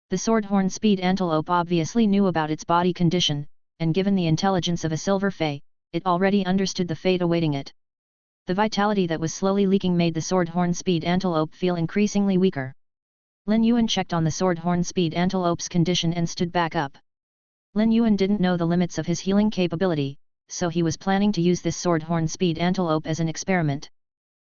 Speaker 1: The swordhorn speed antelope obviously knew about its body condition, and given the intelligence of a silver fey, it already understood the fate awaiting it. The vitality that was slowly leaking made the swordhorn speed antelope feel increasingly weaker. Lin Yuan checked on the swordhorn speed antelope's condition and stood back up. Lin Yuan didn't know the limits of his healing capability, so he was planning to use this swordhorn speed antelope as an experiment.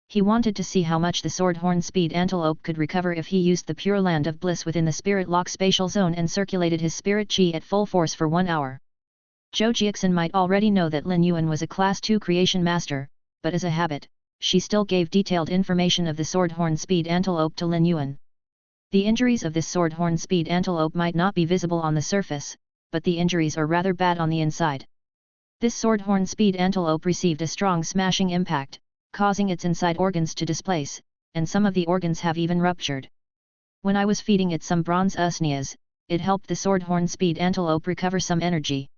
Speaker 1: He wanted to see how much the swordhorn speed antelope could recover if he used the pure land of bliss within the spirit lock spatial zone and circulated his spirit chi at full force for 1 hour. Zhou Jiaxin might already know that Lin Yuan was a Class 2 creation master, but as a habit, she still gave detailed information of the swordhorn speed antelope to Lin Yuan. The injuries of this swordhorn speed antelope might not be visible on the surface, but the injuries are rather bad on the inside. This swordhorn speed antelope received a strong smashing impact, causing its inside organs to displace, and some of the organs have even ruptured. When I was feeding it some bronze usnias, it helped the swordhorn speed antelope recover some energy.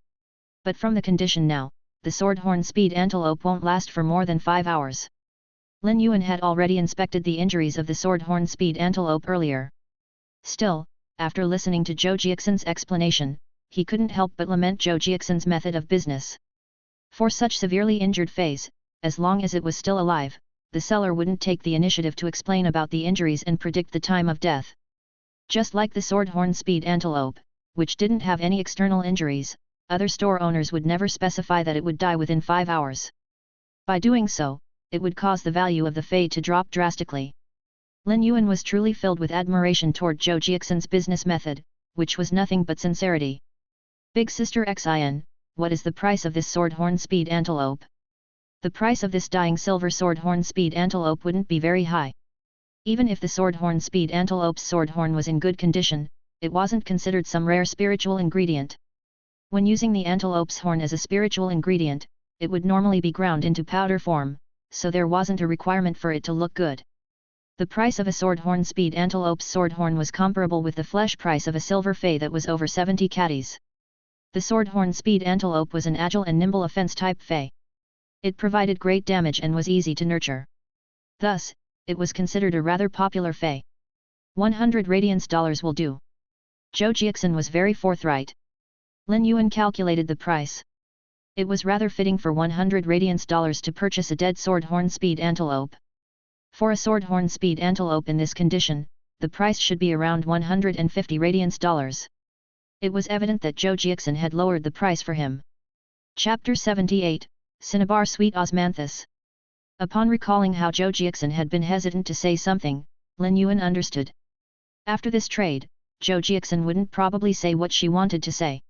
Speaker 1: But from the condition now, the swordhorn speed antelope won't last for more than 5 hours. Lin Yuan had already inspected the injuries of the swordhorn speed antelope earlier. Still, after listening to Zhou Jiaxin's explanation, he couldn't help but lament Zhou Jiaxin's method of business. For such severely injured feys, as long as it was still alive, the seller wouldn't take the initiative to explain about the injuries and predict the time of death. Just like the swordhorn speed antelope, which didn't have any external injuries, other store owners would never specify that it would die within 5 hours. By doing so, it would cause the value of the fey to drop drastically. Lin Yuan was truly filled with admiration toward Zhou Jiaxin's business method, which was nothing but sincerity. Big Sister Xin, what is the price of this swordhorn speed antelope? The price of this dying silver swordhorn speed antelope wouldn't be very high. Even if the swordhorn speed antelope's swordhorn was in good condition, it wasn't considered some rare spiritual ingredient. When using the antelope's horn as a spiritual ingredient, it would normally be ground into powder form, so there wasn't a requirement for it to look good. The price of a swordhorn speed antelope's swordhorn was comparable with the flesh price of a silver fey that was over 70 catties. The swordhorn speed antelope was an agile and nimble offense-type fey. It provided great damage and was easy to nurture. Thus, it was considered a rather popular fey. 100 radiance dollars will do. Zhou Jiaxin was very forthright. Lin Yuan calculated the price. It was rather fitting for 100 radiance dollars to purchase a dead swordhorn speed antelope. For a swordhorn speed antelope in this condition, the price should be around 150 radiance dollars. It was evident that Zhou Jiaxin had lowered the price for him. Chapter 78, Cinnabar Sweet Osmanthus. Upon recalling how Zhou Jiaxin had been hesitant to say something, Lin Yuan understood. After this trade, Zhou Jiaxin wouldn't probably say what she wanted to say.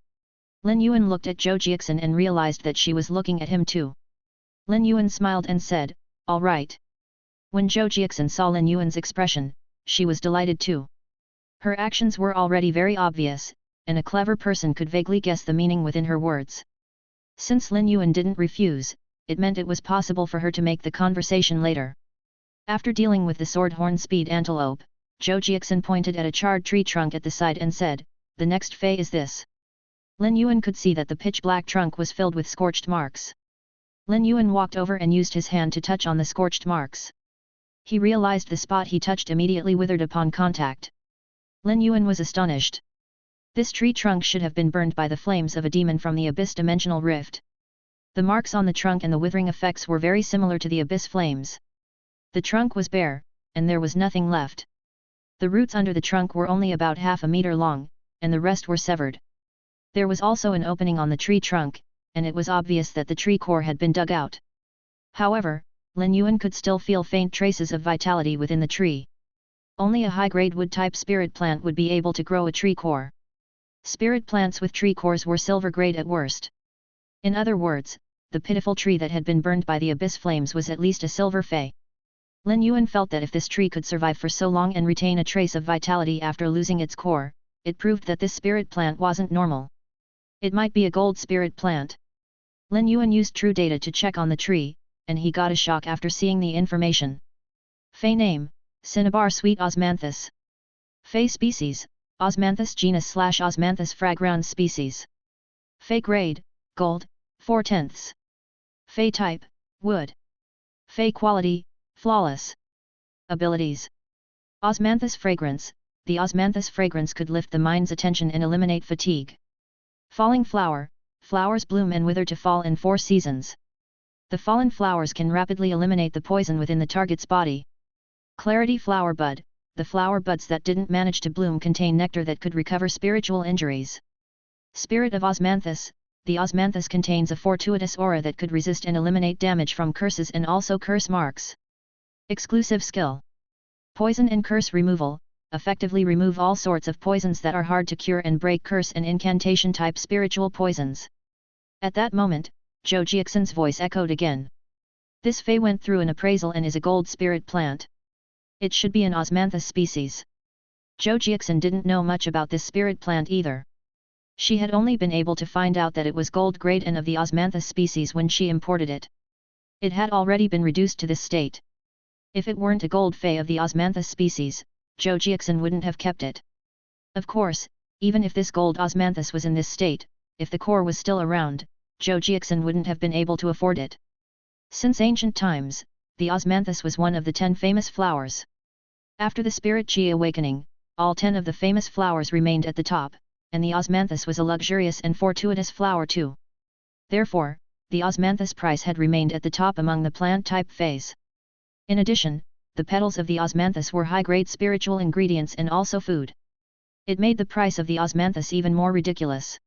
Speaker 1: Lin Yuan looked at Zhou Jiaxin and realized that she was looking at him too. Lin Yuan smiled and said, "All right." When Zhou Jiaxin saw Lin Yuan's expression, she was delighted too. Her actions were already very obvious, and a clever person could vaguely guess the meaning within her words. Since Lin Yuan didn't refuse, it meant it was possible for her to make the conversation later. After dealing with the swordhorn speed antelope, Zhou Jiaxin pointed at a charred tree trunk at the side and said, "The next fey is this." Lin Yuan could see that the pitch-black trunk was filled with scorched marks. Lin Yuan walked over and used his hand to touch on the scorched marks. He realized the spot he touched immediately withered upon contact. Lin Yuan was astonished. This tree trunk should have been burned by the flames of a demon from the abyss dimensional rift. The marks on the trunk and the withering effects were very similar to the abyss flames. The trunk was bare, and there was nothing left. The roots under the trunk were only about half a meter long, and the rest were severed. There was also an opening on the tree trunk, and it was obvious that the tree core had been dug out. However, Lin Yuan could still feel faint traces of vitality within the tree. Only a high-grade wood-type spirit plant would be able to grow a tree core. Spirit plants with tree cores were silver-grade at worst. In other words, the pitiful tree that had been burned by the abyss flames was at least a silver fey. Lin Yuan felt that if this tree could survive for so long and retain a trace of vitality after losing its core, it proved that this spirit plant wasn't normal. It might be a gold spirit plant. Lin Yuan used true data to check on the tree, and he got a shock after seeing the information. Fey name, Cinnabar sweet osmanthus. Fey species, Osmanthus genus/Osmanthus fragrans species. Fey grade, gold, 4/10. Fey type, wood. Fey quality, flawless. Abilities. Osmanthus fragrance. The Osmanthus fragrance could lift the mind's attention and eliminate fatigue. Falling flower. Flowers bloom and wither to fall in 4 seasons. The fallen flowers can rapidly eliminate the poison within the target's body. Clarity flower bud. The flower buds that didn't manage to bloom contain nectar that could recover spiritual injuries. Spirit of Osmanthus. The Osmanthus contains a fortuitous aura that could resist and eliminate damage from curses and also curse marks. Exclusive skill. Poison and curse removal. Effectively remove all sorts of poisons that are hard to cure and break curse and incantation type spiritual poisons. At that moment, Zhou Jiaxin's voice echoed again. This fey went through an appraisal and is a gold spirit plant. It should be an Osmanthus species. Zhou Jiaxin didn't know much about this spirit plant either. She had only been able to find out that it was gold grade and of the Osmanthus species when she imported it. It had already been reduced to this state. If it weren't a gold fey of the Osmanthus species, Zhou Jiaxin wouldn't have kept it. Of course, even if this gold Osmanthus was in this state, if the core was still around, Zhou Jiaxin wouldn't have been able to afford it. Since ancient times, the Osmanthus was one of the 10 famous flowers. After the spirit chi awakening, all 10 of the famous flowers remained at the top, and the Osmanthus was a luxurious and fortuitous flower too. Therefore, the Osmanthus price had remained at the top among the plant-type feys. In addition, the petals of the Osmanthus were high-grade spiritual ingredients and also food. It made the price of the Osmanthus even more ridiculous.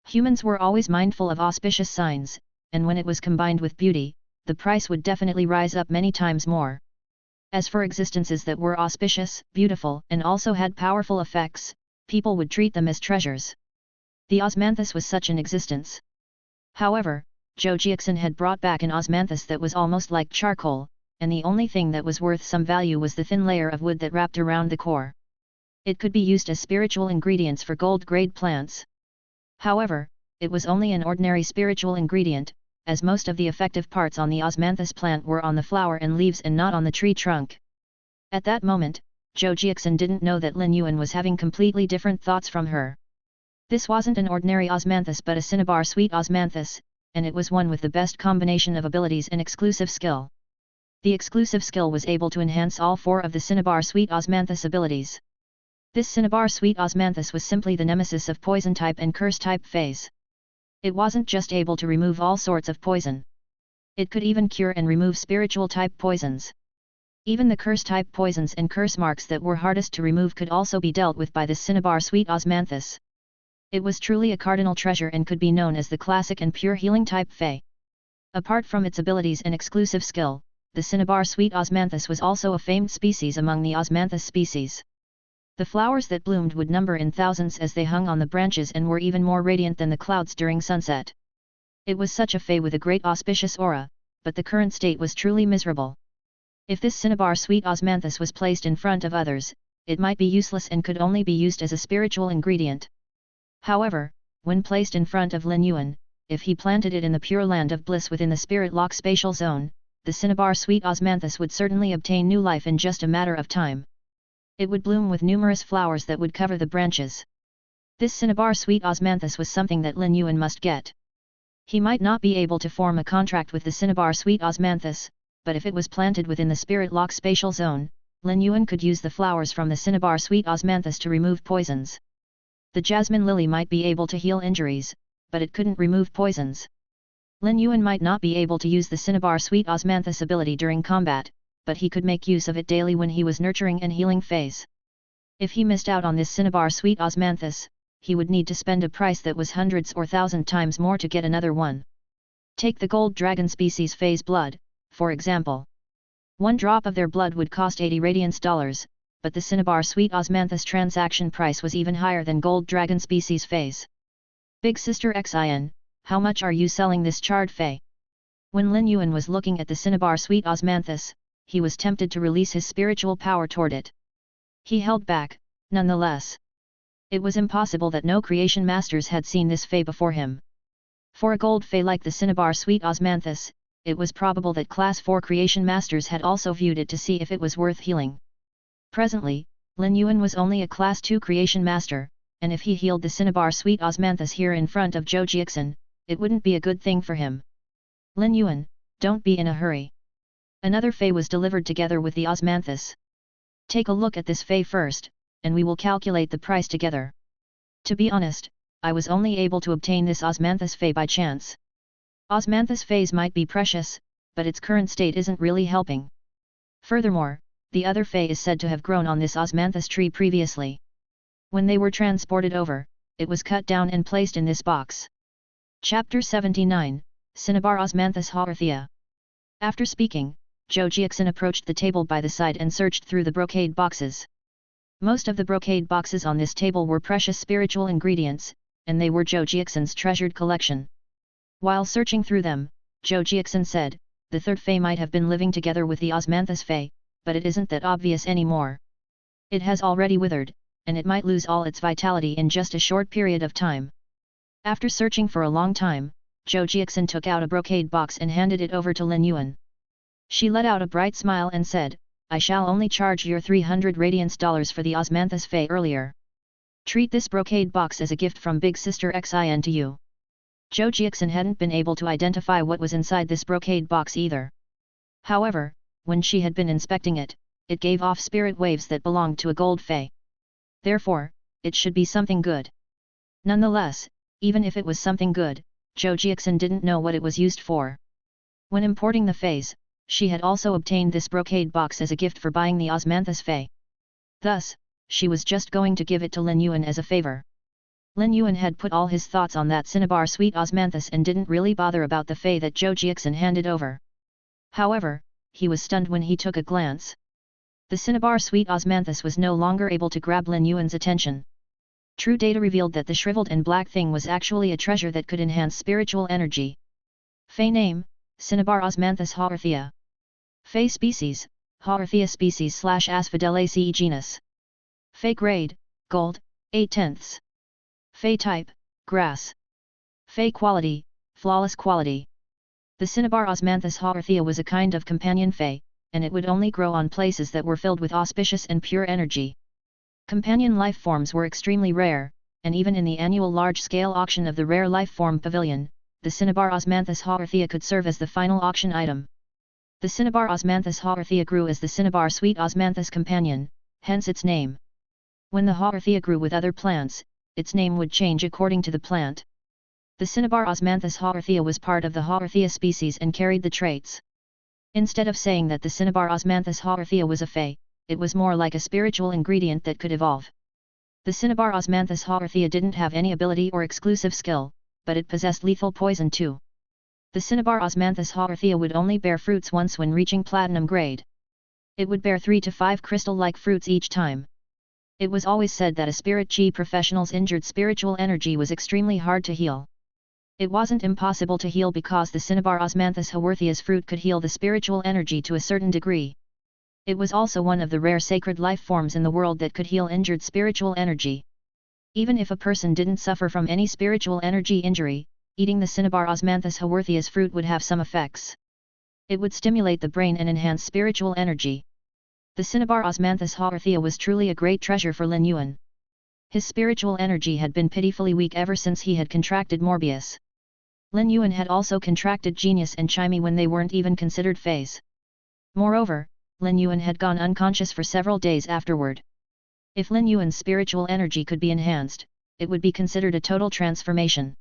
Speaker 1: Humans were always mindful of auspicious signs, and when it was combined with beauty, the price would definitely rise up many times more. As for existences that were auspicious, beautiful, and also had powerful effects, people would treat them as treasures. The Osmanthus was such an existence. However, Zhou Jiaxin had brought back an Osmanthus that was almost like charcoal, and the only thing that was worth some value was the thin layer of wood that wrapped around the core. It could be used as spiritual ingredients for gold-grade plants. However, it was only an ordinary spiritual ingredient, as most of the effective parts on the Osmanthus plant were on the flower and leaves and not on the tree trunk. At that moment, Zhou Jiaxin didn't know that Lin Yuan was having completely different thoughts from her. This wasn't an ordinary Osmanthus but a cinnabar sweet Osmanthus, and it was one with the best combination of abilities and exclusive skill. The exclusive skill was able to enhance all 4 of the cinnabar sweet Osmanthus abilities. This cinnabar sweet Osmanthus was simply the nemesis of poison type and curse type feys. It wasn't just able to remove all sorts of poison. It could even cure and remove spiritual type poisons. Even the curse type poisons and curse marks that were hardest to remove could also be dealt with by this cinnabar sweet Osmanthus. It was truly a cardinal treasure and could be known as the classic and pure healing type fey. Apart from its abilities and exclusive skill, the cinnabar sweet Osmanthus was also a famed species among the Osmanthus species. The flowers that bloomed would number in thousands as they hung on the branches and were even more radiant than the clouds during sunset. It was such a fey with a great auspicious aura, but the current state was truly miserable. If this cinnabar sweet Osmanthus was placed in front of others, it might be useless and could only be used as a spiritual ingredient. However, when placed in front of Lin Yuan, if he planted it in the pure land of bliss within the spirit lock spatial zone, the cinnabar sweet Osmanthus would certainly obtain new life in just a matter of time. It would bloom with numerous flowers that would cover the branches. This cinnabar sweet Osmanthus was something that Lin Yuan must get. He might not be able to form a contract with the cinnabar sweet Osmanthus, but if it was planted within the spirit lock spatial zone, Lin Yuan could use the flowers from the cinnabar sweet Osmanthus to remove poisons. The jasmine lily might be able to heal injuries, but it couldn't remove poisons. Lin Yuan might not be able to use the cinnabar sweet Osmanthus ability during combat, but he could make use of it daily when he was nurturing and healing feys. If he missed out on this cinnabar sweet Osmanthus, he would need to spend a price that was hundreds or thousand times more to get another one. Take the gold dragon species feys blood, for example. One drop of their blood would cost 80 radiance dollars, but the cinnabar sweet osmanthus transaction price was even higher than gold dragon species feys. Big Sister Xin, how much are you selling this charred fey? When Lin Yuan was looking at the cinnabar sweet osmanthus, he was tempted to release his spiritual power toward it. He held back, nonetheless. It was impossible that no creation masters had seen this fey before him. For a gold fey like the cinnabar sweet osmanthus, it was probable that Class 4 creation masters had also viewed it to see if it was worth healing. Presently, Lin Yuan was only a Class 2 creation master, and if he healed the cinnabar sweet osmanthus here in front of Zhou Jiaxin, it wouldn't be a good thing for him. Lin Yuan, don't be in a hurry. Another fey was delivered together with the osmanthus. Take a look at this fey first, and we will calculate the price together. To be honest, I was only able to obtain this osmanthus fey by chance. Osmanthus feys might be precious, but its current state isn't really helping. Furthermore, the other fey is said to have grown on this osmanthus tree previously. When they were transported over, it was cut down and placed in this box. Chapter 79, Cinnabar Osmanthus Haarthia. After speaking, Zhou Jiaxin approached the table by the side and searched through the brocade boxes. Most of the brocade boxes on this table were precious spiritual ingredients, and they were Zhou Jiaxin's treasured collection. While searching through them, Zhou Jiaxin said, the third fey might have been living together with the osmanthus fey, but it isn't that obvious anymore. It has already withered, and it might lose all its vitality in just a short period of time. After searching for a long time, Zhou Jiaxin took out a brocade box and handed it over to Lin Yuan. She let out a bright smile and said, I shall only charge your 300 radiance dollars for the osmanthus fey earlier. Treat this brocade box as a gift from Big Sister Xin to you. Zhou Jiaxin hadn't been able to identify what was inside this brocade box either. However, when she had been inspecting it, it gave off spirit waves that belonged to a gold fey. Therefore, it should be something good. Nonetheless, even if it was something good, Zhou Jiaxin didn't know what it was used for. When importing the feys, she had also obtained this brocade box as a gift for buying the osmanthus fey. Thus, she was just going to give it to Lin Yuan as a favor. Lin Yuan had put all his thoughts on that cinnabar sweet osmanthus and didn't really bother about the fey that Zhou Jiaxin handed over. However, he was stunned when he took a glance. The cinnabar sweet osmanthus was no longer able to grab Lin Yuan's attention. True data revealed that the shriveled and black thing was actually a treasure that could enhance spiritual energy. Fey name, Cinnabar Osmanthus Haarthia. Fey species, Haarthia species / Asphodelaceae genus. Fey grade, gold, 8/10. Fey type, grass. Fey quality, flawless quality. The Cinnabar Osmanthus Haarthia was a kind of companion fey, and it would only grow on places that were filled with auspicious and pure energy. Companion life forms were extremely rare, and even in the annual large-scale auction of the Rare Life Form Pavilion, the Cinnabar Osmanthus Haarthia could serve as the final auction item. The Cinnabar Osmanthus Haarthia grew as the Cinnabar Sweet Osmanthus Companion, hence its name. When the Haarthia grew with other plants, its name would change according to the plant. The Cinnabar Osmanthus Haarthia was part of the Haarthia species and carried the traits. Instead of saying that the Cinnabar Osmanthus Haarthia was a fey, it was more like a spiritual ingredient that could evolve. The Cinnabar Osmanthus Haarthia didn't have any ability or exclusive skill, but it possessed lethal poison too. The Cinnabar Osmanthus Haarthia would only bear fruits once when reaching platinum grade. It would bear 3 to 5 crystal-like fruits each time. It was always said that a spirit chi professional's injured spiritual energy was extremely hard to heal. It wasn't impossible to heal because the Cinnabar Osmanthus Haarthia's fruit could heal the spiritual energy to a certain degree. It was also one of the rare sacred life forms in the world that could heal injured spiritual energy. Even if a person didn't suffer from any spiritual energy injury, eating the Cinnabar Osmanthus Haarthia's fruit would have some effects. It would stimulate the brain and enhance spiritual energy. The Cinnabar Osmanthus Haarthia was truly a great treasure for Lin Yuan. His spiritual energy had been pitifully weak ever since he had contracted Morbius. Lin Yuan had also contracted Genius and Chimey when they weren't even considered feys. Moreover, Lin Yuan had gone unconscious for several days afterward. If Lin Yuan's spiritual energy could be enhanced, it would be considered a total transformation.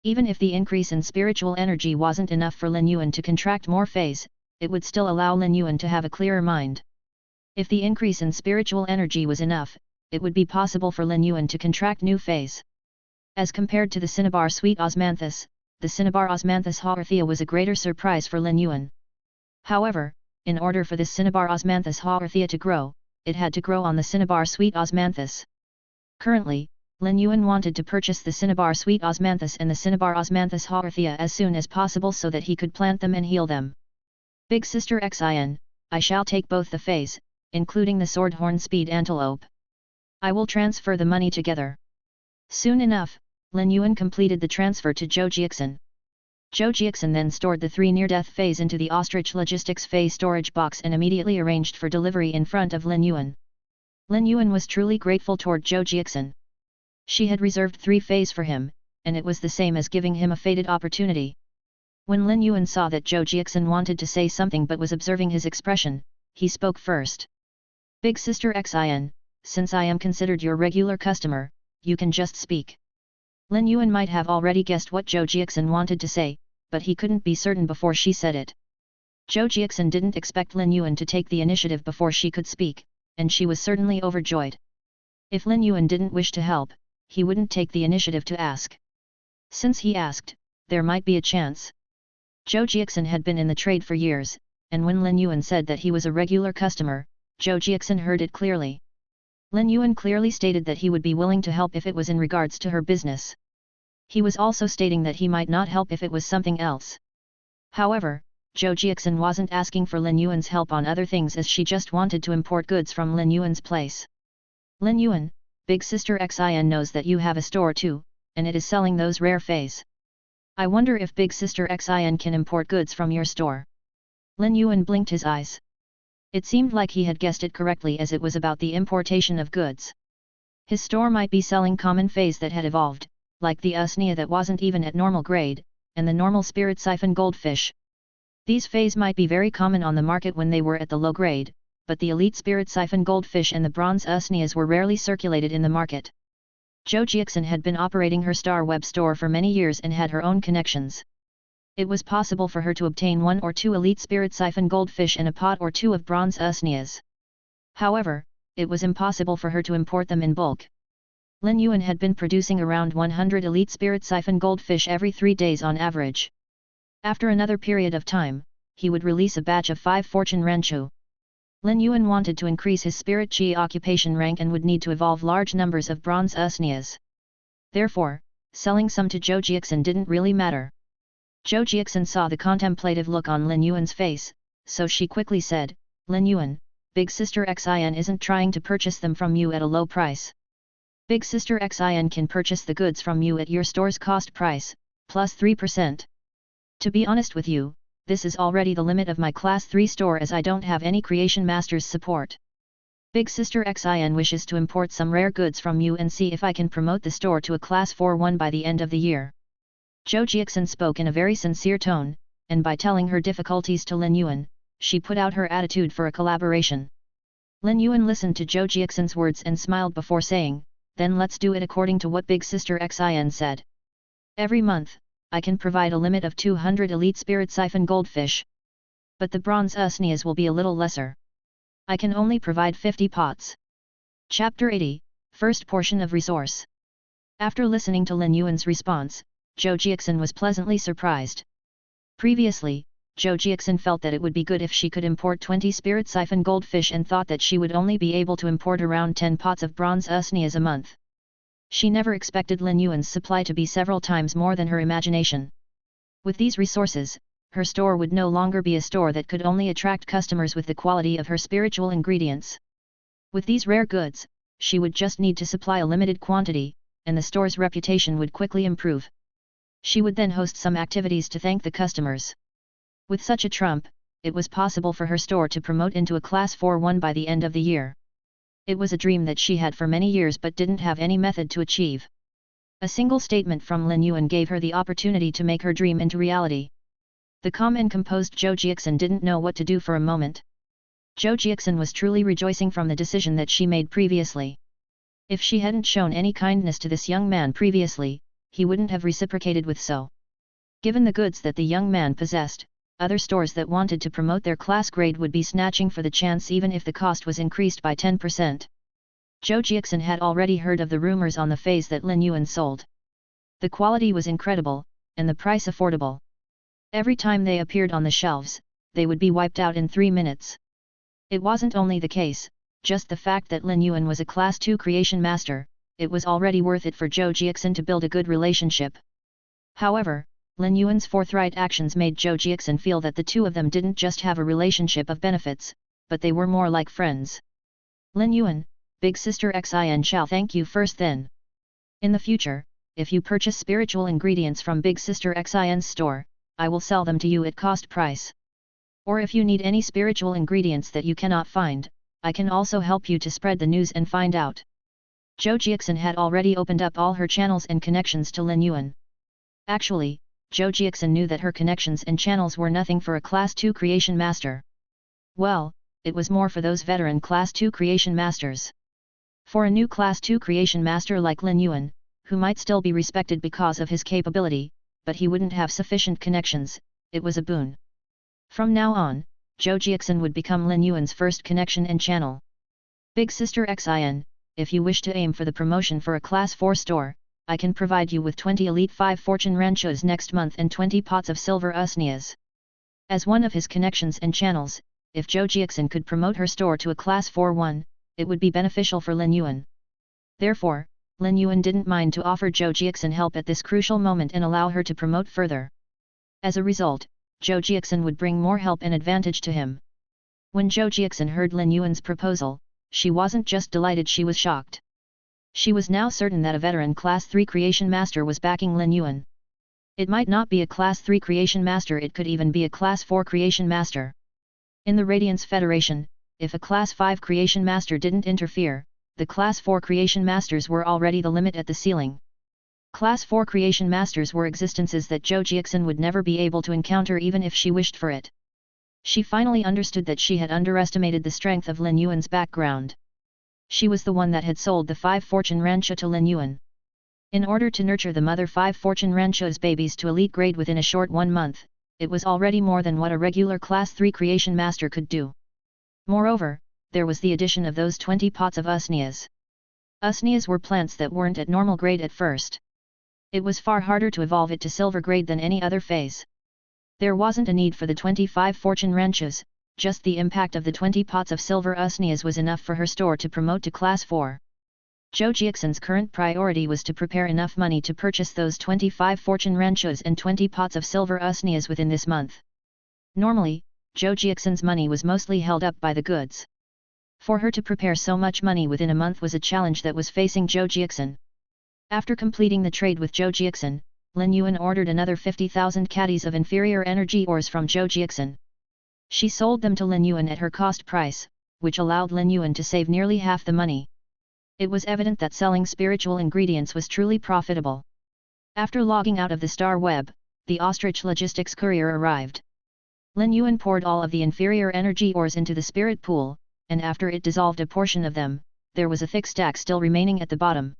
Speaker 1: Even if the increase in spiritual energy wasn't enough for Lin Yuan to contract more feys, it would still allow Lin Yuan to have a clearer mind. If the increase in spiritual energy was enough, it would be possible for Lin Yuan to contract new feys. As compared to the cinnabar sweet osmanthus, the cinnabar osmanthus haworthia was a greater surprise for Lin Yuan. However, in order for this cinnabar osmanthus haworthia to grow, it had to grow on the cinnabar sweet osmanthus. Currently, Lin Yuan wanted to purchase the cinnabar sweet osmanthus and the cinnabar osmanthus haworthia as soon as possible so that he could plant them and heal them. Big Sister Xin, I shall take both the feys, including the swordhorn speed antelope. I will transfer the money together. Soon enough, Lin Yuan completed the transfer to Zhou Jiaxin. Zhou Jiaxin then stored the 3 near-death feys into the ostrich logistics fey storage box and immediately arranged for delivery in front of Lin Yuan. Lin Yuan was truly grateful toward Zhou Jiaxin. She had reserved 3 feys for him, and it was the same as giving him a fated opportunity. When Lin Yuan saw that Zhou Jiaxin wanted to say something but was observing his expression, he spoke first. Big Sister Xin, since I am considered your regular customer, you can just speak. Lin Yuan might have already guessed what Zhou Jiaxin wanted to say, but he couldn't be certain before she said it. Zhou Jiaxin didn't expect Lin Yuan to take the initiative before she could speak, and she was certainly overjoyed. If Lin Yuan didn't wish to help, he wouldn't take the initiative to ask. Since he asked, there might be a chance. Zhou Jiaxin had been in the trade for years, and when Lin Yuan said that he was a regular customer, Zhou Jiaxin heard it clearly. Lin Yuan clearly stated that he would be willing to help if it was in regards to her business. He was also stating that he might not help if it was something else. However, Zhou Jiaxin wasn't asking for Lin Yuan's help on other things as she just wanted to import goods from Lin Yuan's place. Lin Yuan, Big Sister Xin knows that you have a store too, and it is selling those rare feys. I wonder if Big Sister Xin can import goods from your store. Lin Yuan blinked his eyes. It seemed like he had guessed it correctly as it was about the importation of goods. His store might be selling common feys that had evolved, like the usnea that wasn't even at normal grade, and the normal spirit siphon goldfish. These feys might be very common on the market when they were at the low grade, but the elite spirit siphon goldfish and the bronze usneas were rarely circulated in the market. Zhou Jiaxin had been operating her Star Web store for many years and had her own connections. It was possible for her to obtain 1 or 2 elite spirit siphon goldfish and a pot or 2 of bronze usneas. However, it was impossible for her to import them in bulk. Lin Yuan had been producing around 100 elite spirit siphon goldfish every 3 days on average. After another period of time, he would release a batch of 5 fortune ranchu. Lin Yuan wanted to increase his spirit chi occupation rank and would need to evolve large numbers of bronze usneas. Therefore, selling some to Zhou Jiaxin didn't really matter. Zhou Jiaxin saw the contemplative look on Lin Yuan's face, so she quickly said, Lin Yuan, Big Sister Xin isn't trying to purchase them from you at a low price. Big Sister Xin can purchase the goods from you at your store's cost price, plus 3%. To be honest with you, this is already the limit of my Class 3 store as I don't have any Creation Masters support. Big Sister Xin wishes to import some rare goods from you and see if I can promote the store to a Class 4 one by the end of the year. Zhou Jiaxin spoke in a very sincere tone, and by telling her difficulties to Lin Yuan, she put out her attitude for a collaboration. Lin Yuan listened to Zhou Jiaxin's words and smiled before saying, then let's do it according to what Big Sister Xin said. Every month, I can provide a limit of 200 elite spirit siphon goldfish. But the bronze usneas will be a little lesser. I can only provide 50 pots. Chapter 80, First Portion of Resource. After listening to Lin Yuan's response, Zhou Jiaxin was pleasantly surprised. Previously, Zhou Jiaxin felt that it would be good if she could import 20 spirit siphon goldfish and thought that she would only be able to import around 10 pots of bronze usneas a month. She never expected Lin Yuan's supply to be several times more than her imagination. With these resources, her store would no longer be a store that could only attract customers with the quality of her spiritual ingredients. With these rare goods, she would just need to supply a limited quantity, and the store's reputation would quickly improve. She would then host some activities to thank the customers. With such a trump, it was possible for her store to promote into a Class 4 one by the end of the year. It was a dream that she had for many years but didn't have any method to achieve. A single statement from Lin Yuan gave her the opportunity to make her dream into reality. The calm and composed Zhou Jiaxin didn't know what to do for a moment. Zhou Jiaxin was truly rejoicing from the decision that she made previously. If she hadn't shown any kindness to this young man previously, he wouldn't have reciprocated with so. Given the goods that the young man possessed, other stores that wanted to promote their class grade would be snatching for the chance even if the cost was increased by 10%. Zhou Zhou Jiaxin had already heard of the rumors on the feys that Lin Yuan sold. The quality was incredible, and the price affordable. Every time they appeared on the shelves, they would be wiped out in 3 minutes. It wasn't only the case, just the fact that Lin Yuan was a Class 2 creation master, it was already worth it for Zhou Jiaxin to build a good relationship. However, Lin Yuan's forthright actions made Zhou Jiaxin feel that the two of them didn't just have a relationship of benefits, but they were more like friends. Lin Yuan, big sister Xin shall thank you first then. In the future, if you purchase spiritual ingredients from big sister Xin's store, I will sell them to you at cost price. Or if you need any spiritual ingredients that you cannot find, I can also help you to spread the news and find out. Zhou Jiaxin had already opened up all her channels and connections to Lin Yuan. Actually, Zhou Jiaxin knew that her connections and channels were nothing for a Class 2 creation master. Well, it was more for those veteran Class 2 creation masters. For a new Class 2 creation master like Lin Yuan, who might still be respected because of his capability, but he wouldn't have sufficient connections, it was a boon. From now on, Zhou Jiaxin would become Lin Yuan's first connection and channel. Big sister Xin, if you wish to aim for the promotion for a Class 4 store, I can provide you with 20 Elite 5 Fortune Ranchos next month and 20 pots of silver usnias. As one of his connections and channels, if Zhou Jiaxin could promote her store to a Class 4 one, it would be beneficial for Lin Yuan. Therefore, Lin Yuan didn't mind to offer Zhou Jiaxin help at this crucial moment and allow her to promote further. As a result, Zhou Jiaxin would bring more help and advantage to him. When Zhou Jiaxin heard Lin Yuan's proposal, she wasn't just delighted, she was shocked. She was now certain that a veteran Class 3 creation master was backing Lin Yuan. It might not be a Class 3 creation master, it could even be a Class 4 creation master. In the Radiance Federation, if a Class 5 creation master didn't interfere, the Class 4 creation masters were already the limit at the ceiling. Class 4 creation masters were existences that Zhou Jiaxin would never be able to encounter even if she wished for it. She finally understood that she had underestimated the strength of Lin Yuan's background. She was the one that had sold the 5 Fortune Rancho to Lin Yuan. In order to nurture the mother 5 Fortune Rancho's babies to elite grade within a short 1 month, it was already more than what a regular Class 3 creation master could do. Moreover, there was the addition of those 20 pots of usnias. Usnias were plants that weren't at normal grade at first. It was far harder to evolve it to silver grade than any other phase. There wasn't a need for the 25 Fortune Ranchos, just the impact of the 20 pots of silver usnias was enough for her store to promote to Class 4. Zhou Jiaxin's current priority was to prepare enough money to purchase those 25 Fortune Ranchos and 20 pots of silver usnias within this month. Normally, Zhou Jiaxin's money was mostly held up by the goods. For her to prepare so much money within a month was a challenge that was facing Zhou Jiaxin. After completing the trade with Zhou Jiaxin, Lin Yuan ordered another 50,000 caddies of inferior energy ores from Zhou Jiaxin. She sold them to Lin Yuan at her cost price, which allowed Lin Yuan to save nearly half the money. It was evident that selling spiritual ingredients was truly profitable. After logging out of the Star Web, the Ostrich Logistics courier arrived. Lin Yuan poured all of the inferior energy ores into the spirit pool, and after it dissolved a portion of them, there was a thick stack still remaining at the bottom.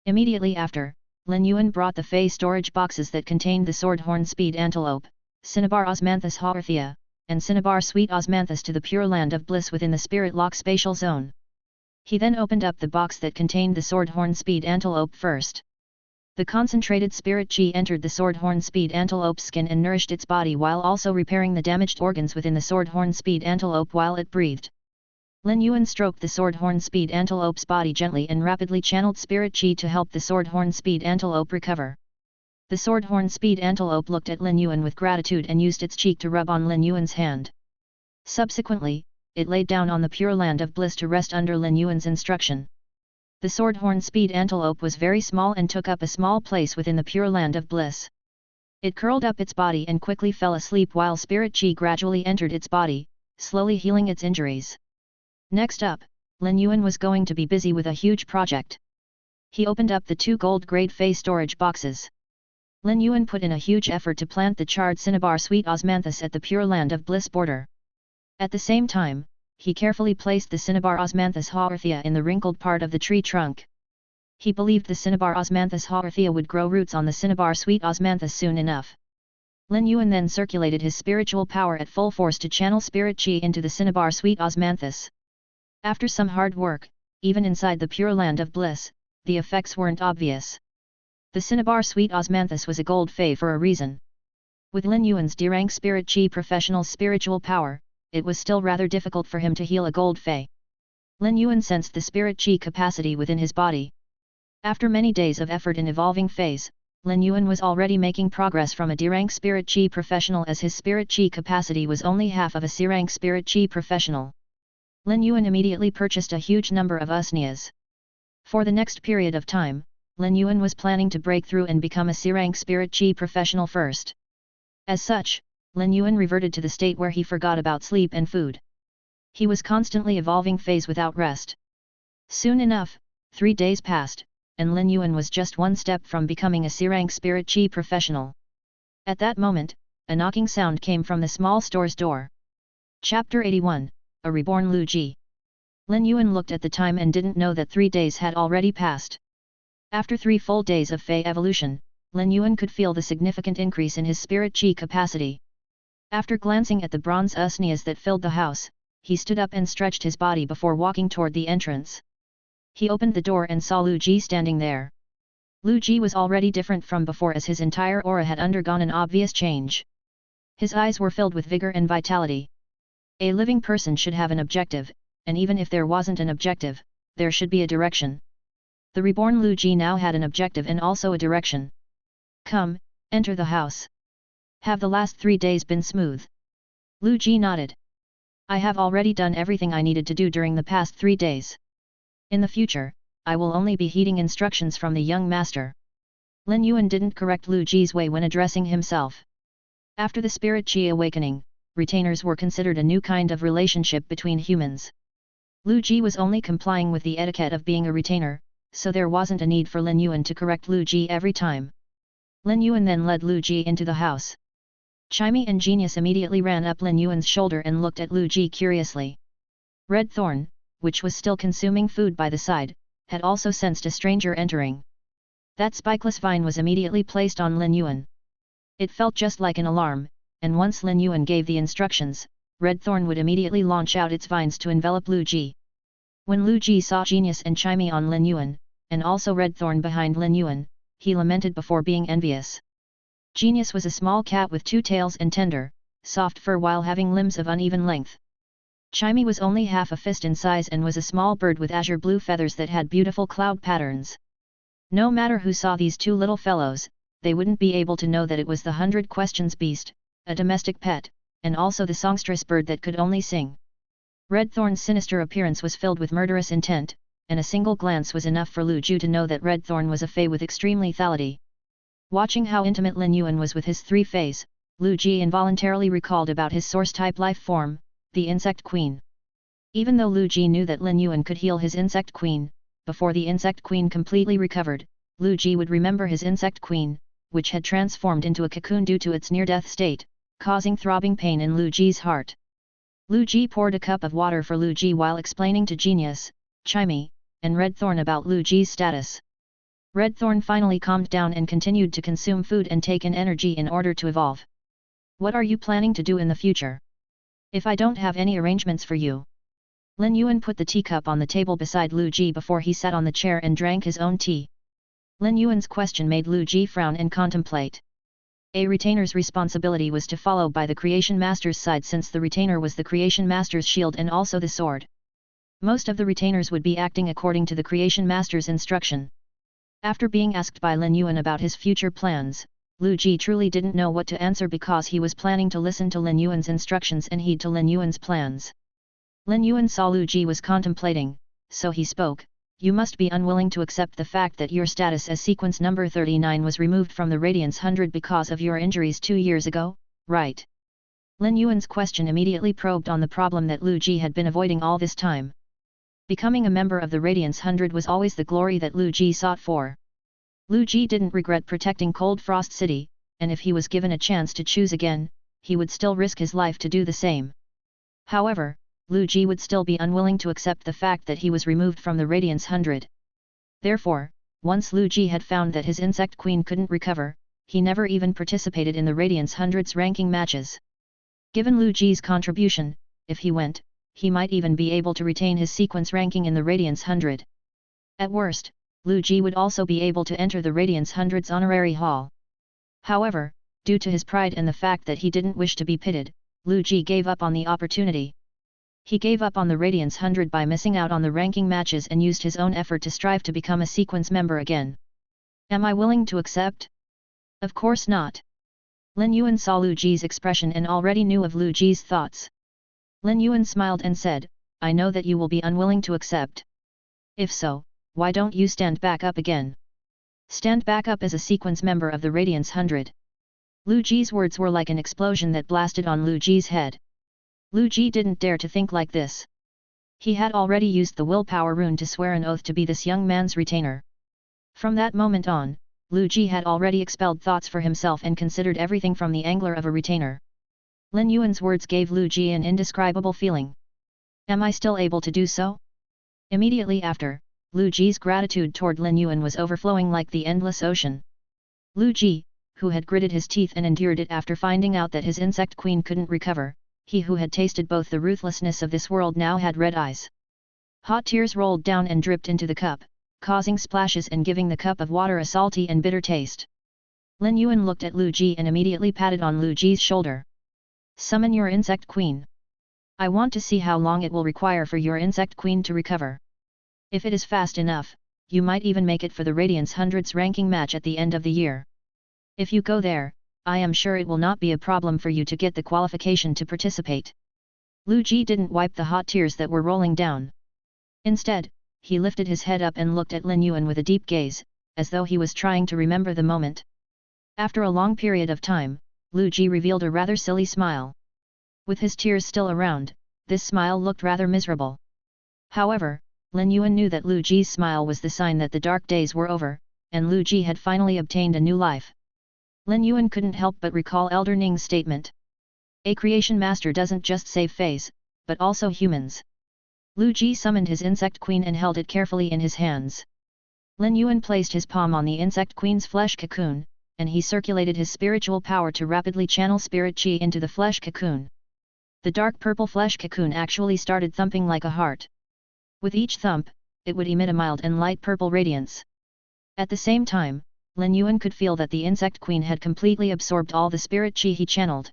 Speaker 1: Immediately after, Lin Yuan brought the Fey storage boxes that contained the Swordhorn Speed Antelope, Cinnabar Osmanthus Haarthia, and Cinnabar Sweet Osmanthus to the Pure Land of Bliss within the Spirit Lock Spatial Zone. He then opened up the box that contained the Swordhorn Speed Antelope first. The concentrated spirit chi entered the Swordhorn Speed Antelope's skin and nourished its body while also repairing the damaged organs within the Swordhorn Speed Antelope while it breathed. Lin Yuan stroked the Swordhorn Speed Antelope's body gently and rapidly channeled spirit chi to help the Swordhorn Speed Antelope recover. The Swordhorn Speed Antelope looked at Lin Yuan with gratitude and used its cheek to rub on Lin Yuan's hand. Subsequently, it laid down on the Pure Land of Bliss to rest under Lin Yuan's instruction. The Swordhorn Speed Antelope was very small and took up a small place within the Pure Land of Bliss. It curled up its body and quickly fell asleep while spirit chi gradually entered its body, slowly healing its injuries. Next up, Lin Yuan was going to be busy with a huge project. He opened up the 2 gold-grade Fey storage boxes. Lin Yuan put in a huge effort to plant the charred Cinnabar Sweet Osmanthus at the Pure Land of Bliss border. At the same time, he carefully placed the Cinnabar Osmanthus Haarthia in the wrinkled part of the tree trunk. He believed the Cinnabar Osmanthus Haarthia would grow roots on the Cinnabar Sweet Osmanthus soon enough. Lin Yuan then circulated his spiritual power at full force to channel spirit chi into the Cinnabar Sweet Osmanthus. After some hard work, even inside the Pure Land of Bliss, the effects weren't obvious. The cinnabar sweet osmanthus was a gold fey for a reason. With Lin Yuan's D-rank spirit chi professional's spiritual power, it was still rather difficult for him to heal a gold fey. Lin Yuan sensed the spirit chi capacity within his body. After many days of effort in evolving feys, Lin Yuan was already making progress from a D-rank spirit chi professional, as his spirit chi capacity was only half of a C-rank spirit chi professional. Lin Yuan immediately purchased a huge number of usnias. For the next period of time, Lin Yuan was planning to break through and become a C-rank spirit chi professional first. As such, Lin Yuan reverted to the state where he forgot about sleep and food. He was constantly evolving feys without rest. Soon enough, 3 days passed, and Lin Yuan was just one step from becoming a C-rank spirit chi professional. At that moment, a knocking sound came from the small store's door. Chapter 81, A Reborn Lu Ji. Lin Yuan looked at the time and didn't know that 3 days had already passed. After 3 full days of fey evolution, Lin Yuan could feel the significant increase in his spirit chi capacity. After glancing at the bronze usnias that filled the house, he stood up and stretched his body before walking toward the entrance. He opened the door and saw Lu Ji standing there. Lu Ji was already different from before, as his entire aura had undergone an obvious change. His eyes were filled with vigor and vitality. A living person should have an objective, and even if there wasn't an objective, there should be a direction. The reborn Lu Ji now had an objective and also a direction. Come, enter the house. Have the last 3 days been smooth? Lu Ji nodded. I have already done everything I needed to do during the past 3 days. In the future, I will only be heeding instructions from the young master. Lin Yuan didn't correct Lu Ji's way when addressing himself. After the spirit chi awakening, retainers were considered a new kind of relationship between humans. Lu Ji was only complying with the etiquette of being a retainer, so there wasn't a need for Lin Yuan to correct Lu Ji every time. Lin Yuan then led Lu Ji into the house. Chimey and Genius immediately ran up Lin Yuan's shoulder and looked at Lu Ji curiously. Red Thorn, which was still consuming food by the side, had also sensed a stranger entering. That spikeless vine was immediately placed on Lin Yuan. It felt just like an alarm, and once Lin Yuan gave the instructions, Red Thorn would immediately launch out its vines to envelop Lu Ji. When Lu Ji saw Genius and Chimey on Lin Yuan, and also Red Thorn behind Lin Yuan, he lamented before being envious. Genius was a small cat with 2 tails and tender, soft fur while having limbs of uneven length. Chimey was only half a fist in size and was a small bird with azure blue feathers that had beautiful cloud patterns. No matter who saw these 2 little fellows, they wouldn't be able to know that it was the 100 Questions beast, a domestic pet, and also the songstress bird that could only sing. Red Thorn's sinister appearance was filled with murderous intent, and a single glance was enough for Lu Ji to know that Red Thorn was a fey with extreme lethality. Watching how intimate Lin Yuan was with his 3 feys, Lu Ji involuntarily recalled about his source-type life form, the Insect Queen. Even though Lu Ji knew that Lin Yuan could heal his Insect Queen, before the Insect Queen completely recovered, Lu Ji would remember his Insect Queen, which had transformed into a cocoon due to its near-death state, causing throbbing pain in Lu Ji's heart. Lu Ji poured a cup of water for Lu Ji while explaining to Genius, Chimey, and Red Thorn about Lu Ji's status. Red Thorn finally calmed down and continued to consume food and take in energy in order to evolve. What are you planning to do in the future? If I don't have any arrangements for you. Lin Yuan put the teacup on the table beside Lu Ji before he sat on the chair and drank his own tea. Lin Yuan's question made Lu Ji frown and contemplate. A retainer's responsibility was to follow by the Creation Master's side, since the retainer was the Creation Master's shield and also the sword. Most of the retainers would be acting according to the Creation Master's instruction. After being asked by Lin Yuan about his future plans, Lu Ji truly didn't know what to answer because he was planning to listen to Lin Yuan's instructions and heed to Lin Yuan's plans. Lin Yuan saw Lu Ji was contemplating, so he spoke, "You must be unwilling to accept the fact that your status as sequence number 39 was removed from the Radiance 100 because of your injuries 2 years ago, right?" Lin Yuan's question immediately probed on the problem that Lu Ji had been avoiding all this time. Becoming a member of the Radiance 100 was always the glory that Lu Ji sought for. Lu Ji didn't regret protecting Cold Frost City, and if he was given a chance to choose again, he would still risk his life to do the same. However, Lu Ji would still be unwilling to accept the fact that he was removed from the Radiance 100. Therefore, once Lu Ji had found that his Insect Queen couldn't recover, he never even participated in the Radiance 100's ranking matches. Given Lu Ji's contribution, if he went, he might even be able to retain his sequence ranking in the Radiance 100. At worst, Lu Ji would also be able to enter the Radiance 100's honorary hall. However, due to his pride and the fact that he didn't wish to be pitted, Lu Ji gave up on the opportunity. He gave up on the Radiance 100 by missing out on the ranking matches and used his own effort to strive to become a sequence member again. Am I willing to accept? Of course not. Lin Yuan saw Lu Ji's expression and already knew of Lu Ji's thoughts. Lin Yuan smiled and said, I know that you will be unwilling to accept. If so, why don't you stand back up again? Stand back up as a sequence member of the Radiance 100. Lu Ji's words were like an explosion that blasted on Lu Ji's head. Lu Ji didn't dare to think like this. He had already used the willpower rune to swear an oath to be this young man's retainer. From that moment on, Lu Ji had already expelled thoughts for himself and considered everything from the angle of a retainer. Lin Yuan's words gave Lu Ji an indescribable feeling. Am I still able to do so? Immediately after, Lu Ji's gratitude toward Lin Yuan was overflowing like the endless ocean. Lu Ji, who had gritted his teeth and endured it after finding out that his insect queen couldn't recover, he who had tasted both the ruthlessness of this world now had red eyes. Hot tears rolled down and dripped into the cup, causing splashes and giving the cup of water a salty and bitter taste. Lin Yuan looked at Lu Ji and immediately patted on Lu Ji's shoulder. Summon your insect queen. I want to see how long it will require for your insect queen to recover. If it is fast enough, you might even make it for the Radiance 100's ranking match at the end of the year. If you go there, I am sure it will not be a problem for you to get the qualification to participate. Lu Ji didn't wipe the hot tears that were rolling down. Instead, he lifted his head up and looked at Lin Yuan with a deep gaze, as though he was trying to remember the moment. After a long period of time, Lu Ji revealed a rather silly smile. With his tears still around, this smile looked rather miserable. However, Lin Yuan knew that Lu Ji's smile was the sign that the dark days were over, and Lu Ji had finally obtained a new life. Lin Yuan couldn't help but recall Elder Ning's statement. A creation master doesn't just save feys, but also humans. Lu Ji summoned his insect queen and held it carefully in his hands. Lin Yuan placed his palm on the insect queen's flesh cocoon, and he circulated his spiritual power to rapidly channel spirit chi into the flesh cocoon. The dark purple flesh cocoon actually started thumping like a heart. With each thump, it would emit a mild and light purple radiance. At the same time, Lin Yuan could feel that the insect queen had completely absorbed all the spirit chi he channeled.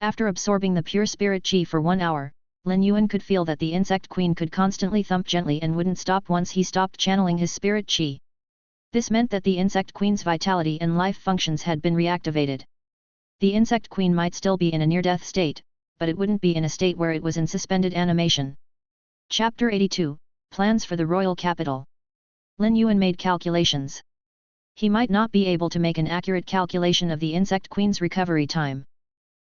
Speaker 1: After absorbing the pure spirit chi for 1 hour, Lin Yuan could feel that the insect queen could constantly thump gently and wouldn't stop once he stopped channeling his spirit chi. This meant that the insect queen's vitality and life functions had been reactivated. The insect queen might still be in a near-death state, but it wouldn't be in a state where it was in suspended animation. Chapter 82, Plans for the Royal Capital. Lin Yuan made calculations. He might not be able to make an accurate calculation of the insect queen's recovery time.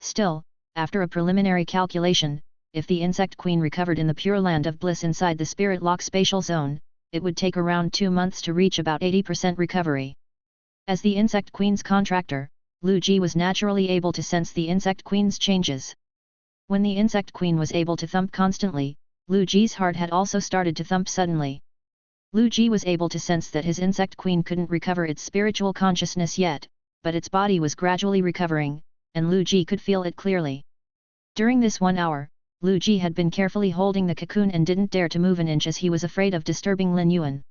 Speaker 1: Still, after a preliminary calculation, if the insect queen recovered in the pure land of bliss inside the spirit lock spatial zone, it would take around 2 months to reach about 80% recovery. As the insect queen's contractor, Lu Ji was naturally able to sense the insect queen's changes. When the insect queen was able to thump constantly, Lu Ji's heart had also started to thump suddenly. Lu Ji was able to sense that his insect queen couldn't recover its spiritual consciousness yet, but its body was gradually recovering, and Lu Ji could feel it clearly. During this 1 hour, Lu Ji had been carefully holding the cocoon and didn't dare to move an inch as he was afraid of disturbing Lin Yuan.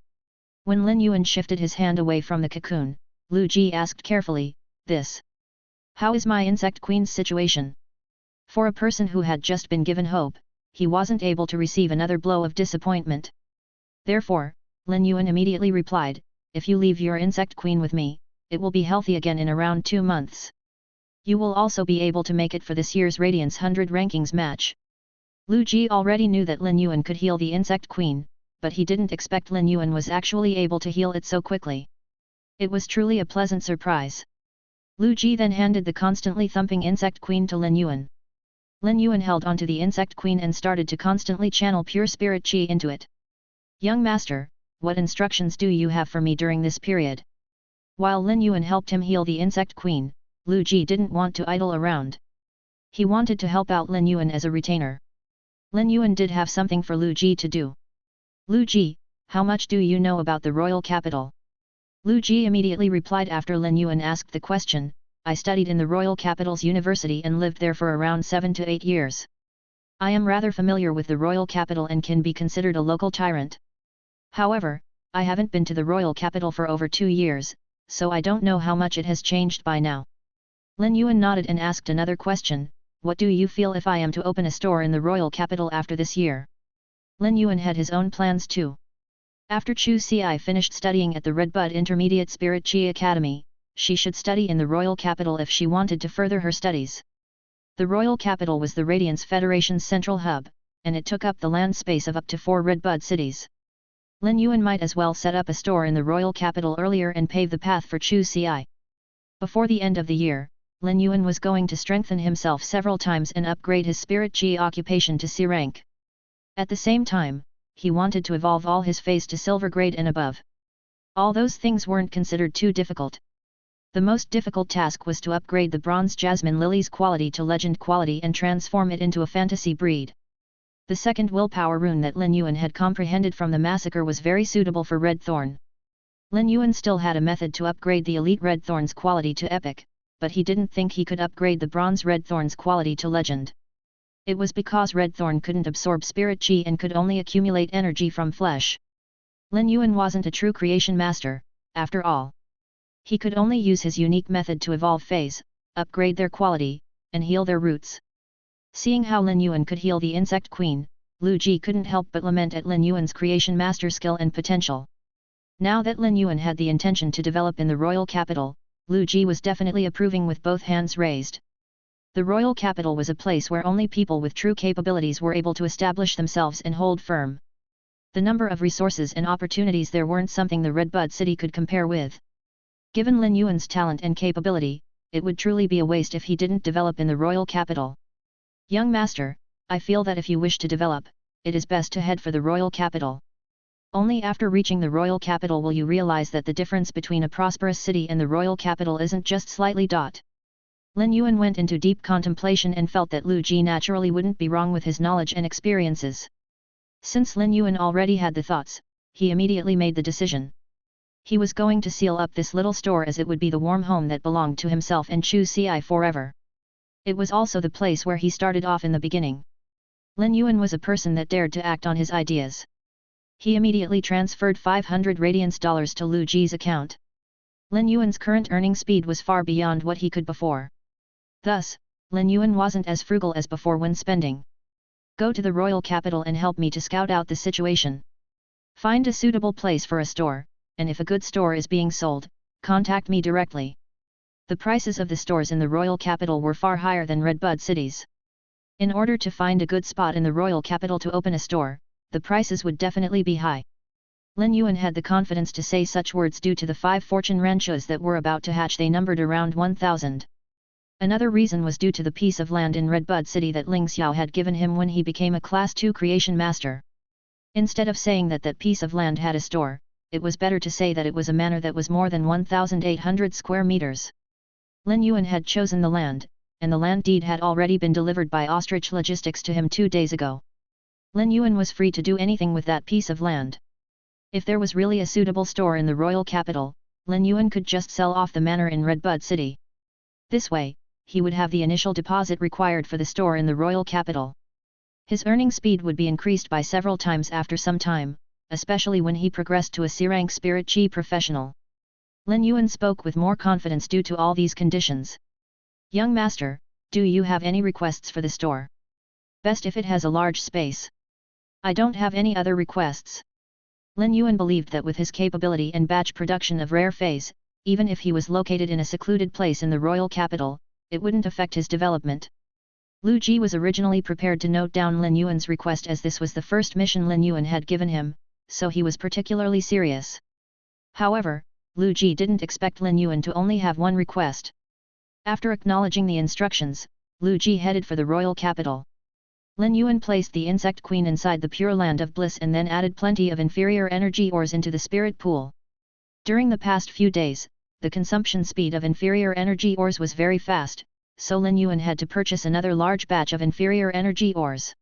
Speaker 1: When Lin Yuan shifted his hand away from the cocoon, Lu Ji asked carefully, "This? How is my insect queen's situation?" For a person who had just been given hope, he wasn't able to receive another blow of disappointment. Therefore, Lin Yuan immediately replied, "If you leave your insect queen with me, it will be healthy again in around 2 months. You will also be able to make it for this year's Radiance 100 rankings match." Lu Ji already knew that Lin Yuan could heal the insect queen, but he didn't expect Lin Yuan was actually able to heal it so quickly. It was truly a pleasant surprise. Lu Ji then handed the constantly thumping insect queen to Lin Yuan. Lin Yuan held onto the insect queen and started to constantly channel pure spirit chi into it. "Young master, what instructions do you have for me during this period?" While Lin Yuan helped him heal the insect queen, Lu Ji didn't want to idle around. He wanted to help out Lin Yuan as a retainer. Lin Yuan did have something for Lu Ji to do. "Lu Ji, how much do you know about the royal capital?" Lu Ji immediately replied after Lin Yuan asked the question, "I studied in the royal capital's university and lived there for around 7 to 8 years. I am rather familiar with the royal capital and can be considered a local tyrant. However, I haven't been to the royal capital for over 2 years, so I don't know how much it has changed by now. Lin Yuan nodded and asked another question, what do you feel if I am to open a store in the royal capital after this year? Lin Yuan had his own plans too. After Chu Xi finished studying at the Redbud Intermediate Spirit Chi Academy, she should study in the royal capital if she wanted to further her studies. The royal capital was the Radiance Federation's central hub, and it took up the land space of up to 4 Redbud cities. Lin Yuan might as well set up a store in the royal capital earlier and pave the path for Chu Xi. Before the end of the year, Lin Yuan was going to strengthen himself several times and upgrade his Spirit Chi occupation to C rank. At the same time, he wanted to evolve all his feys to silver grade and above. All those things weren't considered too difficult. The most difficult task was to upgrade the bronze jasmine lily's quality to legend quality and transform it into a fantasy breed. The second willpower rune that Lin Yuan had comprehended from the massacre was very suitable for Red Thorn. Lin Yuan still had a method to upgrade the elite Red Thorn's quality to epic, but he didn't think he could upgrade the bronze Red Thorn's quality to legend. It was because Red Thorn couldn't absorb spirit chi and could only accumulate energy from flesh. Lin Yuan wasn't a true creation master, after all. He could only use his unique method to evolve feys, upgrade their quality, and heal their roots. Seeing how Lin Yuan could heal the insect queen, Lu Ji couldn't help but lament at Lin Yuan's creation master skill and potential. Now that Lin Yuan had the intention to develop in the royal capital, Lu Ji was definitely approving with both hands raised. The royal capital was a place where only people with true capabilities were able to establish themselves and hold firm. The number of resources and opportunities there weren't something the Redbud city could compare with. Given Lin Yuan's talent and capability, it would truly be a waste if he didn't develop in the royal capital. Young master, I feel that if you wish to develop, it is best to head for the royal capital. Only after reaching the royal capital will you realize that the difference between a prosperous city and the royal capital isn't just slightly. Lin Yuan went into deep contemplation and felt that Lu Ji naturally wouldn't be wrong with his knowledge and experiences. Since Lin Yuan already had the thoughts, he immediately made the decision. He was going to seal up this little store as it would be the warm home that belonged to himself and Chu Xi forever. It was also the place where he started off in the beginning. Lin Yuan was a person that dared to act on his ideas. He immediately transferred 500 radiance dollars to Lu Ji's account. Lin Yuan's current earning speed was far beyond what he could before. Thus, Lin Yuan wasn't as frugal as before when spending. Go to the royal capital and help me to scout out the situation. Find a suitable place for a store, and if a good store is being sold, contact me directly. The prices of the stores in the royal capital were far higher than Redbud cities. In order to find a good spot in the royal capital to open a store, the prices would definitely be high. Lin Yuan had the confidence to say such words due to the 5 fortune ranchos that were about to hatch. They numbered around 1,000. Another reason was due to the piece of land in Redbud City that Ling Xiao had given him when he became a Class 2 creation master. Instead of saying that that piece of land had a store, it was better to say that it was a manor that was more than 1,800 square meters. Lin Yuan had chosen the land, and the land deed had already been delivered by Ostrich Logistics to him 2 days ago. Lin Yuan was free to do anything with that piece of land. If there was really a suitable store in the royal capital, Lin Yuan could just sell off the manor in Redbud City. This way, he would have the initial deposit required for the store in the royal capital. His earning speed would be increased by several times after some time, especially when he progressed to a C-rank Spirit Chi professional. Lin Yuan spoke with more confidence due to all these conditions. Young master, do you have any requests for the store? Best if it has a large space. I don't have any other requests. Lin Yuan believed that with his capability and batch production of rare feys, even if he was located in a secluded place in the royal capital, it wouldn't affect his development. Lu Ji was originally prepared to note down Lin Yuan's request as this was the first mission Lin Yuan had given him, so he was particularly serious. However, Lu Ji didn't expect Lin Yuan to only have one request. After acknowledging the instructions, Lu Ji headed for the royal capital. Lin Yuan placed the insect queen inside the pure land of bliss and then added plenty of inferior energy ores into the spirit pool. During the past few days, the consumption speed of inferior energy ores was very fast, so Lin Yuan had to purchase another large batch of inferior energy ores.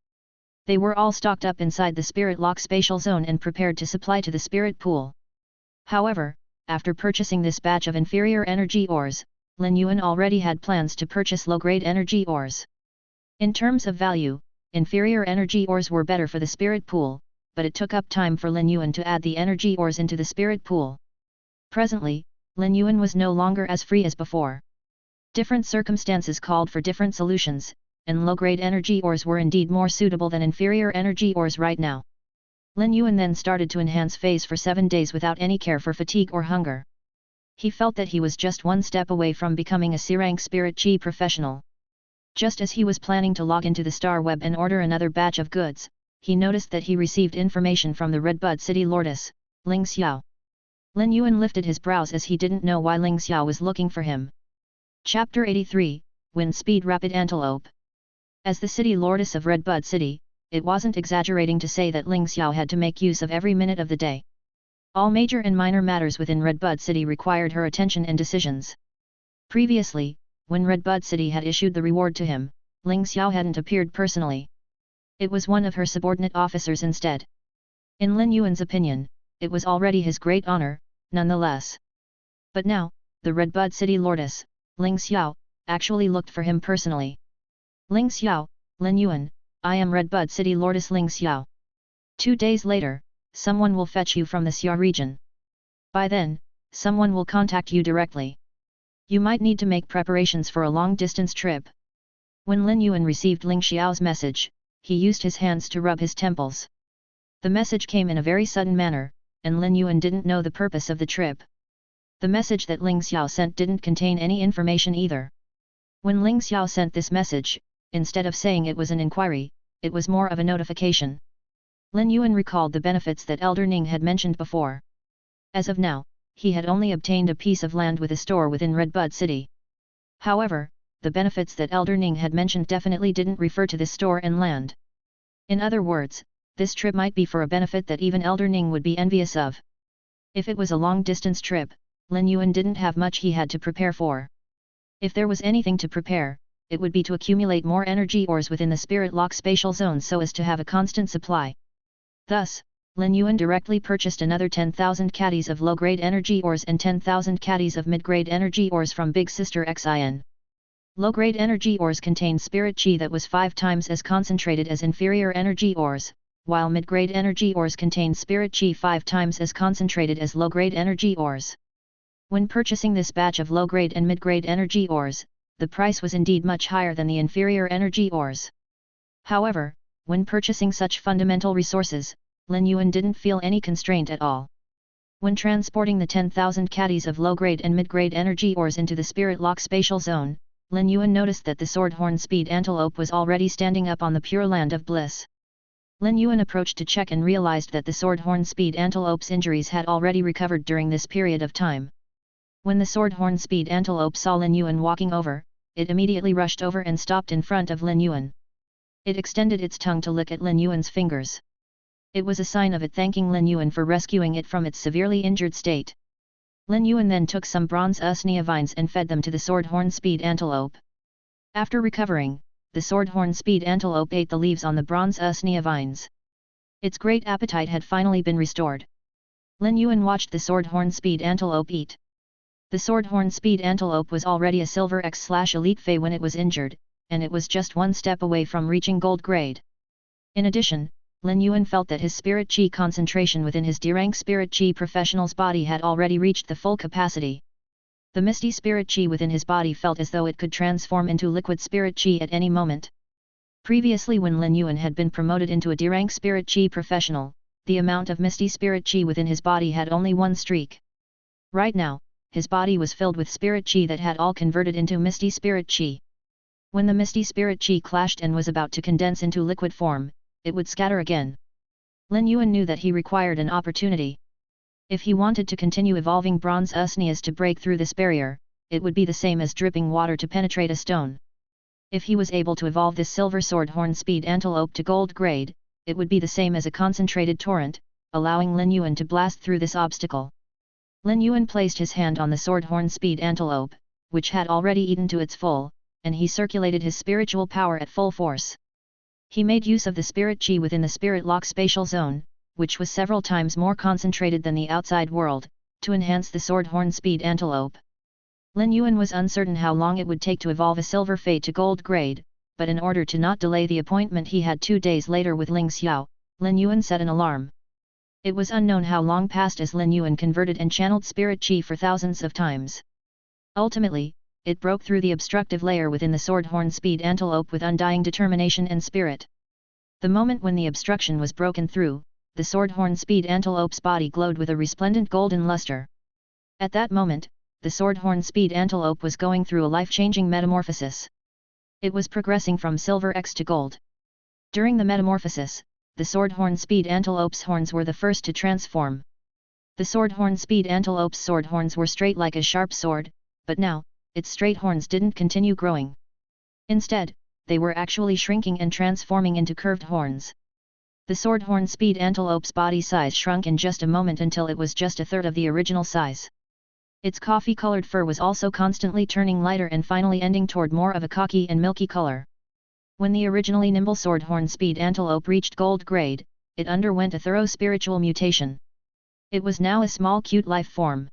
Speaker 1: They were all stocked up inside the spirit lock spatial zone and prepared to supply to the spirit pool. However, after purchasing this batch of inferior energy ores, Lin Yuan already had plans to purchase low-grade energy ores. In terms of value, inferior energy ores were better for the spirit pool, but it took up time for Lin Yuan to add the energy ores into the spirit pool. Presently, Lin Yuan was no longer as free as before. Different circumstances called for different solutions, and low-grade energy ores were indeed more suitable than inferior energy ores right now. Lin Yuan then started to enhance feys for 7 days without any care for fatigue or hunger. He felt that he was just one step away from becoming a C-rank spirit chi professional. Just as he was planning to log into the star web and order another batch of goods, he noticed that he received information from the Redbud City Lordess, Ling Xiao. Lin Yuan lifted his brows as he didn't know why Ling Xiao was looking for him. Chapter 83, Wind Speed Rapid Antelope. As the city lordess of Redbud City, it wasn't exaggerating to say that Ling Xiao had to make use of every minute of the day. All major and minor matters within Redbud City required her attention and decisions. Previously, when Redbud City had issued the reward to him, Ling Xiao hadn't appeared personally. It was one of her subordinate officers instead. In Lin Yuan's opinion, it was already his great honor, nonetheless. But now, the Redbud City Lordess, Ling Xiao, actually looked for him personally. Ling Xiao, Lin Yuan, I am Redbud City Lordess Ling Xiao. 2 days later, someone will fetch you from the Xia region. By then, someone will contact you directly. You might need to make preparations for a long-distance trip. When Lin Yuan received Ling Xiao's message, he used his hands to rub his temples. The message came in a very sudden manner, and Lin Yuan didn't know the purpose of the trip. The message that Ling Xiao sent didn't contain any information either. When Ling Xiao sent this message, instead of saying it was an inquiry, it was more of a notification. Lin Yuan recalled the benefits that Elder Ning had mentioned before. As of now, he had only obtained a piece of land with a store within Redbud City. However, the benefits that Elder Ning had mentioned definitely didn't refer to this store and land. In other words, this trip might be for a benefit that even Elder Ning would be envious of. If it was a long-distance trip, Lin Yuan didn't have much he had to prepare for. If there was anything to prepare, it would be to accumulate more energy ores within the Spirit Lock spatial zone so as to have a constant supply. Thus, Lin Yuan directly purchased another 10,000 caddies of low-grade energy ores and 10,000 caddies of mid-grade energy ores from Big Sister Xin. Low-grade energy ores contained spirit chi that was 5 times as concentrated as inferior energy ores, while mid-grade energy ores contained spirit chi 5 times as concentrated as low-grade energy ores. When purchasing this batch of low-grade and mid-grade energy ores, the price was indeed much higher than the inferior energy ores. However, when purchasing such fundamental resources, Lin Yuan didn't feel any constraint at all. When transporting the 10,000 caddies of low-grade and mid-grade energy ores into the Spirit Lock spatial zone, Lin Yuan noticed that the Swordhorn Speed Antelope was already standing up on the Pure Land of Bliss. Lin Yuan approached to check and realized that the Swordhorn Speed Antelope's injuries had already recovered during this period of time. When the Swordhorn Speed Antelope saw Lin Yuan walking over, it immediately rushed over and stopped in front of Lin Yuan. It extended its tongue to lick at Lin Yuan's fingers. It was a sign of it thanking Lin Yuan for rescuing it from its severely injured state. Lin Yuan then took some bronze usnea vines and fed them to the Swordhorn Speed Antelope. After recovering, the Swordhorn Speed Antelope ate the leaves on the bronze usnea vines. Its great appetite had finally been restored. Lin Yuan watched the Swordhorn Speed Antelope eat. The Swordhorn Speed Antelope was already a Silver X/Elite Fey when it was injured, and it was just one step away from reaching gold grade. In addition, Lin Yuan felt that his spirit chi concentration within his D-rank spirit chi professional's body had already reached the full capacity. The misty spirit chi within his body felt as though it could transform into liquid spirit chi at any moment. Previously, when Lin Yuan had been promoted into a D-rank spirit chi professional, the amount of misty spirit chi within his body had only one streak. Right now, his body was filled with spirit chi that had all converted into misty spirit chi. When the misty spirit chi clashed and was about to condense into liquid form, it would scatter again. Lin Yuan knew that he required an opportunity. If he wanted to continue evolving bronze usneas to break through this barrier, it would be the same as dripping water to penetrate a stone. If he was able to evolve this silver Swordhorn Speed Antelope to gold grade, it would be the same as a concentrated torrent, allowing Lin Yuan to blast through this obstacle. Lin Yuan placed his hand on the Swordhorn Speed Antelope, which had already eaten to its full, and he circulated his spiritual power at full force. He made use of the spirit chi within the Spirit Lock spatial zone, which was several times more concentrated than the outside world, to enhance the Swordhorn Speed Antelope. Lin Yuan was uncertain how long it would take to evolve a Silver Fey to gold grade, but in order to not delay the appointment he had 2 days later with Ling Xiao, Lin Yuan set an alarm. It was unknown how long passed as Lin Yuan converted and channeled spirit qi for thousands of times. Ultimately, it broke through the obstructive layer within the sword-horn speed antelope with undying determination and spirit. The moment when the obstruction was broken through, the sword-horn speed antelope's body glowed with a resplendent golden luster. At that moment, the sword-horn speed antelope was going through a life-changing metamorphosis. It was progressing from silver X to gold. During the metamorphosis, the sword-horn speed antelope's horns were the first to transform. The sword-horn speed antelope's sword horns were straight like a sharp sword, but now, its straight horns didn't continue growing. Instead, they were actually shrinking and transforming into curved horns. The sword-horn speed antelope's body size shrunk in just a moment until it was just a third of the original size. Its coffee-colored fur was also constantly turning lighter and finally ending toward more of a khaki and milky color. When the originally nimble sword-horn speed antelope reached gold grade, it underwent a thorough spiritual mutation. It was now a small cute life form.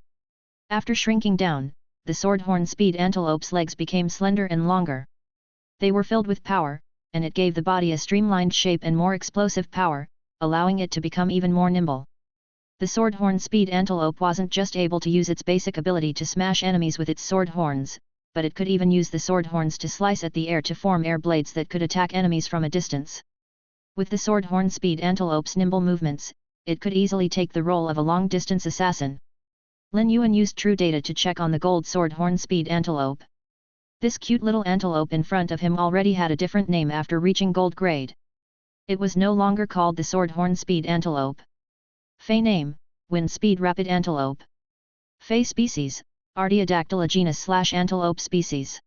Speaker 1: After shrinking down, the sword-horn speed antelope's legs became slender and longer. They were filled with power, and it gave the body a streamlined shape and more explosive power, allowing it to become even more nimble. The sword-horn speed antelope wasn't just able to use its basic ability to smash enemies with its sword horns, but it could even use the sword horns to slice at the air to form air blades that could attack enemies from a distance. With the sword-horn speed antelope's nimble movements, it could easily take the role of a long-distance assassin. Lin Yuan used true data to check on the gold sword-horn speed antelope. This cute little antelope in front of him already had a different name after reaching gold grade. It was no longer called the sword-horn speed antelope. Fey name, Wind speed rapid antelope. Fey species, Artiodactyla genus/antelope species.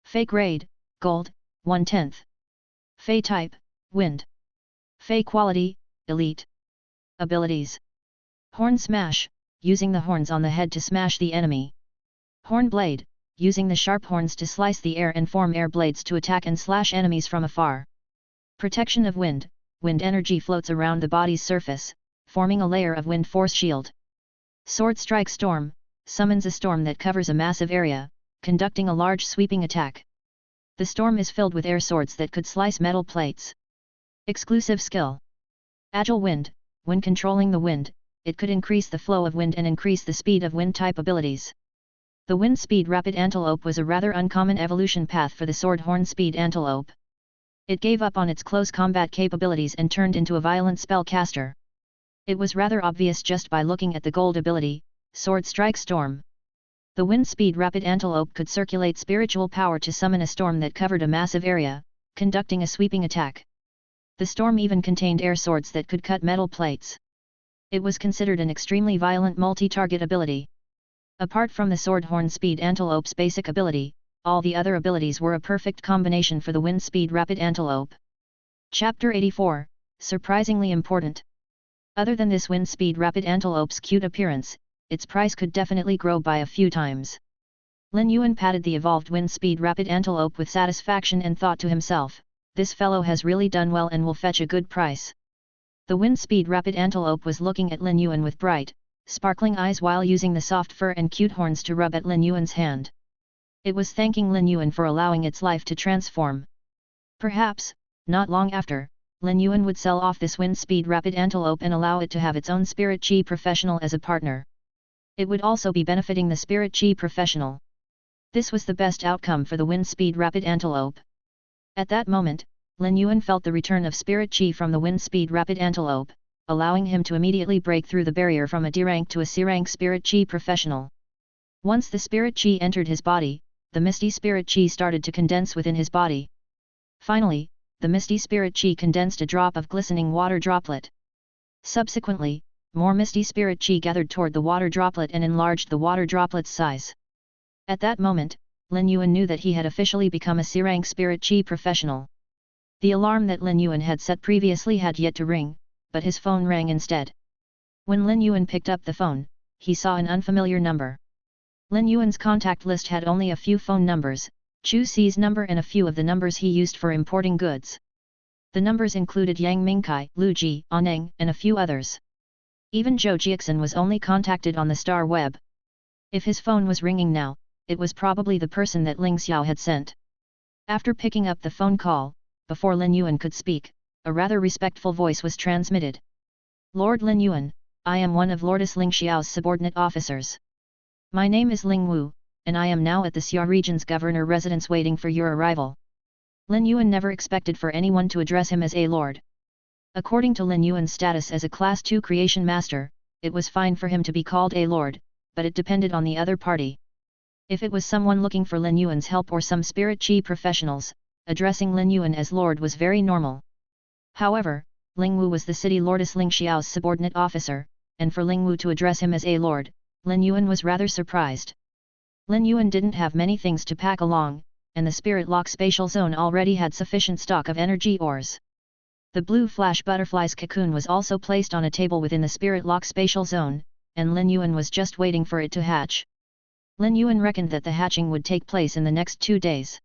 Speaker 1: Fey grade, gold, 1/10. Fey type, wind. Fey quality, elite. Abilities. Horn smash, using the horns on the head to smash the enemy. Horn blade, using the sharp horns to slice the air and form air blades to attack and slash enemies from afar. Protection of wind, wind energy floats around the body's surface, forming a layer of wind force shield. Sword strike storm, summons a storm that covers a massive area, conducting a large sweeping attack. The storm is filled with air swords that could slice metal plates. Exclusive skill. Agile wind, when controlling the wind, it could increase the flow of wind and increase the speed of wind type abilities. The wind speed rapid antelope was a rather uncommon evolution path for the sword-horn speed antelope. It gave up on its close combat capabilities and turned into a violent spellcaster. It was rather obvious just by looking at the gold ability, Sword Strike Storm. The wind speed rapid antelope could circulate spiritual power to summon a storm that covered a massive area, conducting a sweeping attack. The storm even contained air swords that could cut metal plates. It was considered an extremely violent multi-target ability. Apart from the sword-horn speed antelope's basic ability, all the other abilities were a perfect combination for the wind speed rapid antelope. Chapter 84, Surprisingly Important. Other than this wind speed rapid antelope's cute appearance, its price could definitely grow by a few times. Lin Yuan patted the evolved wind speed rapid antelope with satisfaction and thought to himself, this fellow has really done well and will fetch a good price. The wind speed rapid antelope was looking at Lin Yuan with bright, sparkling eyes while using the soft fur and cute horns to rub at Lin Yuan's hand. It was thanking Lin Yuan for allowing its life to transform. Perhaps, not long after, Lin Yuan would sell off this wind speed rapid antelope and allow it to have its own spirit qi professional as a partner. It would also be benefiting the spirit qi professional. This was the best outcome for the wind speed rapid antelope. At that moment, Lin Yuan felt the return of spirit qi from the wind speed rapid antelope, allowing him to immediately break through the barrier from a D rank to a C rank spirit qi professional. Once the spirit qi entered his body, the misty spirit qi started to condense within his body. Finally, the misty spirit qi condensed a drop of glistening water droplet. Subsequently, more misty spirit qi gathered toward the water droplet and enlarged the water droplet's size. At that moment, Lin Yuan knew that he had officially become a C-rank spirit qi professional. The alarm that Lin Yuan had set previously had yet to ring, but his phone rang instead. When Lin Yuan picked up the phone, he saw an unfamiliar number. Lin Yuan's contact list had only a few phone numbers, Chu Si's number and a few of the numbers he used for importing goods. The numbers included Yang Mingkai, Lu Ji, Aneng, and a few others. Even Zhou Jiaxin was only contacted on the star web. If his phone was ringing now, it was probably the person that Ling Xiao had sent. After picking up the phone call, before Lin Yuan could speak, a rather respectful voice was transmitted. Lord Lin Yuan, I am one of Lordess Ling Xiao's subordinate officers. My name is Ling Wu, and I am now at the Xia region's governor residence waiting for your arrival. Lin Yuan never expected for anyone to address him as a lord. According to Lin Yuan's status as a Class 2 creation master, it was fine for him to be called a lord, but it depended on the other party. If it was someone looking for Lin Yuan's help or some spirit chi professionals, addressing Lin Yuan as lord was very normal. However, Ling Wu was the city Lordess Ling Xiao's subordinate officer, and for Ling Wu to address him as a lord, Lin Yuan was rather surprised. Lin Yuan didn't have many things to pack along, and the spirit lock spatial zone already had sufficient stock of energy ores. The blue flash butterfly's cocoon was also placed on a table within the spirit lock spatial zone, and Lin Yuan was just waiting for it to hatch. Lin Yuan reckoned that the hatching would take place in the next 2 days.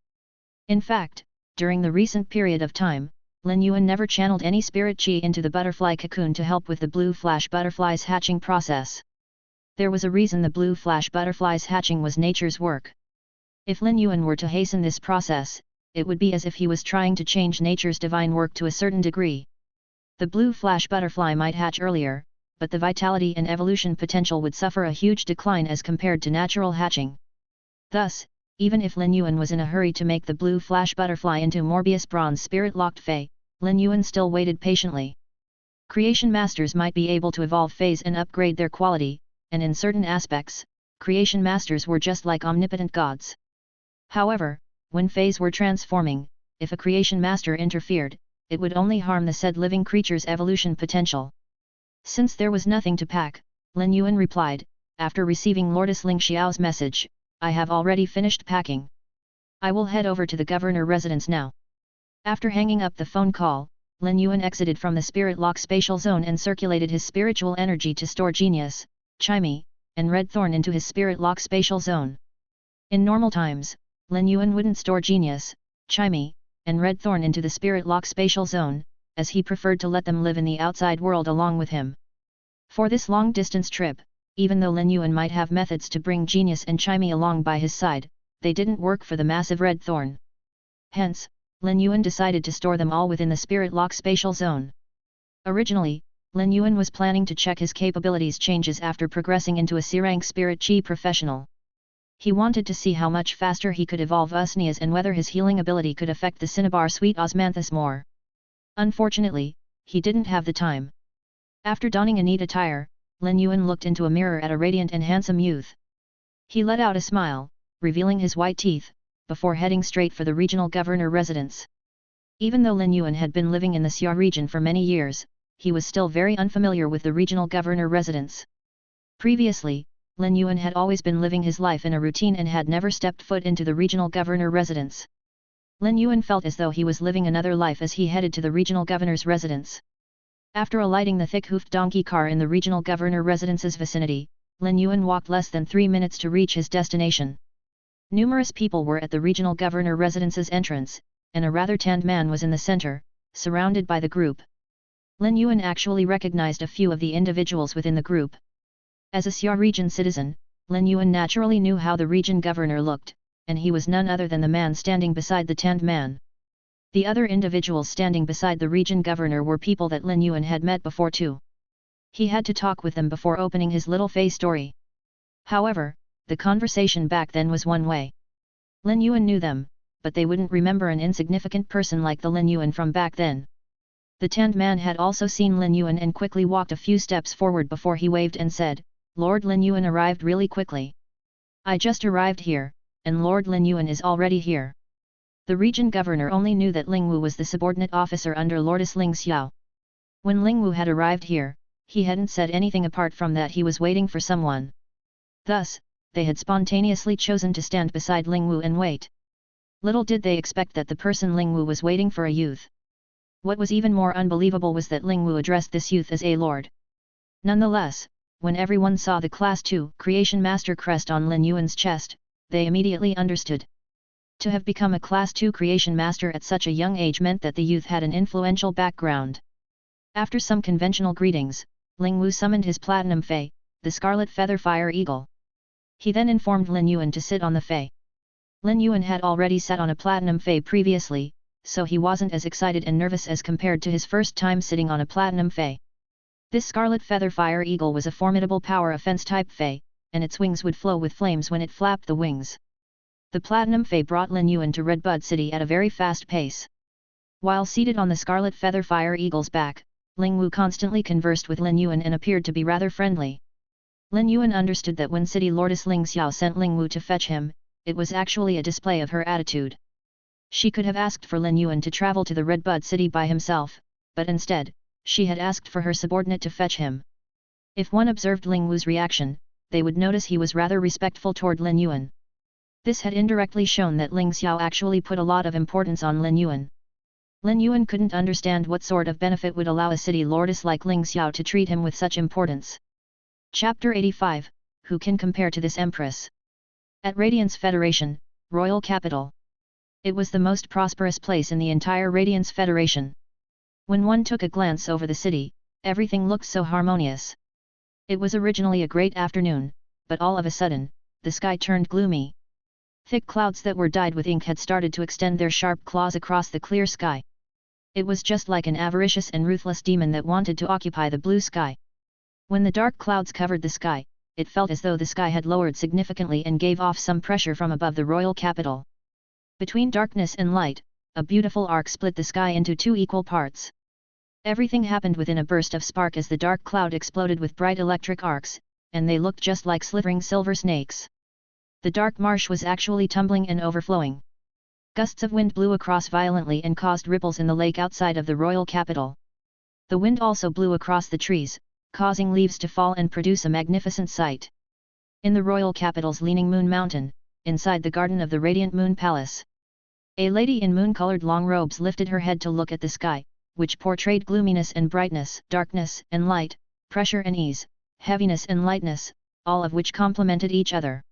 Speaker 1: In fact, during the recent period of time, Lin Yuan never channeled any spirit chi into the butterfly cocoon to help with the blue flash butterfly's hatching process. There was a reason the blue flash butterfly's hatching was nature's work. If Lin Yuan were to hasten this process, it would be as if he was trying to change nature's divine work to a certain degree. The blue flash butterfly might hatch earlier, but the vitality and evolution potential would suffer a huge decline as compared to natural hatching. Thus, even if Lin Yuan was in a hurry to make the blue flash butterfly into Morbius bronze spirit-locked Fey, Lin Yuan still waited patiently. Creation masters might be able to evolve Feys and upgrade their quality, and in certain aspects, creation masters were just like omnipotent gods. However, when Feys were transforming, if a creation master interfered, it would only harm the said living creature's evolution potential. Since there was nothing to pack, Lin Yuan replied, after receiving Lordess Ling Xiao's message, I have already finished packing. I will head over to the governor residence now. After hanging up the phone call, Lin Yuan exited from the spirit lock spatial zone and circulated his spiritual energy to store genius, chimey, and red thorn into his spirit lock spatial zone. In normal times, Lin Yuan wouldn't store genius, chimey, and red thorn into the spirit lock spatial zone, as he preferred to let them live in the outside world along with him. For this long-distance trip, even though Lin Yuan might have methods to bring genius and chimey along by his side, they didn't work for the massive red thorn. Hence, Lin Yuan decided to store them all within the spirit lock spatial zone. Originally, Lin Yuan was planning to check his capabilities changes after progressing into a C-rank spirit chi professional. He wanted to see how much faster he could evolve Usnias and whether his healing ability could affect the cinnabar sweet osmanthus more. Unfortunately, he didn't have the time. After donning a neat attire, Lin Yuan looked into a mirror at a radiant and handsome youth. He let out a smile, revealing his white teeth, before heading straight for the regional governor residence. Even though Lin Yuan had been living in the Xia region for many years, he was still very unfamiliar with the regional governor residence. Previously, Lin Yuan had always been living his life in a routine and had never stepped foot into the regional governor residence. Lin Yuan felt as though he was living another life as he headed to the regional governor's residence. After alighting the thick-hoofed donkey car in the regional governor residence's vicinity, Lin Yuan walked less than 3 minutes to reach his destination. Numerous people were at the regional governor residence's entrance, and a rather tanned man was in the center, surrounded by the group. Lin Yuan actually recognized a few of the individuals within the group. As a Xia region citizen, Lin Yuan naturally knew how the region governor looked, and he was none other than the man standing beside the tanned man. The other individuals standing beside the region governor were people that Lin Yuan had met before too. He had to talk with them before opening his little Fey story. However, the conversation back then was one way. Lin Yuan knew them, but they wouldn't remember an insignificant person like the Lin Yuan from back then. The tanned man had also seen Lin Yuan and quickly walked a few steps forward before he waved and said, Lord Lin Yuan arrived really quickly. I just arrived here, and Lord Lin Yuan is already here. The region governor only knew that Ling Wu was the subordinate officer under Lordess Ling Xiao. When Ling Wu had arrived here, he hadn't said anything apart from that he was waiting for someone. Thus, they had spontaneously chosen to stand beside Ling Wu and wait. Little did they expect that the person Ling Wu was waiting for a youth. What was even more unbelievable was that Ling Wu addressed this youth as a lord. Nonetheless, when everyone saw the Class 2 Creation Master crest on Lin Yuan's chest, they immediately understood. To have become a Class 2 Creation Master at such a young age meant that the youth had an influential background. After some conventional greetings, Ling Wu summoned his Platinum Fey, the Scarlet Feather Fire Eagle. He then informed Lin Yuan to sit on the Fey. Lin Yuan had already sat on a platinum fey previously, so he wasn't as excited and nervous as compared to his first time sitting on a platinum fey. This scarlet feather fire eagle was a formidable power offense type fey, and its wings would flow with flames when it flapped the wings. The platinum fey brought Lin Yuan to Redbud City at a very fast pace. While seated on the scarlet feather fire eagle's back, Ling Wu constantly conversed with Lin Yuan and appeared to be rather friendly. Lin Yuan understood that when City Lordess Ling Xiao sent Ling Wu to fetch him, it was actually a display of her attitude. She could have asked for Lin Yuan to travel to the Redbud City by himself, but instead, she had asked for her subordinate to fetch him. If one observed Ling Wu's reaction, they would notice he was rather respectful toward Lin Yuan. This had indirectly shown that Ling Xiao actually put a lot of importance on Lin Yuan. Lin Yuan couldn't understand what sort of benefit would allow a city lordess like Ling Xiao to treat him with such importance. Chapter 85, Who can compare to this empress? At Radiance Federation, royal capital. It was the most prosperous place in the entire Radiance Federation. When one took a glance over the city, everything looked so harmonious. It was originally a great afternoon, but all of a sudden, the sky turned gloomy. Thick clouds that were dyed with ink had started to extend their sharp claws across the clear sky. It was just like an avaricious and ruthless demon that wanted to occupy the blue sky. When the dark clouds covered the sky, it felt as though the sky had lowered significantly and gave off some pressure from above the royal capital. Between darkness and light, a beautiful arc split the sky into two equal parts. Everything happened within a burst of spark as the dark cloud exploded with bright electric arcs, and they looked just like slithering silver snakes. The dark marsh was actually tumbling and overflowing. Gusts of wind blew across violently and caused ripples in the lake outside of the royal capital. The wind also blew across the trees, causing leaves to fall and produce a magnificent sight. In the royal capital's leaning moon mountain, inside the garden of the radiant moon palace, a lady in moon-colored long robes lifted her head to look at the sky, which portrayed gloominess and brightness, darkness and light, pressure and ease, heaviness and lightness, all of which complemented each other.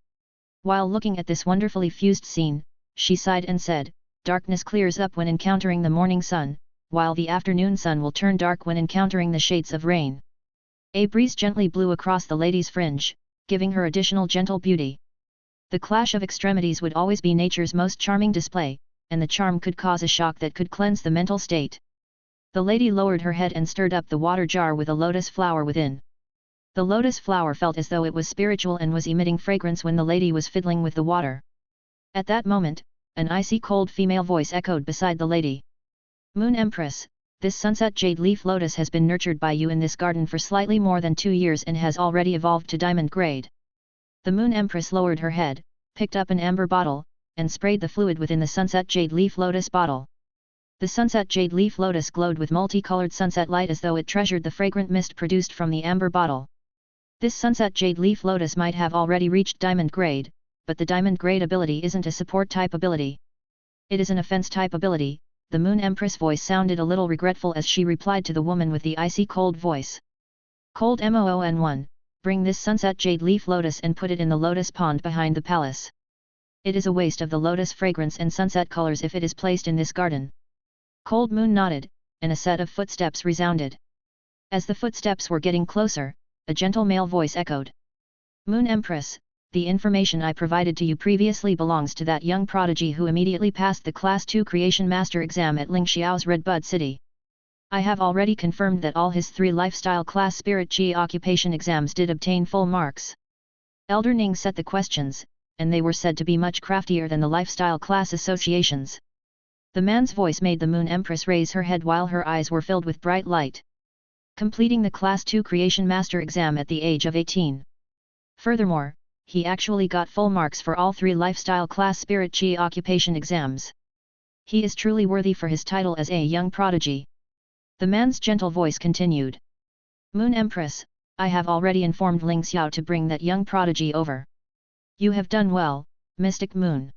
Speaker 1: While looking at this wonderfully fused scene, she sighed and said, "Darkness clears up when encountering the morning sun, while the afternoon sun will turn dark when encountering the shades of rain." A breeze gently blew across the lady's fringe, giving her additional gentle beauty. The clash of extremities would always be nature's most charming display, and the charm could cause a shock that could cleanse the mental state. The lady lowered her head and stirred up the water jar with a lotus flower within. The lotus flower felt as though it was spiritual and was emitting fragrance when the lady was fiddling with the water. At that moment, an icy cold female voice echoed beside the lady. "Moon Empress, this sunset jade leaf lotus has been nurtured by you in this garden for slightly more than 2 years and has already evolved to diamond grade." The Moon Empress lowered her head, picked up an amber bottle, and sprayed the fluid within the sunset jade leaf lotus bottle. The sunset jade leaf lotus glowed with multicolored sunset light as though it treasured the fragrant mist produced from the amber bottle. This sunset jade leaf lotus might have already reached diamond grade, but the diamond grade ability isn't a support type ability. It is an offense type ability. The Moon Empress voice sounded a little regretful as she replied to the woman with the icy cold voice. "Cold Moon, bring this sunset jade leaf lotus and put it in the lotus pond behind the palace. It is a waste of the lotus fragrance and sunset colors if it is placed in this garden." Cold Moon nodded, and a set of footsteps resounded. As the footsteps were getting closer, a gentle male voice echoed. "Moon Empress, the information I provided to you previously belongs to that young prodigy who immediately passed the Class 2 Creation Master exam at Ling Xiao's Redbud City. I have already confirmed that all his 3 lifestyle class Spirit Qi occupation exams did obtain full marks." Elder Ning set the questions, and they were said to be much craftier than the lifestyle class associations. The man's voice made the Moon Empress raise her head while her eyes were filled with bright light. Completing the Class 2 Creation Master exam at the age of 18. Furthermore, he actually got full marks for all 3 lifestyle class Spirit Qi occupation exams. He is truly worthy for his title as a young prodigy. The man's gentle voice continued. "Moon Empress, I have already informed Ling Xiao to bring that young prodigy over. You have done well, Mystic Moon."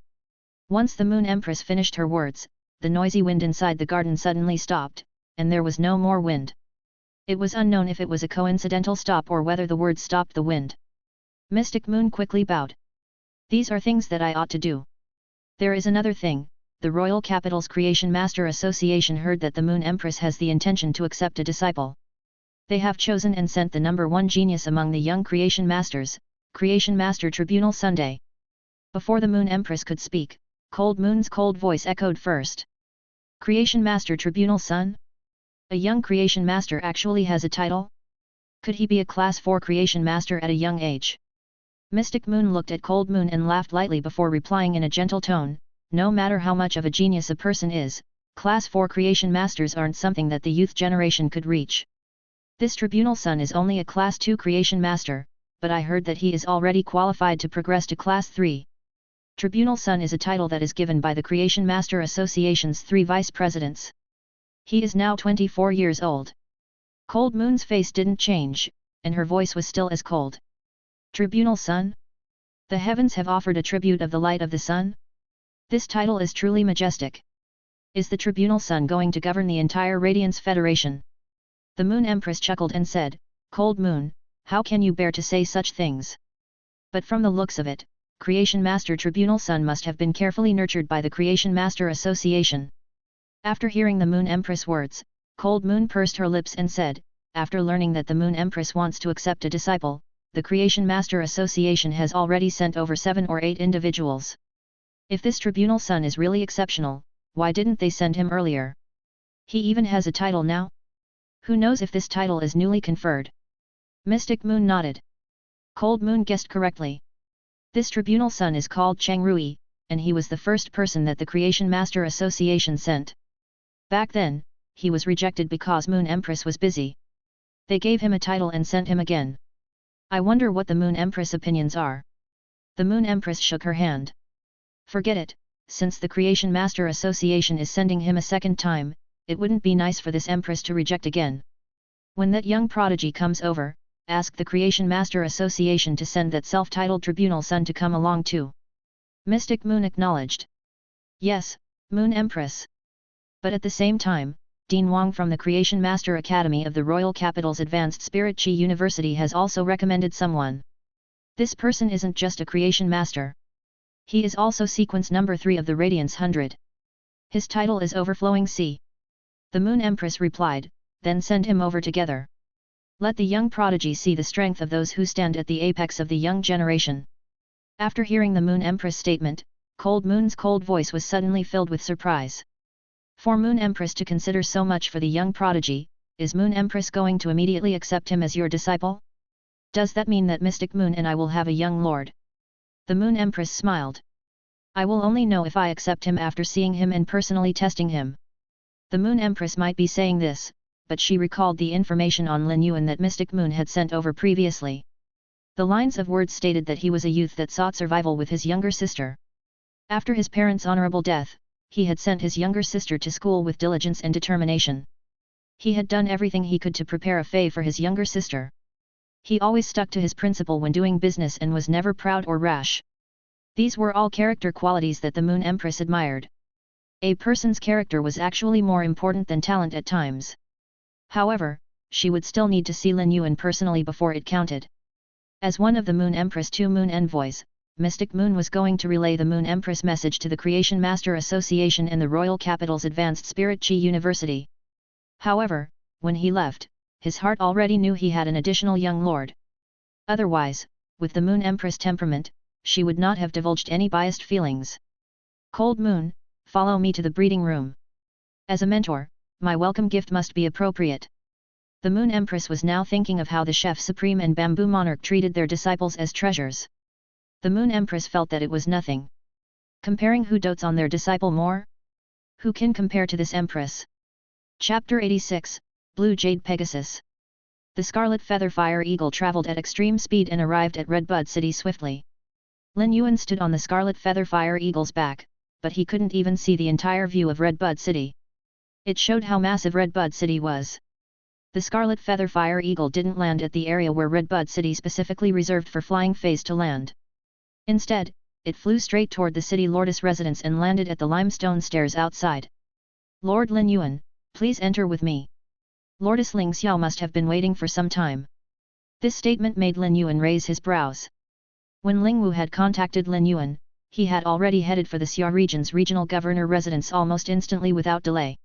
Speaker 1: Once the Moon Empress finished her words, the noisy wind inside the garden suddenly stopped, and there was no more wind. It was unknown if it was a coincidental stop or whether the words stopped the wind. Mystic Moon quickly bowed. "These are things that I ought to do. There is another thing. The Royal Capital's Creation Master Association heard that the Moon Empress has the intention to accept a disciple. They have chosen and sent the number 1 genius among the young Creation Masters, Creation Master Tribunal Sunday." Before the Moon Empress could speak, Cold Moon's cold voice echoed first. Creation Master Tribunal Son? A young Creation Master actually has a title? Could he be a Class 4 Creation Master at a young age? Mystic Moon looked at Cold Moon and laughed lightly before replying in a gentle tone, no matter how much of a genius a person is, Class 4 Creation Masters aren't something that the youth generation could reach. This Tribunal Son is only a Class 2 Creation Master, but I heard that he is already qualified to progress to Class 3. Tribunal Son is a title that is given by the Creation Master Association's 3 vice presidents. He is now 24 years old. Cold Moon's face didn't change, and her voice was still as cold. Tribunal Son? The heavens have offered a tribute of the light of the sun? This title is truly majestic. Is the Tribunal Son going to govern the entire Radiance Federation? The Moon Empress chuckled and said, Cold Moon, how can you bear to say such things? But from the looks of it, Creation Master Tribunal Son must have been carefully nurtured by the Creation Master Association. After hearing the Moon Empress words, Cold Moon pursed her lips and said, after learning that the Moon Empress wants to accept a disciple, the Creation Master Association has already sent over 7 or 8 individuals. If this Tribunal Son is really exceptional, why didn't they send him earlier? He even has a title now? Who knows if this title is newly conferred? Mystic Moon nodded. Cold Moon guessed correctly. This Tribunal Son is called Chang Rui, and he was the first person that the Creation Master Association sent. Back then, he was rejected because Moon Empress was busy. They gave him a title and sent him again. I wonder what the Moon Empress' opinions are. The Moon Empress shook her hand. Forget it, since the Creation Master Association is sending him a second time, it wouldn't be nice for this Empress to reject again. When that young prodigy comes over, ask the Creation Master Association to send that self-titled Tribunal Son to come along too. Mystic Moon acknowledged. Yes, Moon Empress. But at the same time, Dean Wang from the Creation Master Academy of the Royal Capital's Advanced Spirit Chi University has also recommended someone. This person isn't just a Creation Master. He is also sequence number 3 of the Radiance 100. His title is Overflowing Sea. The Moon Empress replied, then send him over together. Let the young prodigy see the strength of those who stand at the apex of the young generation. After hearing the Moon Empress statement, Cold Moon's cold voice was suddenly filled with surprise. For Moon Empress to consider so much for the young prodigy, is Moon Empress going to immediately accept him as your disciple? Does that mean that Mystic Moon and I will have a young lord? The Moon Empress smiled. I will only know if I accept him after seeing him and personally testing him. The Moon Empress might be saying this, but she recalled the information on Lin Yuan that Mystic Moon had sent over previously. The lines of words stated that he was a youth that sought survival with his younger sister. After his parents' honorable death, he had sent his younger sister to school with diligence and determination. He had done everything he could to prepare a fey for his younger sister. He always stuck to his principle when doing business and was never proud or rash. These were all character qualities that the Moon Empress admired. A person's character was actually more important than talent at times. However, she would still need to see Lin Yuan personally before it counted. As one of the Moon Empress' 2 Moon envoys, Mystic Moon was going to relay the Moon Empress message to the Creation Master Association and the Royal Capital's Advanced Spirit Chi University. However, when he left, his heart already knew he had an additional young lord. Otherwise, with the Moon Empress temperament, she would not have divulged any biased feelings. Cold Moon, follow me to the breeding room. As a mentor, my welcome gift must be appropriate. The Moon Empress was now thinking of how the Chef Supreme and Bamboo Monarch treated their disciples as treasures. The Moon Empress felt that it was nothing. Comparing who dotes on their disciple more? Who can compare to this Empress? Chapter 86, Blue Jade Pegasus. The Scarlet Feather Fire Eagle traveled at extreme speed and arrived at Redbud City swiftly. Lin Yuan stood on the Scarlet Feather Fire Eagle's back, but he couldn't even see the entire view of Redbud City. It showed how massive Redbud City was. The Scarlet Feather Fire Eagle didn't land at the area where Redbud City specifically reserved for flying feys to land. Instead, it flew straight toward the city lordess residence and landed at the limestone stairs outside. Lord Lin Yuan, please enter with me. Lordess Ling Xiao must have been waiting for some time. This statement made Lin Yuan raise his brows. When Ling Wu had contacted Lin Yuan, he had already headed for the Xia region's regional governor residence almost instantly without delay.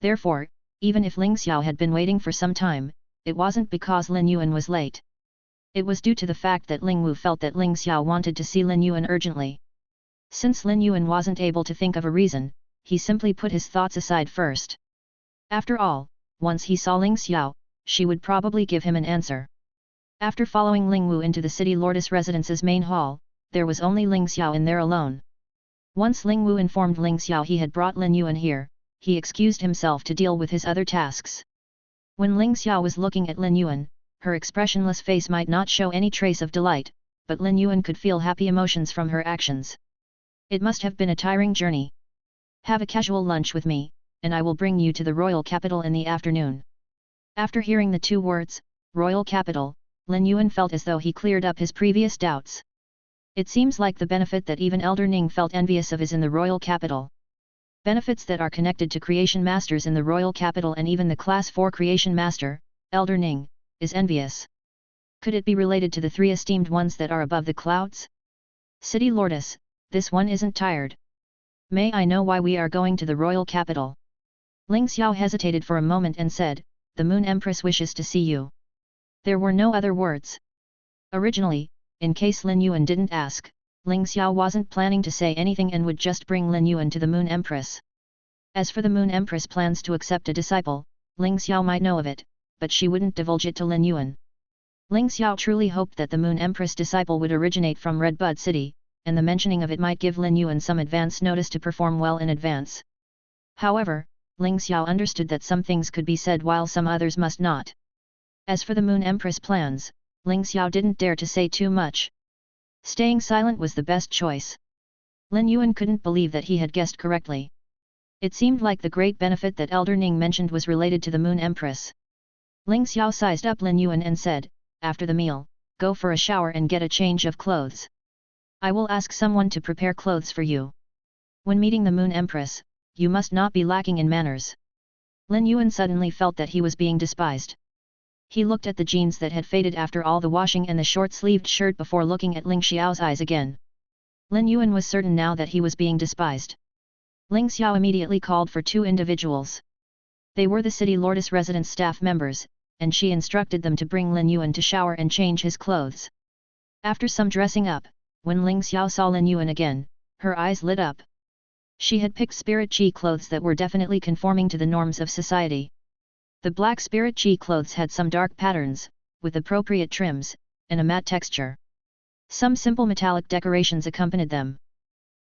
Speaker 1: Therefore, even if Ling Xiao had been waiting for some time, it wasn't because Lin Yuan was late. It was due to the fact that Ling Wu felt that Ling Xiao wanted to see Lin Yuan urgently. Since Lin Yuan wasn't able to think of a reason, he simply put his thoughts aside first. After all, once he saw Ling Xiao, she would probably give him an answer. After following Ling Wu into the city lordess residence's main hall, there was only Ling Xiao in there alone. Once Ling Wu informed Ling Xiao he had brought Lin Yuan here, he excused himself to deal with his other tasks. When Ling Xiao was looking at Lin Yuan, her expressionless face might not show any trace of delight, but Lin Yuan could feel happy emotions from her actions. It must have been a tiring journey. Have a casual lunch with me, and I will bring you to the royal capital in the afternoon. After hearing the two words, royal capital, Lin Yuan felt as though he cleared up his previous doubts. It seems like the benefit that even Elder Ning felt envious of is in the royal capital. Benefits that are connected to creation masters in the royal capital and even the class 4 creation master, Elder Ning, is envious. Could it be related to the three esteemed ones that are above the clouds? City Lordess, this one isn't tired. May I know why we are going to the royal capital? Ling Xiao hesitated for a moment and said, the Moon Empress wishes to see you. There were no other words. Originally, in case Lin Yuan didn't ask, Ling Xiao wasn't planning to say anything and would just bring Lin Yuan to the Moon Empress. As for the Moon Empress plans to accept a disciple, Ling Xiao might know of it, but she wouldn't divulge it to Lin Yuan. Ling Xiao truly hoped that the Moon Empress disciple would originate from Red Bud City, and the mentioning of it might give Lin Yuan some advance notice to perform well in advance. However, Ling Xiao understood that some things could be said while some others must not. As for the Moon Empress plans, Ling Xiao didn't dare to say too much. Staying silent was the best choice. Lin Yuan couldn't believe that he had guessed correctly. It seemed like the great benefit that Elder Ning mentioned was related to the Moon Empress. Ling Xiao sized up Lin Yuan and said, after the meal, go for a shower and get a change of clothes. I will ask someone to prepare clothes for you. When meeting the Moon Empress, you must not be lacking in manners. Lin Yuan suddenly felt that he was being despised. He looked at the jeans that had faded after all the washing and the short-sleeved shirt before looking at Ling Xiao's eyes again. Lin Yuan was certain now that he was being despised. Ling Xiao immediately called for two individuals. They were the city lordess residence staff members, and she instructed them to bring Lin Yuan to shower and change his clothes. After some dressing up, when Ling Xiao saw Lin Yuan again, her eyes lit up. She had picked spirit chi clothes that were definitely conforming to the norms of society. The black spirit chi clothes had some dark patterns, with appropriate trims, and a matte texture. Some simple metallic decorations accompanied them.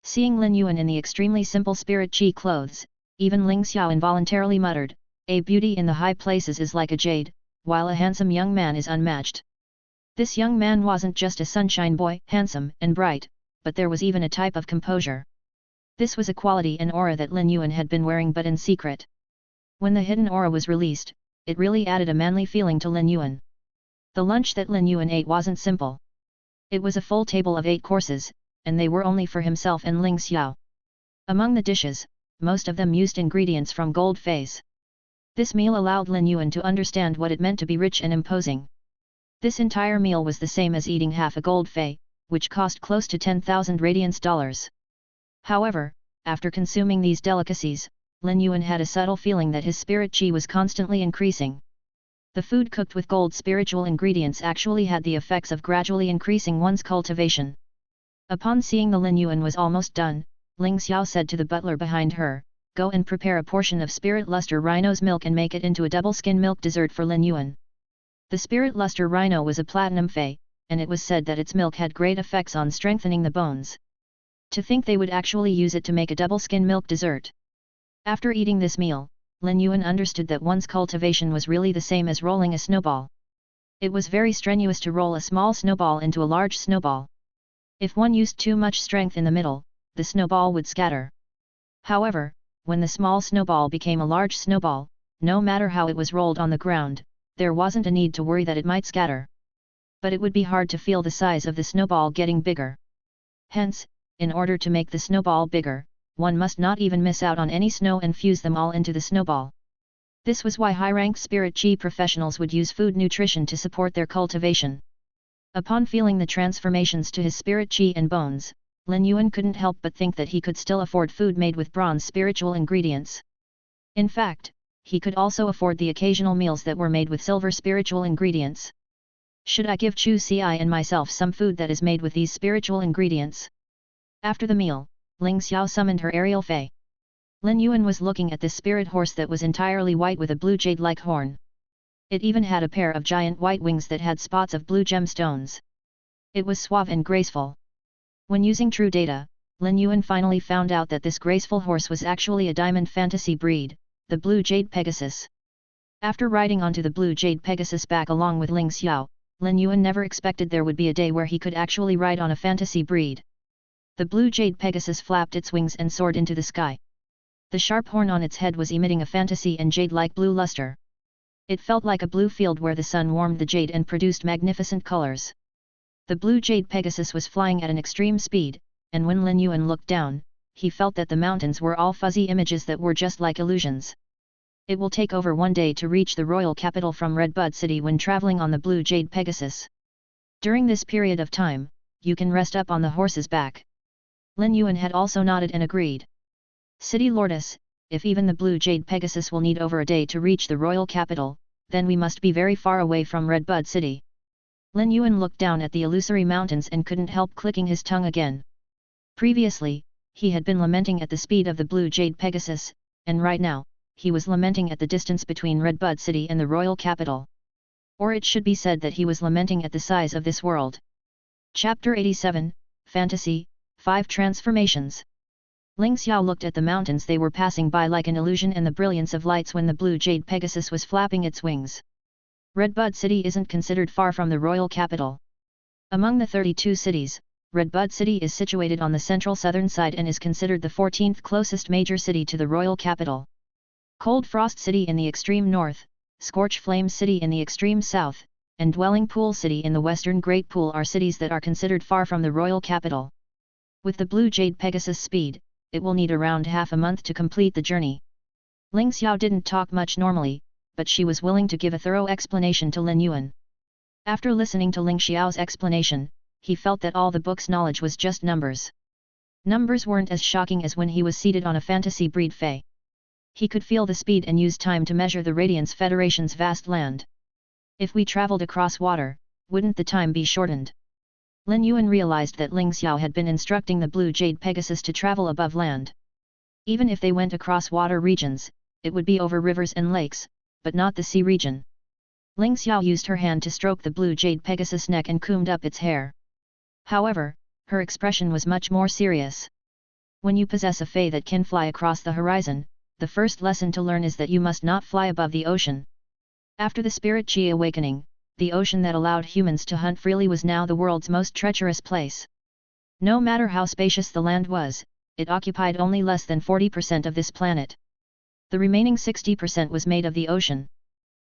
Speaker 1: Seeing Lin Yuan in the extremely simple spirit chi clothes, even Ling Xiao involuntarily muttered, a beauty in the high places is like a jade, while a handsome young man is unmatched. This young man wasn't just a sunshine boy, handsome and bright, but there was even a type of composure. This was a quality and aura that Lin Yuan had been wearing but in secret. When the hidden aura was released, it really added a manly feeling to Lin Yuan. The lunch that Lin Yuan ate wasn't simple. It was a full table of 8 courses, and they were only for himself and Ling Xiao. Among the dishes, most of them used ingredients from gold feys. This meal allowed Lin Yuan to understand what it meant to be rich and imposing. This entire meal was the same as eating half a gold fey, which cost close to 10,000 radiance dollars. However, after consuming these delicacies, Lin Yuan had a subtle feeling that his spirit chi was constantly increasing. The food cooked with gold spiritual ingredients actually had the effects of gradually increasing one's cultivation. Upon seeing the Lin Yuan was almost done, Ling Xiao said to the butler behind her, go and prepare a portion of spirit luster rhino's milk and make it into a double skin milk dessert for Lin Yuan. The spirit luster rhino was a platinum fey, and it was said that its milk had great effects on strengthening the bones. To think they would actually use it to make a double skin milk dessert. After eating this meal, Lin Yuan understood that one's cultivation was really the same as rolling a snowball. It was very strenuous to roll a small snowball into a large snowball. If one used too much strength in the middle, the snowball would scatter. However, when the small snowball became a large snowball, no matter how it was rolled on the ground, there wasn't a need to worry that it might scatter. But it would be hard to feel the size of the snowball getting bigger. Hence, in order to make the snowball bigger, one must not even miss out on any snow and fuse them all into the snowball. This was why high-ranked spirit chi professionals would use food nutrition to support their cultivation. Upon feeling the transformations to his spirit chi and bones, Lin Yuan couldn't help but think that he could still afford food made with bronze spiritual ingredients. In fact, he could also afford the occasional meals that were made with silver spiritual ingredients. Should I give Chu Si and myself some food that is made with these spiritual ingredients? After the meal, Ling Xiao summoned her aerial fey. Lin Yuan was looking at this spirit horse that was entirely white with a blue jade-like horn. It even had a pair of giant white wings that had spots of blue gemstones. It was suave and graceful. When using true data, Lin Yuan finally found out that this graceful horse was actually a diamond fantasy breed, the Blue Jade Pegasus. After riding onto the Blue Jade Pegasus back along with Ling Xiao, Lin Yuan never expected there would be a day where he could actually ride on a fantasy breed. The Blue Jade Pegasus flapped its wings and soared into the sky. The sharp horn on its head was emitting a fantasy and jade-like blue luster. It felt like a blue field where the sun warmed the jade and produced magnificent colors. The Blue Jade Pegasus was flying at an extreme speed, and when Lin Yuan looked down, he felt that the mountains were all fuzzy images that were just like illusions. It will take over 1 day to reach the royal capital from Red Bud City when traveling on the Blue Jade Pegasus. During this period of time, you can rest up on the horse's back. Lin Yuan had also nodded and agreed. City Lordess, if even the Blue Jade Pegasus will need over a day to reach the royal capital, then we must be very far away from Red Bud City. Lin Yuan looked down at the illusory mountains and couldn't help clicking his tongue again. Previously, he had been lamenting at the speed of the Blue Jade Pegasus, and right now, he was lamenting at the distance between Red Bud City and the royal capital. Or it should be said that he was lamenting at the size of this world. Chapter 87, Fantasy, 5 Transformations. Ling Xiao looked at the mountains they were passing by like an illusion and the brilliance of lights when the Blue Jade Pegasus was flapping its wings. Red Bud City isn't considered far from the royal capital. Among the 32 cities, Red Bud City is situated on the central southern side and is considered the 14th closest major city to the royal capital. Cold Frost City in the extreme north, Scorch Flame City in the extreme south, and Dwelling Pool City in the western Great Pool are cities that are considered far from the royal capital. With the Blue Jade Pegasus speed, it will need around half a month to complete the journey. Ling Xiao didn't talk much normally, but she was willing to give a thorough explanation to Lin Yuan. After listening to Ling Xiao's explanation, he felt that all the book's knowledge was just numbers. Numbers weren't as shocking as when he was seated on a fantasy breed fey. He could feel the speed and use time to measure the Radiance Federation's vast land. If we traveled across water, wouldn't the time be shortened? Lin Yuan realized that Ling Xiao had been instructing the Blue Jade Pegasus to travel above land. Even if they went across water regions, it would be over rivers and lakes, but not the sea region. Ling Xiao used her hand to stroke the Blue Jade Pegasus' neck and combed up its hair. However, her expression was much more serious. When you possess a fey that can fly across the horizon, the first lesson to learn is that you must not fly above the ocean. After the Spirit Chi awakening, the ocean that allowed humans to hunt freely was now the world's most treacherous place. No matter how spacious the land was, it occupied only less than 40% of this planet. The remaining 60% was made of the ocean.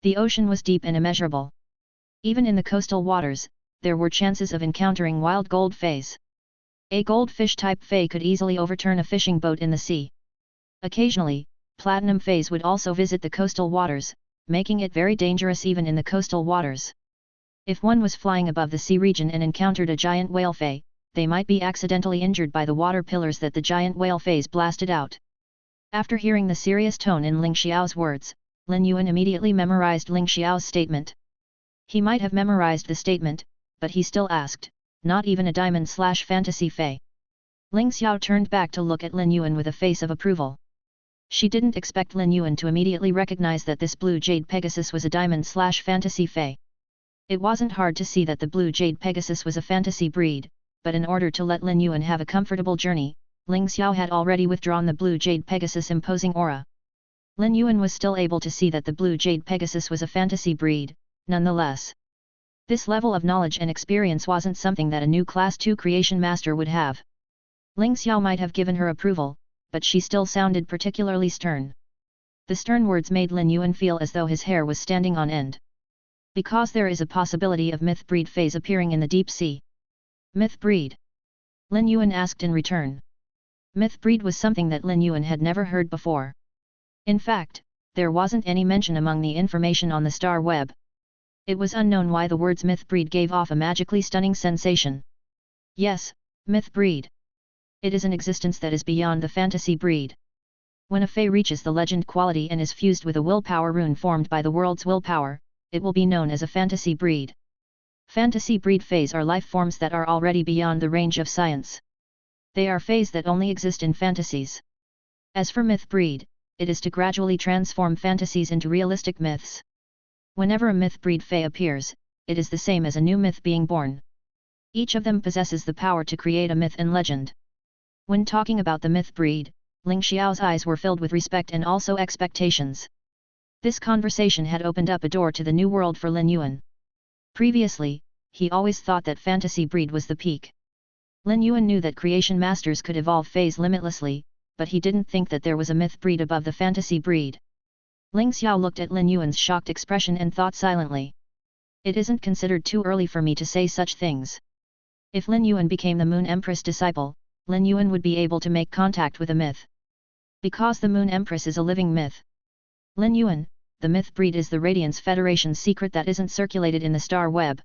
Speaker 1: The ocean was deep and immeasurable. Even in the coastal waters, there were chances of encountering wild gold feys. A goldfish-type fey could easily overturn a fishing boat in the sea. Occasionally, platinum feys would also visit the coastal waters, making it very dangerous even in the coastal waters. If one was flying above the sea region and encountered a giant whale fey, they might be accidentally injured by the water pillars that the giant whale feys blasted out. After hearing the serious tone in Ling Xiao's words, Lin Yuan immediately memorized Ling Xiao's statement. He might have memorized the statement, but he still asked, not even a diamond/fantasy fey. Ling Xiao turned back to look at Lin Yuan with a face of approval. She didn't expect Lin Yuan to immediately recognize that this Blue Jade Pegasus was a diamond/fantasy fey. It wasn't hard to see that the Blue Jade Pegasus was a fantasy breed, but in order to let Lin Yuan have a comfortable journey, Ling Xiao had already withdrawn the Blue Jade Pegasus' imposing aura. Lin Yuan was still able to see that the Blue Jade Pegasus was a fantasy breed, nonetheless. This level of knowledge and experience wasn't something that a new Class 2 creation master would have. Ling Xiao might have given her approval, but she still sounded particularly stern. The stern words made Lin Yuan feel as though his hair was standing on end. Because there is a possibility of myth breed phase appearing in the deep sea. Myth breed? Lin Yuan asked in return. Myth breed was something that Lin Yuan had never heard before. In fact, there wasn't any mention among the information on the star web. It was unknown why the words myth breed gave off a magically stunning sensation. Yes, myth breed. It is an existence that is beyond the fantasy breed. When a fey reaches the legend quality and is fused with a willpower rune formed by the world's willpower, it will be known as a fantasy breed. Fantasy breed feys are life forms that are already beyond the range of science. They are feys that only exist in fantasies. As for myth breed, it is to gradually transform fantasies into realistic myths. Whenever a myth breed fey appears, it is the same as a new myth being born. Each of them possesses the power to create a myth and legend. When talking about the myth breed, Ling Xiao's eyes were filled with respect and also expectations. This conversation had opened up a door to the new world for Lin Yuan. Previously, he always thought that fantasy breed was the peak. Lin Yuan knew that creation masters could evolve feys limitlessly, but he didn't think that there was a myth breed above the fantasy breed. Ling Xiao looked at Lin Yuan's shocked expression and thought silently. It isn't considered too early for me to say such things. If Lin Yuan became the Moon Empress disciple, Lin Yuan would be able to make contact with a myth. Because the Moon Empress is a living myth. Lin Yuan, the myth breed is the Radiance Federation's secret that isn't circulated in the star web.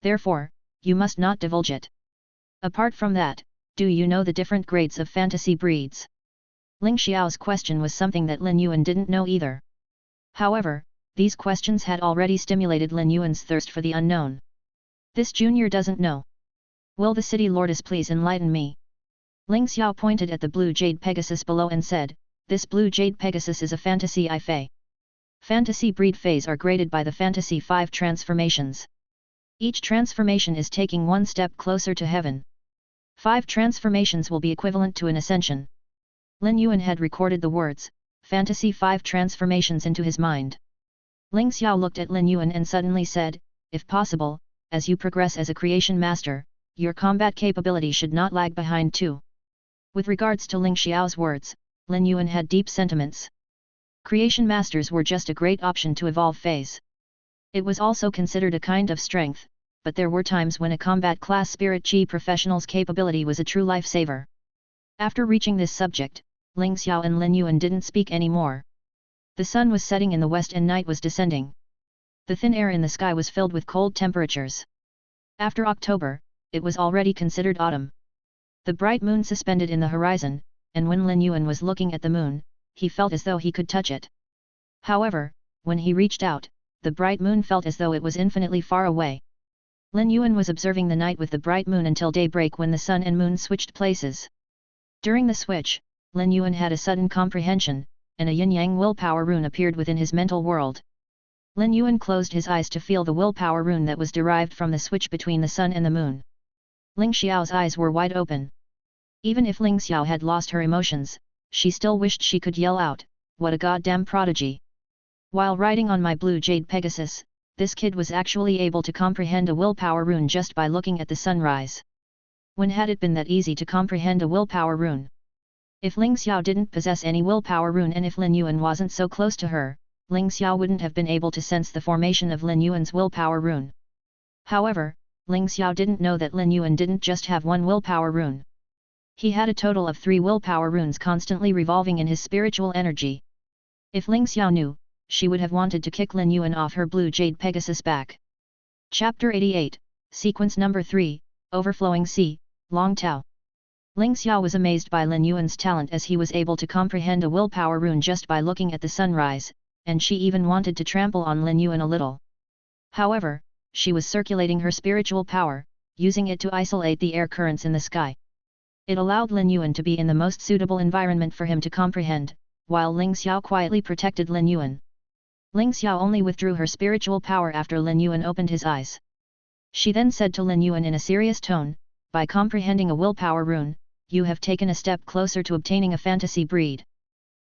Speaker 1: Therefore, you must not divulge it. Apart from that, do you know the different grades of fantasy breeds? Ling Xiao's question was something that Lin Yuan didn't know either. However, these questions had already stimulated Lin Yuan's thirst for the unknown. This junior doesn't know. Will the city lordess please enlighten me? Ling Xiao pointed at the blue jade Pegasus below and said, this blue jade Pegasus is a fantasy fey. Fantasy breed feys are graded by the fantasy 5 transformations. Each transformation is taking one step closer to heaven. 5 transformations will be equivalent to an ascension. Lin Yuan had recorded the words, fantasy 5 transformations into his mind. Ling Xiao looked at Lin Yuan and suddenly said, if possible, as you progress as a creation master, your combat capability should not lag behind too. With regards to Ling Xiao's words, Lin Yuan had deep sentiments. Creation masters were just a great option to evolve feys. It was also considered a kind of strength, but there were times when a combat class spirit chi professional's capability was a true lifesaver. After reaching this subject, Ling Xiao and Lin Yuan didn't speak anymore. The sun was setting in the west and night was descending. The thin air in the sky was filled with cold temperatures. After October, it was already considered autumn. The bright moon suspended in the horizon, and when Lin Yuan was looking at the moon, he felt as though he could touch it. However, when he reached out, the bright moon felt as though it was infinitely far away. Lin Yuan was observing the night with the bright moon until daybreak when the sun and moon switched places. During the switch, Lin Yuan had a sudden comprehension, and a yin-yang willpower rune appeared within his mental world. Lin Yuan closed his eyes to feel the willpower rune that was derived from the switch between the sun and the moon. Ling Xiao's eyes were wide open. Even if Ling Xiao had lost her emotions, she still wished she could yell out, what a goddamn prodigy! While riding on my blue jade Pegasus, this kid was actually able to comprehend a willpower rune just by looking at the sunrise. When had it been that easy to comprehend a willpower rune? If Ling Xiao didn't possess any willpower rune and if Lin Yuan wasn't so close to her, Ling Xiao wouldn't have been able to sense the formation of Lin Yuan's willpower rune. However, Ling Xiao didn't know that Lin Yuan didn't just have one willpower rune. He had a total of 3 willpower runes constantly revolving in his spiritual energy. If Ling Xiao knew, she would have wanted to kick Lin Yuan off her blue jade Pegasus back. Chapter 88, Sequence Number 3, Overflowing Sea, Long Tao. Ling Xiao was amazed by Lin Yuan's talent as he was able to comprehend a willpower rune just by looking at the sunrise, and she even wanted to trample on Lin Yuan a little. However, she was circulating her spiritual power, using it to isolate the air currents in the sky. It allowed Lin Yuan to be in the most suitable environment for him to comprehend, while Ling Xiao quietly protected Lin Yuan. Ling Xiao only withdrew her spiritual power after Lin Yuan opened his eyes. She then said to Lin Yuan in a serious tone, by comprehending a willpower rune, you have taken a step closer to obtaining a fantasy breed.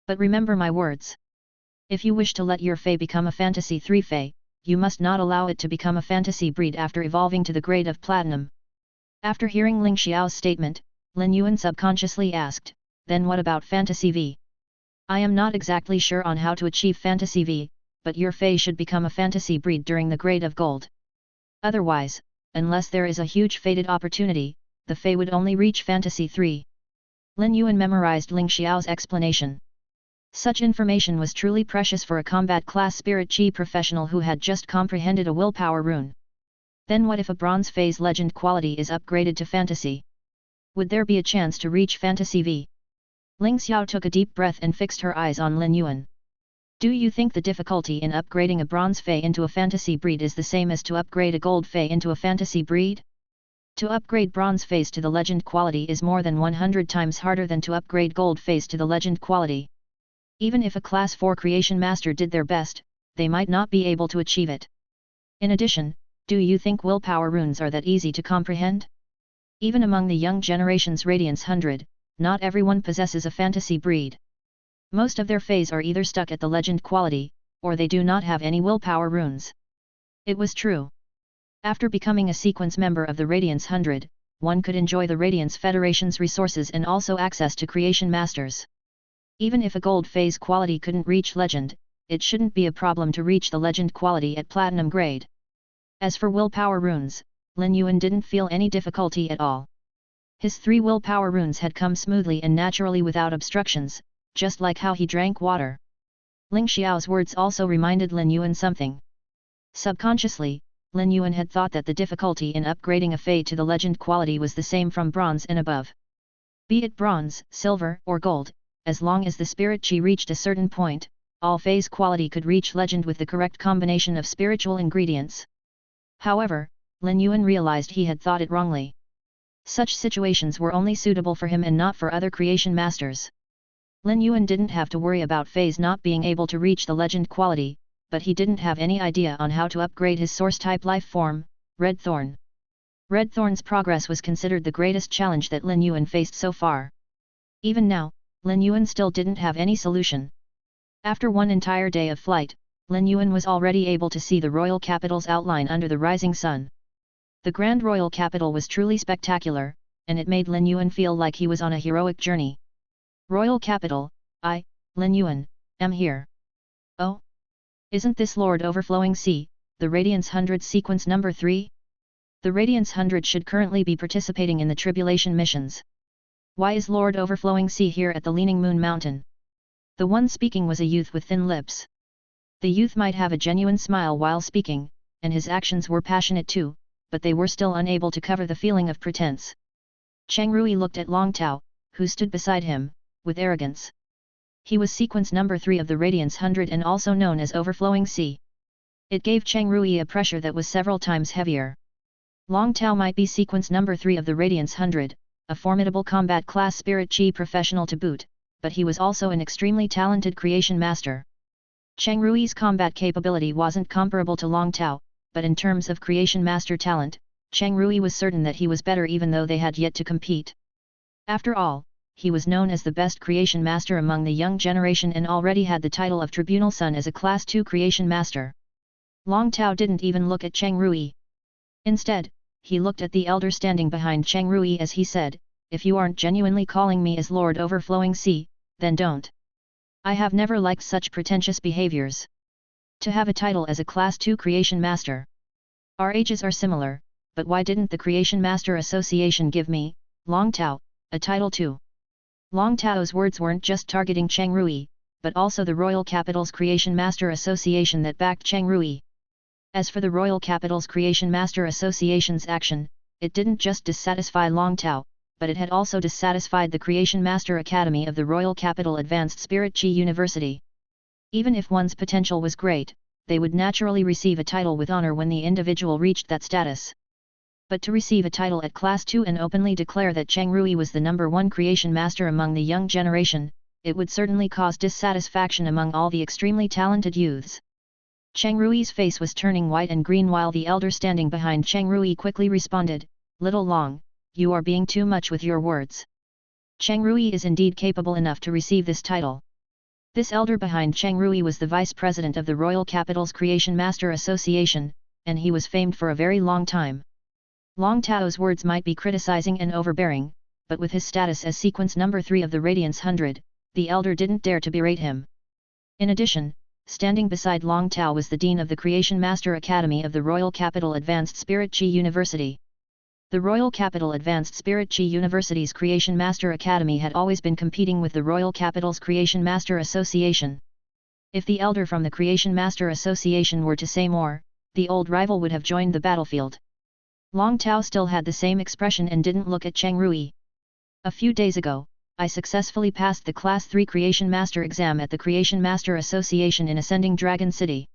Speaker 1: But remember my words. If you wish to let your fey become a fantasy 3 fey, you must not allow it to become a fantasy breed after evolving to the grade of platinum. After hearing Ling Xiao's statement, Lin Yuan subconsciously asked, then what about fantasy V? I am not exactly sure on how to achieve fantasy V, but your fey should become a fantasy breed during the grade of gold. Otherwise, unless there is a huge fated opportunity, the fey would only reach fantasy 3. Lin Yuan memorized Ling Xiao's explanation. Such information was truly precious for a combat class spirit chi professional who had just comprehended a willpower rune. Then what if a bronze phase legend quality is upgraded to fantasy? Would there be a chance to reach fantasy V? Ling Xiao took a deep breath and fixed her eyes on Lin Yuan. Do you think the difficulty in upgrading a bronze fey into a fantasy breed is the same as to upgrade a gold fey into a fantasy breed? To upgrade bronze phase to the legend quality is more than 100 times harder than to upgrade gold phase to the legend quality. Even if a class 4 creation master did their best, they might not be able to achieve it. In addition, do you think willpower runes are that easy to comprehend? Even among the young generation's Radiance 100, not everyone possesses a fantasy breed. Most of their phase are either stuck at the legend quality, or they do not have any willpower runes. It was true. After becoming a sequence member of the Radiance 100, one could enjoy the Radiance Federation's resources and also access to creation masters. Even if a gold phase quality couldn't reach legend, it shouldn't be a problem to reach the legend quality at platinum grade. As for willpower runes, Lin Yuan didn't feel any difficulty at all. His 3 willpower runes had come smoothly and naturally without obstructions, just like how he drank water. Ling Xiao's words also reminded Lin Yuan something. Subconsciously, Lin Yuan had thought that the difficulty in upgrading a fey to the legend quality was the same from bronze and above. Be it bronze, silver, or gold, as long as the spirit chi reached a certain point, all phase quality could reach legend with the correct combination of spiritual ingredients. However, Lin Yuan realized he had thought it wrongly. Such situations were only suitable for him and not for other creation masters. Lin Yuan didn't have to worry about phase not being able to reach the legend quality, but he didn't have any idea on how to upgrade his source-type life form, Red Thorn. Red Thorn's progress was considered the greatest challenge that Lin Yuan faced so far. Even now, Lin Yuan still didn't have any solution. After one entire day of flight, Lin Yuan was already able to see the royal capital's outline under the rising sun. The grand royal capital was truly spectacular, and it made Lin Yuan feel like he was on a heroic journey. Royal capital, I, Lin Yuan, am here. Oh? Isn't this Lord Overflowing Sea, the Radiance 100 sequence number 3? The Radiance 100 should currently be participating in the tribulation missions. Why is Lord Overflowing Sea here at the Leaning Moon Mountain? The one speaking was a youth with thin lips. The youth might have a genuine smile while speaking, and his actions were passionate too, but they were still unable to cover the feeling of pretense. Cheng Rui looked at Long Tao, who stood beside him, with arrogance. He was sequence number 3 of the Radiance 100 and also known as Overflowing Sea. It gave Cheng Rui a pressure that was several times heavier. Long Tao might be sequence number 3 of the Radiance 100, a formidable combat class spirit chi professional to boot, but he was also an extremely talented creation master. Cheng Rui's combat capability wasn't comparable to Long Tao, but in terms of creation master talent, Cheng Rui was certain that he was better even though they had yet to compete. After all, he was known as the best creation master among the young generation and already had the title of Tribunal Son as a Class 2 creation master. Long Tao didn't even look at Cheng Rui. Instead, he looked at the elder standing behind Cheng Rui as he said, "If you aren't genuinely calling me as Lord Overflowing Sea, then don't. I have never liked such pretentious behaviors. To have a title as a Class 2 creation master. Our ages are similar, but why didn't the Creation Master Association give me, Long Tao, a title too?" Long Tao's words weren't just targeting Cheng Rui, but also the Royal Capital's Creation Master Association that backed Cheng Rui. As for the Royal Capital's Creation Master Association's action, it didn't just dissatisfy Long Tao, but it had also dissatisfied the Creation Master Academy of the Royal Capital Advanced Spirit Chi University. Even if one's potential was great, they would naturally receive a title with honor when the individual reached that status. But to receive a title at Class 2 and openly declare that Cheng Rui was the number 1 creation master among the young generation, it would certainly cause dissatisfaction among all the extremely talented youths. Cheng Rui's face was turning white and green while the elder standing behind Cheng Rui quickly responded, "Little Long, you are being too much with your words. Cheng Rui is indeed capable enough to receive this title." This elder behind Cheng Rui was the vice president of the Royal Capital's Creation Master Association, and he was famed for a very long time. Long Tao's words might be criticizing and overbearing, but with his status as sequence number 3 of the Radiance 100, the elder didn't dare to berate him. In addition, standing beside Long Tao was the Dean of the Creation Master Academy of the Royal Capital Advanced Spirit Chi University. The Royal Capital Advanced Spirit Chi University's Creation Master Academy had always been competing with the Royal Capital's Creation Master Association. If the elder from the Creation Master Association were to say more, the old rival would have joined the battlefield. Long Tao still had the same expression and didn't look at Cheng Rui. "A few days ago, I successfully passed the Class 3 Creation Master exam at the Creation Master Association in Ascending Dragon City.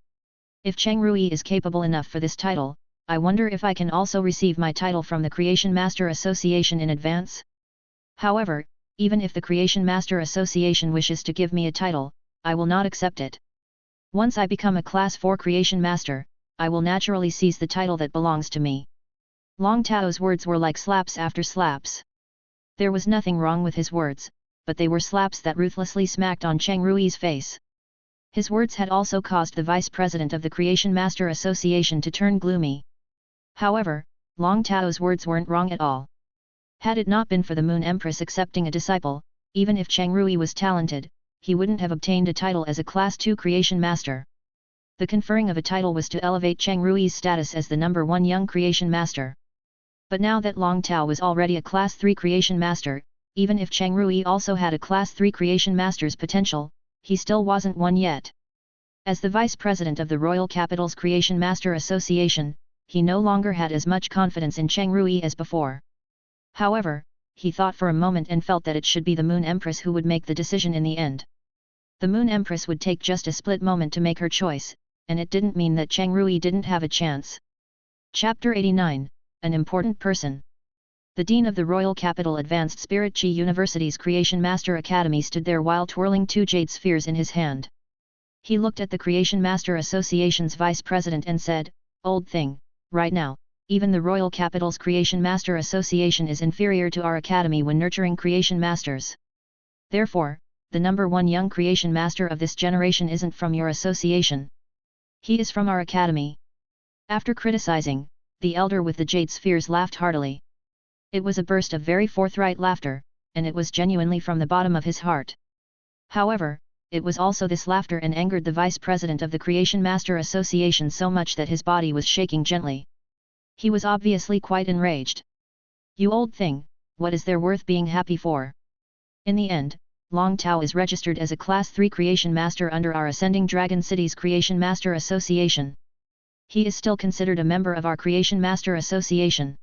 Speaker 1: If Cheng Rui is capable enough for this title, I wonder if I can also receive my title from the Creation Master Association in advance? However, even if the Creation Master Association wishes to give me a title, I will not accept it. Once I become a Class 4 Creation Master, I will naturally seize the title that belongs to me. Long Tao's words were like slaps after slaps. There was nothing wrong with his words, but they were slaps that ruthlessly smacked on Cheng Rui's face. His words had also caused the Vice President of the Creation Master Association to turn gloomy. However, Long Tao's words weren't wrong at all. Had it not been for the Moon Empress accepting a disciple, even if Cheng Rui was talented, he wouldn't have obtained a title as a Class 2 Creation Master. The conferring of a title was to elevate Cheng Rui's status as the number 1 young Creation Master. But now that Long Tao was already a Class 3 Creation Master, even if Cheng Rui also had a Class 3 Creation Master's potential, he still wasn't one yet. As the Vice President of the Royal Capital's Creation Master Association, he no longer had as much confidence in Cheng Rui as before. However, he thought for a moment and felt that it should be the Moon Empress who would make the decision in the end. The Moon Empress would take just a split moment to make her choice, and it didn't mean that Cheng Rui didn't have a chance. Chapter 89, An Important Person. The Dean of the Royal Capital Advanced Spirit Chi University's Creation Master Academy stood there while twirling 2 jade spheres in his hand. He looked at the Creation Master Association's Vice President and said, "Old thing, right now, even the Royal Capital's Creation Master Association is inferior to our academy when nurturing Creation Masters. Therefore, the number 1 young Creation Master of this generation isn't from your association. He is from our academy." After criticizing, the elder with the jade spheres laughed heartily. It was a burst of very forthright laughter, and it was genuinely from the bottom of his heart. However, it was also this laughter and angered the Vice President of the Creation Master Association so much that his body was shaking gently. He was obviously quite enraged. "You old thing, what is there worth being happy for? In the end, Long Tao is registered as a Class 3 Creation Master under our Ascending Dragon City's Creation Master Association. He is still considered a member of our Creation Master Association."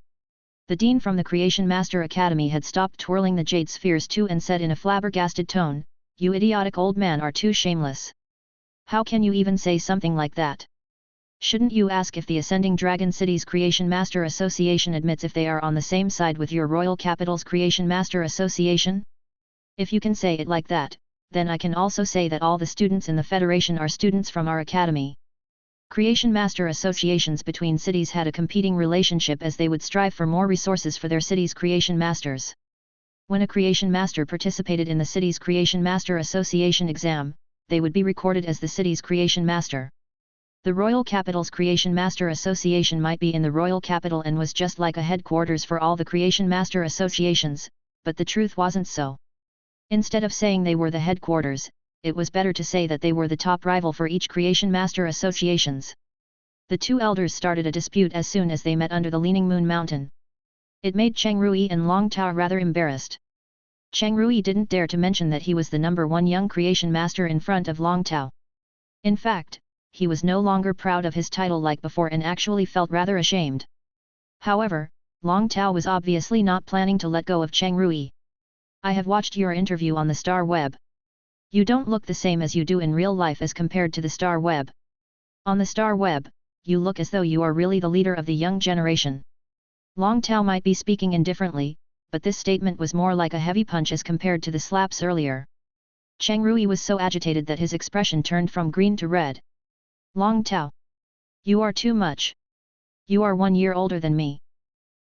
Speaker 1: The Dean from the Creation Master Academy had stopped twirling the jade spheres too and said in a flabbergasted tone, "You idiotic old man are too shameless. How can you even say something like that? Shouldn't you ask if the Ascending Dragon City's Creation Master Association admits if they are on the same side with your Royal Capital's Creation Master Association? If you can say it like that, then I can also say that all the students in the Federation are students from our academy." Creation Master Associations between cities had a competing relationship as they would strive for more resources for their city's Creation Masters. When a Creation Master participated in the city's Creation Master Association exam, they would be recorded as the city's Creation Master. The Royal Capital's Creation Master Association might be in the Royal Capital and was just like a headquarters for all the Creation Master Associations, but the truth wasn't so. Instead of saying they were the headquarters, it was better to say that they were the top rival for each Creation Master Associations. The 2 elders started a dispute as soon as they met under the Leaning Moon Mountain. It made Cheng Rui and Long Tao rather embarrassed. Cheng Rui didn't dare to mention that he was the number 1 young Creation Master in front of Long Tao. In fact, he was no longer proud of his title like before and actually felt rather ashamed. However, Long Tao was obviously not planning to let go of Cheng Rui. "I have watched your interview on the Star Web. You don't look the same as you do in real life as compared to the Star Web. On the Star Web, you look as though you are really the leader of the young generation." Long Tao might be speaking indifferently, but this statement was more like a heavy punch as compared to the slaps earlier. Cheng Rui was so agitated that his expression turned from green to red. "Long Tao, you are too much. You are 1 year older than me.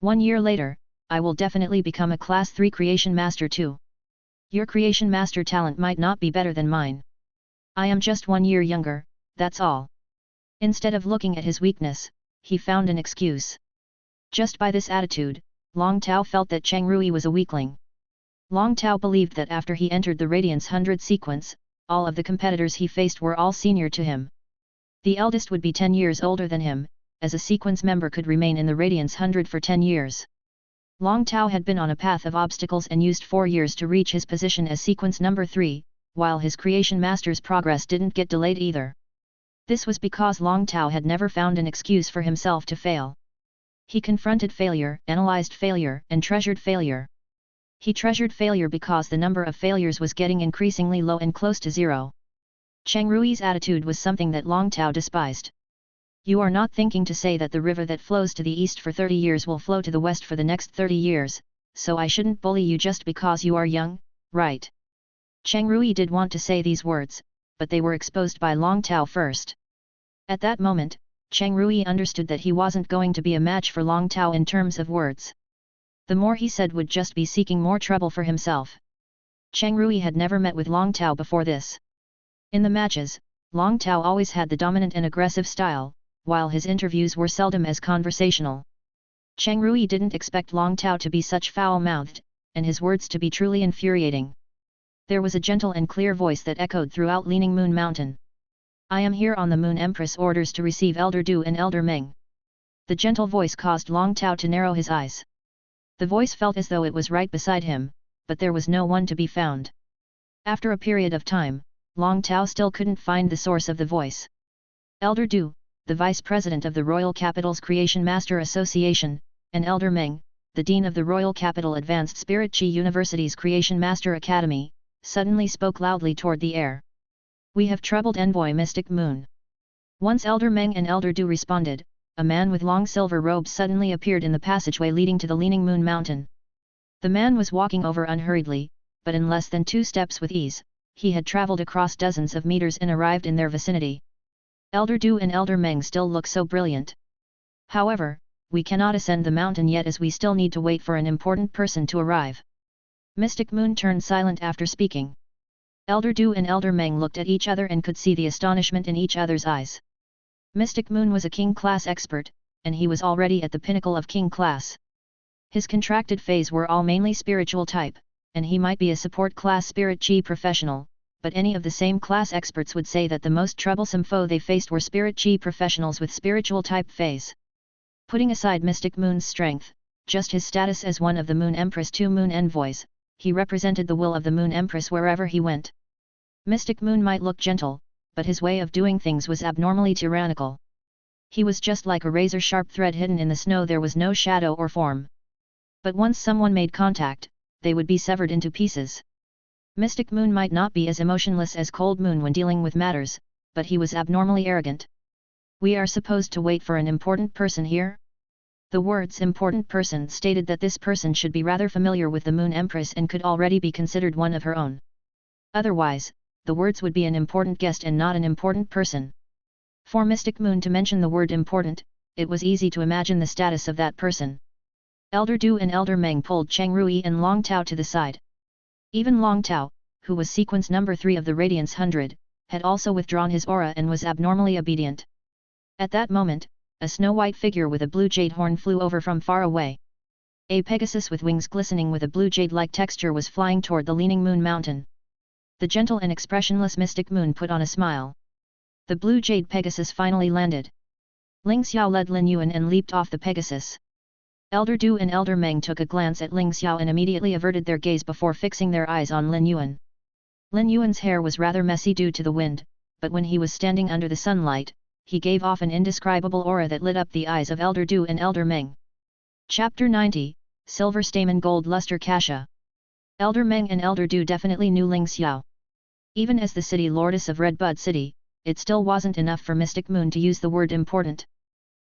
Speaker 1: 1 year later, I will definitely become a Class 3 Creation Master too. Your Creation Master talent might not be better than mine. I am just 1 year younger, that's all." Instead of looking at his weakness, he found an excuse. Just by this attitude, Long Tao felt that Cheng Rui was a weakling. Long Tao believed that after he entered the Radiance 100 sequence, all of the competitors he faced were all senior to him. The eldest would be 10 years older than him, as a sequence member could remain in the Radiance 100 for 10 years. Long Tao had been on a path of obstacles and used 4 years to reach his position as sequence number 3, while his Creation Master's progress didn't get delayed either. This was because Long Tao had never found an excuse for himself to fail. He confronted failure, analyzed failure, and treasured failure. He treasured failure because the number of failures was getting increasingly low and close to 0. Cheng Rui's attitude was something that Long Tao despised. You are not thinking to say that the river that flows to the east for 30 years will flow to the west for the next 30 years, so I shouldn't bully you just because you are young, right? Cheng Rui did want to say these words, but they were exposed by Long Tao first. At that moment, Cheng Rui understood that he wasn't going to be a match for Long Tao in terms of words. The more he said would just be seeking more trouble for himself. Cheng Rui had never met with Long Tao before this. In the matches, Long Tao always had the dominant and aggressive style, while his interviews were seldom as conversational. Cheng Rui didn't expect Long Tao to be such foul-mouthed, and his words to be truly infuriating. There was a gentle and clear voice that echoed throughout Leaning Moon Mountain. I am here on the Moon Empress orders to receive Elder Du and Elder Meng. The gentle voice caused Long Tao to narrow his eyes. The voice felt as though it was right beside him, but there was no one to be found. After a period of time, Long Tao still couldn't find the source of the voice. Elder Du, the Vice President of the Royal Capital's Creation Master Association, and Elder Meng, the Dean of the Royal Capital Advanced Spirit Chi University's Creation Master Academy, suddenly spoke loudly toward the air. We have troubled Envoy Mystic Moon. Once Elder Meng and Elder Du responded, a man with long silver robes suddenly appeared in the passageway leading to the Leaning Moon Mountain. The man was walking over unhurriedly, but in less than 2 steps with ease, he had traveled across dozens of meters and arrived in their vicinity. Elder Du and Elder Meng still look so brilliant. However, we cannot ascend the mountain yet as we still need to wait for an important person to arrive. Mystic Moon turned silent after speaking. Elder Du and Elder Meng looked at each other and could see the astonishment in each other's eyes. Mystic Moon was a King class expert, and he was already at the pinnacle of King class. His contracted phase were all mainly spiritual type, and he might be a support class spirit chi professional, but any of the same class experts would say that the most troublesome foe they faced were spirit chi professionals with spiritual type phase. Putting aside Mystic Moon's strength, just his status as one of the Moon Empress 2 Moon Envoys, he represented the will of the Moon Empress wherever he went. Mystic Moon might look gentle, but his way of doing things was abnormally tyrannical. He was just like a razor-sharp thread hidden in the snow. There was no shadow or form. But once someone made contact, they would be severed into pieces. Mystic Moon might not be as emotionless as Cold Moon when dealing with matters, but he was abnormally arrogant. We are supposed to wait for an important person here? The words important person stated that this person should be rather familiar with the Moon Empress and could already be considered one of her own. Otherwise, the words would be an important guest and not an important person. For Mystic Moon to mention the word important, it was easy to imagine the status of that person. Elder Du and Elder Meng pulled Cheng Rui and Long Tao to the side. Even Long Tao, who was sequence number 3 of the Radiance 100, had also withdrawn his aura and was abnormally obedient. At that moment, a snow-white figure with a blue jade horn flew over from far away. A Pegasus with wings glistening with a blue jade-like texture was flying toward the Leaning Moon Mountain. The gentle and expressionless Mystic Moon put on a smile. The blue jade Pegasus finally landed. Ling Xiao led Lin Yuan and leaped off the Pegasus. Elder Du and Elder Meng took a glance at Ling Xiao and immediately averted their gaze before fixing their eyes on Lin Yuan. Lin Yuan's hair was rather messy due to the wind, but when he was standing under the sunlight, he gave off an indescribable aura that lit up the eyes of Elder Du and Elder Meng. Chapter 90, Silver Stamen Gold Luster Kasha. Elder Meng and Elder Du definitely knew Ling Xiao. Even as the city lordess of Red Bud City, it still wasn't enough for Mystic Moon to use the word important.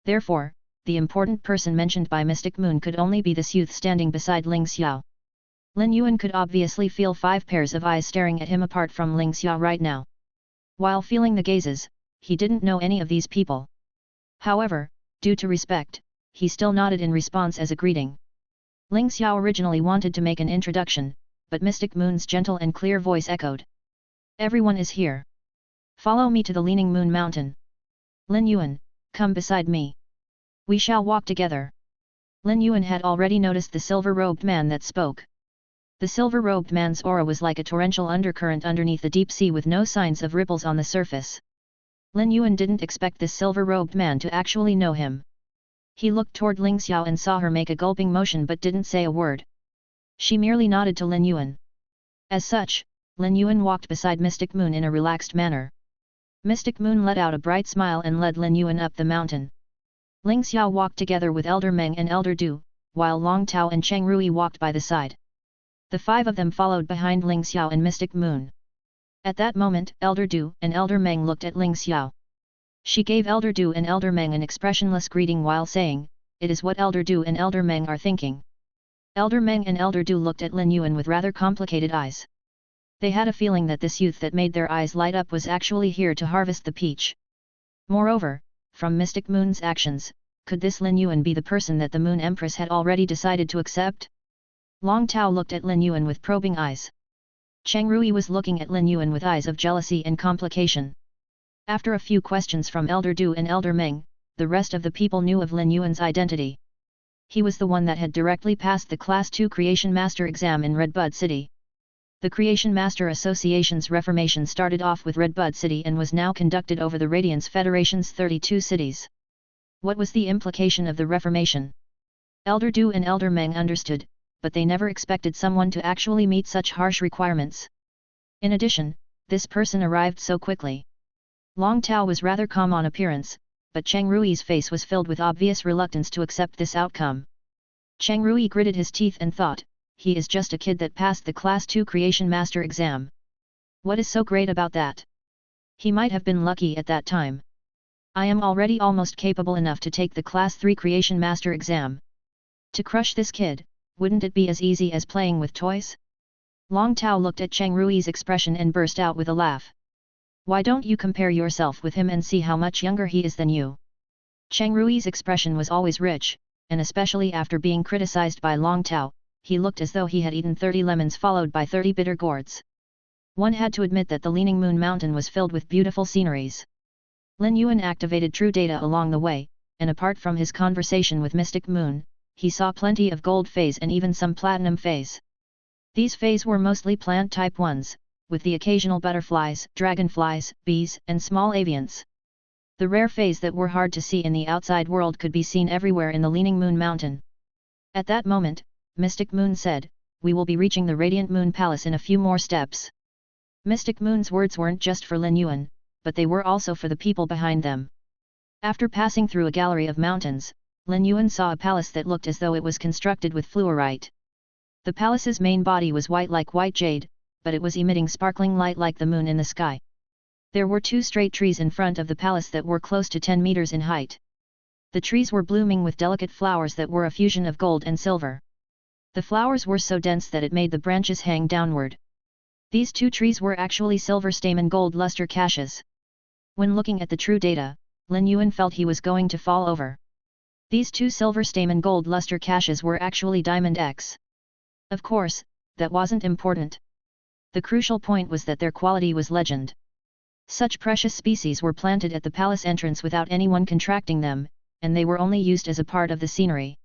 Speaker 1: Therefore, the important person mentioned by Mystic Moon could only be this youth standing beside Ling Xiao. Lin Yuan could obviously feel 5 pairs of eyes staring at him apart from Ling Xiao right now. While feeling the gazes, he didn't know any of these people. However, due to respect, he still nodded in response as a greeting. Ling Xiao originally wanted to make an introduction, but Mystic Moon's gentle and clear voice echoed. Everyone is here. Follow me to the Leaning Moon Mountain. Lin Yuan, come beside me. We shall walk together. Lin Yuan had already noticed the silver-robed man that spoke. The silver-robed man's aura was like a torrential undercurrent underneath the deep sea with no signs of ripples on the surface. Lin Yuan didn't expect this silver-robed man to actually know him. He looked toward Ling Xiao and saw her make a gulping motion but didn't say a word. She merely nodded to Lin Yuan. As such, Lin Yuan walked beside Mystic Moon in a relaxed manner. Mystic Moon let out a bright smile and led Lin Yuan up the mountain. Ling Xiao walked together with Elder Meng and Elder Du, while Long Tao and Cheng Rui walked by the side. The 5 of them followed behind Ling Xiao and Mystic Moon. At that moment, Elder Du and Elder Meng looked at Ling Xiao. She gave Elder Du and Elder Meng an expressionless greeting while saying, "It is what Elder Du and Elder Meng are thinking." Elder Meng and Elder Du looked at Lin Yuan with rather complicated eyes. They had a feeling that this youth that made their eyes light up was actually here to harvest the peach. Moreover, from Mystic Moon's actions, could this Lin Yuan be the person that the Moon Empress had already decided to accept? Long Tao looked at Lin Yuan with probing eyes. Cheng Rui was looking at Lin Yuan with eyes of jealousy and complication. After a few questions from Elder Du and Elder Meng, the rest of the people knew of Lin Yuan's identity. He was the one that had directly passed the Class 2 Creation Master exam in Redbud City. The Creation Master Association's reformation started off with Redbud City and was now conducted over the Radiance Federation's 32 cities. What was the implication of the reformation? Elder Du and Elder Meng understood, but they never expected someone to actually meet such harsh requirements. In addition, this person arrived so quickly. Long Tao was rather calm on appearance, but Cheng Rui's face was filled with obvious reluctance to accept this outcome. Cheng Rui gritted his teeth and thought, he is just a kid that passed the Class 2 Creation Master exam. What is so great about that? He might have been lucky at that time. I am already almost capable enough to take the Class 3 Creation Master exam. To crush this kid, wouldn't it be as easy as playing with toys? Long Tao looked at Cheng Rui's expression and burst out with a laugh. Why don't you compare yourself with him and see how much younger he is than you? Cheng Rui's expression was always rich, and especially after being criticized by Long Tao, he looked as though he had eaten 30 lemons followed by 30 bitter gourds. One had to admit that the Leaning Moon Mountain was filled with beautiful sceneries. Lin Yuan activated true data along the way, and apart from his conversation with Mystic Moon, he saw plenty of gold feys and even some platinum feys. These feys were mostly plant-type ones, with the occasional butterflies, dragonflies, bees, and small avians. The rare feys that were hard to see in the outside world could be seen everywhere in the Leaning Moon Mountain. At that moment, Mystic Moon said, "We will be reaching the Radiant Moon Palace in a few more steps." Mystic Moon's words weren't just for Lin Yuan, but they were also for the people behind them. After passing through a gallery of mountains, Lin Yuan saw a palace that looked as though it was constructed with fluorite. The palace's main body was white like white jade, but it was emitting sparkling light like the moon in the sky. There were 2 straight trees in front of the palace that were close to 10 meters in height. The trees were blooming with delicate flowers that were a fusion of gold and silver. The flowers were so dense that it made the branches hang downward. These 2 trees were actually silver stamen gold luster caches. When looking at the true data, Lin Yuan felt he was going to fall over. These 2 silver stamen gold luster caches were actually Diamond X. Of course, that wasn't important. The crucial point was that their quality was legend. Such precious species were planted at the palace entrance without anyone contracting them, and they were only used as a part of the scenery.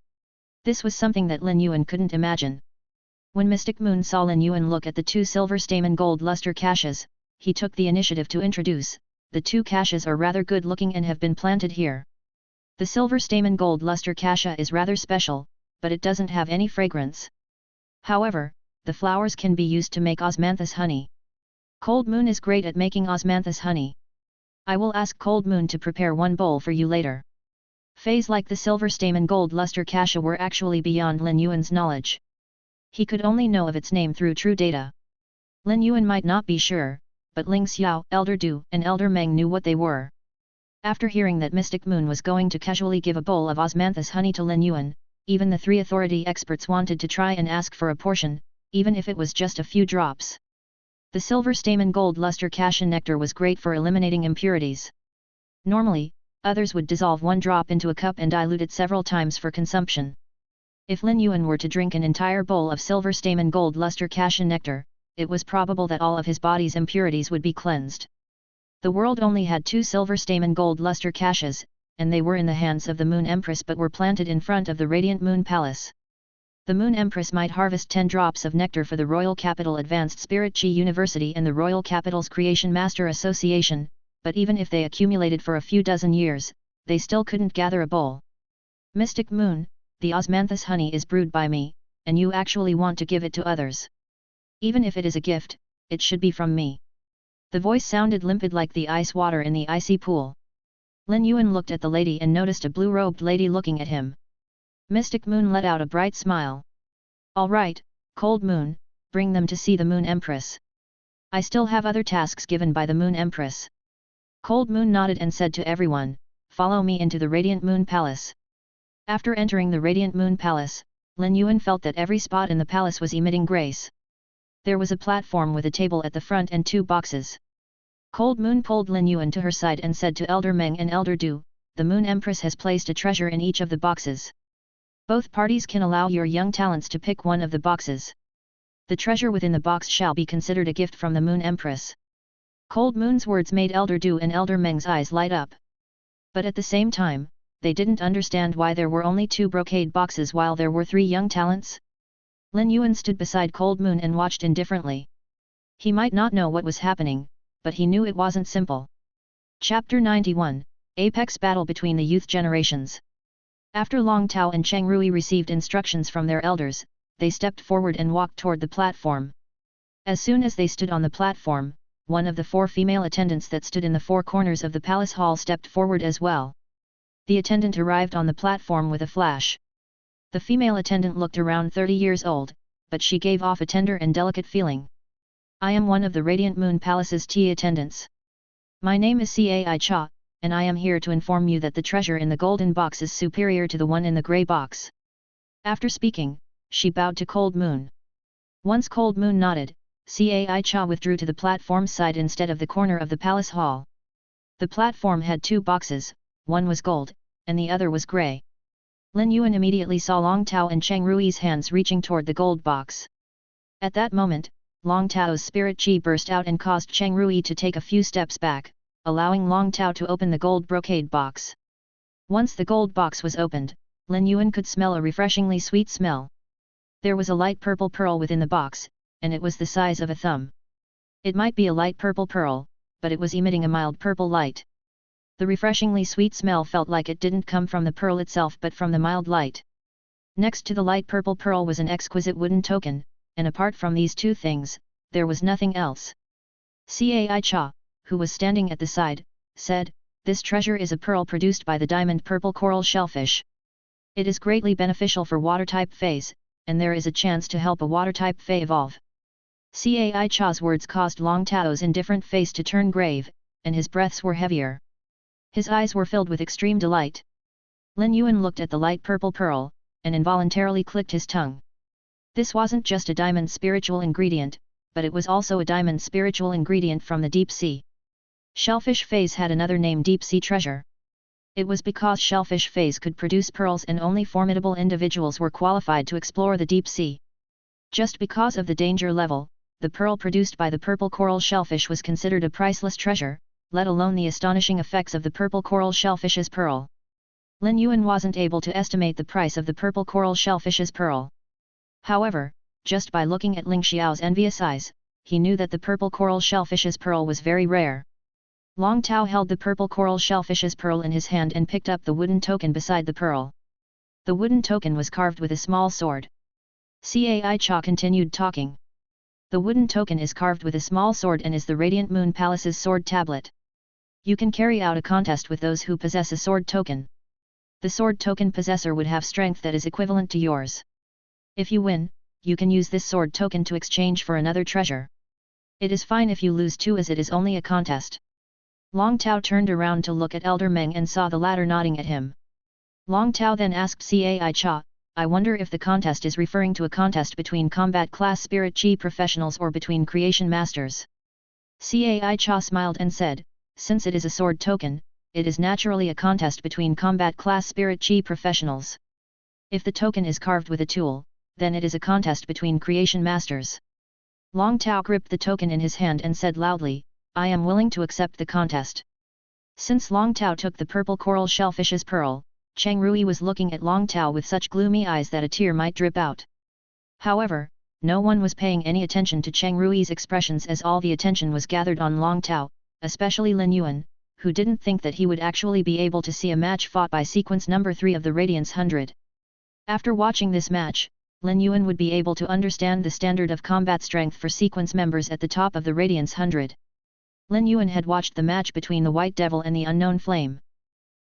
Speaker 1: This was something that Lin Yuan couldn't imagine. When Mystic Moon saw Lin Yuan look at the 2 silver stamen gold luster caches, he took the initiative to introduce, "The 2 caches are rather good looking and have been planted here. The silver stamen gold luster cache is rather special, but it doesn't have any fragrance. However, the flowers can be used to make osmanthus honey. Cold Moon is great at making osmanthus honey. I will ask Cold Moon to prepare 1 bowl for you later." Feys like the silver stamen gold luster cache were actually beyond Lin Yuan's knowledge. He could only know of its name through true data. Lin Yuan might not be sure, but Ling Xiao, Elder Du, and Elder Meng knew what they were. After hearing that Mystic Moon was going to casually give a bowl of osmanthus honey to Lin Yuan, even the 3 authority experts wanted to try and ask for a portion, even if it was just a few drops. The silver stamen gold luster cache nectar was great for eliminating impurities. Normally, others would dissolve 1 drop into a cup and dilute it several times for consumption. If Lin Yuan were to drink an entire bowl of silver stamen gold luster cache nectar, it was probable that all of his body's impurities would be cleansed. The world only had 2 silver stamen gold luster caches, and they were in the hands of the Moon Empress but were planted in front of the Radiant Moon Palace. The Moon Empress might harvest 10 drops of nectar for the Royal Capital Advanced Spirit Chi University and the Royal Capital's Creation Master Association, but even if they accumulated for a few dozen years, they still couldn't gather a bowl. "Mystic Moon, the osmanthus honey is brewed by me, and you actually want to give it to others. Even if it is a gift, it should be from me." The voice sounded limpid like the ice water in the icy pool. Lin Yuan looked at the lady and noticed a blue-robed lady looking at him. Mystic Moon let out a bright smile. "All right, Cold Moon, bring them to see the Moon Empress. I still have other tasks given by the Moon Empress." Cold Moon nodded and said to everyone, "Follow me into the Radiant Moon Palace." After entering the Radiant Moon Palace, Lin Yuan felt that every spot in the palace was emitting grace. There was a platform with a table at the front and 2 boxes. Cold Moon pulled Lin Yuan to her side and said to Elder Meng and Elder Du, "The Moon Empress has placed a treasure in each of the boxes. Both parties can allow your young talents to pick one of the boxes. The treasure within the box shall be considered a gift from the Moon Empress." Cold Moon's words made Elder Du and Elder Meng's eyes light up. But at the same time, they didn't understand why there were only 2 brocade boxes while there were 3 young talents. Lin Yuan stood beside Cold Moon and watched indifferently. He might not know what was happening, but he knew it wasn't simple. Chapter 91, Apex Battle Between the Youth Generations. After Long Tao and Cheng Rui received instructions from their elders, they stepped forward and walked toward the platform. As soon as they stood on the platform, one of the 4 female attendants that stood in the 4 corners of the palace hall stepped forward as well. The attendant arrived on the platform with a flash. The female attendant looked around 30 years old, but she gave off a tender and delicate feeling. "I am one of the Radiant Moon Palace's tea attendants. My name is Cai Cha, and I am here to inform you that the treasure in the golden box is superior to the one in the grey box." After speaking, she bowed to Cold Moon. Once Cold Moon nodded, Cai Cha withdrew to the platform side instead of the corner of the palace hall. The platform had 2 boxes, one was gold, and the other was grey. Lin Yuan immediately saw Long Tao and Cheng Rui's hands reaching toward the gold box. At that moment, Long Tao's spirit chi burst out and caused Cheng Rui to take a few steps back, allowing Long Tao to open the gold brocade box. Once the gold box was opened, Lin Yuan could smell a refreshingly sweet smell. There was a light purple pearl within the box, and it was the size of a thumb. It might be a light purple pearl, but it was emitting a mild purple light. The refreshingly sweet smell felt like it didn't come from the pearl itself but from the mild light. Next to the light purple pearl was an exquisite wooden token, and apart from these 2 things, there was nothing else. Cai Cha, who was standing at the side, said, "This treasure is a pearl produced by the diamond purple coral shellfish. It is greatly beneficial for water-type feys, and there is a chance to help a water-type fey evolve." Cai Cha's words caused Long Tao's indifferent face to turn grave, and his breaths were heavier. His eyes were filled with extreme delight. Lin Yuan looked at the light purple pearl, and involuntarily clicked his tongue. This wasn't just a diamond spiritual ingredient, but it was also a diamond spiritual ingredient from the deep sea. Shellfish feys had another name, deep sea treasure. It was because shellfish feys could produce pearls and only formidable individuals were qualified to explore the deep sea. Just because of the danger level, the pearl produced by the purple coral shellfish was considered a priceless treasure, let alone the astonishing effects of the purple coral shellfish's pearl. Lin Yuan wasn't able to estimate the price of the purple coral shellfish's pearl. However, just by looking at Ling Xiao's envious eyes, he knew that the purple coral shellfish's pearl was very rare. Long Tao held the purple coral shellfish's pearl in his hand and picked up the wooden token beside the pearl. The wooden token was carved with a small sword. Cai Cha continued talking. "The wooden token is carved with a small sword and is the Radiant Moon Palace's sword tablet. You can carry out a contest with those who possess a sword token. The sword token possessor would have strength that is equivalent to yours. If you win, you can use this sword token to exchange for another treasure. It is fine if you lose too, as it is only a contest." Long Tao turned around to look at Elder Meng and saw the latter nodding at him. Long Tao then asked Cai Cha, "I wonder if the contest is referring to a contest between combat class spirit chi professionals or between creation masters?" Cai Cha smiled and said, "Since it is a sword token, it is naturally a contest between combat class spirit chi professionals. If the token is carved with a tool, then it is a contest between creation masters." Long Tao gripped the token in his hand and said loudly, "I am willing to accept the contest." Since Long Tao took the purple coral shellfish's pearl, Cheng Rui was looking at Long Tao with such gloomy eyes that a tear might drip out. However, no one was paying any attention to Cheng Rui's expressions, as all the attention was gathered on Long Tao, especially Lin Yuan, who didn't think that he would actually be able to see a match fought by sequence number 3 of the Radiance 100. After watching this match, Lin Yuan would be able to understand the standard of combat strength for sequence members at the top of the Radiance 100. Lin Yuan had watched the match between the White Devil and the Unknown Flame.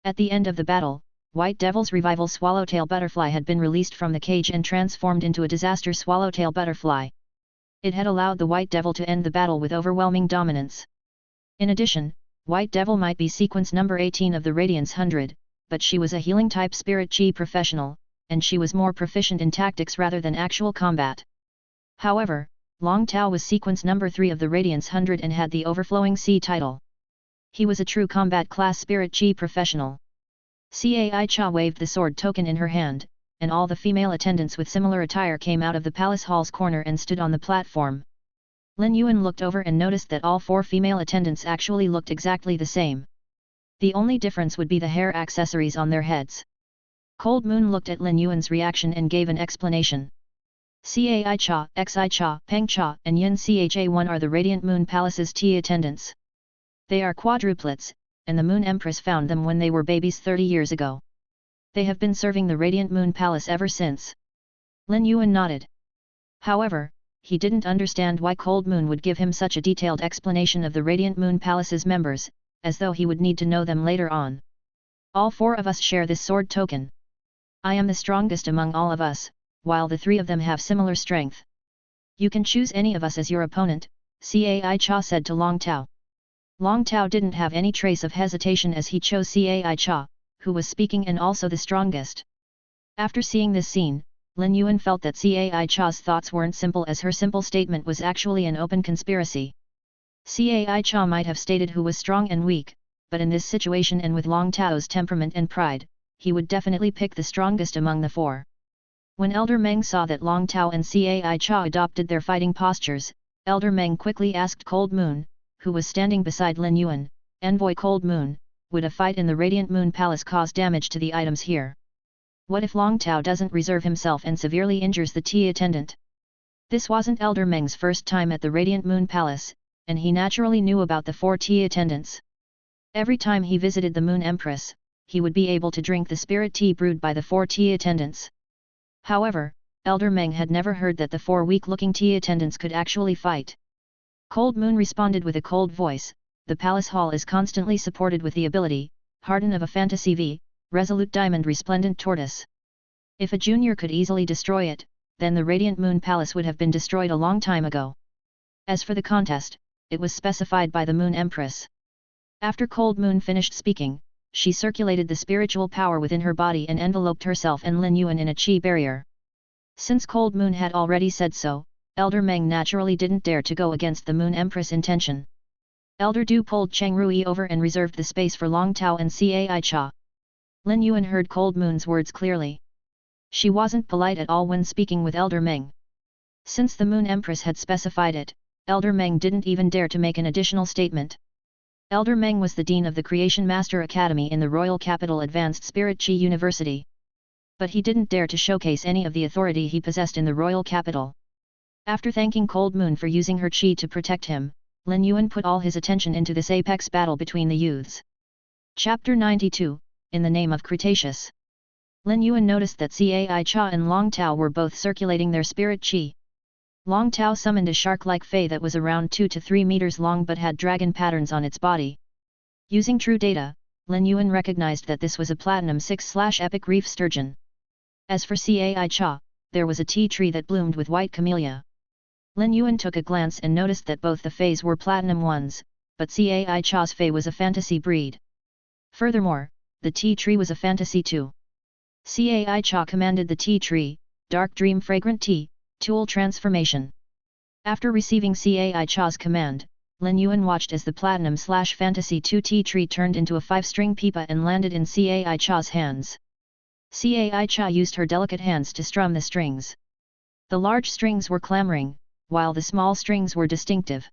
Speaker 1: At the end of the battle, White Devil's rival Swallowtail Butterfly had been released from the cage and transformed into a disaster Swallowtail Butterfly. It had allowed the White Devil to end the battle with overwhelming dominance. In addition, White Devil might be sequence number 18 of the Radiance 100, but she was a healing type spirit chi professional, and she was more proficient in tactics rather than actual combat. However, Long Tao was sequence number 3 of the Radiance 100 and had the overflowing C title. He was a true combat class spirit chi professional. Cai Cha waved the sword token in her hand, and all the female attendants with similar attire came out of the palace hall's corner and stood on the platform. Lin Yuan looked over and noticed that all 4 female attendants actually looked exactly the same. The only difference would be the hair accessories on their heads. Cold Moon looked at Lin Yuan's reaction and gave an explanation. Cai Cha, Xi Cha, Peng Cha, and Yin Cha1 are the Radiant Moon Palace's tea attendants. They are quadruplets, and the Moon Empress found them when they were babies 30 years ago. They have been serving the Radiant Moon Palace ever since. Lin Yuan nodded. However, he didn't understand why Cold Moon would give him such a detailed explanation of the Radiant Moon Palace's members, as though he would need to know them later on. All 4 of us share this sword token. I am the strongest among all of us, while the 3 of them have similar strength. You can choose any of us as your opponent, Cai Cha said to Long Tao. Long Tao didn't have any trace of hesitation as he chose Cai Cha, who was speaking and also the strongest. After seeing this scene, Lin Yuan felt that Cai Cha's thoughts weren't simple, as her simple statement was actually an open conspiracy. Cai Cha might have stated who was strong and weak, but in this situation and with Long Tao's temperament and pride, he would definitely pick the strongest among the 4. When Elder Meng saw that Long Tao and Cai Cha adopted their fighting postures, Elder Meng quickly asked Cold Moon, who was standing beside Lin Yuan, "Envoy Cold Moon, would a fight in the Radiant Moon Palace cause damage to the items here? What if Long Tao doesn't reserve himself and severely injures the tea attendant?" This wasn't Elder Meng's first time at the Radiant Moon Palace, and he naturally knew about the 4 tea attendants. Every time he visited the Moon Empress, he would be able to drink the spirit tea brewed by the 4 tea attendants. However, Elder Meng had never heard that the 4 weak-looking tea attendants could actually fight. Cold Moon responded with a cold voice, "The palace hall is constantly supported with the ability, Harden of a Fantasy V, Resolute Diamond Resplendent Tortoise. If a junior could easily destroy it, then the Radiant Moon Palace would have been destroyed a long time ago. As for the contest, it was specified by the Moon Empress." After Cold Moon finished speaking, she circulated the spiritual power within her body and enveloped herself and Lin Yuan in a chi barrier. Since Cold Moon had already said so, Elder Meng naturally didn't dare to go against the Moon Empress' intention. Elder Du pulled Cheng Rui over and reserved the space for Long Tao and Cai Cha. Lin Yuan heard Cold Moon's words clearly. She wasn't polite at all when speaking with Elder Meng. Since the Moon Empress had specified it, Elder Meng didn't even dare to make an additional statement. Elder Meng was the Dean of the Creation Master Academy in the Royal Capital Advanced Spirit Chi University. But he didn't dare to showcase any of the authority he possessed in the Royal Capital. After thanking Cold Moon for using her chi to protect him, Lin Yuan put all his attention into this apex battle between the youths. Chapter 92, In the Name of Cretaceous. Lin Yuan noticed that Cai Cha and Long Tao were both circulating their spirit chi. Long Tao summoned a shark-like fey that was around 2 to 3 meters long but had dragon patterns on its body. Using true data, Lin Yuan recognized that this was a Platinum 6/Epic Reef Sturgeon. As for Cai Cha, there was a tea tree that bloomed with white camellia. Lin Yuan took a glance and noticed that both the feys were Platinum ones, but Cai Cha's fey was a fantasy breed. Furthermore, the tea tree was a fantasy too. Cai Cha commanded the tea tree, Dark Dream Fragrant Tea, Tool Transformation. After receiving Cai Cha's command, Lin Yuan watched as the Platinum/Fantasy 2 tea tree turned into a 5-string pipa and landed in Cai Cha's hands. Cai Cha used her delicate hands to strum the strings. The large strings were clamoring, while the small strings were distinctive.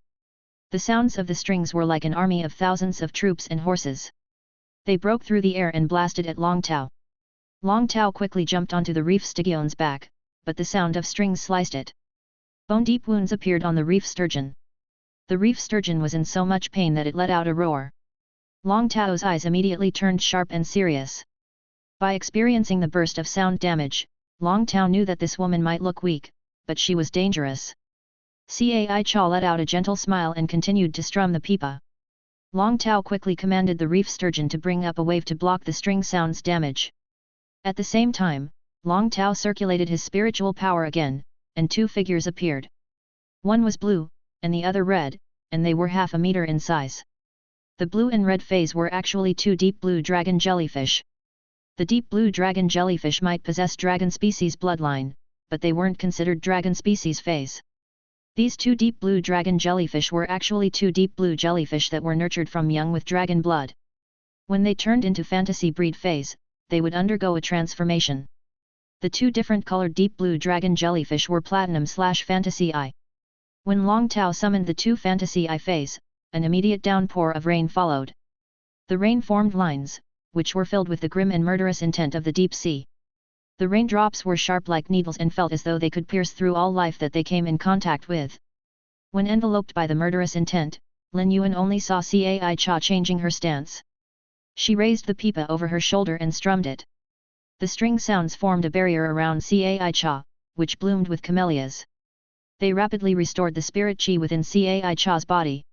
Speaker 1: The sounds of the strings were like an army of thousands of troops and horses. They broke through the air and blasted at Long Tao. Long Tao quickly jumped onto the reef sturgeon's back, but the sound of strings sliced it. Bone-deep wounds appeared on the reef sturgeon. The reef sturgeon was in so much pain that it let out a roar. Long Tao's eyes immediately turned sharp and serious. By experiencing the burst of sound damage, Long Tao knew that this woman might look weak, but she was dangerous. Cai Cha let out a gentle smile and continued to strum the pipa. Long Tao quickly commanded the reef sturgeon to bring up a wave to block the string sound's damage. At the same time, Long Tao circulated his spiritual power again, and 2 figures appeared. One was blue, and the other red, and they were half a meter in size. The blue and red feys were actually two deep blue dragon jellyfish. The deep blue dragon jellyfish might possess dragon species bloodline, but they weren't considered dragon species feys. These two deep blue dragon jellyfish were actually two deep blue jellyfish that were nurtured from young with dragon blood. When they turned into fantasy breed feys, they would undergo a transformation. The two different colored deep blue dragon jellyfish were platinum/fantasy eye. When Long Tao summoned the two fantasy eye feys, an immediate downpour of rain followed. The rain formed lines, which were filled with the grim and murderous intent of the deep sea. The raindrops were sharp like needles and felt as though they could pierce through all life that they came in contact with. When enveloped by the murderous intent, Lin Yuan only saw Cai Cha changing her stance. She raised the pipa over her shoulder and strummed it. The string sounds formed a barrier around Cai Cha, which bloomed with camellias. They rapidly restored the spirit chi within Cai Cha's body.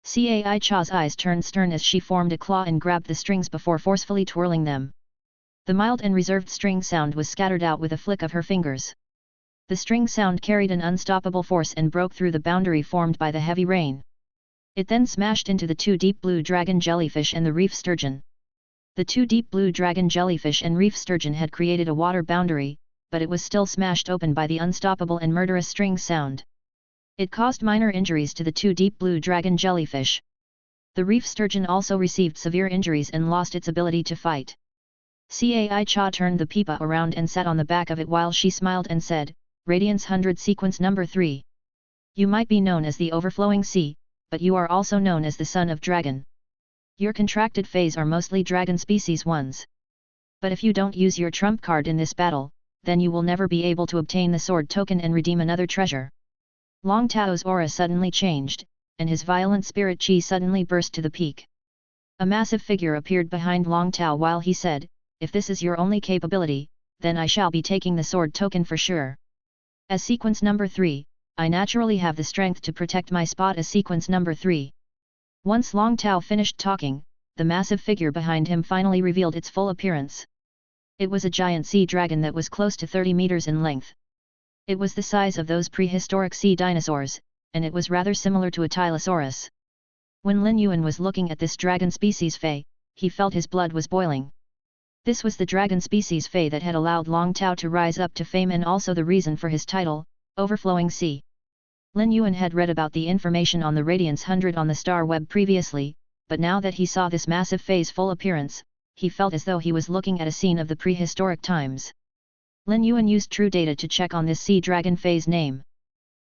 Speaker 1: Cai Cha's eyes turned stern as she formed a claw and grabbed the strings before forcefully twirling them. The mild and reserved string sound was scattered out with a flick of her fingers. The string sound carried an unstoppable force and broke through the boundary formed by the heavy rain. It then smashed into the two deep blue dragon jellyfish and the reef sturgeon. The two deep blue dragon jellyfish and reef sturgeon had created a water boundary, but it was still smashed open by the unstoppable and murderous string sound. It caused minor injuries to the two deep blue dragon jellyfish. The reef sturgeon also received severe injuries and lost its ability to fight. Cai Cha turned the pipa around and sat on the back of it while she smiled and said, "Radiance 100 Sequence Number 3. You might be known as the Overflowing Sea, but you are also known as the Son of Dragon. Your contracted feys are mostly dragon species ones. But if you don't use your trump card in this battle, then you will never be able to obtain the sword token and redeem another treasure." Long Tao's aura suddenly changed, and his violent spirit chi suddenly burst to the peak. A massive figure appeared behind Long Tao while he said, "If this is your only capability, then I shall be taking the sword token for sure. As sequence number 3, I naturally have the strength to protect my spot as sequence number 3. Once Long Tao finished talking, the massive figure behind him finally revealed its full appearance. It was a giant sea dragon that was close to 30 meters in length. It was the size of those prehistoric sea dinosaurs, and it was rather similar to a Tylosaurus. When Lin Yuan was looking at this dragon species fey, he felt his blood was boiling. This was the dragon species fey that had allowed Long Tao to rise up to fame and also the reason for his title, Overflowing Sea. Lin Yuan had read about the information on the Radiance 100 on the star web previously, but now that he saw this massive fey's full appearance, he felt as though he was looking at a scene of the prehistoric times. Lin Yuan used True Data to check on this sea dragon fey's name.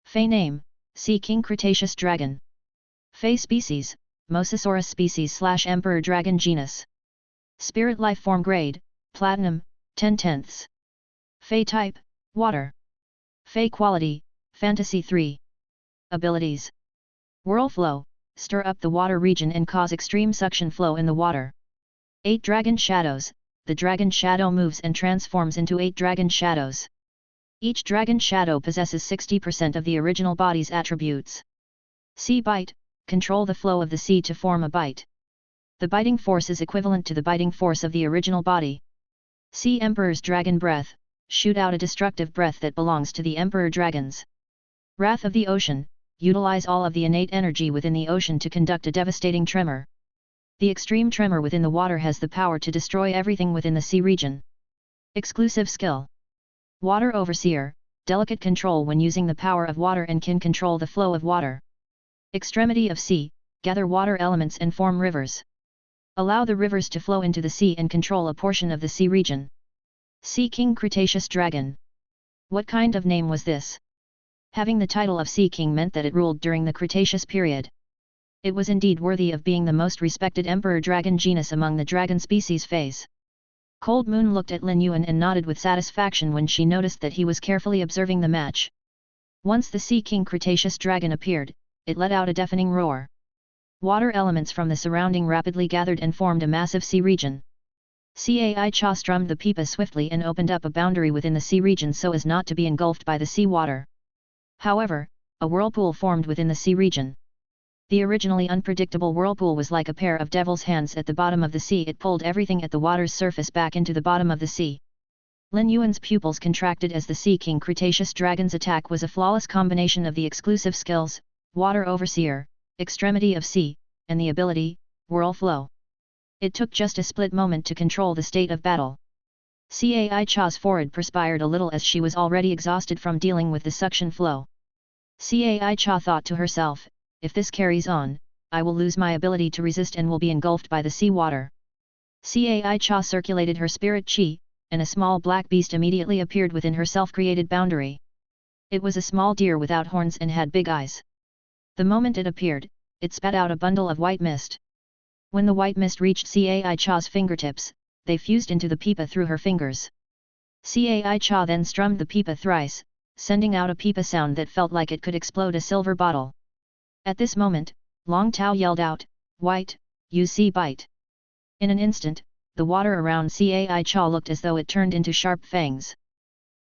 Speaker 1: Fey name, Sea King Cretaceous Dragon. Fey species, Mosasaurus species/Emperor Dragon genus. Spirit life form grade, Platinum, 10/10. Fey type, Water. Fey quality, Fantasy 3. Abilities. Whirl flow, stir up the water region and cause extreme suction flow in the water. 8 Dragon Shadows, the dragon shadow moves and transforms into 8 dragon shadows. Each dragon shadow possesses 60% of the original body's attributes. Sea bite, control the flow of the sea to form a bite. The biting force is equivalent to the biting force of the original body. Sea Emperor's Dragon Breath, shoot out a destructive breath that belongs to the Emperor Dragons. Wrath of the Ocean, utilize all of the innate energy within the ocean to conduct a devastating tremor. The extreme tremor within the water has the power to destroy everything within the sea region. Exclusive skill. Water Overseer, delicate control when using the power of water and can control the flow of water. Extremity of sea, gather water elements and form rivers. Allow the rivers to flow into the sea and control a portion of the sea region. Sea King Cretaceous Dragon. What kind of name was this? Having the title of Sea King meant that it ruled during the Cretaceous period. It was indeed worthy of being the most respected Emperor Dragon genus among the dragon species feys. Cold Moon looked at Lin Yuan and nodded with satisfaction when she noticed that he was carefully observing the match. Once the Sea King Cretaceous Dragon appeared, it let out a deafening roar. Water elements from the surrounding rapidly gathered and formed a massive sea region. Cai Cha strummed the pipa swiftly and opened up a boundary within the sea region so as not to be engulfed by the sea water. However, a whirlpool formed within the sea region. The originally unpredictable whirlpool was like a pair of devil's hands at the bottom of the sea. It pulled everything at the water's surface back into the bottom of the sea. Lin Yuan's pupils contracted as the Sea King Cretaceous Dragon's attack was a flawless combination of the exclusive skills, Water Overseer, Extremity of Sea, and the ability, whirl flow. It took just a split moment to control the state of battle. Cai Cha's forehead perspired a little as she was already exhausted from dealing with the suction flow. Cai Cha thought to herself, if this carries on, I will lose my ability to resist and will be engulfed by the sea water. Cai Cha circulated her spirit chi, and a small black beast immediately appeared within her self-created boundary. It was a small deer without horns and had big eyes. The moment it appeared, it spat out a bundle of white mist. When the white mist reached Cai Cha's fingertips, they fused into the pipa through her fingers. Cai Cha then strummed the pipa thrice, sending out a pipa sound that felt like it could explode a silver bottle. At this moment, Long Tao yelled out, "White, you sea bite!" In an instant, the water around Cai Cha looked as though it turned into sharp fangs.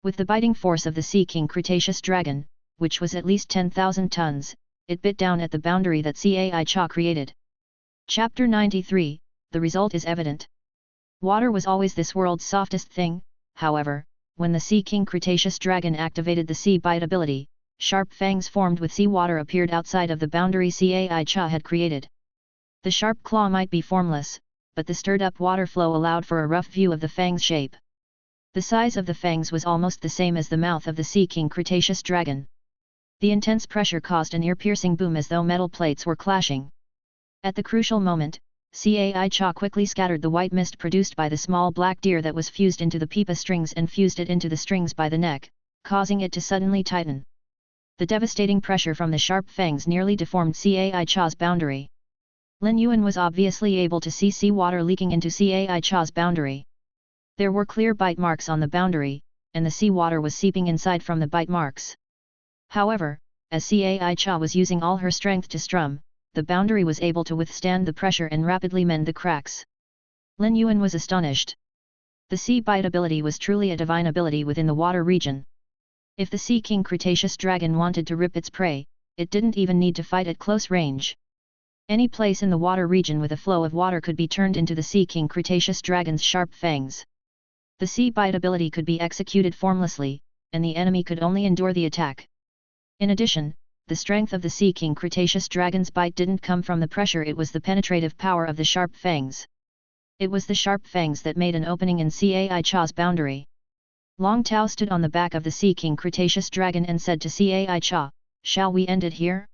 Speaker 1: With the biting force of the Sea King Cretaceous dragon, which was at least 10,000 tons, it bit down at the boundary that Cai Cha created. Chapter 93, The result is evident. Water was always this world's softest thing, however, when the Sea King Cretaceous dragon activated the sea bite ability, sharp fangs formed with sea water appeared outside of the boundary Cai Cha had created. The sharp claw might be formless, but the stirred-up water flow allowed for a rough view of the fang's shape. The size of the fangs was almost the same as the mouth of the Sea King Cretaceous dragon. The intense pressure caused an ear-piercing boom as though metal plates were clashing. At the crucial moment, Cai Cha quickly scattered the white mist produced by the small black deer that was fused into the pipa strings and fused it into the strings by the neck, causing it to suddenly tighten. The devastating pressure from the sharp fangs nearly deformed Cai Cha's boundary. Lin Yuan was obviously able to see sea water leaking into Cai Cha's boundary. There were clear bite marks on the boundary, and the sea water was seeping inside from the bite marks. However, as Cai Cha was using all her strength to strum, the boundary was able to withstand the pressure and rapidly mend the cracks. Lin Yuan was astonished. The sea bite ability was truly a divine ability within the water region. If the Sea King Cretaceous dragon wanted to rip its prey, it didn't even need to fight at close range. Any place in the water region with a flow of water could be turned into the Sea King Cretaceous dragon's sharp fangs. The sea bite ability could be executed formlessly, and the enemy could only endure the attack. In addition, the strength of the Sea King Cretaceous dragon's bite didn't come from the pressure, it was the penetrative power of the sharp fangs. It was the sharp fangs that made an opening in Cai Cha's boundary. Long Tao stood on the back of the Sea King Cretaceous dragon and said to Cai Cha, "Shall we end it here?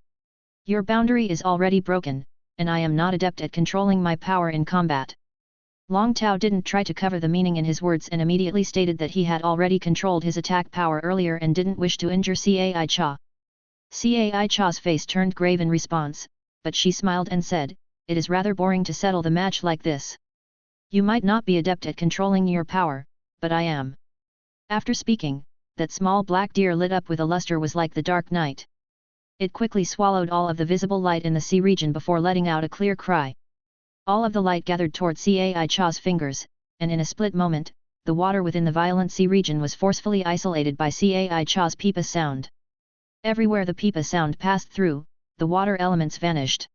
Speaker 1: Your boundary is already broken, and I am not adept at controlling my power in combat." Long Tao didn't try to cover the meaning in his words and immediately stated that he had already controlled his attack power earlier and didn't wish to injure Cai Cha. Cai Cha's face turned grave in response, but she smiled and said, "It is rather boring to settle the match like this. You might not be adept at controlling your power, but I am." After speaking, that small black deer lit up with a luster was like the dark night. It quickly swallowed all of the visible light in the sea region before letting out a clear cry. All of the light gathered toward Cai Cha's fingers, and in a split moment, the water within the violent sea region was forcefully isolated by Cai Cha's pipa sound. Everywhere the pipa sound passed through, the water elements vanished.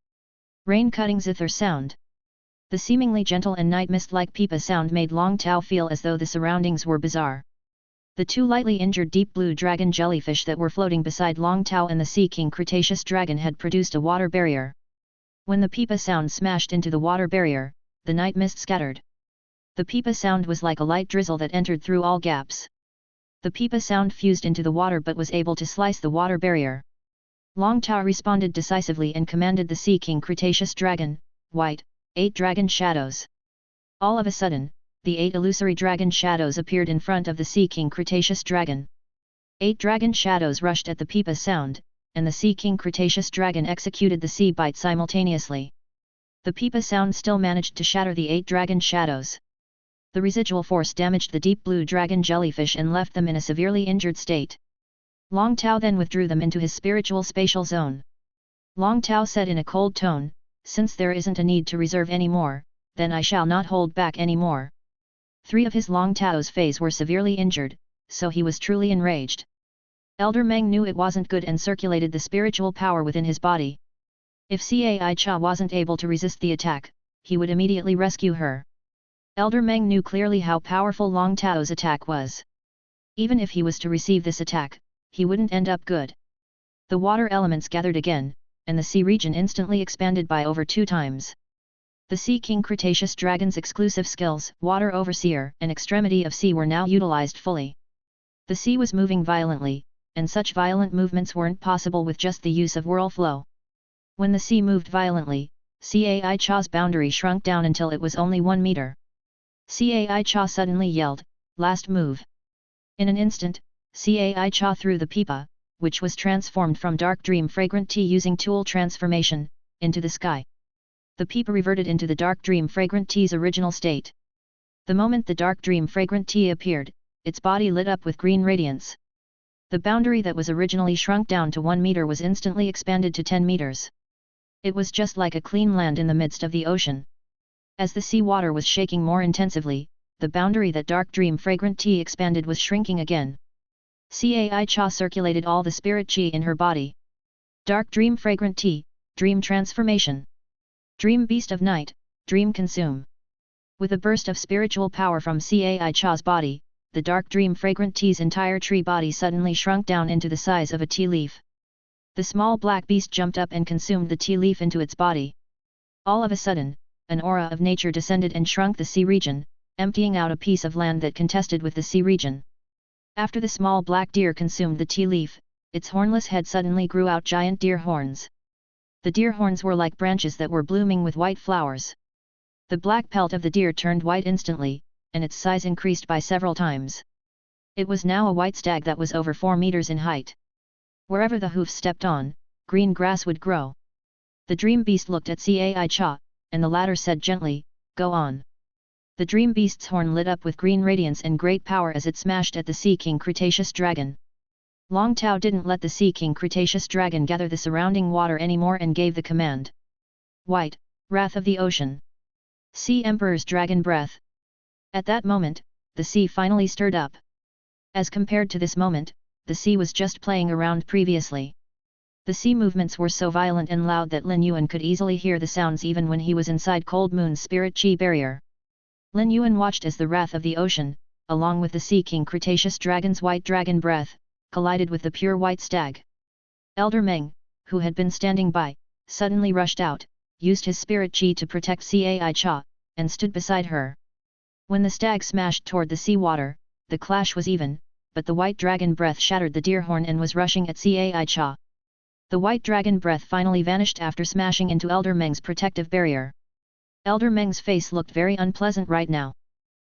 Speaker 1: Rain-cutting zither sound. The seemingly gentle and night mist-like pipa sound made Long Tao feel as though the surroundings were bizarre. The two lightly injured deep blue dragon jellyfish that were floating beside Long Tao and the Sea King Cretaceous dragon had produced a water barrier. When the pipa sound smashed into the water barrier, the night mist scattered. The pipa sound was like a light drizzle that entered through all gaps. The pipa sound fused into the water but was able to slice the water barrier. Long Tao responded decisively and commanded the Sea King Cretaceous dragon, "White, 8 dragon shadows." All of a sudden, the 8 illusory dragon shadows appeared in front of the Sea King Cretaceous dragon. 8 dragon shadows rushed at the pipa sound, and the Sea King Cretaceous dragon executed the sea bite simultaneously. The pipa sound still managed to shatter the 8 dragon shadows. The residual force damaged the deep blue dragon jellyfish and left them in a severely injured state. Long Tao then withdrew them into his spiritual spatial zone. Long Tao said in a cold tone, "Since there isn't a need to reserve any more, then I shall not hold back any more." 3 of his Long Tao's feys were severely injured, so he was truly enraged. Elder Meng knew it wasn't good and circulated the spiritual power within his body. If Cai Cha wasn't able to resist the attack, he would immediately rescue her. Elder Meng knew clearly how powerful Long Tao's attack was. Even if he was to receive this attack, he wouldn't end up good. The water elements gathered again, and the sea region instantly expanded by over 2 times. The Sea King Cretaceous Dragon's exclusive skills, Water Overseer and Extremity of Sea, were now utilized fully. The sea was moving violently, and such violent movements weren't possible with just the use of whirl flow. When the sea moved violently, Cai Cha's boundary shrunk down until it was only 1 meter. Cai Cha suddenly yelled, "Last move!" In an instant, Cai Cha threw the pipa, which was transformed from dark dream fragrant tea using tool transformation, into the sky. The pipa reverted into the dark dream fragrant tea's original state. The moment the dark dream fragrant tea appeared, its body lit up with green radiance. The boundary that was originally shrunk down to 1 meter was instantly expanded to 10 meters. It was just like a clean land in the midst of the ocean. As the sea water was shaking more intensively, the boundary that dark dream fragrant tea expanded was shrinking again. Cai Cha circulated all the spirit chi in her body. Dark dream fragrant tea, dream transformation. Dream beast of night, dream consume. With a burst of spiritual power from Cai Cha's body, the dark dream fragrant tea's entire tree body suddenly shrunk down into the size of a tea leaf. The small black beast jumped up and consumed the tea leaf into its body. All of a sudden, an aura of nature descended and shrunk the sea region, emptying out a piece of land that contested with the sea region. After the small black deer consumed the tea leaf, its hornless head suddenly grew out giant deer horns. The deer horns were like branches that were blooming with white flowers. The black pelt of the deer turned white instantly, and its size increased by several times. It was now a white stag that was over 4 meters in height. Wherever the hoofs stepped on, green grass would grow. The dream beast looked at Cai Cha, and the latter said gently, "Go on." The dream beast's horn lit up with green radiance and great power as it smashed at the Sea King Cretaceous Dragon. Long Tao didn't let the Sea King Cretaceous Dragon gather the surrounding water anymore and gave the command. "White, Wrath of the Ocean. Sea Emperor's Dragon Breath." At that moment, the sea finally stirred up. As compared to this moment, the sea was just playing around previously. The sea movements were so violent and loud that Lin Yuan could easily hear the sounds even when he was inside Cold Moon's spirit chi barrier. Lin Yuan watched as the Wrath of the Ocean, along with the Sea King Cretaceous Dragon's white dragon breath, collided with the pure white stag. Elder Meng, who had been standing by, suddenly rushed out, used his spirit chi to protect Cai Cha, and stood beside her. When the stag smashed toward the sea water, the clash was even, but the white dragon breath shattered the deer horn and was rushing at Cai Cha. The white dragon breath finally vanished after smashing into Elder Meng's protective barrier. Elder Meng's face looked very unpleasant right now.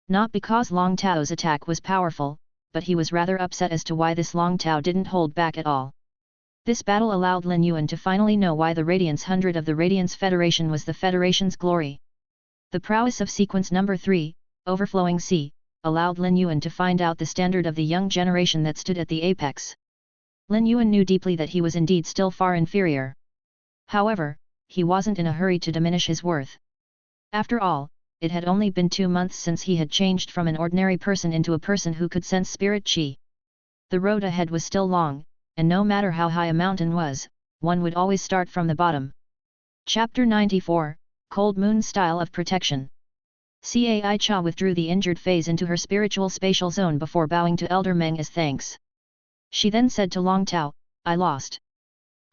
Speaker 1: Not because Long Tao's attack was powerful, but he was rather upset as to why this Long Tao didn't hold back at all. This battle allowed Lin Yuan to finally know why the Radiance 100 of the Radiance Federation was the Federation's glory. The prowess of sequence number 3, Overflowing Sea, allowed Lin Yuan to find out the standard of the young generation that stood at the apex. Lin Yuan knew deeply that he was indeed still far inferior. However, he wasn't in a hurry to diminish his worth. After all, it had only been 2 months since he had changed from an ordinary person into a person who could sense spirit chi. The road ahead was still long, and no matter how high a mountain was, one would always start from the bottom. Chapter 94, Cold Moon Style of Protection. Cai Cha withdrew the injured feys into her spiritual spatial zone before bowing to Elder Meng as thanks. She then said to Long Tao, "I lost.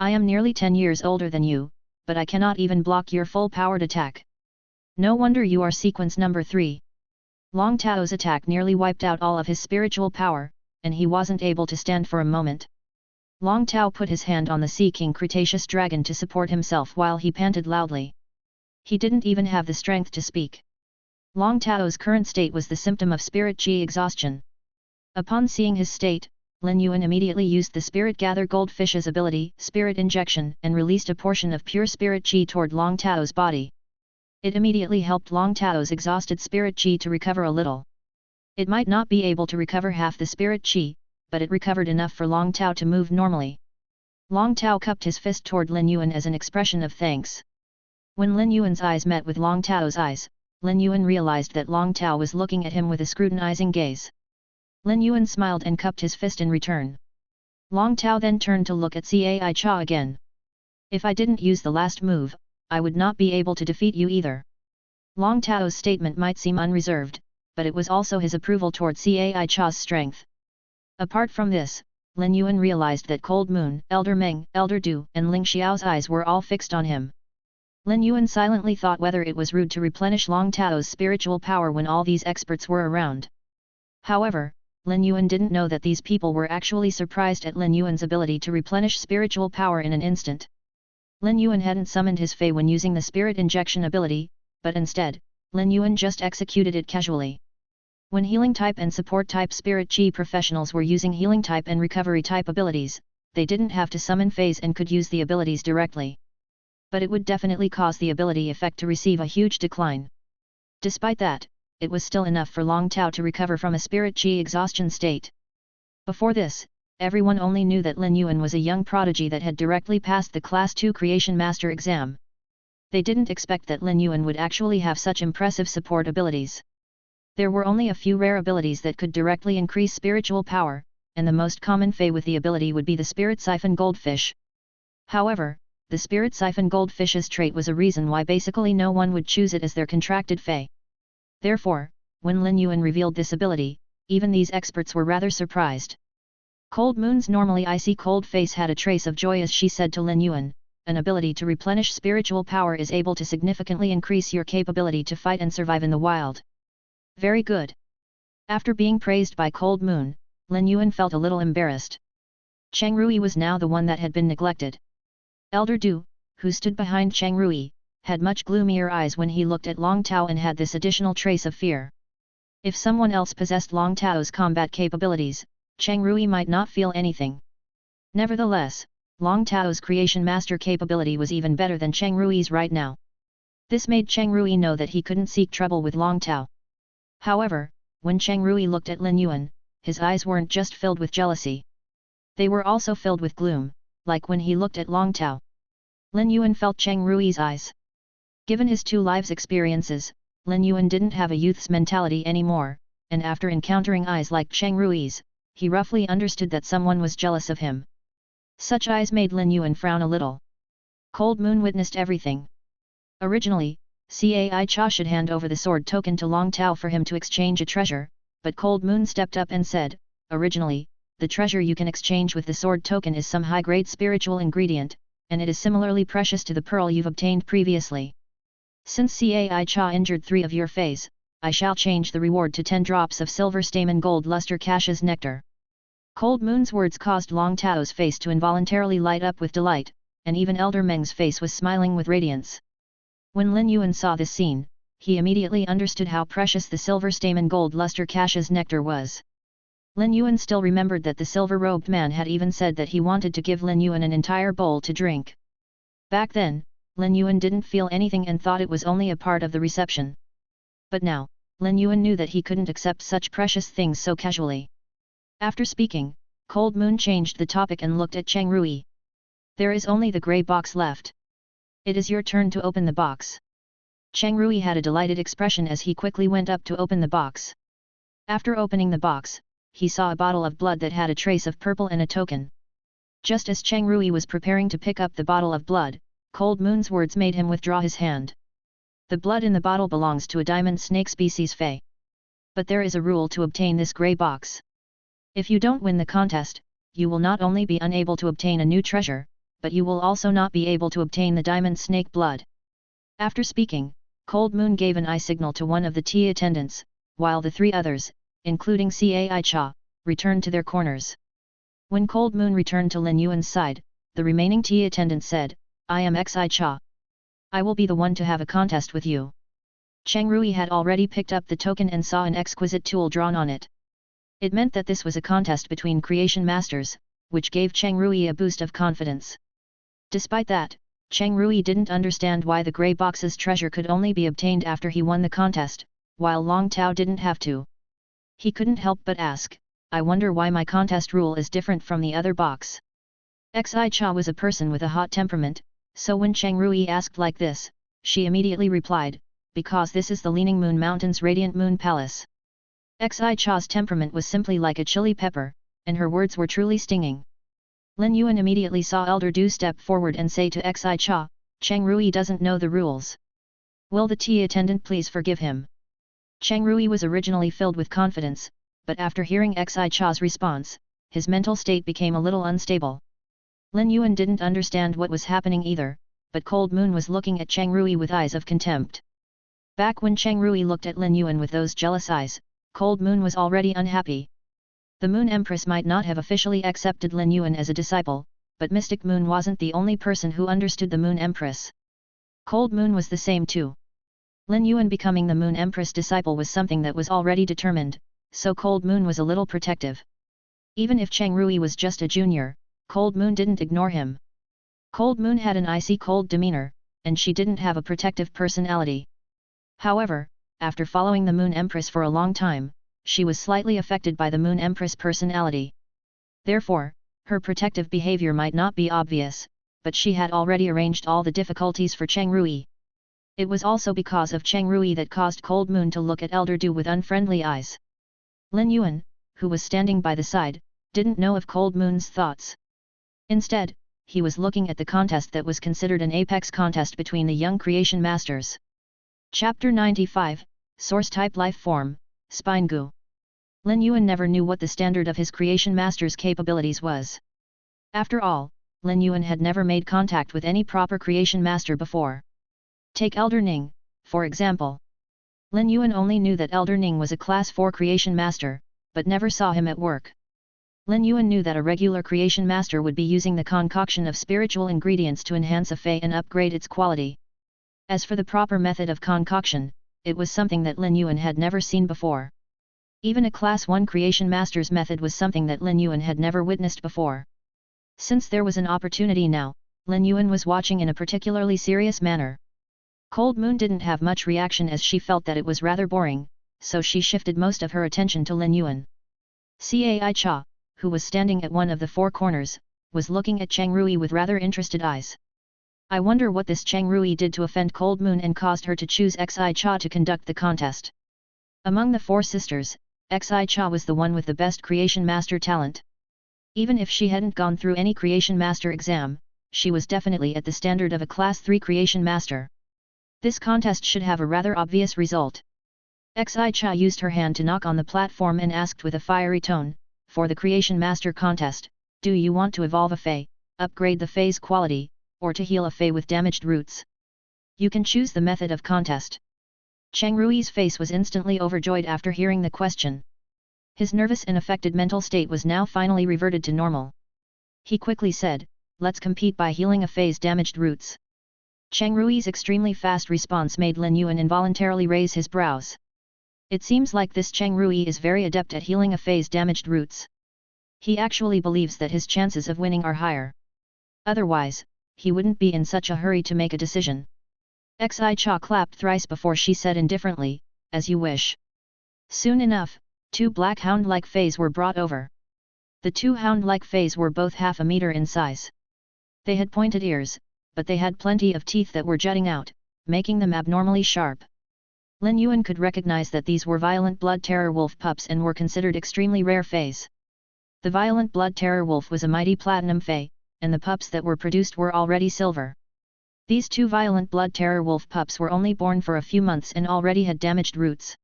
Speaker 1: I am nearly 10 years older than you, but I cannot even block your full-powered attack. No wonder you are sequence number 3. Long Tao's attack nearly wiped out all of his spiritual power, and he wasn't able to stand for a moment. Long Tao put his hand on the Sea King Cretaceous Dragon to support himself while he panted loudly. He didn't even have the strength to speak. Long Tao's current state was the symptom of spirit chi exhaustion. Upon seeing his state, Lin Yuan immediately used the Spirit Gather Goldfish's ability, Spirit Injection, and released a portion of pure spirit chi toward Long Tao's body. It immediately helped Long Tao's exhausted spirit chi to recover a little. It might not be able to recover half the spirit chi, but it recovered enough for Long Tao to move normally. Long Tao cupped his fist toward Lin Yuan as an expression of thanks. When Lin Yuan's eyes met with Long Tao's eyes, Lin Yuan realized that Long Tao was looking at him with a scrutinizing gaze. Lin Yuan smiled and cupped his fist in return. Long Tao then turned to look at Cai Cha again. "If I didn't use the last move, I would not be able to defeat you either." Long Tao's statement might seem unreserved, but it was also his approval toward Cai Cha's strength. Apart from this, Lin Yuan realized that Cold Moon, Elder Meng, Elder Du, and Ling Xiao's eyes were all fixed on him. Lin Yuan silently thought whether it was rude to replenish Long Tao's spiritual power when all these experts were around. However, Lin Yuan didn't know that these people were actually surprised at Lin Yuan's ability to replenish spiritual power in an instant. Lin Yuan hadn't summoned his fei when using the spirit injection ability, but instead, Lin Yuan just executed it casually. When healing type and support type spirit chi professionals were using healing type and recovery type abilities, they didn't have to summon feys and could use the abilities directly. But it would definitely cause the ability effect to receive a huge decline. Despite that, it was still enough for Long Tao to recover from a spirit chi exhaustion state. Before this, everyone only knew that Lin Yuan was a young prodigy that had directly passed the Class 2 Creation Master exam. They didn't expect that Lin Yuan would actually have such impressive support abilities. There were only a few rare abilities that could directly increase spiritual power, and the most common fei with the ability would be the Spirit Siphon Goldfish. However, the Spirit Siphon Goldfish's trait was a reason why basically no one would choose it as their contracted fei. Therefore, when Lin Yuan revealed this ability, even these experts were rather surprised. Cold Moon's normally icy cold face had a trace of joy as she said to Lin Yuan, "An ability to replenish spiritual power is able to significantly increase your capability to fight and survive in the wild." Very good. After being praised by Cold Moon, Lin Yuan felt a little embarrassed. Cheng Rui was now the one that had been neglected. Elder Du, who stood behind Cheng Rui, had much gloomier eyes when he looked at Long Tao and had this additional trace of fear. If someone else possessed Long Tao's combat capabilities, Cheng Rui might not feel anything. Nevertheless, Long Tao's creation master capability was even better than Cheng Rui's right now. This made Cheng Rui know that he couldn't seek trouble with Long Tao. However, when Cheng Rui looked at Lin Yuan, his eyes weren't just filled with jealousy. They were also filled with gloom, like when he looked at Long Tao. Lin Yuan felt Cheng Rui's eyes. Given his 2 lives experiences, Lin Yuan didn't have a youth's mentality anymore, and after encountering eyes like Cheng Rui's, he roughly understood that someone was jealous of him. Such eyes made Lin Yuan frown a little. Cold Moon witnessed everything. Originally, Cai Cha should hand over the sword token to Long Tao for him to exchange a treasure, but Cold Moon stepped up and said, "Originally, the treasure you can exchange with the sword token is some high-grade spiritual ingredient, and it is similarly precious to the pearl you've obtained previously. Since Cai Cha injured 3 of your feys, I shall change the reward to 10 drops of silver stamen gold luster Cash's nectar." Cold Moon's words caused Long Tao's face to involuntarily light up with delight, and even Elder Meng's face was smiling with radiance. When Lin Yuan saw this scene, he immediately understood how precious the silver stamen gold luster Cash's nectar was. Lin Yuan still remembered that the silver-robed man had even said that he wanted to give Lin Yuan an entire bowl to drink. Back then, Lin Yuan didn't feel anything and thought it was only a part of the reception. But now, Lin Yuan knew that he couldn't accept such precious things so casually. After speaking, Cold Moon changed the topic and looked at Cheng Rui. "There is only the grey box left. It is your turn to open the box." Cheng Rui had a delighted expression as he quickly went up to open the box. After opening the box, he saw a bottle of blood that had a trace of purple and a token. Just as Cheng Rui was preparing to pick up the bottle of blood, Cold Moon's words made him withdraw his hand. The blood in the bottle belongs to a diamond snake species fei. But there is a rule to obtain this grey box. If you don't win the contest, you will not only be unable to obtain a new treasure, but you will also not be able to obtain the diamond snake blood. After speaking, Cold Moon gave an eye signal to one of the tea attendants, while the 3 others, including Cai Cha, returned to their corners. When Cold Moon returned to Lin Yuan's side, the remaining tea attendant said, "I am Xi Cha. I will be the one to have a contest with you." Cheng Rui had already picked up the token and saw an exquisite tool drawn on it. It meant that this was a contest between creation masters, which gave Cheng Rui a boost of confidence. Despite that, Cheng Rui didn't understand why the grey box's treasure could only be obtained after he won the contest, while Long Tao didn't have to. He couldn't help but ask, "I wonder why my contest rule is different from the other box." Xi Cha was a person with a hot temperament, so when Cheng Rui asked like this, she immediately replied, "Because this is the Leaning Moon Mountain's Radiant Moon Palace." Xi Cha's temperament was simply like a chili pepper, and her words were truly stinging. Lin Yuan immediately saw Elder Du step forward and say to Xi Cha, "Cheng Rui doesn't know the rules. Will the tea attendant please forgive him?" Cheng Rui was originally filled with confidence, but after hearing Xi Cha's response, his mental state became a little unstable. Lin Yuan didn't understand what was happening either, but Cold Moon was looking at Cheng Rui with eyes of contempt. Back when Cheng Rui looked at Lin Yuan with those jealous eyes, Cold Moon was already unhappy. The Moon Empress might not have officially accepted Lin Yuan as a disciple, but Mystic Moon wasn't the only person who understood the Moon Empress. Cold Moon was the same too. Lin Yuan becoming the Moon Empress disciple was something that was already determined, so Cold Moon was a little protective. Even if Cheng Rui was just a junior, Cold Moon didn't ignore him. Cold Moon had an icy cold demeanor, and she didn't have a protective personality. However, after following the Moon Empress for a long time, she was slightly affected by the Moon Empress personality. Therefore, her protective behavior might not be obvious, but she had already arranged all the difficulties for Cheng Rui. It was also because of Cheng Rui that caused Cold Moon to look at Elder Du with unfriendly eyes. Lin Yuan, who was standing by the side, didn't know of Cold Moon's thoughts. Instead, he was looking at the contest that was considered an apex contest between the young creation masters. Chapter 95, Source Type Life Form, Spine Goo. Lin Yuan never knew what the standard of his creation master's capabilities was. After all, Lin Yuan had never made contact with any proper creation master before. Take Elder Ning, for example. Lin Yuan only knew that Elder Ning was a Class 4 creation master, but never saw him at work. Lin Yuan knew that a regular creation master would be using the concoction of spiritual ingredients to enhance a fey and upgrade its quality. As for the proper method of concoction, it was something that Lin Yuan had never seen before. Even a Class 1 creation master's method was something that Lin Yuan had never witnessed before. Since there was an opportunity now, Lin Yuan was watching in a particularly serious manner. Cold Moon didn't have much reaction as she felt that it was rather boring, so she shifted most of her attention to Lin Yuan. Cai Cha, who was standing at one of the four corners, was looking at Cheng Rui with rather interested eyes. I wonder what this Cheng Rui did to offend Cold Moon and caused her to choose Xi Cha to conduct the contest. Among the four sisters, Xi Cha was the one with the best creation master talent. Even if she hadn't gone through any creation master exam, she was definitely at the standard of a Class 3 creation master. This contest should have a rather obvious result. Xi Cha used her hand to knock on the platform and asked with a fiery tone, "For the creation master contest, do you want to evolve a fey, upgrade the fey's quality, or to heal a fey with damaged roots? You can choose the method of contest." Cheng Rui's face was instantly overjoyed after hearing the question. His nervous and affected mental state was now finally reverted to normal. He quickly said, "Let's compete by healing a fey's damaged roots." Cheng Rui's extremely fast response made Lin Yuan involuntarily raise his brows. It seems like this Cheng Rui is very adept at healing a fey's damaged roots. He actually believes that his chances of winning are higher. Otherwise, he wouldn't be in such a hurry to make a decision. Xi Cha clapped thrice before she said indifferently, "As you wish." Soon enough, two black hound-like feys were brought over. The two hound-like feys were both half a meter in size. They had pointed ears, but they had plenty of teeth that were jutting out, making them abnormally sharp. Lin Yuan could recognize that these were Violent Blood Terror Wolf pups and were considered extremely rare feys. The Violent Blood Terror Wolf was a mighty platinum fey, and the pups that were produced were already silver. These two Violent Blood Terror Wolf pups were only born for a few months and already had damaged roots.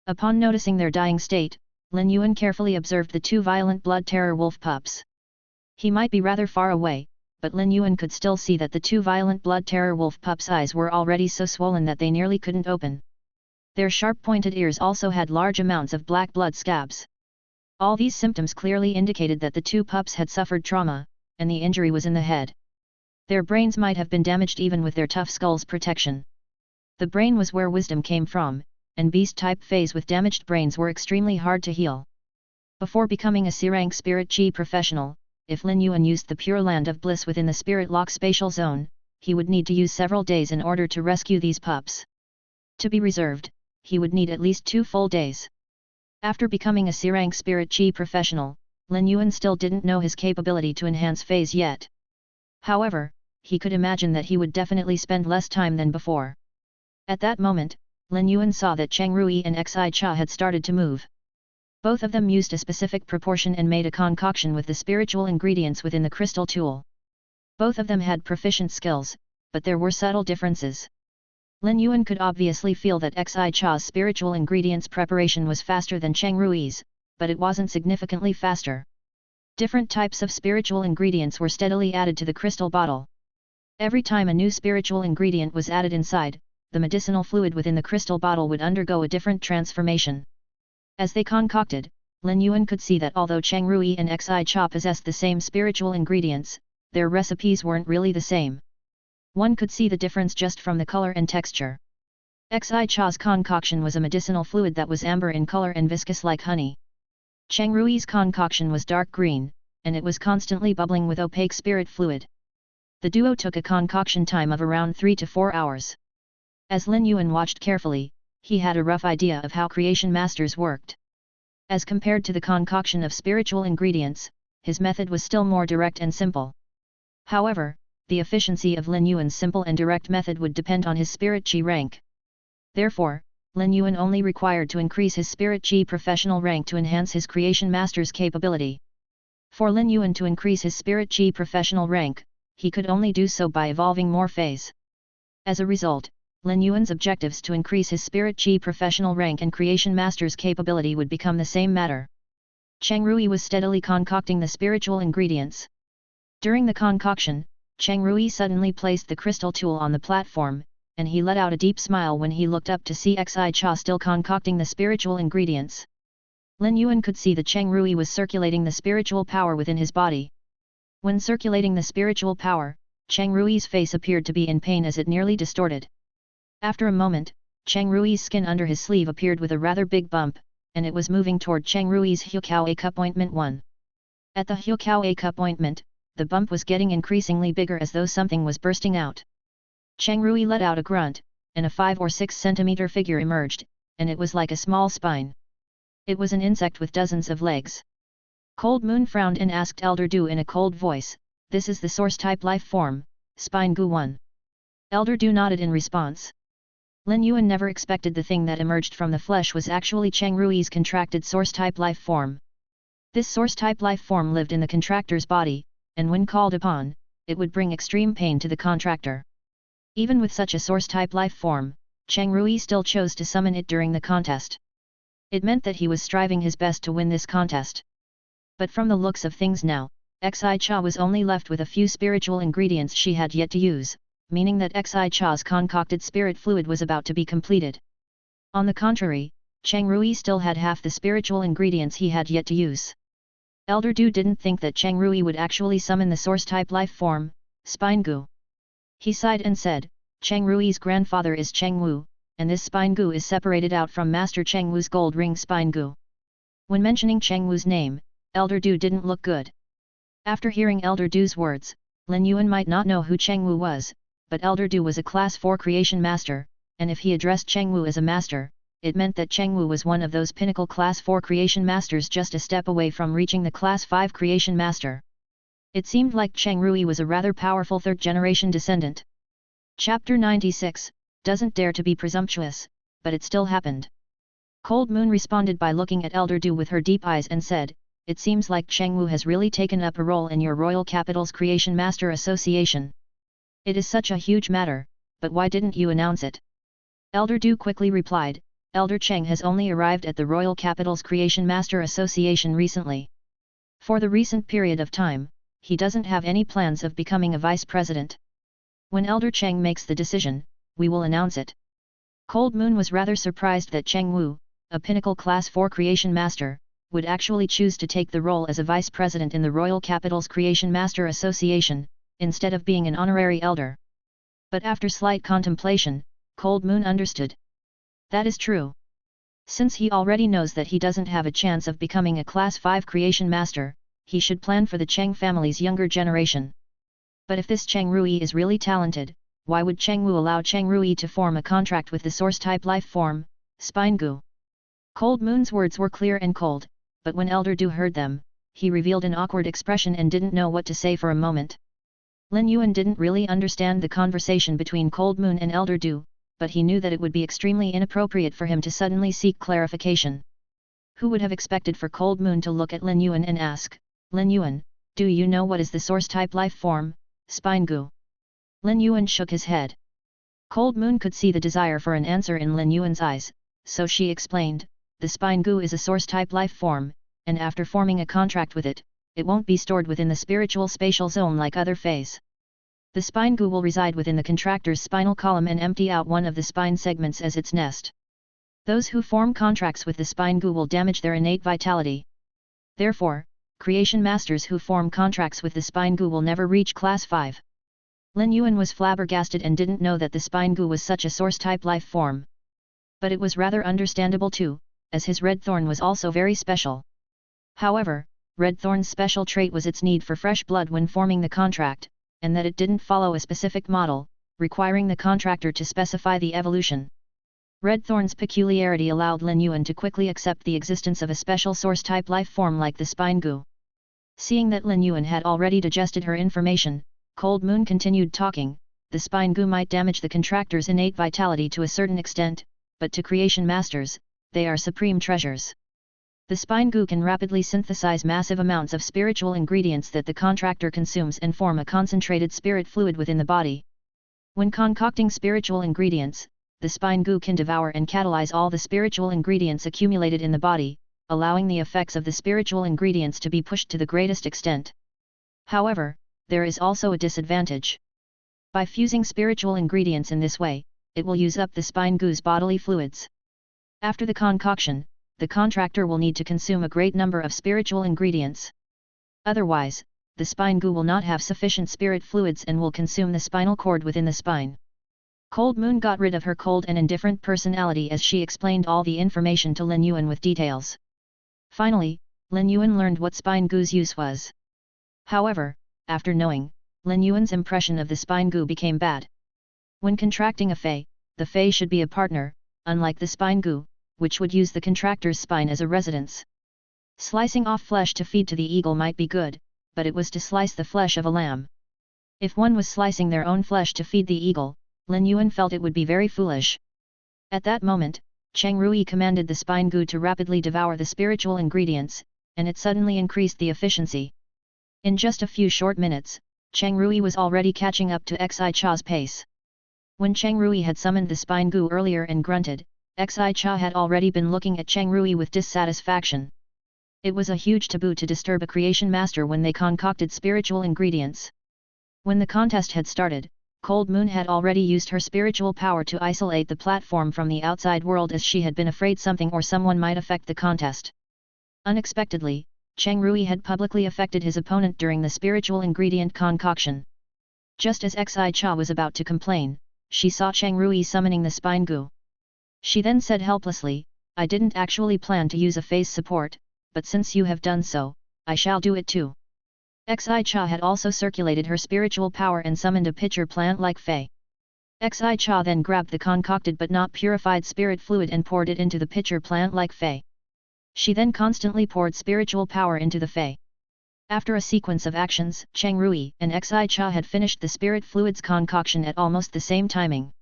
Speaker 1: Upon noticing their dying state, Lin Yuan carefully observed the two Violent Blood Terror Wolf pups. He might be rather far away, but Lin Yuan could still see that the two Violent Blood Terror Wolf pups' eyes were already so swollen that they nearly couldn't open. Their sharp-pointed ears also had large amounts of black blood scabs. All these symptoms clearly indicated that the two pups had suffered trauma, and the injury was in the head. Their brains might have been damaged even with their tough skull's protection. The brain was where wisdom came from, and beast-type feys with damaged brains were extremely hard to heal. Before becoming a C-rank Spirit Chi professional, if Lin Yuan used the Pure Land of Bliss within the Spirit Lock spatial zone, he would need to use several days in order to rescue these pups. To be reserved, he would need at least 2 full days. After becoming a C-rank Spirit Chi professional, Lin Yuan still didn't know his capability to enhance feys yet. However, he could imagine that he would definitely spend less time than before. At that moment, Lin Yuan saw that Cheng Rui and Xi Cha had started to move. Both of them used a specific proportion and made a concoction with the spiritual ingredients within the crystal tool. Both of them had proficient skills, but there were subtle differences. Lin Yuan could obviously feel that Xi Cha's spiritual ingredients preparation was faster than Cheng Rui's, but it wasn't significantly faster. Different types of spiritual ingredients were steadily added to the crystal bottle. Every time a new spiritual ingredient was added inside, the medicinal fluid within the crystal bottle would undergo a different transformation. As they concocted, Lin Yuan could see that although Cheng Rui and Xi Cha possessed the same spiritual ingredients, their recipes weren't really the same. One could see the difference just from the color and texture. Xi Cha's concoction was a medicinal fluid that was amber in color and viscous like honey. Cheng Rui's concoction was dark green, and it was constantly bubbling with opaque spirit fluid. The duo took a concoction time of around 3 to 4 hours. As Lin Yuan watched carefully, he had a rough idea of how creation masters worked. As compared to the concoction of spiritual ingredients, his method was still more direct and simple. However, the efficiency of Lin Yuan's simple and direct method would depend on his spirit qi rank. Therefore, Lin Yuan only required to increase his spirit qi professional rank to enhance his creation master's capability. For Lin Yuan to increase his spirit qi professional rank, he could only do so by evolving more feys. As a result, Lin Yuan's objectives to increase his spirit qi professional rank and creation master's capability would become the same matter. Cheng Rui was steadily concocting the spiritual ingredients. During the concoction, Cheng Rui suddenly placed the crystal tool on the platform, and he let out a deep smile when he looked up to see Xi Cha still concocting the spiritual ingredients. Lin Yuan could see that Cheng Rui was circulating the spiritual power within his body. When circulating the spiritual power, Cheng Rui's face appeared to be in pain as it nearly distorted. After a moment, Cheng Rui's skin under his sleeve appeared with a rather big bump, and it was moving toward Cheng Rui's Huqiao A cup ointment 1. At the Huqiao A cup ointment, the bump was getting increasingly bigger as though something was bursting out. Cheng Rui let out a grunt, and a 5 or 6 centimeter figure emerged, and it was like a small spine. It was an insect with dozens of legs. Cold Moon frowned and asked Elder Du in a cold voice, "This is the source-type life form, Spine Gu 1. Elder Du nodded in response. Lin Yuan never expected the thing that emerged from the flesh was actually Cheng Rui's contracted source-type life form. This source-type life form lived in the contractor's body, and when called upon, it would bring extreme pain to the contractor. Even with such a source-type life form, Cheng Rui still chose to summon it during the contest. It meant that he was striving his best to win this contest. But from the looks of things now, Xi Cha was only left with a few spiritual ingredients she had yet to use, meaning that Xi Cha's concocted spirit fluid was about to be completed. On the contrary, Cheng Rui still had half the spiritual ingredients he had yet to use. Elder Du didn't think that Cheng Rui would actually summon the source-type life form, Spine Gu. He sighed and said, "Cheng Rui's grandfather is Cheng Wu, and this Spine Gu is separated out from Master Cheng Wu's gold ring Spine Gu." When mentioning Cheng Wu's name, Elder Du didn't look good. After hearing Elder Du's words, Lin Yuan might not know who Cheng Wu was, but Elder Du was a Class 4 creation master, and if he addressed Cheng Wu as a master, it meant that Cheng Wu was one of those pinnacle Class 4 creation masters just a step away from reaching the Class 5 creation master. It seemed like Cheng Rui was a rather powerful third-generation descendant. Chapter 96, Doesn't dare to be presumptuous, but it still happened. Cold Moon responded by looking at Elder Du with her deep eyes and said, "It seems like Cheng Wu has really taken up a role in your Royal Capital's Creation Master Association. It is such a huge matter, but why didn't you announce it?" Elder Du quickly replied, "Elder Cheng has only arrived at the Royal Capital's Creation Master Association recently. For the recent period of time, he doesn't have any plans of becoming a vice president. When Elder Cheng makes the decision, we will announce it." Cold Moon was rather surprised that Cheng Wu, a pinnacle Class 4 creation master, would actually choose to take the role as a vice president in the Royal Capital's Creation Master Association, instead of being an honorary elder. But after slight contemplation, Cold Moon understood. That is true. Since he already knows that he doesn't have a chance of becoming a Class 5 creation master, he should plan for the Cheng family's younger generation. But if this Cheng Rui is really talented, why would Cheng Wu allow Cheng Rui to form a contract with the source-type life form, Spine Gu? Cold Moon's words were clear and cold, but when Elder Du heard them, he revealed an awkward expression and didn't know what to say for a moment. Lin Yuan didn't really understand the conversation between Cold Moon and Elder Du, but he knew that it would be extremely inappropriate for him to suddenly seek clarification. Who would have expected for Cold Moon to look at Lin Yuan and ask, "Lin Yuan, do you know what is the source-type life form, Spine Gu?" Lin Yuan shook his head. Cold Moon could see the desire for an answer in Lin Yuan's eyes, so she explained, "The Spine Gu is a source-type life form, and after forming a contract with it, it won't be stored within the spiritual spatial zone like other feys. The spine goo will reside within the contractor's spinal column and empty out one of the spine segments as its nest. Those who form contracts with the spine goo will damage their innate vitality. Therefore, creation masters who form contracts with the spine goo will never reach class 5. Lin Yuan was flabbergasted and didn't know that the spine goo was such a source-type life form. But it was rather understandable too, as his red thorn was also very special. However, red thorn's special trait was its need for fresh blood when forming the contract, and that it didn't follow a specific model, requiring the contractor to specify the evolution. Red thorn's peculiarity allowed Lin Yuan to quickly accept the existence of a special source-type life form like the spine goo. Seeing that Lin Yuan had already digested her information, Cold Moon continued talking. The spine goo might damage the contractor's innate vitality to a certain extent, but to creation masters, they are supreme treasures. The spine goo can rapidly synthesize massive amounts of spiritual ingredients that the contractor consumes and form a concentrated spirit fluid within the body. When concocting spiritual ingredients, the spine goo can devour and catalyze all the spiritual ingredients accumulated in the body, allowing the effects of the spiritual ingredients to be pushed to the greatest extent. However, there is also a disadvantage. By fusing spiritual ingredients in this way, it will use up the spine goo's bodily fluids. After the concoction, the contractor will need to consume a great number of spiritual ingredients. Otherwise, the spine goo will not have sufficient spirit fluids and will consume the spinal cord within the spine. Cold Moon got rid of her cold and indifferent personality as she explained all the information to Lin Yuan with details. Finally, Lin Yuan learned what spine goo's use was. However, after knowing, Lin Yuan's impression of the spine goo became bad. When contracting a fey, the fey should be a partner, unlike the spine goo, which would use the contractor's spine as a residence. Slicing off flesh to feed to the eagle might be good, but it was to slice the flesh of a lamb. If one was slicing their own flesh to feed the eagle, Lin Yuan felt it would be very foolish. At that moment, Cheng Rui commanded the spine goo to rapidly devour the spiritual ingredients, and it suddenly increased the efficiency. In just a few short minutes, Cheng Rui was already catching up to Xi Cha's pace. When Cheng Rui had summoned the spine goo earlier and grunted, Xi Cha had already been looking at Cheng Rui with dissatisfaction. It was a huge taboo to disturb a creation master when they concocted spiritual ingredients. When the contest had started, Cold Moon had already used her spiritual power to isolate the platform from the outside world as she had been afraid something or someone might affect the contest. Unexpectedly, Cheng Rui had publicly affected his opponent during the spiritual ingredient concoction. Just as Xi Cha was about to complain, she saw Cheng Rui summoning the spine goo. She then said helplessly, "I didn't actually plan to use a phase support, but since you have done so, I shall do it too." Xi Cha had also circulated her spiritual power and summoned a pitcher plant like fey. Xi Cha then grabbed the concocted but not purified spirit fluid and poured it into the pitcher plant like fey. She then constantly poured spiritual power into the fey. After a sequence of actions, Cheng Rui and Xi Cha had finished the spirit fluid's concoction at almost the same timing.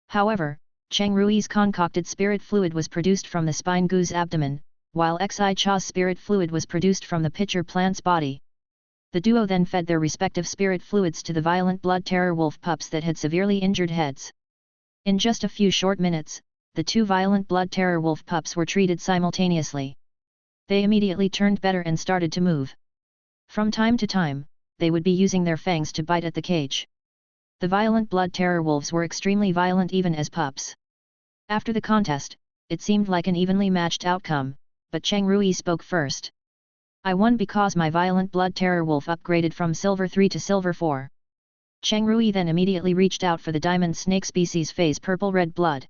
Speaker 1: However, Cheng Rui's concocted spirit fluid was produced from the spine goo's abdomen, while Xi Cha's spirit fluid was produced from the pitcher plant's body. The duo then fed their respective spirit fluids to the violent blood terror wolf pups that had severely injured heads. In just a few short minutes, the two violent blood terror wolf pups were treated simultaneously. They immediately turned better and started to move. From time to time, they would be using their fangs to bite at the cage. The violent blood terror wolves were extremely violent even as pups. After the contest, it seemed like an evenly matched outcome, but Cheng Rui spoke first. "I won because my violent blood terror wolf upgraded from Silver 3 to Silver 4. Cheng Rui then immediately reached out for the diamond snake species phase purple-red blood.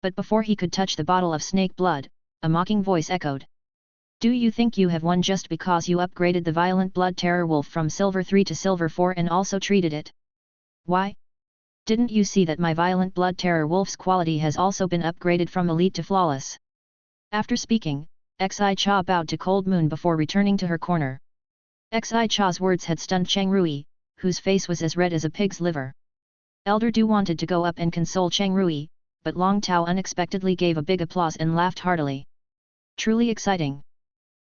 Speaker 1: But before he could touch the bottle of snake blood, a mocking voice echoed. "Do you think you have won just because you upgraded the violent blood terror wolf from Silver 3 to Silver 4 and also treated it? Why? Didn't you see that my violent blood terror wolf's quality has also been upgraded from elite to flawless?" After speaking, Xi Cha bowed to Cold Moon before returning to her corner. Xi Cha's words had stunned Cheng Rui, whose face was as red as a pig's liver. Elder Du wanted to go up and console Cheng Rui, but Long Tao unexpectedly gave a big applause and laughed heartily. Truly exciting.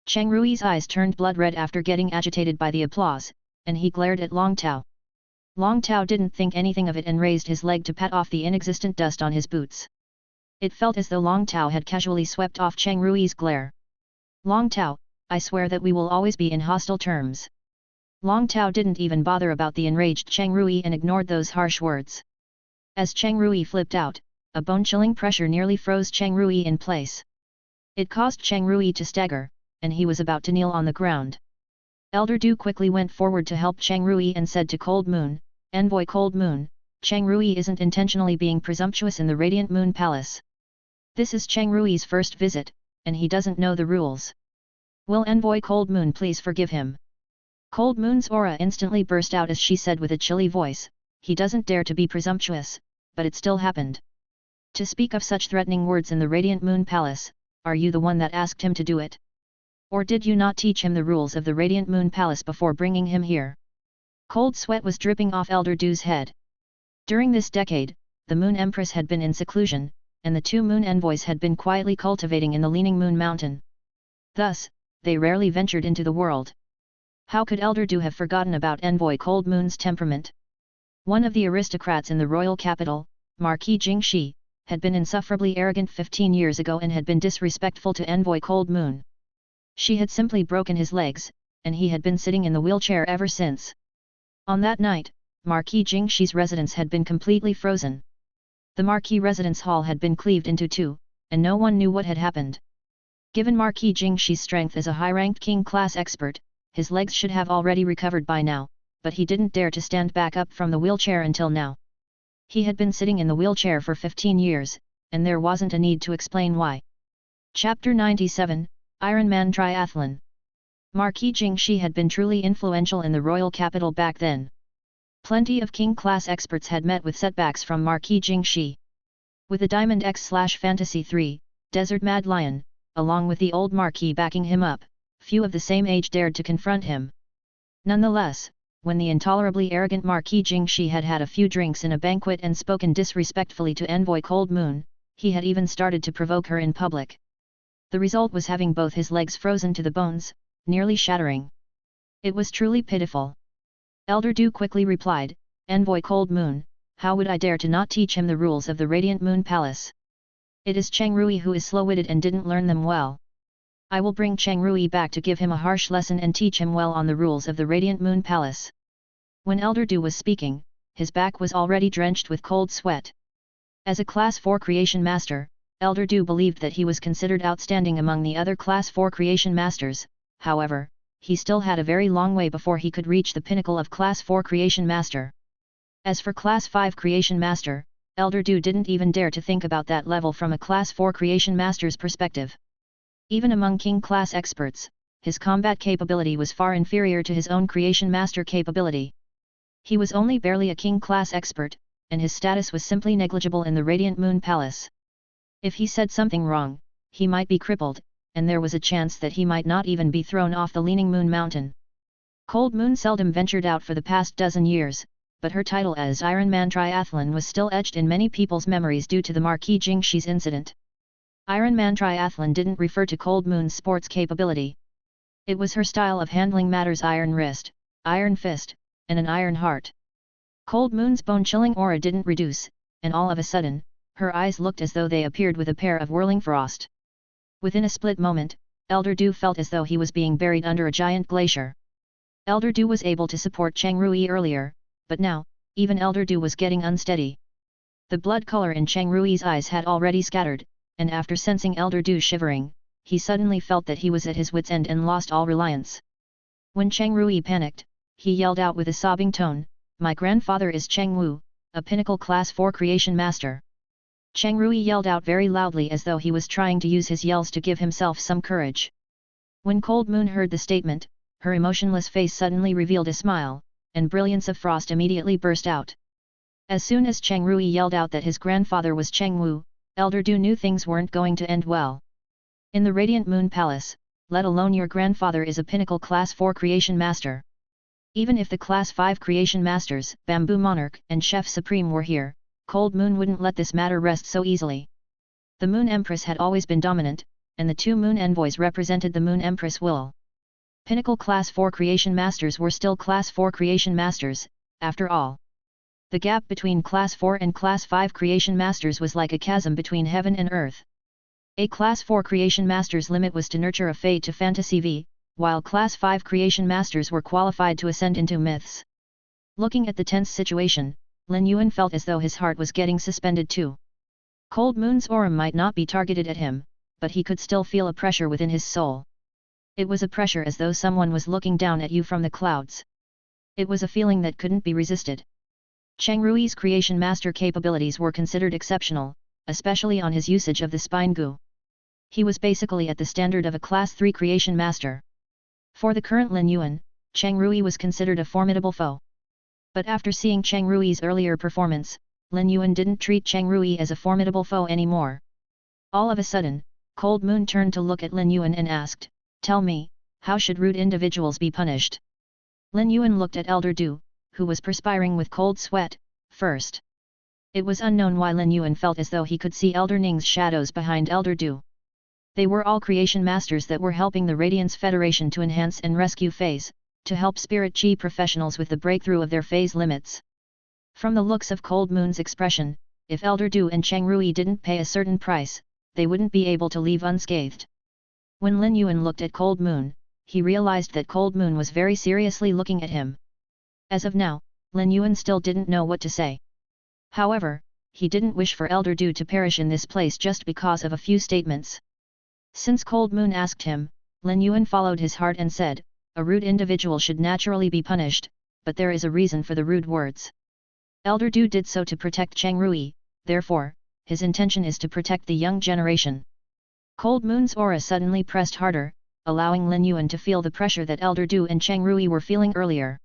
Speaker 1: Cheng Rui's eyes turned blood red after getting agitated by the applause, and he glared at Long Tao. Long Tao didn't think anything of it and raised his leg to pat off the inexistent dust on his boots. It felt as though Long Tao had casually swept off Cheng Rui's glare. "Long Tao, I swear that we will always be in hostile terms." Long Tao didn't even bother about the enraged Cheng Rui and ignored those harsh words. As Cheng Rui flipped out, a bone-chilling pressure nearly froze Cheng Rui in place. It caused Cheng Rui to stagger, and he was about to kneel on the ground. Elder Du quickly went forward to help Cheng Rui and said to Cold Moon, "Envoy Cold Moon, Cheng Rui isn't intentionally being presumptuous in the Radiant Moon Palace. This is Cheng Rui's first visit, and he doesn't know the rules. Will Envoy Cold Moon please forgive him?" Cold Moon's aura instantly burst out as she said with a chilly voice, "He doesn't dare to be presumptuous, but it still happened. To speak of such threatening words in the Radiant Moon Palace, are you the one that asked him to do it? Or did you not teach him the rules of the Radiant Moon Palace before bringing him here?" Cold sweat was dripping off Elder Du's head. During this decade, the Moon Empress had been in seclusion, and the two Moon Envoys had been quietly cultivating in the Leaning Moon Mountain. Thus, they rarely ventured into the world. How could Elder Du have forgotten about Envoy Cold Moon's temperament? One of the aristocrats in the royal capital, Marquis Jingxi, had been insufferably arrogant 15 years ago and had been disrespectful to Envoy Cold Moon. She had simply broken his legs, and he had been sitting in the wheelchair ever since. On that night, Marquis Jingxi's residence had been completely frozen. The Marquis residence hall had been cleaved into two, and no one knew what had happened. Given Marquis Jingxi's strength as a high-ranked king-class expert, his legs should have already recovered by now, but he didn't dare to stand back up from the wheelchair until now. He had been sitting in the wheelchair for 15 years, and there wasn't a need to explain why. Chapter 97, Iron Man Triathlon. Marquis Jingxi had been truly influential in the royal capital back then. Plenty of king-class experts had met with setbacks from Marquis Jingxi. With the Diamond X/Fantasy 3, Desert Mad Lion, along with the old Marquis backing him up, few of the same age dared to confront him. Nonetheless, when the intolerably arrogant Marquis Jingxi had had a few drinks in a banquet and spoken disrespectfully to Envoy Cold Moon, he had even started to provoke her in public. The result was having both his legs frozen to the bones, nearly shattering. It was truly pitiful. Elder Du quickly replied, "Envoy Cold Moon, how would I dare to not teach him the rules of the Radiant Moon Palace? It is Cheng Rui who is slow-witted and didn't learn them well. I will bring Cheng Rui back to give him a harsh lesson and teach him well on the rules of the Radiant Moon Palace." When Elder Du was speaking, his back was already drenched with cold sweat. As a Class 4 Creation Master, Elder Du believed that he was considered outstanding among the other Class 4 Creation Masters. However, he still had a very long way before he could reach the pinnacle of Class 4 Creation Master. As for Class 5 Creation Master, Elder Du didn't even dare to think about that level from a Class 4 Creation Master's perspective. Even among King Class experts, his combat capability was far inferior to his own Creation Master capability. He was only barely a King Class expert, and his status was simply negligible in the Radiant Moon Palace. If he said something wrong, he might be crippled, and there was a chance that he might not even be thrown off the Leaning Moon Mountain. Cold Moon seldom ventured out for the past dozen years, but her title as Iron Man Triathlon was still etched in many people's memories due to the Marquis Jingxi's incident. Iron Man Triathlon didn't refer to Cold Moon's sports capability. It was her style of handling matters: iron wrist, iron fist, and an iron heart. Cold Moon's bone-chilling aura didn't reduce, and all of a sudden, her eyes looked as though they appeared with a pair of whirling frost. Within a split moment, Elder Du felt as though he was being buried under a giant glacier. Elder Du was able to support Cheng Rui earlier, but now, even Elder Du was getting unsteady. The blood color in Cheng Rui's eyes had already scattered, and after sensing Elder Du shivering, he suddenly felt that he was at his wit's end and lost all reliance. When Cheng Rui panicked, he yelled out with a sobbing tone, "My grandfather is Cheng Wu, a pinnacle Class 4 Creation Master." Cheng Rui yelled out very loudly as though he was trying to use his yells to give himself some courage. When Cold Moon heard the statement, her emotionless face suddenly revealed a smile, and brilliance of frost immediately burst out. As soon as Cheng Rui yelled out that his grandfather was Cheng Wu, Elder Du knew things weren't going to end well. In the Radiant Moon Palace, let alone your grandfather is a pinnacle Class 4 Creation Master. Even if the Class 5 Creation Masters, Bamboo Monarch and Chef Supreme were here, Cold Moon wouldn't let this matter rest so easily. The Moon Empress had always been dominant, and the two Moon Envoys represented the Moon Empress will. Pinnacle Class 4 Creation Masters were still Class 4 Creation Masters, after all. The gap between Class 4 and Class 5 Creation Masters was like a chasm between heaven and earth. A Class 4 Creation Master's limit was to nurture a Fey to Fantasy V, while Class 5 creation masters were qualified to ascend into myths. Looking at the tense situation, Lin Yuan felt as though his heart was getting suspended too. Cold Moon's aura might not be targeted at him, but he could still feel a pressure within his soul. It was a pressure as though someone was looking down at you from the clouds. It was a feeling that couldn't be resisted. Cheng Rui's creation master capabilities were considered exceptional, especially on his usage of the spine gu. He was basically at the standard of a Class 3 creation master. For the current Lin Yuan, Cheng Rui was considered a formidable foe. But after seeing Cheng Rui's earlier performance, Lin Yuan didn't treat Cheng Rui as a formidable foe anymore. All of a sudden, Cold Moon turned to look at Lin Yuan and asked, "Tell me, how should rude individuals be punished?" Lin Yuan looked at Elder Du, who was perspiring with cold sweat, first. It was unknown why Lin Yuan felt as though he could see Elder Ning's shadows behind Elder Du. They were all creation masters that were helping the Radiance Federation to enhance and rescue feys, to help Spirit Chi professionals with the breakthrough of their feys limits. From the looks of Cold Moon's expression, if Elder Du and Cheng Rui didn't pay a certain price, they wouldn't be able to leave unscathed. When Lin Yuan looked at Cold Moon, he realized that Cold Moon was very seriously looking at him. As of now, Lin Yuan still didn't know what to say. However, he didn't wish for Elder Du to perish in this place just because of a few statements. Since Cold Moon asked him, Lin Yuan followed his heart and said, "A rude individual should naturally be punished, but there is a reason for the rude words. Elder Du did so to protect Cheng Rui, therefore, his intention is to protect the young generation." Cold Moon's aura suddenly pressed harder, allowing Lin Yuan to feel the pressure that Elder Du and Cheng Rui were feeling earlier.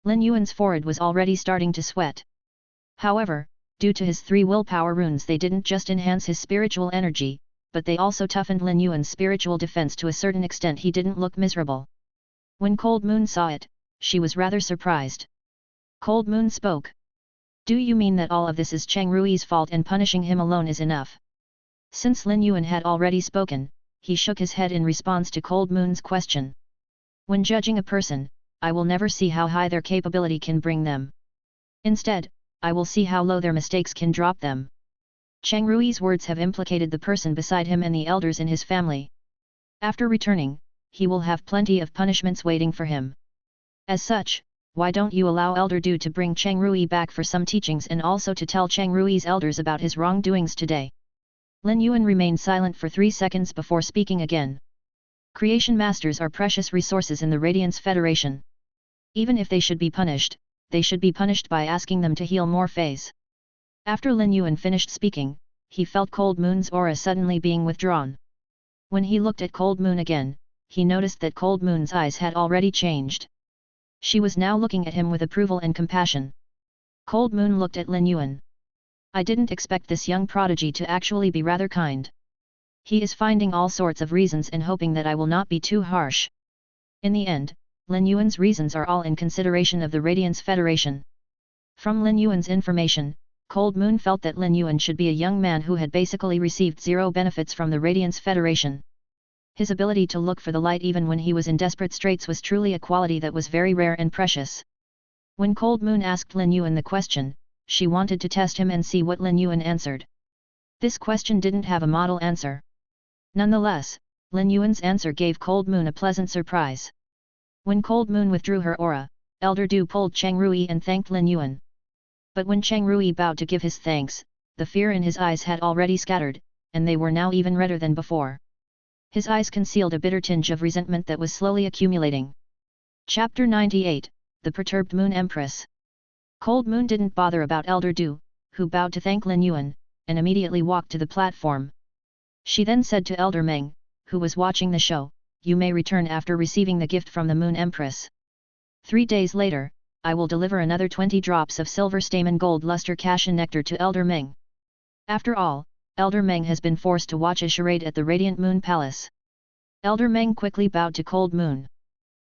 Speaker 1: Lin Yuan's forehead was already starting to sweat. However, due to his 3 willpower runes, they didn't just enhance his spiritual energy, but they also toughened Lin Yuan's spiritual defense to a certain extent. He didn't look miserable. When Cold Moon saw it, she was rather surprised. Cold Moon spoke. "Do you mean that all of this is Cheng Rui's fault and punishing him alone is enough?" Since Lin Yuan had already spoken, he shook his head in response to Cold Moon's question. "When judging a person, I will never see how high their capability can bring them. Instead, I will see how low their mistakes can drop them." Cheng Rui's words have implicated the person beside him and the elders in his family. After returning, he will have plenty of punishments waiting for him. As such, why don't you allow Elder Du to bring Cheng Rui back for some teachings and also to tell Cheng Rui's elders about his wrongdoings today? Lin Yuan remained silent for 3 seconds before speaking again. Creation masters are precious resources in the Radiance Federation. Even if they should be punished, they should be punished by asking them to heal more feys. After Lin Yuan finished speaking, he felt Cold Moon's aura suddenly being withdrawn. When he looked at Cold Moon again, he noticed that Cold Moon's eyes had already changed. She was now looking at him with approval and compassion. Cold Moon looked at Lin Yuan. "I didn't expect this young prodigy to actually be rather kind. He is finding all sorts of reasons and hoping that I will not be too harsh." In the end, Lin Yuan's reasons are all in consideration of the Radiance Federation. From Lin Yuan's information, Cold Moon felt that Lin Yuan should be a young man who had basically received 0 benefits from the Radiance Federation. His ability to look for the light even when he was in desperate straits was truly a quality that was very rare and precious. When Cold Moon asked Lin Yuan the question, she wanted to test him and see what Lin Yuan answered. This question didn't have a model answer. Nonetheless, Lin Yuan's answer gave Cold Moon a pleasant surprise. When Cold Moon withdrew her aura, Elder Du pulled Cheng Rui and thanked Lin Yuan. But when Cheng Rui bowed to give his thanks, the fear in his eyes had already scattered, and they were now even redder than before. His eyes concealed a bitter tinge of resentment that was slowly accumulating. Chapter 98, The Perturbed Moon Empress. Cold Moon didn't bother about Elder Du, who bowed to thank Lin Yuan, and immediately walked to the platform. She then said to Elder Meng, who was watching the show, "You may return after receiving the gift from the Moon Empress. 3 days later, I will deliver another 20 drops of silver stamen gold luster cassia nectar to Elder Meng." After all, Elder Meng has been forced to watch a charade at the Radiant Moon Palace. Elder Meng quickly bowed to Cold Moon.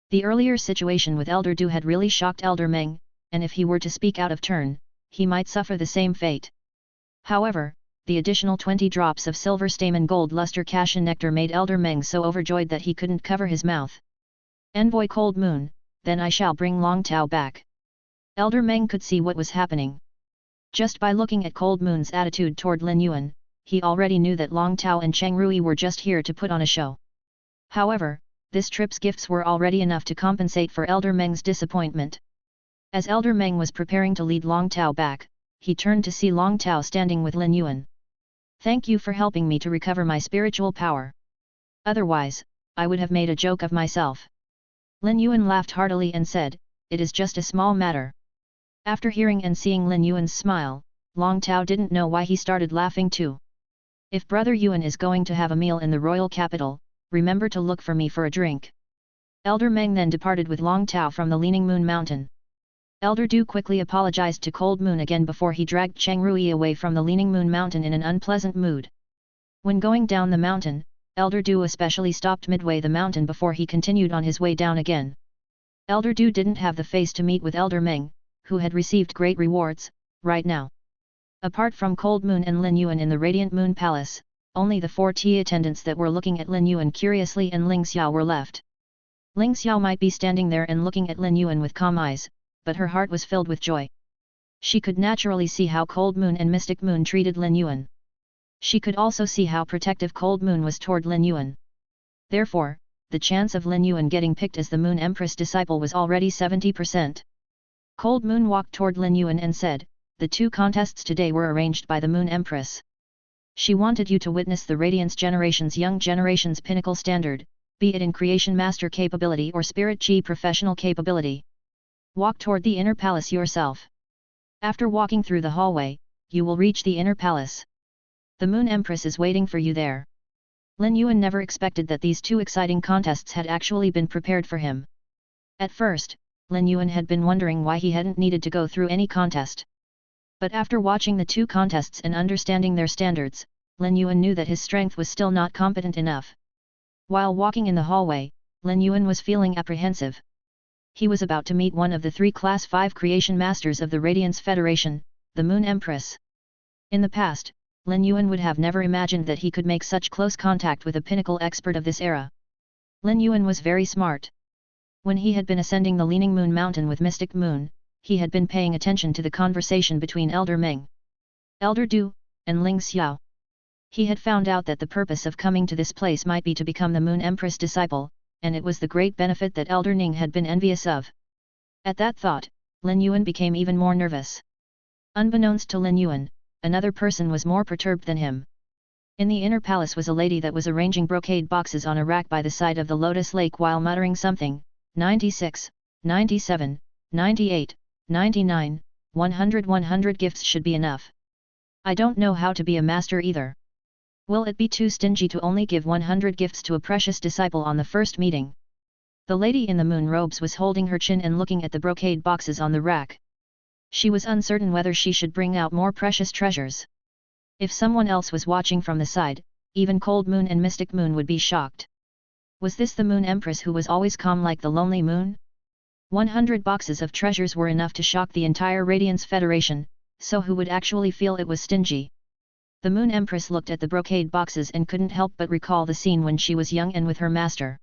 Speaker 1: The earlier situation with Elder Du had really shocked Elder Meng, and if he were to speak out of turn, he might suffer the same fate. However, the additional 20 drops of silver stamen gold luster cassia nectar made Elder Meng so overjoyed that he couldn't cover his mouth. "Envoy Cold Moon, then I shall bring Long Tao back." Elder Meng could see what was happening. Just by looking at Cold Moon's attitude toward Lin Yuan, he already knew that Long Tao and Cheng Rui were just here to put on a show. However, this trip's gifts were already enough to compensate for Elder Meng's disappointment. As Elder Meng was preparing to lead Long Tao back, he turned to see Long Tao standing with Lin Yuan. "Thank you for helping me to recover my spiritual power. Otherwise, I would have made a joke of myself." Lin Yuan laughed heartily and said, "It is just a small matter." After hearing and seeing Lin Yuan's smile, Long Tao didn't know why he started laughing too. "If Brother Yuan is going to have a meal in the royal capital, remember to look for me for a drink." Elder Meng then departed with Long Tao from the Leaning Moon Mountain. Elder Du quickly apologized to Cold Moon again before he dragged Cheng Rui away from the Leaning Moon Mountain in an unpleasant mood. When going down the mountain, Elder Du especially stopped midway the mountain before he continued on his way down again. Elder Du didn't have the face to meet with Elder Meng, who had received great rewards, right now. Apart from Cold Moon and Lin Yuan in the Radiant Moon Palace, only the 4 tea attendants that were looking at Lin Yuan curiously and Ling Xiao were left. Ling Xiao might be standing there and looking at Lin Yuan with calm eyes, but her heart was filled with joy. She could naturally see how Cold Moon and Mystic Moon treated Lin Yuan. She could also see how protective Cold Moon was toward Lin Yuan. Therefore, the chance of Lin Yuan getting picked as the Moon Empress disciple was already 70%. Cold Moon walked toward Lin Yuan and said, "The 2 contests today were arranged by the Moon Empress. She wanted you to witness the Radiance Generation's young generation's pinnacle standard, be it in Creation Master capability or Spirit Chi professional capability. Walk toward the inner palace yourself. After walking through the hallway, you will reach the inner palace. The Moon Empress is waiting for you there." Lin Yuan never expected that these 2 exciting contests had actually been prepared for him. At first, Lin Yuan had been wondering why he hadn't needed to go through any contest. But after watching the 2 contests and understanding their standards, Lin Yuan knew that his strength was still not competent enough. While walking in the hallway, Lin Yuan was feeling apprehensive. He was about to meet one of the 3 Class 5 Creation Masters of the Radiance Federation, the Moon Empress. In the past, Lin Yuan would have never imagined that he could make such close contact with a pinnacle expert of this era. Lin Yuan was very smart. When he had been ascending the Leaning Moon Mountain with Mystic Moon, he had been paying attention to the conversation between Elder Meng, Elder Du, and Ling Xiao. He had found out that the purpose of coming to this place might be to become the Moon Empress disciple, and it was the great benefit that Elder Ning had been envious of. At that thought, Lin Yuan became even more nervous. Unbeknownst to Lin Yuan, another person was more perturbed than him. In the inner palace was a lady that was arranging brocade boxes on a rack by the side of the Lotus Lake while muttering something, 96, 97, 98, 99, 100 gifts should be enough. I don't know how to be a master either. Will it be too stingy to only give 100 gifts to a precious disciple on the first meeting? The lady in the moon robes was holding her chin and looking at the brocade boxes on the rack. She was uncertain whether she should bring out more precious treasures. If someone else was watching from the side, even Cold Moon and Mystic Moon would be shocked. Was this the Moon Empress who was always calm like the lonely moon? 100 boxes of treasures were enough to shock the entire Radiance Federation, so who would actually feel it was stingy? The Moon Empress looked at the brocade boxes and couldn't help but recall the scene when she was young and with her master.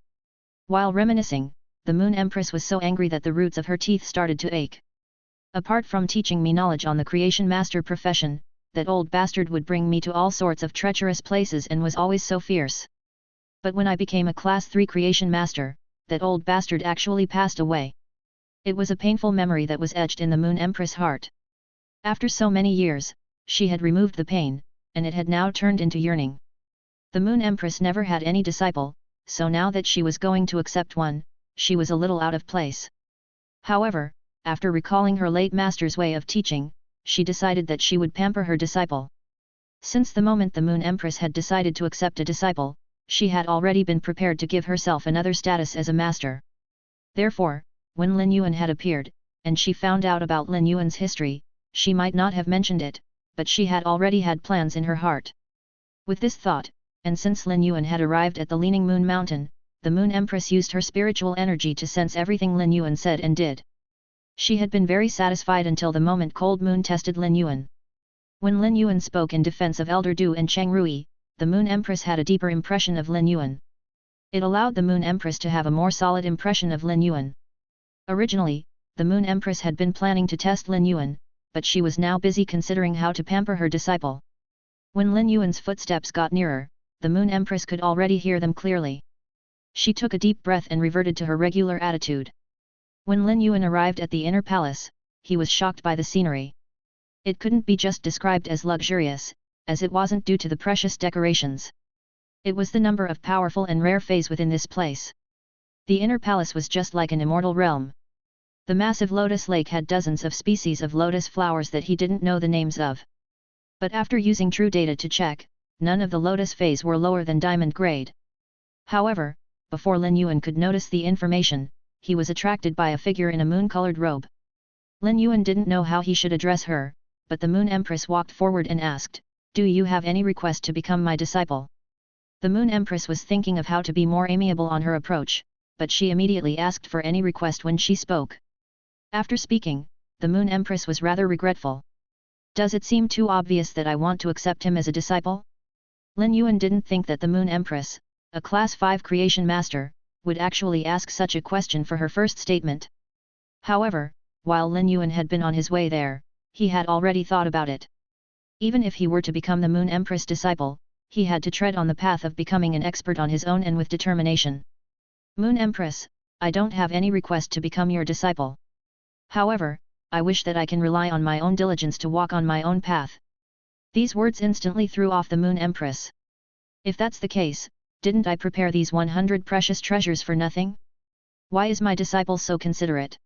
Speaker 1: While reminiscing, the Moon Empress was so angry that the roots of her teeth started to ache. Apart from teaching me knowledge on the Creation Master profession, that old bastard would bring me to all sorts of treacherous places and was always so fierce. But when I became a Class 3 Creation Master, that old bastard actually passed away. It was a painful memory that was etched in the Moon Empress' heart. After so many years, she had removed the pain, and it had now turned into yearning. The Moon Empress never had any disciple, so now that she was going to accept one, she was a little out of place. However, after recalling her late master's way of teaching, she decided that she would pamper her disciple. Since the moment the Moon Empress had decided to accept a disciple, she had already been prepared to give herself another status as a master. Therefore, when Lin Yuan had appeared, and she found out about Lin Yuan's history, she might not have mentioned it, but she had already had plans in her heart. With this thought, and since Lin Yuan had arrived at the Leaning Moon Mountain, the Moon Empress used her spiritual energy to sense everything Lin Yuan said and did. She had been very satisfied until the moment Cold Moon tested Lin Yuan. When Lin Yuan spoke in defense of Elder Du and Cheng Rui, the Moon Empress had a deeper impression of Lin Yuan. It allowed the Moon Empress to have a more solid impression of Lin Yuan. Originally, the Moon Empress had been planning to test Lin Yuan, but she was now busy considering how to pamper her disciple. When Lin Yuan's footsteps got nearer, the Moon Empress could already hear them clearly. She took a deep breath and reverted to her regular attitude. When Lin Yuan arrived at the inner palace, he was shocked by the scenery. It couldn't be just described as luxurious, as it wasn't due to the precious decorations. It was the number of powerful and rare feys within this place. The inner palace was just like an immortal realm. The massive lotus lake had dozens of species of lotus flowers that he didn't know the names of. But after using true data to check, none of the lotus feys were lower than diamond grade. However, before Lin Yuan could notice the information, he was attracted by a figure in a moon-colored robe. Lin Yuan didn't know how he should address her, but the Moon Empress walked forward and asked, "Do you have any request to become my disciple?" The Moon Empress was thinking of how to be more amiable on her approach, but she immediately asked for any request when she spoke. After speaking, the Moon Empress was rather regretful. "Does it seem too obvious that I want to accept him as a disciple?" Lin Yuan didn't think that the Moon Empress, a Class 5 creation master, would actually ask such a question for her first statement. However, while Lin Yuan had been on his way there, he had already thought about it. Even if he were to become the Moon Empress disciple, he had to tread on the path of becoming an expert on his own and with determination. "Moon Empress, I don't have any request to become your disciple. However, I wish that I can rely on my own diligence to walk on my own path." These words instantly threw off the Moon Empress. "If that's the case, didn't I prepare these 100 precious treasures for nothing? Why is my disciple so considerate?"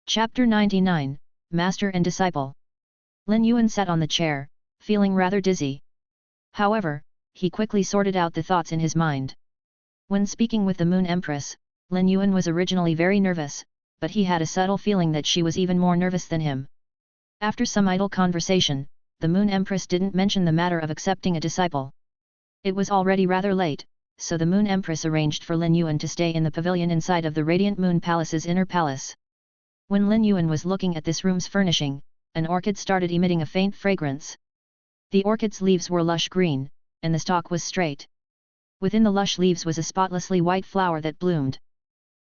Speaker 1: Chapter 99, Master and Disciple. Lin Yuan sat on the chair, feeling rather dizzy. However, he quickly sorted out the thoughts in his mind. When speaking with the Moon Empress, Lin Yuan was originally very nervous, but he had a subtle feeling that she was even more nervous than him. After some idle conversation, the Moon Empress didn't mention the matter of accepting a disciple. It was already rather late, so the Moon Empress arranged for Lin Yuan to stay in the pavilion inside of the Radiant Moon Palace's inner palace. When Lin Yuan was looking at this room's furnishing, an orchid started emitting a faint fragrance. The orchid's leaves were lush green, and the stalk was straight. Within the lush leaves was a spotlessly white flower that bloomed.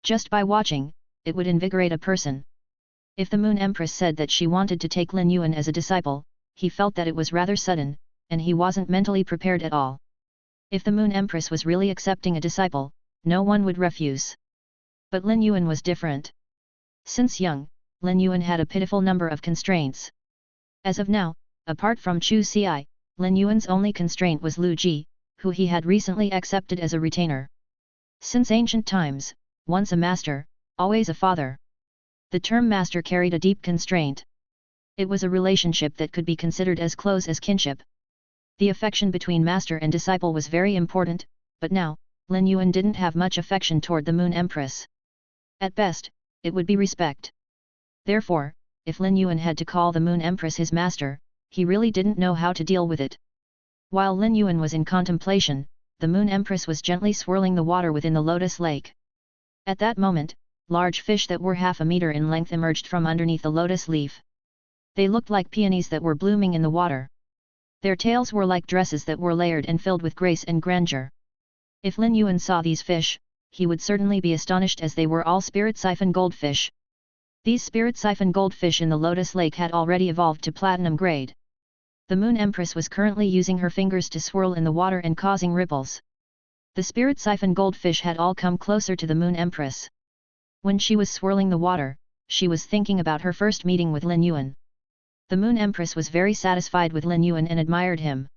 Speaker 1: Just by watching, it would invigorate a person. If the Moon Empress said that she wanted to take Lin Yuan as a disciple, he felt that it was rather sudden, and he wasn't mentally prepared at all. If the Moon Empress was really accepting a disciple, no one would refuse. But Lin Yuan was different. Since young, Lin Yuan had a pitiful number of constraints. As of now, apart from Chu Ci, Lin Yuan's only constraint was Lu Ji, who he had recently accepted as a retainer. Since ancient times, once a master, always a father. The term master carried a deep constraint. It was a relationship that could be considered as close as kinship. The affection between master and disciple was very important, but now, Lin Yuan didn't have much affection toward the Moon Empress. At best, it would be respect. Therefore, if Lin Yuan had to call the Moon Empress his master, he really didn't know how to deal with it. While Lin Yuan was in contemplation, the Moon Empress was gently swirling the water within the lotus lake. At that moment, large fish that were half a meter in length emerged from underneath the lotus leaf. They looked like peonies that were blooming in the water. Their tails were like dresses that were layered and filled with grace and grandeur. If Lin Yuan saw these fish, he would certainly be astonished, as they were all spirit siphon goldfish. These spirit siphon goldfish in the lotus lake had already evolved to platinum grade. The Moon Empress was currently using her fingers to swirl in the water and causing ripples. The spirit siphon goldfish had all come closer to the Moon Empress. When she was swirling the water, she was thinking about her first meeting with Lin Yuan. The Moon Empress was very satisfied with Lin Yuan and admired him.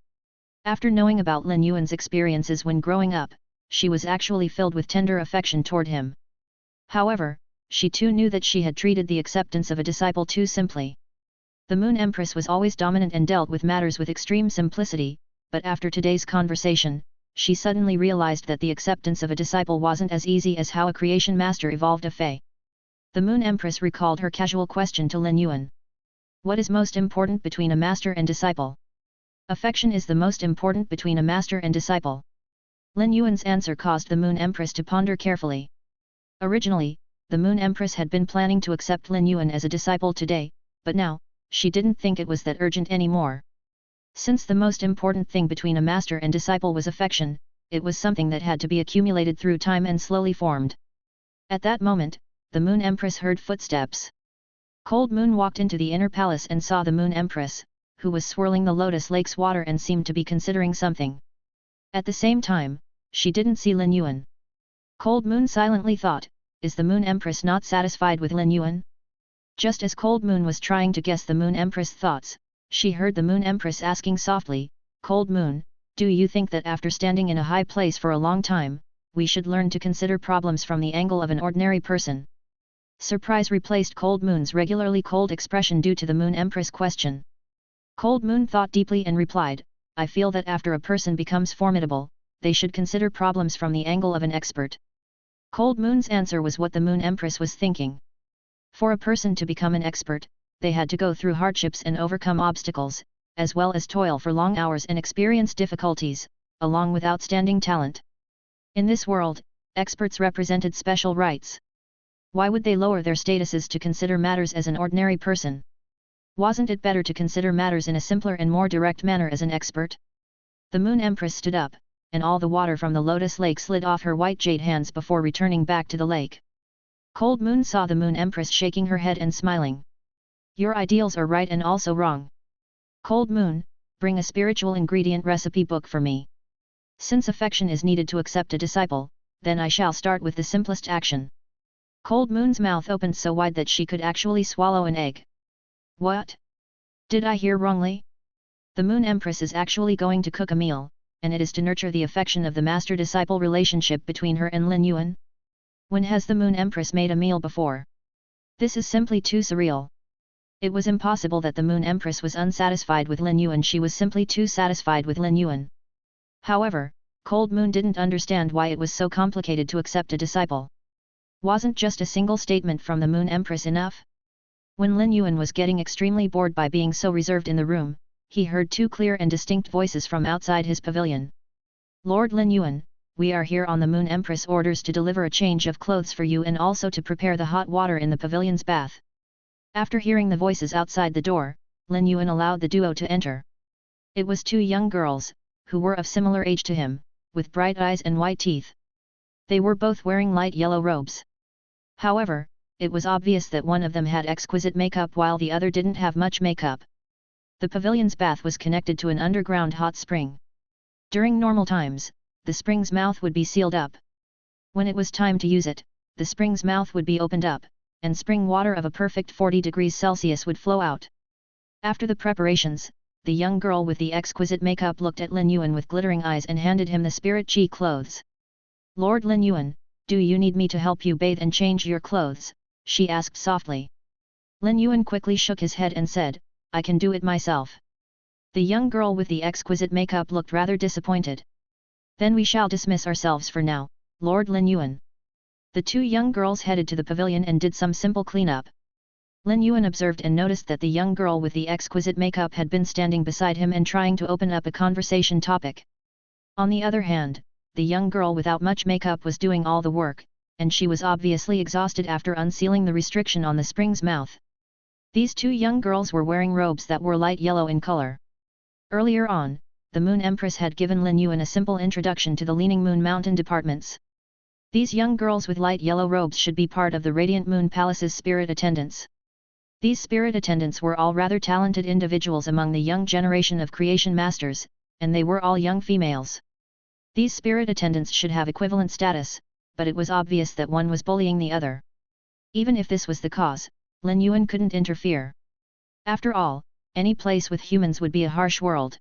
Speaker 1: After knowing about Lin Yuan's experiences when growing up, she was actually filled with tender affection toward him. However, she too knew that she had treated the acceptance of a disciple too simply. The Moon Empress was always dominant and dealt with matters with extreme simplicity, but after today's conversation, she suddenly realized that the acceptance of a disciple wasn't as easy as how a creation master evolved a fey. The Moon Empress recalled her casual question to Lin Yuan. What is most important between a master and disciple? Affection is the most important between a master and disciple. Lin Yuan's answer caused the Moon Empress to ponder carefully. Originally, the Moon Empress had been planning to accept Lin Yuan as a disciple today, but now, she didn't think it was that urgent anymore. Since the most important thing between a master and disciple was affection, it was something that had to be accumulated through time and slowly formed. At that moment, the Moon Empress heard footsteps. Cold Moon walked into the inner palace and saw the Moon Empress, who was swirling the lotus lake's water and seemed to be considering something. At the same time, she didn't see Lin Yuan. Cold Moon silently thought, is the Moon Empress not satisfied with Lin Yuan? Just as Cold Moon was trying to guess the Moon Empress' thoughts, she heard the Moon Empress asking softly, Cold Moon, do you think that after standing in a high place for a long time, we should learn to consider problems from the angle of an ordinary person? Surprise replaced Cold Moon's regularly cold expression due to the Moon Empress' question. Cold Moon thought deeply and replied, I feel that after a person becomes formidable, they should consider problems from the angle of an expert. Cold Moon's answer was what the Moon Empress was thinking. For a person to become an expert, they had to go through hardships and overcome obstacles, as well as toil for long hours and experience difficulties, along with outstanding talent. In this world, experts represented special rights. Why would they lower their statuses to consider matters as an ordinary person? Wasn't it better to consider matters in a simpler and more direct manner as an expert? The Moon Empress stood up, and all the water from the Lotus Lake slid off her white jade hands before returning back to the lake. Cold Moon saw the Moon Empress shaking her head and smiling. Your ideals are right and also wrong. Cold Moon, bring a spiritual ingredient recipe book for me. Since affection is needed to accept a disciple, then I shall start with the simplest action. Cold Moon's mouth opened so wide that she could actually swallow an egg. What? Did I hear wrongly? The Moon Empress is actually going to cook a meal, and it is to nurture the affection of the master-disciple relationship between her and Lin Yuan? When has the Moon Empress made a meal before? This is simply too surreal. It was impossible that the Moon Empress was unsatisfied with Lin Yuan, she was simply too satisfied with Lin Yuan. However, Cold Moon didn't understand why it was so complicated to accept a disciple. Wasn't just a single statement from the Moon Empress enough? When Lin Yuan was getting extremely bored by being so reserved in the room, he heard two clear and distinct voices from outside his pavilion. Lord Lin Yuan, we are here on the Moon Empress orders to deliver a change of clothes for you and also to prepare the hot water in the pavilion's bath. After hearing the voices outside the door, Lin Yuan allowed the duo to enter. It was two young girls, who were of similar age to him, with bright eyes and white teeth. They were both wearing light yellow robes. However, it was obvious that one of them had exquisite makeup while the other didn't have much makeup. The pavilion's bath was connected to an underground hot spring. During normal times, the spring's mouth would be sealed up. When it was time to use it, the spring's mouth would be opened up, and spring water of a perfect 40 degrees Celsius would flow out. After the preparations, the young girl with the exquisite makeup looked at Lin Yuan with glittering eyes and handed him the spirit chi clothes. Lord Lin Yuan, do you need me to help you bathe and change your clothes? She asked softly. Lin Yuan quickly shook his head and said, I can do it myself. The young girl with the exquisite makeup looked rather disappointed. Then we shall dismiss ourselves for now, Lord Lin Yuan. The two young girls headed to the pavilion and did some simple cleanup. Lin Yuan observed and noticed that the young girl with the exquisite makeup had been standing beside him and trying to open up a conversation topic. On the other hand, the young girl without much makeup was doing all the work, and she was obviously exhausted after unsealing the restriction on the spring's mouth. These two young girls were wearing robes that were light yellow in color. Earlier on, the Moon Empress had given Lin Yuan a simple introduction to the Leaning Moon Mountain departments. These young girls with light yellow robes should be part of the Radiant Moon Palace's spirit attendants. These spirit attendants were all rather talented individuals among the young generation of creation masters, and they were all young females. These spirit attendants should have equivalent status, but it was obvious that one was bullying the other. Even if this was the cause, Lin Yuan couldn't interfere. After all, any place with humans would be a harsh world.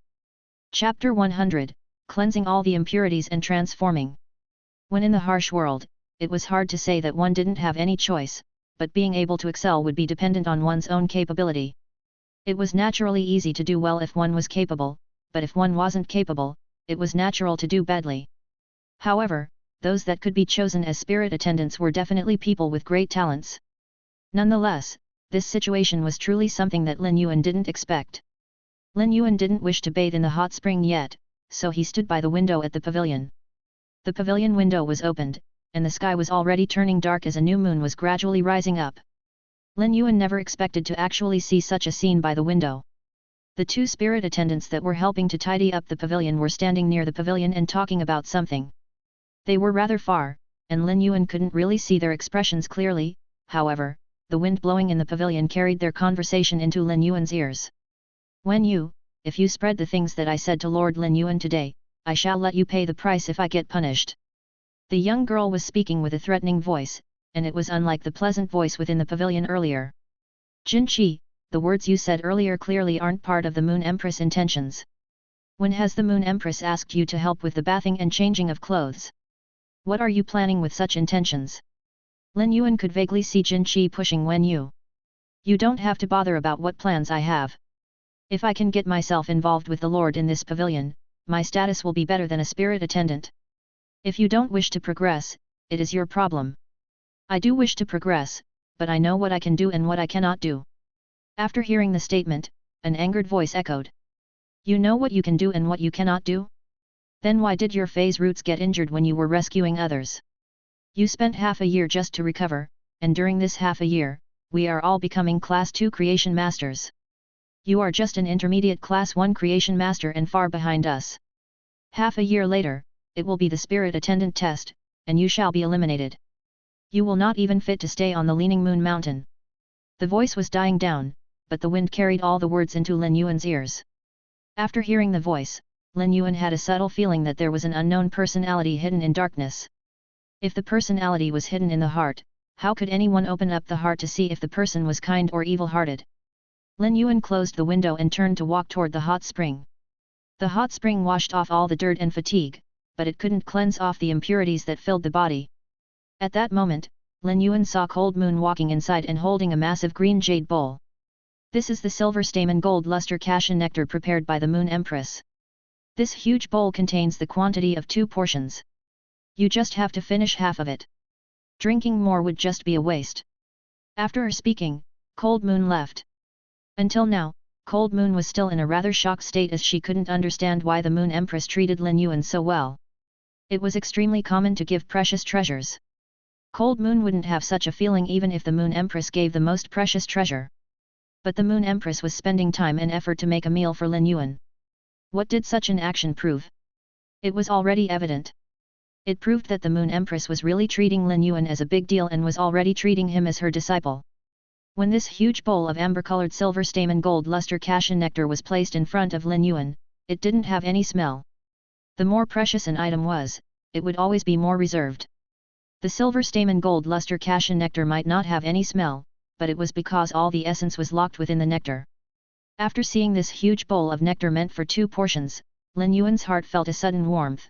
Speaker 1: Chapter 100, Cleansing all the impurities and transforming. When in the harsh world, it was hard to say that one didn't have any choice, but being able to excel would be dependent on one's own capability. It was naturally easy to do well if one was capable, but if one wasn't capable, it was natural to do badly. However, those that could be chosen as spirit attendants were definitely people with great talents. Nonetheless, this situation was truly something that Lin Yuan didn't expect. Lin Yuan didn't wish to bathe in the hot spring yet, so he stood by the window at the pavilion. The pavilion window was opened, and the sky was already turning dark as a new moon was gradually rising up. Lin Yuan never expected to actually see such a scene by the window. The two spirit attendants that were helping to tidy up the pavilion were standing near the pavilion and talking about something. They were rather far, and Lin Yuan couldn't really see their expressions clearly, however, the wind blowing in the pavilion carried their conversation into Lin Yuan's ears. If you spread the things that I said to Lord Lin Yuan today, I shall let you pay the price if I get punished. The young girl was speaking with a threatening voice, and it was unlike the pleasant voice within the pavilion earlier. Jin Qi, the words you said earlier clearly aren't part of the Moon Empress intentions. When has the Moon Empress asked you to help with the bathing and changing of clothes? What are you planning with such intentions? Lin Yuan could vaguely see Jin Qi pushing Wen Yu. You don't have to bother about what plans I have. If I can get myself involved with the Lord in this pavilion, my status will be better than a spirit attendant. If you don't wish to progress, it is your problem. I do wish to progress, but I know what I can do and what I cannot do. After hearing the statement, an angered voice echoed. You know what you can do and what you cannot do? Then why did your phase roots get injured when you were rescuing others? You spent half a year just to recover, and during this half a year, we are all becoming Class 2 Creation Masters. You are just an intermediate Class 1 Creation Master and far behind us. Half a year later, it will be the Spirit Attendant test, and you shall be eliminated. You will not even fit to stay on the Leaning Moon Mountain. The voice was dying down, but the wind carried all the words into Lin Yuan's ears. After hearing the voice, Lin Yuan had a subtle feeling that there was an unknown personality hidden in darkness. If the personality was hidden in the heart, how could anyone open up the heart to see if the person was kind or evil-hearted? Lin Yuan closed the window and turned to walk toward the hot spring. The hot spring washed off all the dirt and fatigue, but it couldn't cleanse off the impurities that filled the body. At that moment, Lin Yuan saw Cold Moon walking inside and holding a massive green jade bowl. This is the silver stamen gold luster cassia nectar prepared by the Moon Empress. This huge bowl contains the quantity of 2 portions. You just have to finish half of it. Drinking more would just be a waste. After her speaking, Cold Moon left. Until now, Cold Moon was still in a rather shocked state as she couldn't understand why the Moon Empress treated Lin Yuan so well. It was extremely common to give precious treasures. Cold Moon wouldn't have such a feeling even if the Moon Empress gave the most precious treasure. But the Moon Empress was spending time and effort to make a meal for Lin Yuan. What did such an action prove? It was already evident. It proved that the Moon Empress was really treating Lin Yuan as a big deal and was already treating him as her disciple. When this huge bowl of amber-colored silver stamen gold luster cassia nectar was placed in front of Lin Yuan, it didn't have any smell. The more precious an item was, it would always be more reserved. The silver stamen gold luster cassia nectar might not have any smell, but it was because all the essence was locked within the nectar. After seeing this huge bowl of nectar meant for 2 portions, Lin Yuan's heart felt a sudden warmth.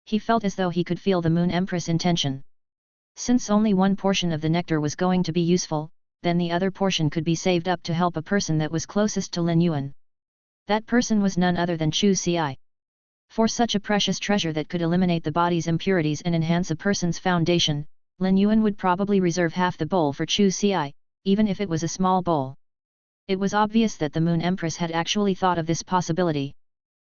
Speaker 1: He felt as though he could feel the Moon Empress' intention. Since only 1 portion of the nectar was going to be useful, then the other portion could be saved up to help a person that was closest to Lin Yuan. That person was none other than Chu Ci. For such a precious treasure that could eliminate the body's impurities and enhance a person's foundation, Lin Yuan would probably reserve half the bowl for Chu Ci, even if it was a small bowl. It was obvious that the Moon Empress had actually thought of this possibility.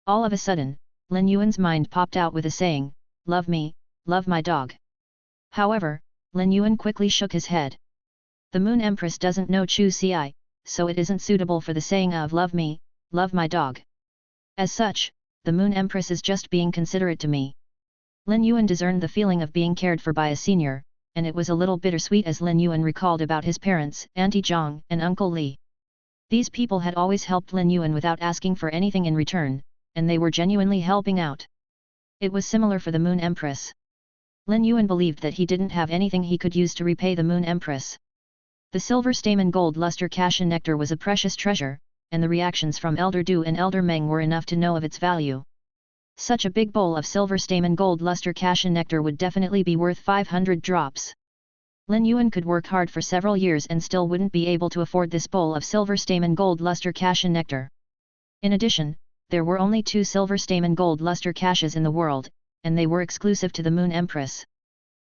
Speaker 1: All of a sudden, Lin Yuan's mind popped out with a saying, "Love me, love my dog." However, Lin Yuan quickly shook his head. The Moon Empress doesn't know Chu Ci, so it isn't suitable for the saying of "love me, love my dog." As such, the Moon Empress is just being considerate to me. Lin Yuan discerned the feeling of being cared for by a senior, and it was a little bittersweet as Lin Yuan recalled about his parents, Auntie Zhang and Uncle Li. These people had always helped Lin Yuan without asking for anything in return, and they were genuinely helping out. It was similar for the Moon Empress. Lin Yuan believed that he didn't have anything he could use to repay the Moon Empress. The silver stamen gold luster cassia nectar was a precious treasure, and the reactions from Elder Du and Elder Meng were enough to know of its value. Such a big bowl of silver stamen gold luster cassia nectar would definitely be worth 500 drops. Lin Yuan could work hard for several years and still wouldn't be able to afford this bowl of silver stamen gold luster cassia nectar. In addition, there were only 2 silver stamen gold luster cassias in the world, and they were exclusive to the Moon Empress.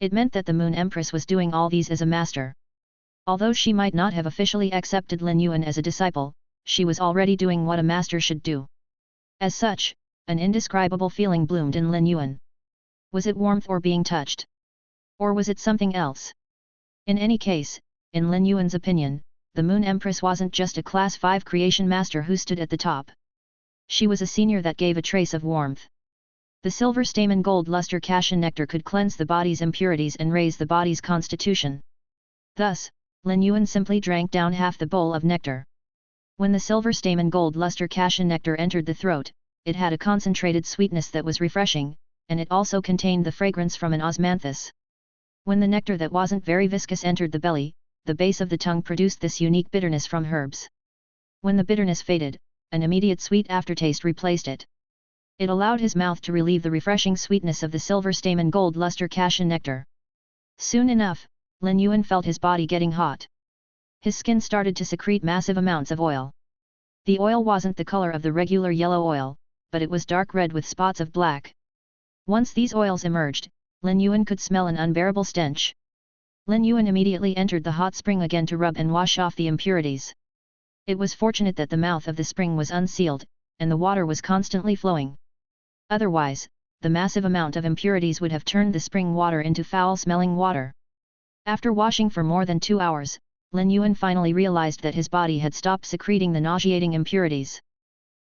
Speaker 1: It meant that the Moon Empress was doing all these as a master. Although she might not have officially accepted Lin Yuan as a disciple, she was already doing what a master should do. As such, an indescribable feeling bloomed in Lin Yuan. Was it warmth or being touched? Or was it something else? In any case, in Lin Yuan's opinion, the Moon Empress wasn't just a Class 5 creation master who stood at the top. She was a senior that gave a trace of warmth. The silver stamen gold luster cassia nectar could cleanse the body's impurities and raise the body's constitution. Thus, Lin Yuan simply drank down half the bowl of nectar. When the silver stamen gold luster cassia nectar entered the throat, it had a concentrated sweetness that was refreshing, and it also contained the fragrance from an osmanthus. When the nectar that wasn't very viscous entered the belly, the base of the tongue produced this unique bitterness from herbs. When the bitterness faded, an immediate sweet aftertaste replaced it. It allowed his mouth to relieve the refreshing sweetness of the silver stamen gold luster cassia nectar. Soon enough, Lin Yuan felt his body getting hot. His skin started to secrete massive amounts of oil. The oil wasn't the color of the regular yellow oil, but it was dark red with spots of black. Once these oils emerged, Lin Yuan could smell an unbearable stench. Lin Yuan immediately entered the hot spring again to rub and wash off the impurities. It was fortunate that the mouth of the spring was unsealed, and the water was constantly flowing. Otherwise, the massive amount of impurities would have turned the spring water into foul-smelling water. After washing for more than 2 hours, Lin Yuan finally realized that his body had stopped secreting the nauseating impurities.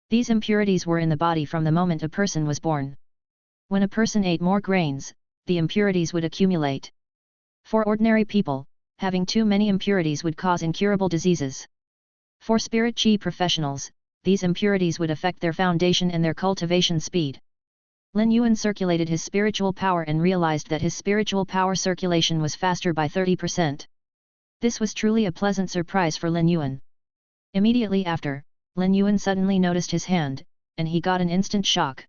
Speaker 1: These impurities were in the body from the moment a person was born. When a person ate more grains, the impurities would accumulate. For ordinary people, having too many impurities would cause incurable diseases. For spirit chi professionals, these impurities would affect their foundation and their cultivation speed. Lin Yuan circulated his spiritual power and realized that his spiritual power circulation was faster by 30%. This was truly a pleasant surprise for Lin Yuan. Immediately after, Lin Yuan suddenly noticed his hand, and he got an instant shock.